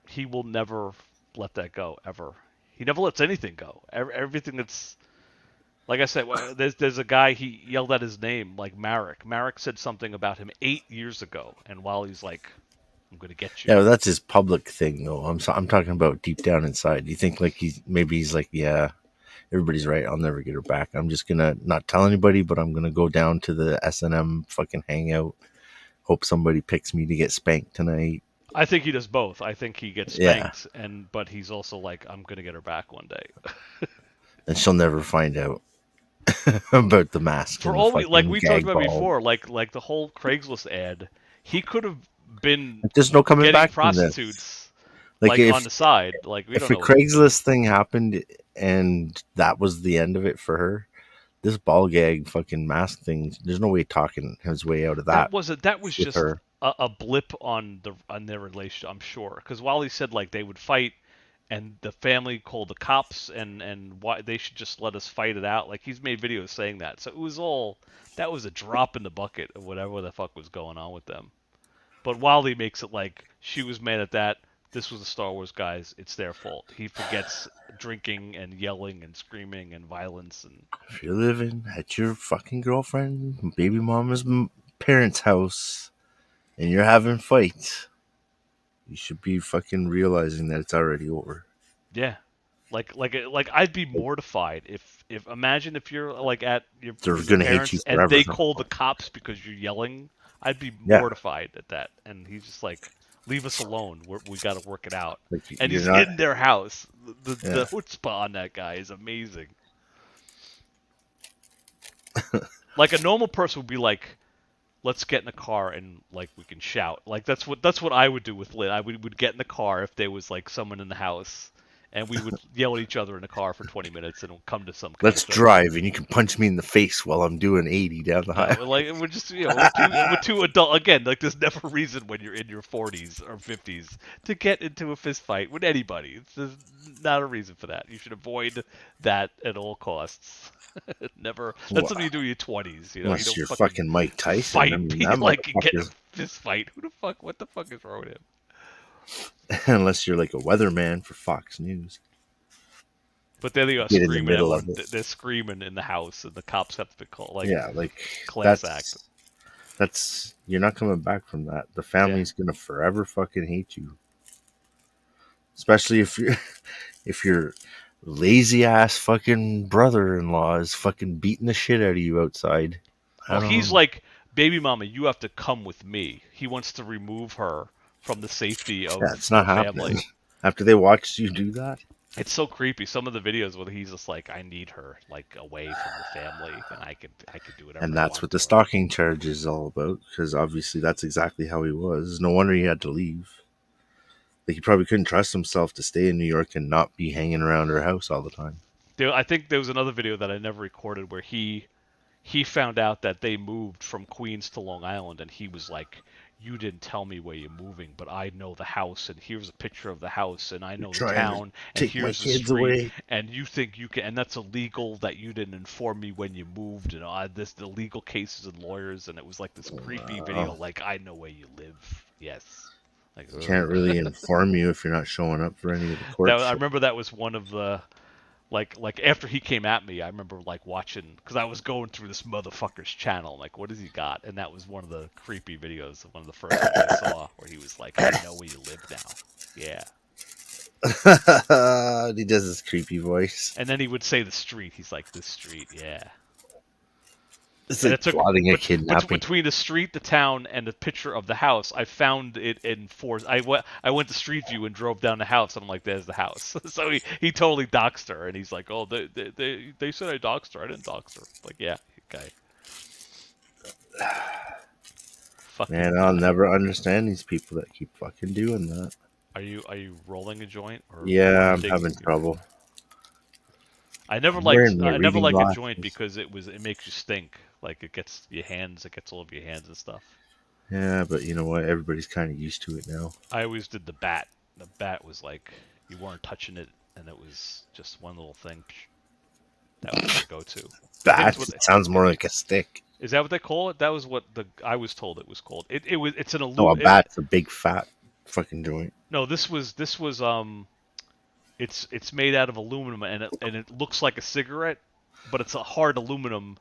He will never let that go ever. He never lets anything go. Everything that's. Like I said, there's a guy, he yelled at his name, like Marek. Marek said something about him 8 years ago, and Wally's like, I'm going to get you. Yeah, well, that's his public thing, though. I'm talking about deep down inside. Do you think like he's like, yeah, everybody's right, I'll never get her back. I'm just going to not tell anybody, but I'm going to go down to the S&M fucking hangout, hope somebody picks me to get spanked tonight. I think he does both. I think he gets spanked, but he's also like, I'm going to get her back one day. And she'll never find out. About the mask. For all we talked about before, like the whole Craigslist ad, he could have been. There's no coming back prostitutes, from this. Like on the side. Like we if don't a know Craigslist thing happened and that was the end of it for her, this ball gag fucking mask thing. There's no way talking his way out of that. That was just a blip on their relationship. I'm sure because Wally said like they would fight. And the family called the cops, and why they should just let us fight it out. Like he's made videos saying that, so it was that was a drop in the bucket of whatever the fuck was going on with them. But Wally makes it like she was mad at that. This was the Star Wars guys. It's their fault. He forgets drinking and yelling and screaming and violence. And if you're living at your fucking girlfriend, baby mama's parents' house, and you're having fights. You should be fucking realizing that it's already over. Yeah, like I'd be mortified if imagine if you're like at your they're gonna hate you forever. And they call the cops because you're yelling. I'd be mortified at that. And he's just like, leave us alone. We got to work it out. Like, and he's in their house. The chutzpah on that guy is amazing. Like a normal person would be like, let's get in the car and like we can shout. Like that's what I would do with Lynn. I would get in the car if there was like someone in the house, and we would yell at each other in the car for 20 minutes and come to some. Let's drive, and you can punch me in the face while I'm doing 80 down the highway. Like we're just we're two adult again. Like there's never a reason when you're in your 40s or 50s to get into a fist fight with anybody. There's not a reason for that. You should avoid that at all costs. Never. That's something you do in your 20s. Unless you don't you're fucking Mike Tyson. Fight, I mean, that like get in a fist fight. Who the fuck? What the fuck is wrong with him? Unless you're like a weatherman for Fox News. But then they are screaming. They're screaming in the house, and the cops have to be called. Like class act. That's you're not coming back from that. The family's gonna forever fucking hate you. Especially if your lazy ass fucking brother-in-law is fucking beating the shit out of you outside. Well, he's like, baby mama, you have to come with me. He wants to remove her from the safety of it's not the happening. family. After they watched you do that? It's so creepy. Some of the videos where he's just like, I need her like away from the family, and I could do whatever. And that's what the stalking charge is all about, because obviously that's exactly how he was. No wonder he had to leave. Like, he probably couldn't trust himself to stay in New York and not be hanging around her house all the time. I think there was another video that I never recorded where he found out that they moved from Queens to Long Island, and he was like, you didn't tell me where you're moving, but I know the house, and here's a picture of the house, and I know the town, and here's the street, away. And you think you can, and that's illegal that you didn't inform me when you moved, and the legal cases and lawyers, and it was like this creepy video, like, I know where you live, yes. Like, can't really inform you if you're not showing up for any of the court. I remember that was one of the, like after he came at me, I remember like watching, because I was going through this motherfucker's channel, like, what has he got? And that was one of the creepy videos, one of the first ones I saw, where he was like, I know where you live now. Yeah. He does this creepy voice. And then he would say the street. He's like, this street, yeah. It's like plotting a kidnapping. Between the street, the town, and the picture of the house, I found it in Force. I went to Street View and drove down the house, and I'm like, there's the house. So he totally doxed her, and he's like, oh, they said I doxed her. I didn't dox her. Like, yeah, okay. Man, I'll never understand these people that keep fucking doing that. Are you rolling a joint? Or yeah, I'm having trouble. I never liked a joint because it makes you stink. Like, it gets your hands, it gets all over your hands and stuff. Yeah, but you know what? Everybody's kind of used to it now. I always did the bat. The bat was like, you weren't touching it, and it was just one little thing. That was my go-to. Bat? It sounds more like a stick. Is that what they call it? That was what I was told it was called. It's an aluminum. No, a bat's a big fat fucking joint. No, this was it's made out of aluminum, and it looks like a cigarette, but it's a hard aluminum,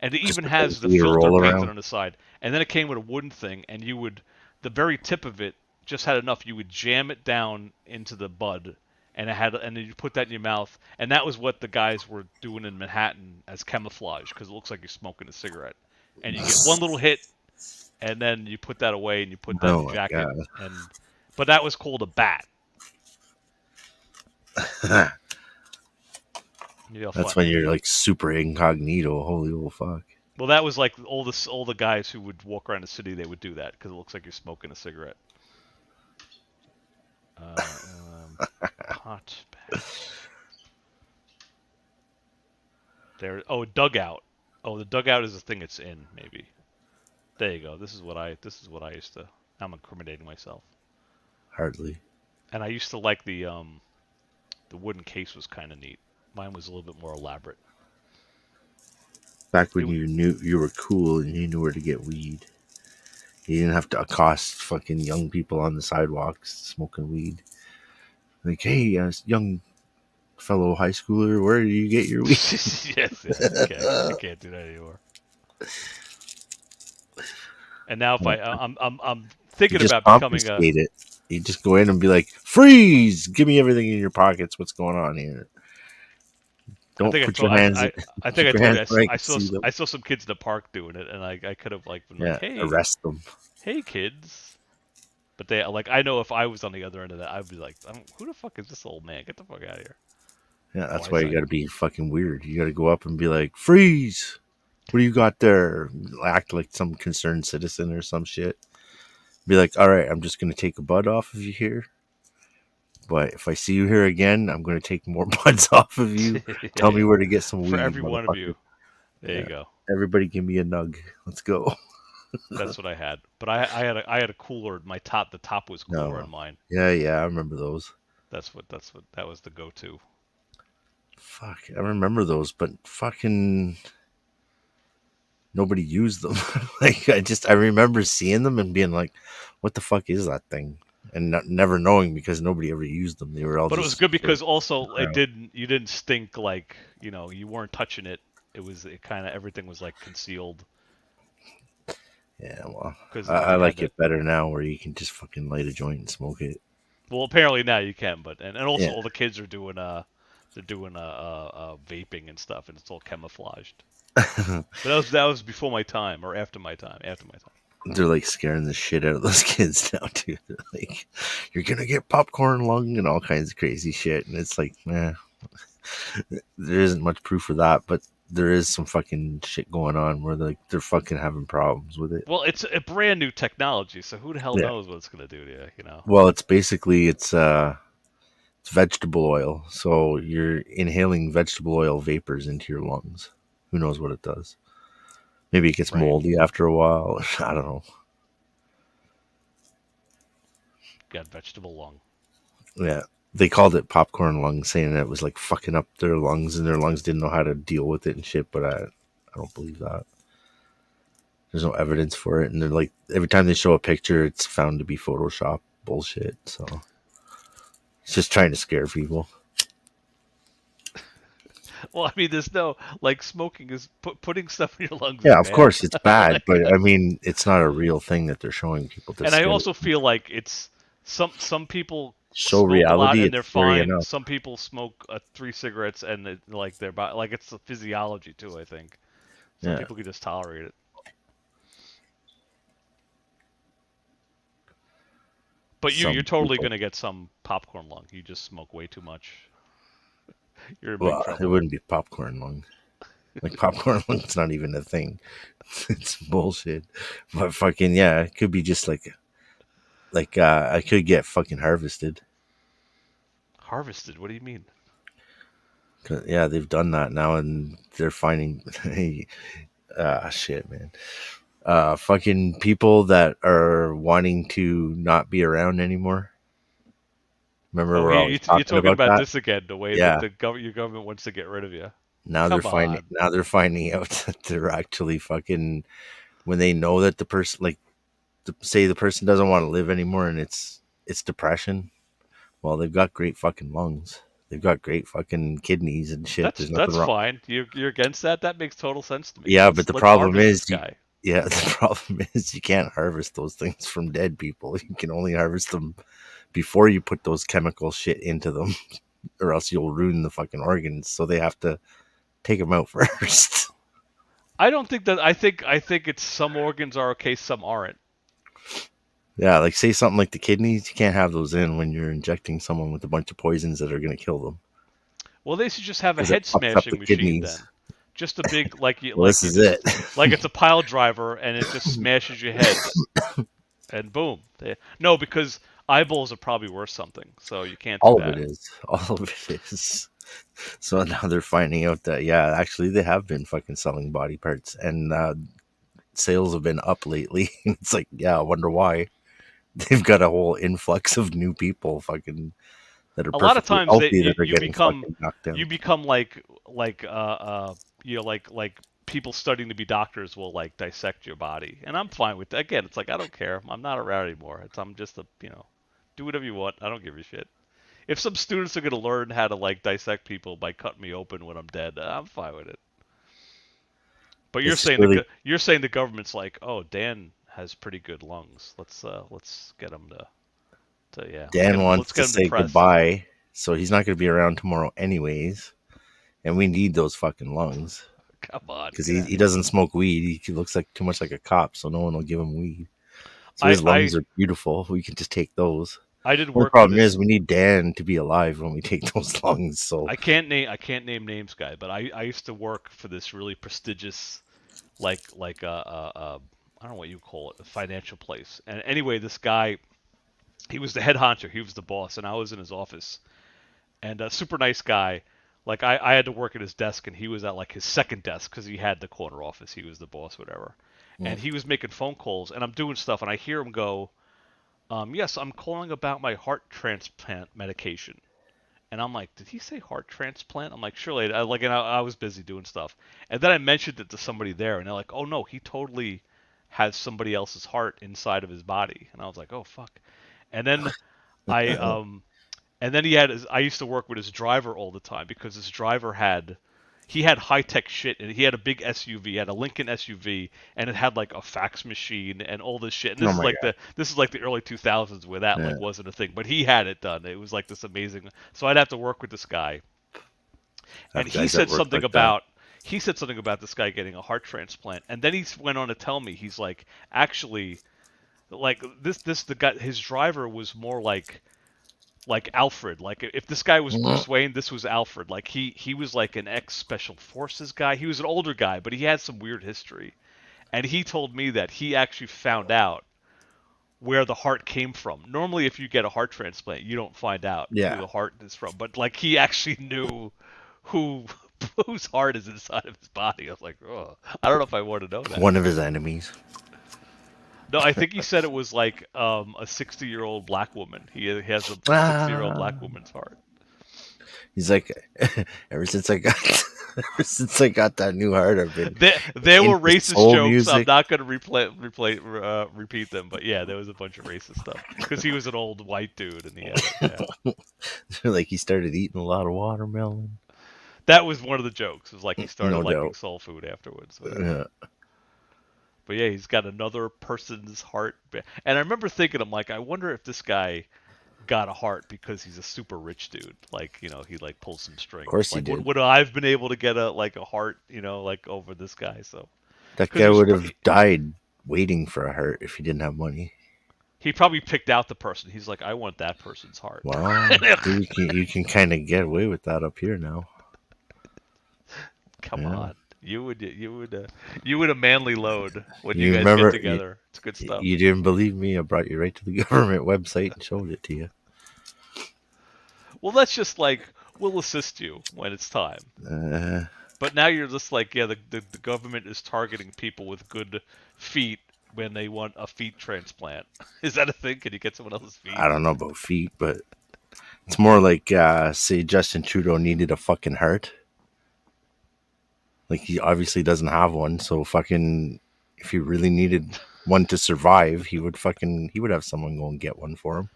and it even has the filter painted on the side. And then it came with a wooden thing, and the very tip of it just had enough. You would jam it down into the bud, and then you put that in your mouth, and that was what the guys were doing in Manhattan as camouflage, because it looks like you're smoking a cigarette. And you get one little hit, and then you put that away, and you put that in your jacket. But that was called a bat. That's when you're like super incognito. Holy old fuck. Well, that was like all the guys who would walk around the city. They would do that because it looks like you're smoking a cigarette. Hot bats. There. Oh, dugout. Oh, the dugout is the thing it's in. Maybe. There you go. This is what I used to. I'm incriminating myself. Hardly. And I used to like the wooden case was kind of neat. Mine was a little bit more elaborate. Back when you knew you were cool and you knew where to get weed. You didn't have to accost fucking young people on the sidewalks smoking weed. Like, hey, young fellow high schooler, where do you get your weed? yes, I can't do that anymore. And now if I'm thinking about becoming a... it. You just go in and be like, freeze! Give me everything in your pockets. What's going on here? Don't put your hands. I think I told you. I saw some kids in the park doing it, and I could have like been like, hey, arrest them. Hey, kids. But they like, I know if I was on the other end of that, I'd be like, who the fuck is this old man? Get the fuck out of here. Yeah, that's why you got to be fucking weird. You got to go up and be like, freeze. What do you got there? Act like some concerned citizen or some shit. Be like, all right, I'm just going to take a bud off of you here. But if I see you here again, I'm going to take more buds off of you. Tell me where to get some weed. For every one of you. There you go. Everybody give me a nug. Let's go. That's what I had. But I had a cooler. The top was cooler on mine. Yeah, I remember those. That was the go-to. Fuck, I remember those, but fucking nobody used them. Like I remember seeing them and being like, "What the fuck is that thing?" And never knowing because nobody ever used them. They were all. But it was good because also you didn't stink like you weren't touching it. It kind of everything was like concealed. Yeah, well, I like it better now where you can just fucking light a joint and smoke it. Well, apparently now you can, but and also all the kids are doing vaping and stuff, and it's all camouflaged. But that was before my time or after my time. After my time. They're like scaring the shit out of those kids now too. They're like, "You're gonna get popcorn lung" and all kinds of crazy shit, and it's like, there isn't much proof for that, but there is some fucking shit going on where they're fucking having problems with it. Well, it's a brand new technology, so who the hell knows what it's gonna do to you, Well, it's basically it's vegetable oil, so you're inhaling vegetable oil vapors into your lungs. Who knows what it does? Maybe it gets moldy after a while. I don't know. Got vegetable lung. Yeah. They called it popcorn lung, saying that it was like fucking up their lungs and their lungs didn't know how to deal with it and shit, but I don't believe that. There's no evidence for it. And they're like, every time they show a picture, it's found to be Photoshop bullshit. So it's just trying to scare people. Well, I mean, there's no smoking is putting stuff in your lungs. Yeah, of course it's bad, but I mean, it's not a real thing that they're showing people. And I also feel like it's some people show smoke reality a lot and they're fine. enough. Some people smoke 3 cigarettes and it's a physiology too. I think some people can just tolerate it. But you're totally gonna get some popcorn lung. You just smoke way too much. You're in big trouble. It wouldn't be popcorn lung. Like popcorn lung's not even a thing. It's bullshit. But fucking it could be just like I could get fucking harvested. Harvested? What do you mean? Yeah, they've done that now, and they're finding shit, man. Fucking people that are wanting to not be around anymore. Remember, you're talking about this again, the way that your government wants to get rid of you. Now they're finding out that they're actually fucking when they know that the person say the person doesn't want to live anymore and it's depression. Well, they've got great fucking lungs. They've got great fucking kidneys and shit. That's fine. You're against that? That makes total sense to me. Yeah, but the problem is the problem is you can't harvest those things from dead people. You can only harvest them before you put those chemical shit into them, or else you'll ruin the fucking organs. So they have to take them out first. I don't think that. I think it's some organs are okay, some aren't. Yeah, like say something like the kidneys, you can't have those in when you're injecting someone with a bunch of poisons that are going to kill them. Well, they should just have a head smashing machine then. Just a big this is it. Like it's a pile driver and it just smashes your head, and boom. No, because eyeballs are probably worth something, so you can't do All that. All of it is. So now they're finding out that actually they have been fucking selling body parts, and sales have been up lately. It's like, I wonder why. They've got a whole influx of new people fucking that are a lot of times you become like people studying to be doctors will dissect your body, and I'm fine with that. Again, it's like I don't care. I'm not around anymore. I'm just do whatever you want. I don't give a shit. If some students are gonna learn how to dissect people by cutting me open when I'm dead, I'm fine with it. But you're saying the government's like, oh, Dan has pretty good lungs. Let's get him to Dan wants to say goodbye, so he's not going to be around tomorrow anyways, and we need those fucking lungs. Come on, because he doesn't smoke weed. He looks too much like a cop, so no one will give him weed. So his lungs are beautiful. We can just take those. I did work. The problem is we need Dan to be alive when we take those lungs. So I can't name names, guy, but I used to work for this really prestigious like I don't know what you call it, a financial place. And anyway, this guy, he was the head honcho, he was the boss, and I was in his office, and a super nice guy. Like I had to work at his desk, and he was at like his second desk because he had the corner office. He was the boss, whatever. And he was making phone calls, and I'm doing stuff, and I hear him go, "Yes, I'm calling about my heart transplant medication." And I'm like, "Did he say heart transplant?" I'm like, "Surely." I was busy doing stuff, and then I mentioned it to somebody there, and they're like, "Oh no, he totally has somebody else's heart inside of his body." And I was like, "Oh fuck." And then I and then I used to work with his driver all the time because his driver he had high tech shit, and he had a big SUV, had a Lincoln SUV, and it had like a fax machine and all this shit. And this is like the early 2000s where that like wasn't a thing, but he had it done. It was like this amazing. So I'd have to work with this guy, and he said something about this guy getting a heart transplant, and then he went on to tell me, he's like, actually, like the guy, his driver was more like Alfred. Like if this guy was Bruce Wayne, this was Alfred. Like he was like an ex special forces guy. He was an older guy, but he had some weird history. And he told me that he actually found out where the heart came from. Normally if you get a heart transplant, you don't find out who the heart is from. But like he actually knew whose heart is inside of his body. I was like, "Oh, I don't know if I want to know that." One of his enemies. No, I think he said it was like a 60-year-old black woman. He has a 60-year-old black woman's heart. He's like, ever since I got that new heart, I've been. There were racist jokes. Music. I'm not going to repeat them, but yeah, there was a bunch of racist stuff because he was an old white dude, and he had like he started eating a lot of watermelon. That was one of the jokes. It was like he started liking soul food afterwards. Yeah. But yeah, he's got another person's heart. And I remember thinking, I'm like, I wonder if this guy got a heart because he's a super rich dude. Like, you know, he like pulls some strings. Of course like, he did. Would I have been able to get a heart, you know, like over this guy? So that guy would have died waiting for a heart if he didn't have money. He probably picked out the person. He's like, I want that person's heart. Wow, you can kind of get away with that up here now. Come on. You would a manly load when you guys get together. It's good stuff. You didn't believe me? I brought you right to the government website and showed it to you. Well, that's just like, we'll assist you when it's time. But now you're just like, yeah, the government is targeting people with good feet when they want a feet transplant. Is that a thing? Can you get someone else's feet? I don't know about feet, but it's more like, say Justin Trudeau needed a fucking heart. Like, he obviously doesn't have one, so fucking, if he really needed one to survive, he would have someone go and get one for him.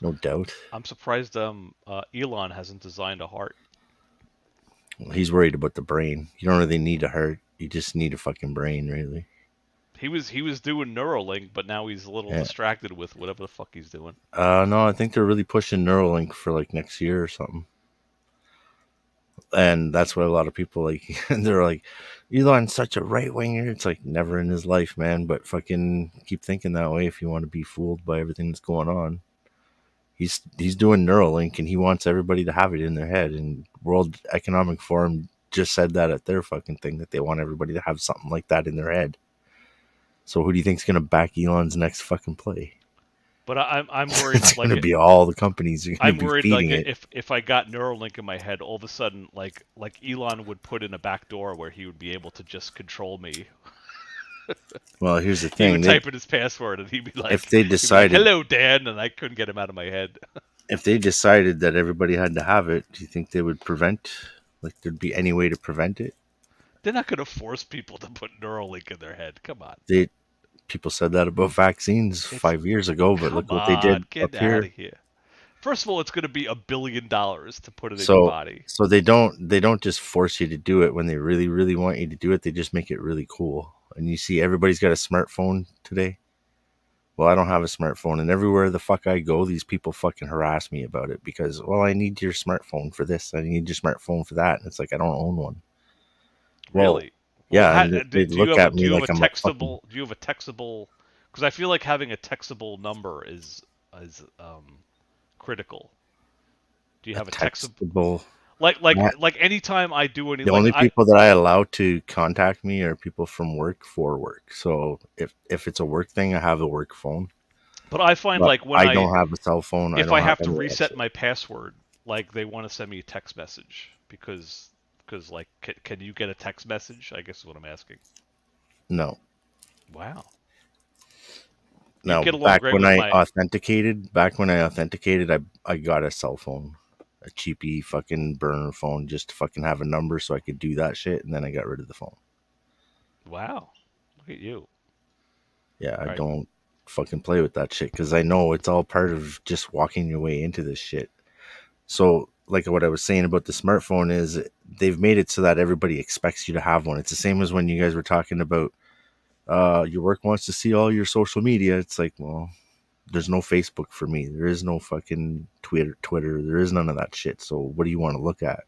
No doubt. I'm surprised Elon hasn't designed a heart. Well, he's worried about the brain. You don't really need a heart. You just need a fucking brain, really. He was doing Neuralink, but now he's a little distracted with whatever the fuck he's doing. No, I think they're really pushing Neuralink for like next year or something. And that's what a lot of people like. They're like, Elon's such a right winger. It's like, never in his life, man. But fucking keep thinking that way if you want to be fooled by everything that's going on. He's doing Neuralink, and he wants everybody to have it in their head. And World Economic Forum just said that at their fucking thing, that they want everybody to have something like that in their head. So who do you think's gonna back Elon's next fucking play? But I'm worried. It's like, gonna be all the companies. I'm worried, like, if I got Neuralink in my head, all of a sudden, like Elon would put in a back door where he would be able to just control me. Well, here's the thing: he would type in his password, and he'd be like, "If they decided, hello, Dan," and I couldn't get him out of my head. If they decided that everybody had to have it, do you think they would prevent? Like, there'd be any way to prevent it? They're not going to force people to put Neuralink in their head. Come on. People said that about vaccines 5 years ago, but look what they did get up here. Out of here. First of all, it's going to be $1 billion to put it in your body. So they don't just force you to do it when they really, really want you to do it. They just make it really cool. And you see, everybody's got a smartphone today. Well, I don't have a smartphone, and everywhere the fuck I go, these people fucking harass me about it because, well, I need your smartphone for this, I need your smartphone for that, and it's like, I don't own one. Well, really? Yeah, they look at me like I'm a fucking... Do you have a textable? Because I feel like having a textable number is critical. Do you have a textable? Like anytime I do any, the only people that I allow to contact me are people from work for work. So if it's a work thing, I have a work phone. But I find But like when I don't have a cell phone. if don't I have to any of that reset shit. my password, like they want to send me a text message because like can you get a text message? I guess is what I'm asking. No. Wow. Now, get along back great when with I authenticated, I got a cell phone, a cheapy fucking burner phone, just to fucking have a number so I could do that shit, and then I got rid of the phone. Wow, look at you. Yeah, I don't fucking play with that shit because I know it's all part of just walking your way into this shit. So, like what I was saying about the smartphone is they've made it so that everybody expects you to have one. It's the same as when you guys were talking about your work wants to see all your social media. It's like, well, there's no Facebook for me. There is no fucking Twitter. There is none of that shit. So what do you want to look at?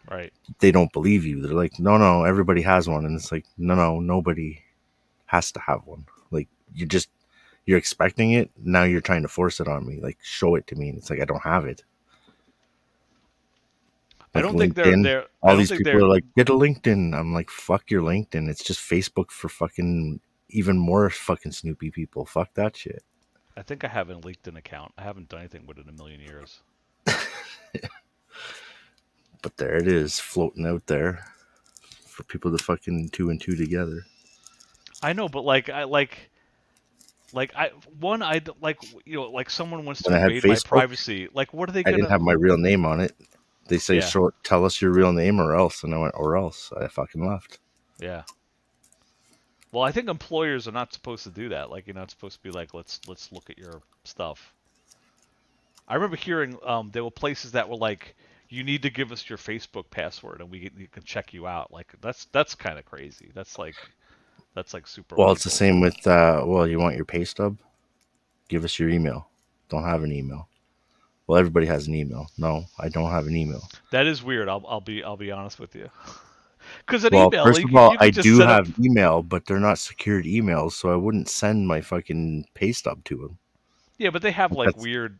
Right. They don't believe you. They're like, no, everybody has one. And it's like, no, nobody has to have one. Like you're expecting it. Now you're trying to force it on me. Like show it to me. And it's like, I don't have it. Like I don't LinkedIn, think they're all these people are like, get a LinkedIn. I'm like, fuck your LinkedIn. It's just Facebook for fucking even more fucking snoopy people. Fuck that shit. I think I have a LinkedIn account. I haven't done anything with it in a million years. But there it is, floating out there for people to fucking two and two together. I know, but like someone wants to invade my privacy. Like, what are they gonna? I didn't have my real name on it. They say, Yeah. tell us your real name or else. And I went, or else. I fucking left. Yeah. Well, I think employers are not supposed to do that. Like, you're not supposed to be like, let's look at your stuff. I remember hearing there were places that were like, you need to give us your Facebook password and we can check you out. Like, that's kind of crazy. That's like super. Well, it's the same with you want your pay stub? Give us your email. Don't have an email. Well, everybody has an email. No, I don't have an email. That is weird. I'll be honest with you. Because email, first of all, I do have email, but they're not secured emails, so I wouldn't send my fucking pay stub to them. Yeah, but they have like weird.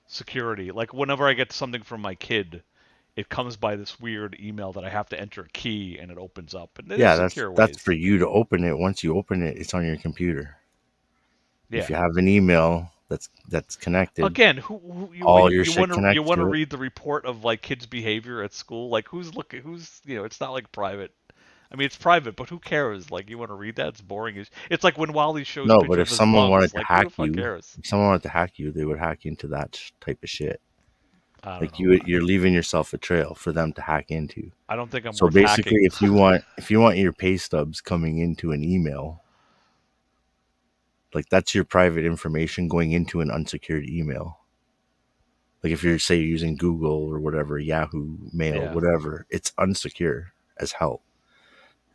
Security. Like whenever I get something from my kid, it comes by this weird email that I have to enter a key and it opens up. And that's for you to open it. Once you open it, it's on your computer. Yeah. If you have an email that's connected. Again, you want to read the report of like kids' behavior at school? Like it's not like private. I mean, it's private, but who cares? Like, you want to read that? It's boring. It's like when Wally shows. No, but if someone wanted to hack you, they would hack into that type of shit. Like you're leaving yourself a trail for them to hack into. I don't think I'm. So basically, if you want your pay stubs coming into an email, like that's your private information going into an unsecured email. Like if you're using Google or whatever, Yahoo Mail, whatever, it's unsecure as hell.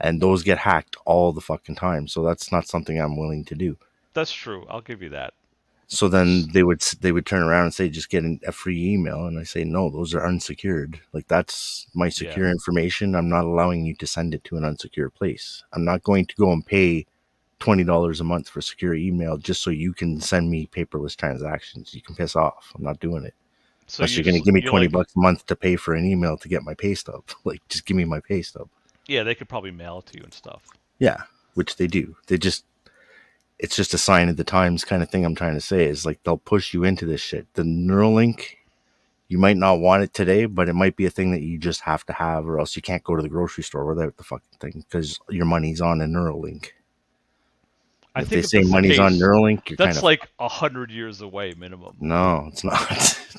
And those get hacked all the fucking time. So that's not something I'm willing to do. That's true. I'll give you that. So then they would turn around and say, just get a free email. And I say, no, those are unsecured. Like that's my secure information. I'm not allowing you to send it to an unsecured place. I'm not going to go and pay $20 a month for secure email just so you can send me paperless transactions. You can piss off. I'm not doing it. So unless you're going to give me $20 a month to pay for an email to get my pay stub. Like, just give me my pay stub. Yeah, they could probably mail it to you and stuff. Yeah, which they do. It's just a sign of the times kind of thing I'm trying to say is like they'll push you into this shit. The Neuralink, you might not want it today, but it might be a thing that you just have to have or else you can't go to the grocery store without the fucking thing because your money's on a Neuralink. If they say money's on Neuralink, that's like 100 years away minimum. No, it's not.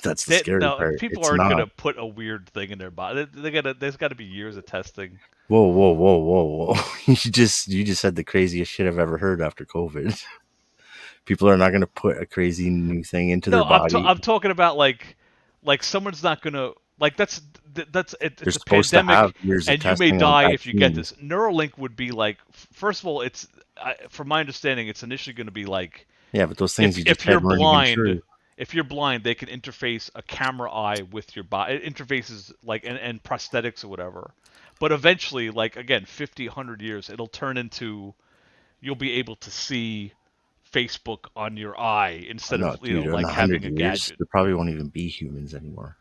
That's the scary part. People aren't going to put a weird thing in their body. There's got to be years of testing. Whoa. You just said the craziest shit I've ever heard after COVID. People are not going to put a crazy new thing into their body. I'm talking about like someone's not going to it's a pandemic and you may die if you get this. Neuralink would be like, first of all, from my understanding, it's initially going to be like, but those things if you're blind, they can interface a camera eye with your body. It interfaces like and prosthetics or whatever. But eventually, like again, 50, 100 years, it'll turn into you'll be able to see Facebook on your eye instead of having a gadget. There probably won't even be humans anymore.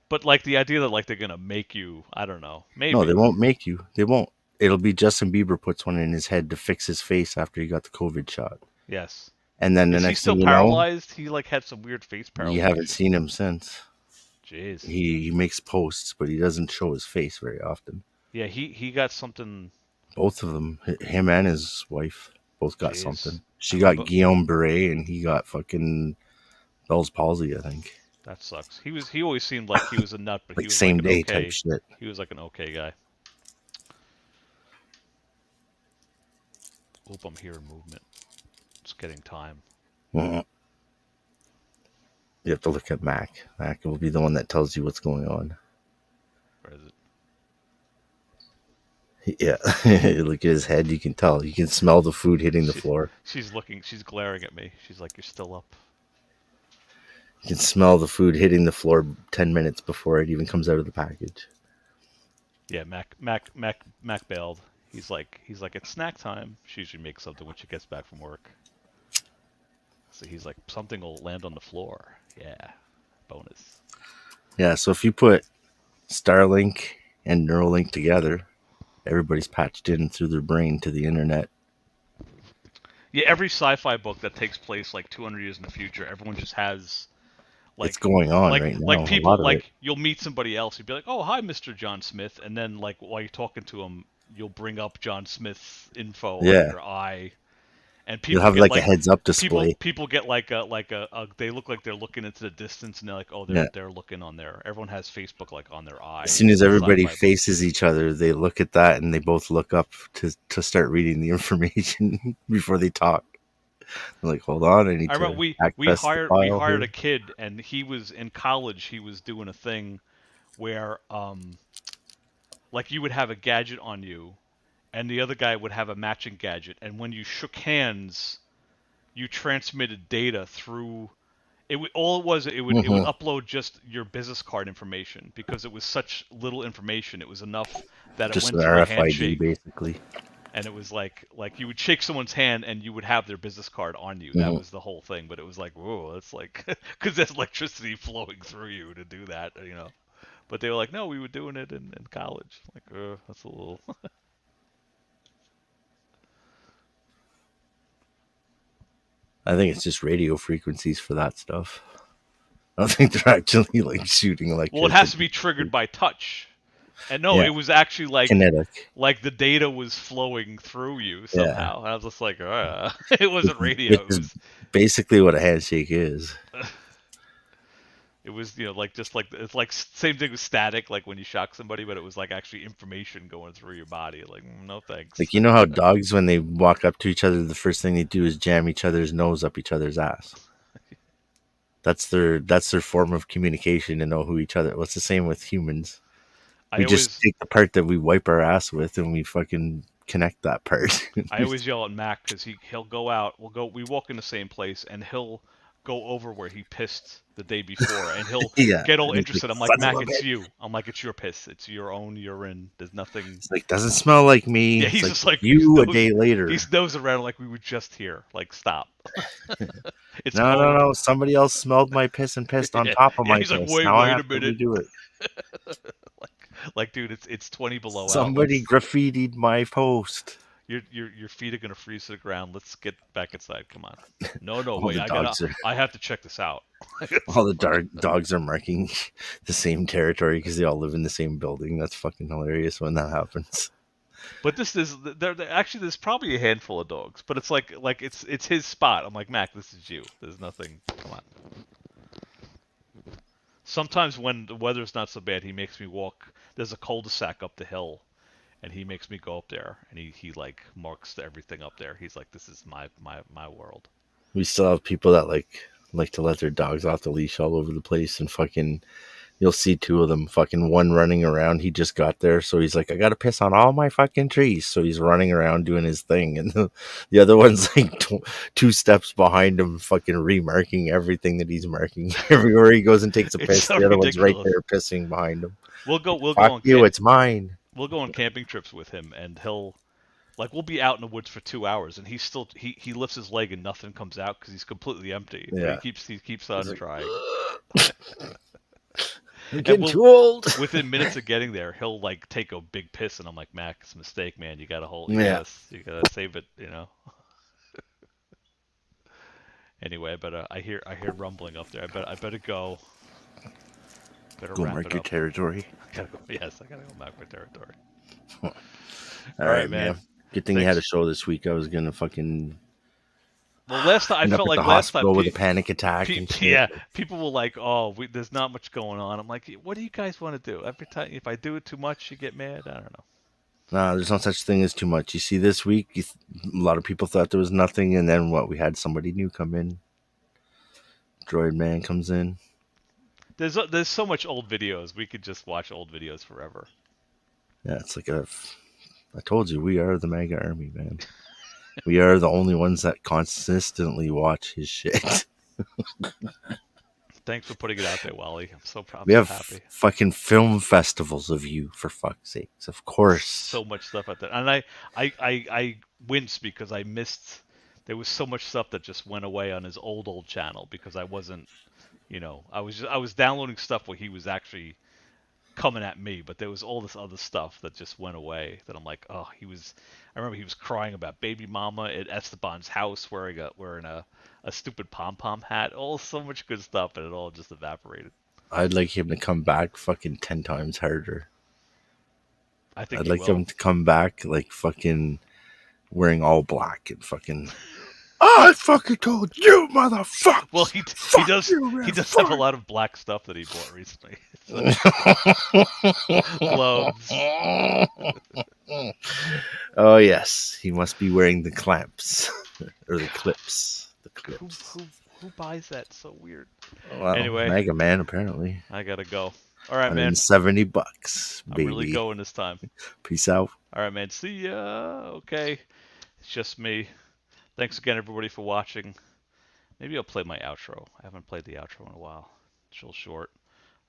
But like the idea that like they're gonna make you, I don't know. Maybe. No, they won't make you. They won't. It'll be Justin Bieber puts one in his head to fix his face after he got the COVID shot. Yes. And then the Is he next still thing you paralyzed? He like had some weird face know, paralysis. you haven't seen him since. Jeez. He makes posts, but he doesn't show his face very often. Yeah, he got something. Both of them, him and his wife, both got Jeez. something. She got Guillain-Barré, and he got fucking Bell's palsy, I think. That sucks. He always seemed like he was a nut, but Like he was same like an day okay. type shit. He was like an okay guy. Oop, I'm hearing movement. It's getting time. You have to look at Mac. Mac will be the one that tells you what's going on. Where is it? Yeah, look at his head. You can tell. You can smell the food hitting the floor. She's looking. She's glaring at me. She's like, "You're still up." You can smell the food hitting the floor 10 minutes before it even comes out of the package. Yeah, Mac bailed. He's like, it's snack time. She usually makes something when she gets back from work. So he's like, something will land on the floor. Yeah, bonus. Yeah, so if you put Starlink and Neuralink together, everybody's patched in through their brain to the internet. Yeah, every sci-fi book that takes place like 200 years in the future, everyone just has like it's going on like, right now. Like people, like it. You'll meet somebody else, you'd be like, "Oh, hi, Mr. John Smith," and then like while you're talking to him, you'll bring up John Smith's info on your eye, and people you'll have get, like a heads-up display. People get like a they look like they're looking into the distance, and they're like, "Oh, they're looking on there." Everyone has Facebook like on their eye. As soon as everybody faces each other, they look at that and they both look up to start reading the information before they talk. I'm like, hold on, I remember we hired a kid, and he was in college. He was doing a thing where like you would have a gadget on you, and the other guy would have a matching gadget, and when you shook hands, you transmitted data through. It would upload just your business card information because it was such little information. It was enough that just it went through a RFID, handshake, basically. And it was like you would shake someone's hand and you would have their business card on you. That was the whole thing. But it was like, whoa, that's like because there's electricity flowing through you to do that, you know. But they were like, no, we were doing it in college. Like, that's a little. I think it's just radio frequencies for that stuff. I don't think they're actually like shooting electricity. Well, it has to be triggered by touch. And no, it was actually like kinetic. Like the data was flowing through you somehow. And I was just like, it wasn't radio. It was basically what a handshake is. It was, like just like it's like same thing with static, like when you shock somebody, but it was like actually information going through your body. Like, no thanks. Like, you know how dogs, when they walk up to each other, the first thing they do is jam each other's nose up each other's ass. That's their form of communication to know who each other. Well, it's the same with humans. We just take the part that we wipe our ass with and we fucking connect that part. I always yell at Mac because he'll go out. We walk in the same place and he'll go over where he pissed the day before and he'll get all interested. I'm like, Mac, it's you. I'm like, it's your piss. It's your own urine. There's nothing. It's like, doesn't smell like me. Yeah, he's just like you a day later. He's nose around like we were just here. Like, stop. It's no. Somebody else smelled my piss and pissed on top of my piss. Like, wait a minute. Do it. Like, dude, it's 20 below. Somebody graffitied my post. Your feet are gonna freeze to the ground. Let's get back inside. Come on. No, wait. I have to check this out. All the dogs are marking the same territory because they all live in the same building. That's fucking hilarious when that happens. But there's probably a handful of dogs, but it's like it's his spot. I'm like, Mac, this is you. There's nothing. Come on. Sometimes when the weather's not so bad, he makes me walk. There's a cul-de-sac up the hill, and he makes me go up there, and he like marks everything up there. He's like, this is my world. We still have people that like to let their dogs off the leash all over the place, and fucking, you'll see two of them, fucking one running around. He just got there, so he's like, I gotta piss on all my fucking trees. So he's running around doing his thing, and the other one's like two steps behind him, fucking remarking everything that he's marking. Everywhere he goes and takes a piss, so the other ridiculous. one's right there pissing behind him. We'll go on it's mine. We'll go on camping trips with him, and we'll be out in the woods for 2 hours, and he lifts his leg and nothing comes out because he's completely empty. Yeah. He keeps on trying. I'm getting too old. Within minutes of getting there, he'll like take a big piss, and I'm like, Mac, it's a mistake, man. You gotta hold. You gotta save it. You know. Anyway, but I hear rumbling up there. I better go. Better go wrap mark it your up. territory. I gotta go. Yes, I gotta go mark my territory. All right, man. Good thing you had a show this week. I was gonna fucking. Well, last time I felt like last time with a panic attack and shit. Yeah, people were like, "Oh, there's not much going on." I'm like, "What do you guys want to do?" Every time, if I do it too much, you get mad. I don't know. Nah, there's no such thing as too much. You see, this week, a lot of people thought there was nothing, and then what? We had somebody new come in. Droid Man comes in. There's so much old videos. We could just watch old videos forever. Yeah, it's like I told you, we are the MAGA army, man. We are the only ones that consistently watch his shit. Thanks for putting it out there, Wally. I'm so proud. We have happy. Fucking film festivals of you, for fuck's sakes. Of course. So much stuff out there, and I winced because I missed. There was so much stuff that just went away on his old channel because I wasn't, I was downloading stuff where he was actually coming at me, but there was all this other stuff that just went away that I'm like, oh, I remember he was crying about baby mama at Esteban's house wearing a stupid pom-pom hat. So much good stuff, and it all just evaporated. I'd like him to come back fucking 10 times harder. I'd like him to come back like fucking wearing all black and fucking I fucking told you, motherfucker. Well, he does have a lot of black stuff that he bought recently. Gloves. Oh yes, he must be wearing the clamps or the clips. The clips. Who buys that? So weird. Well, anyway, Maga Man apparently. I gotta go. All right, man. $170, baby. I'm really going this time. Peace out. All right, man. See ya. Okay, it's just me. Thanks again, everybody, for watching. Maybe I'll play my outro. I haven't played the outro in a while. It's real short.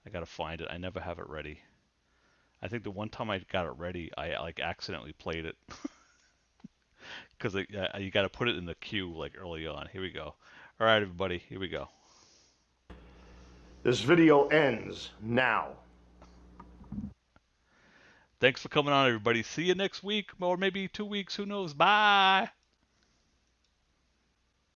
I gotta find it. I never have it ready. I think the one time I got it ready, I like accidentally played it. Because you gotta put it in the queue like early on. Here we go. All right, everybody. Here we go. This video ends now. Thanks for coming on, everybody. See you next week, or maybe 2 weeks. Who knows? Bye.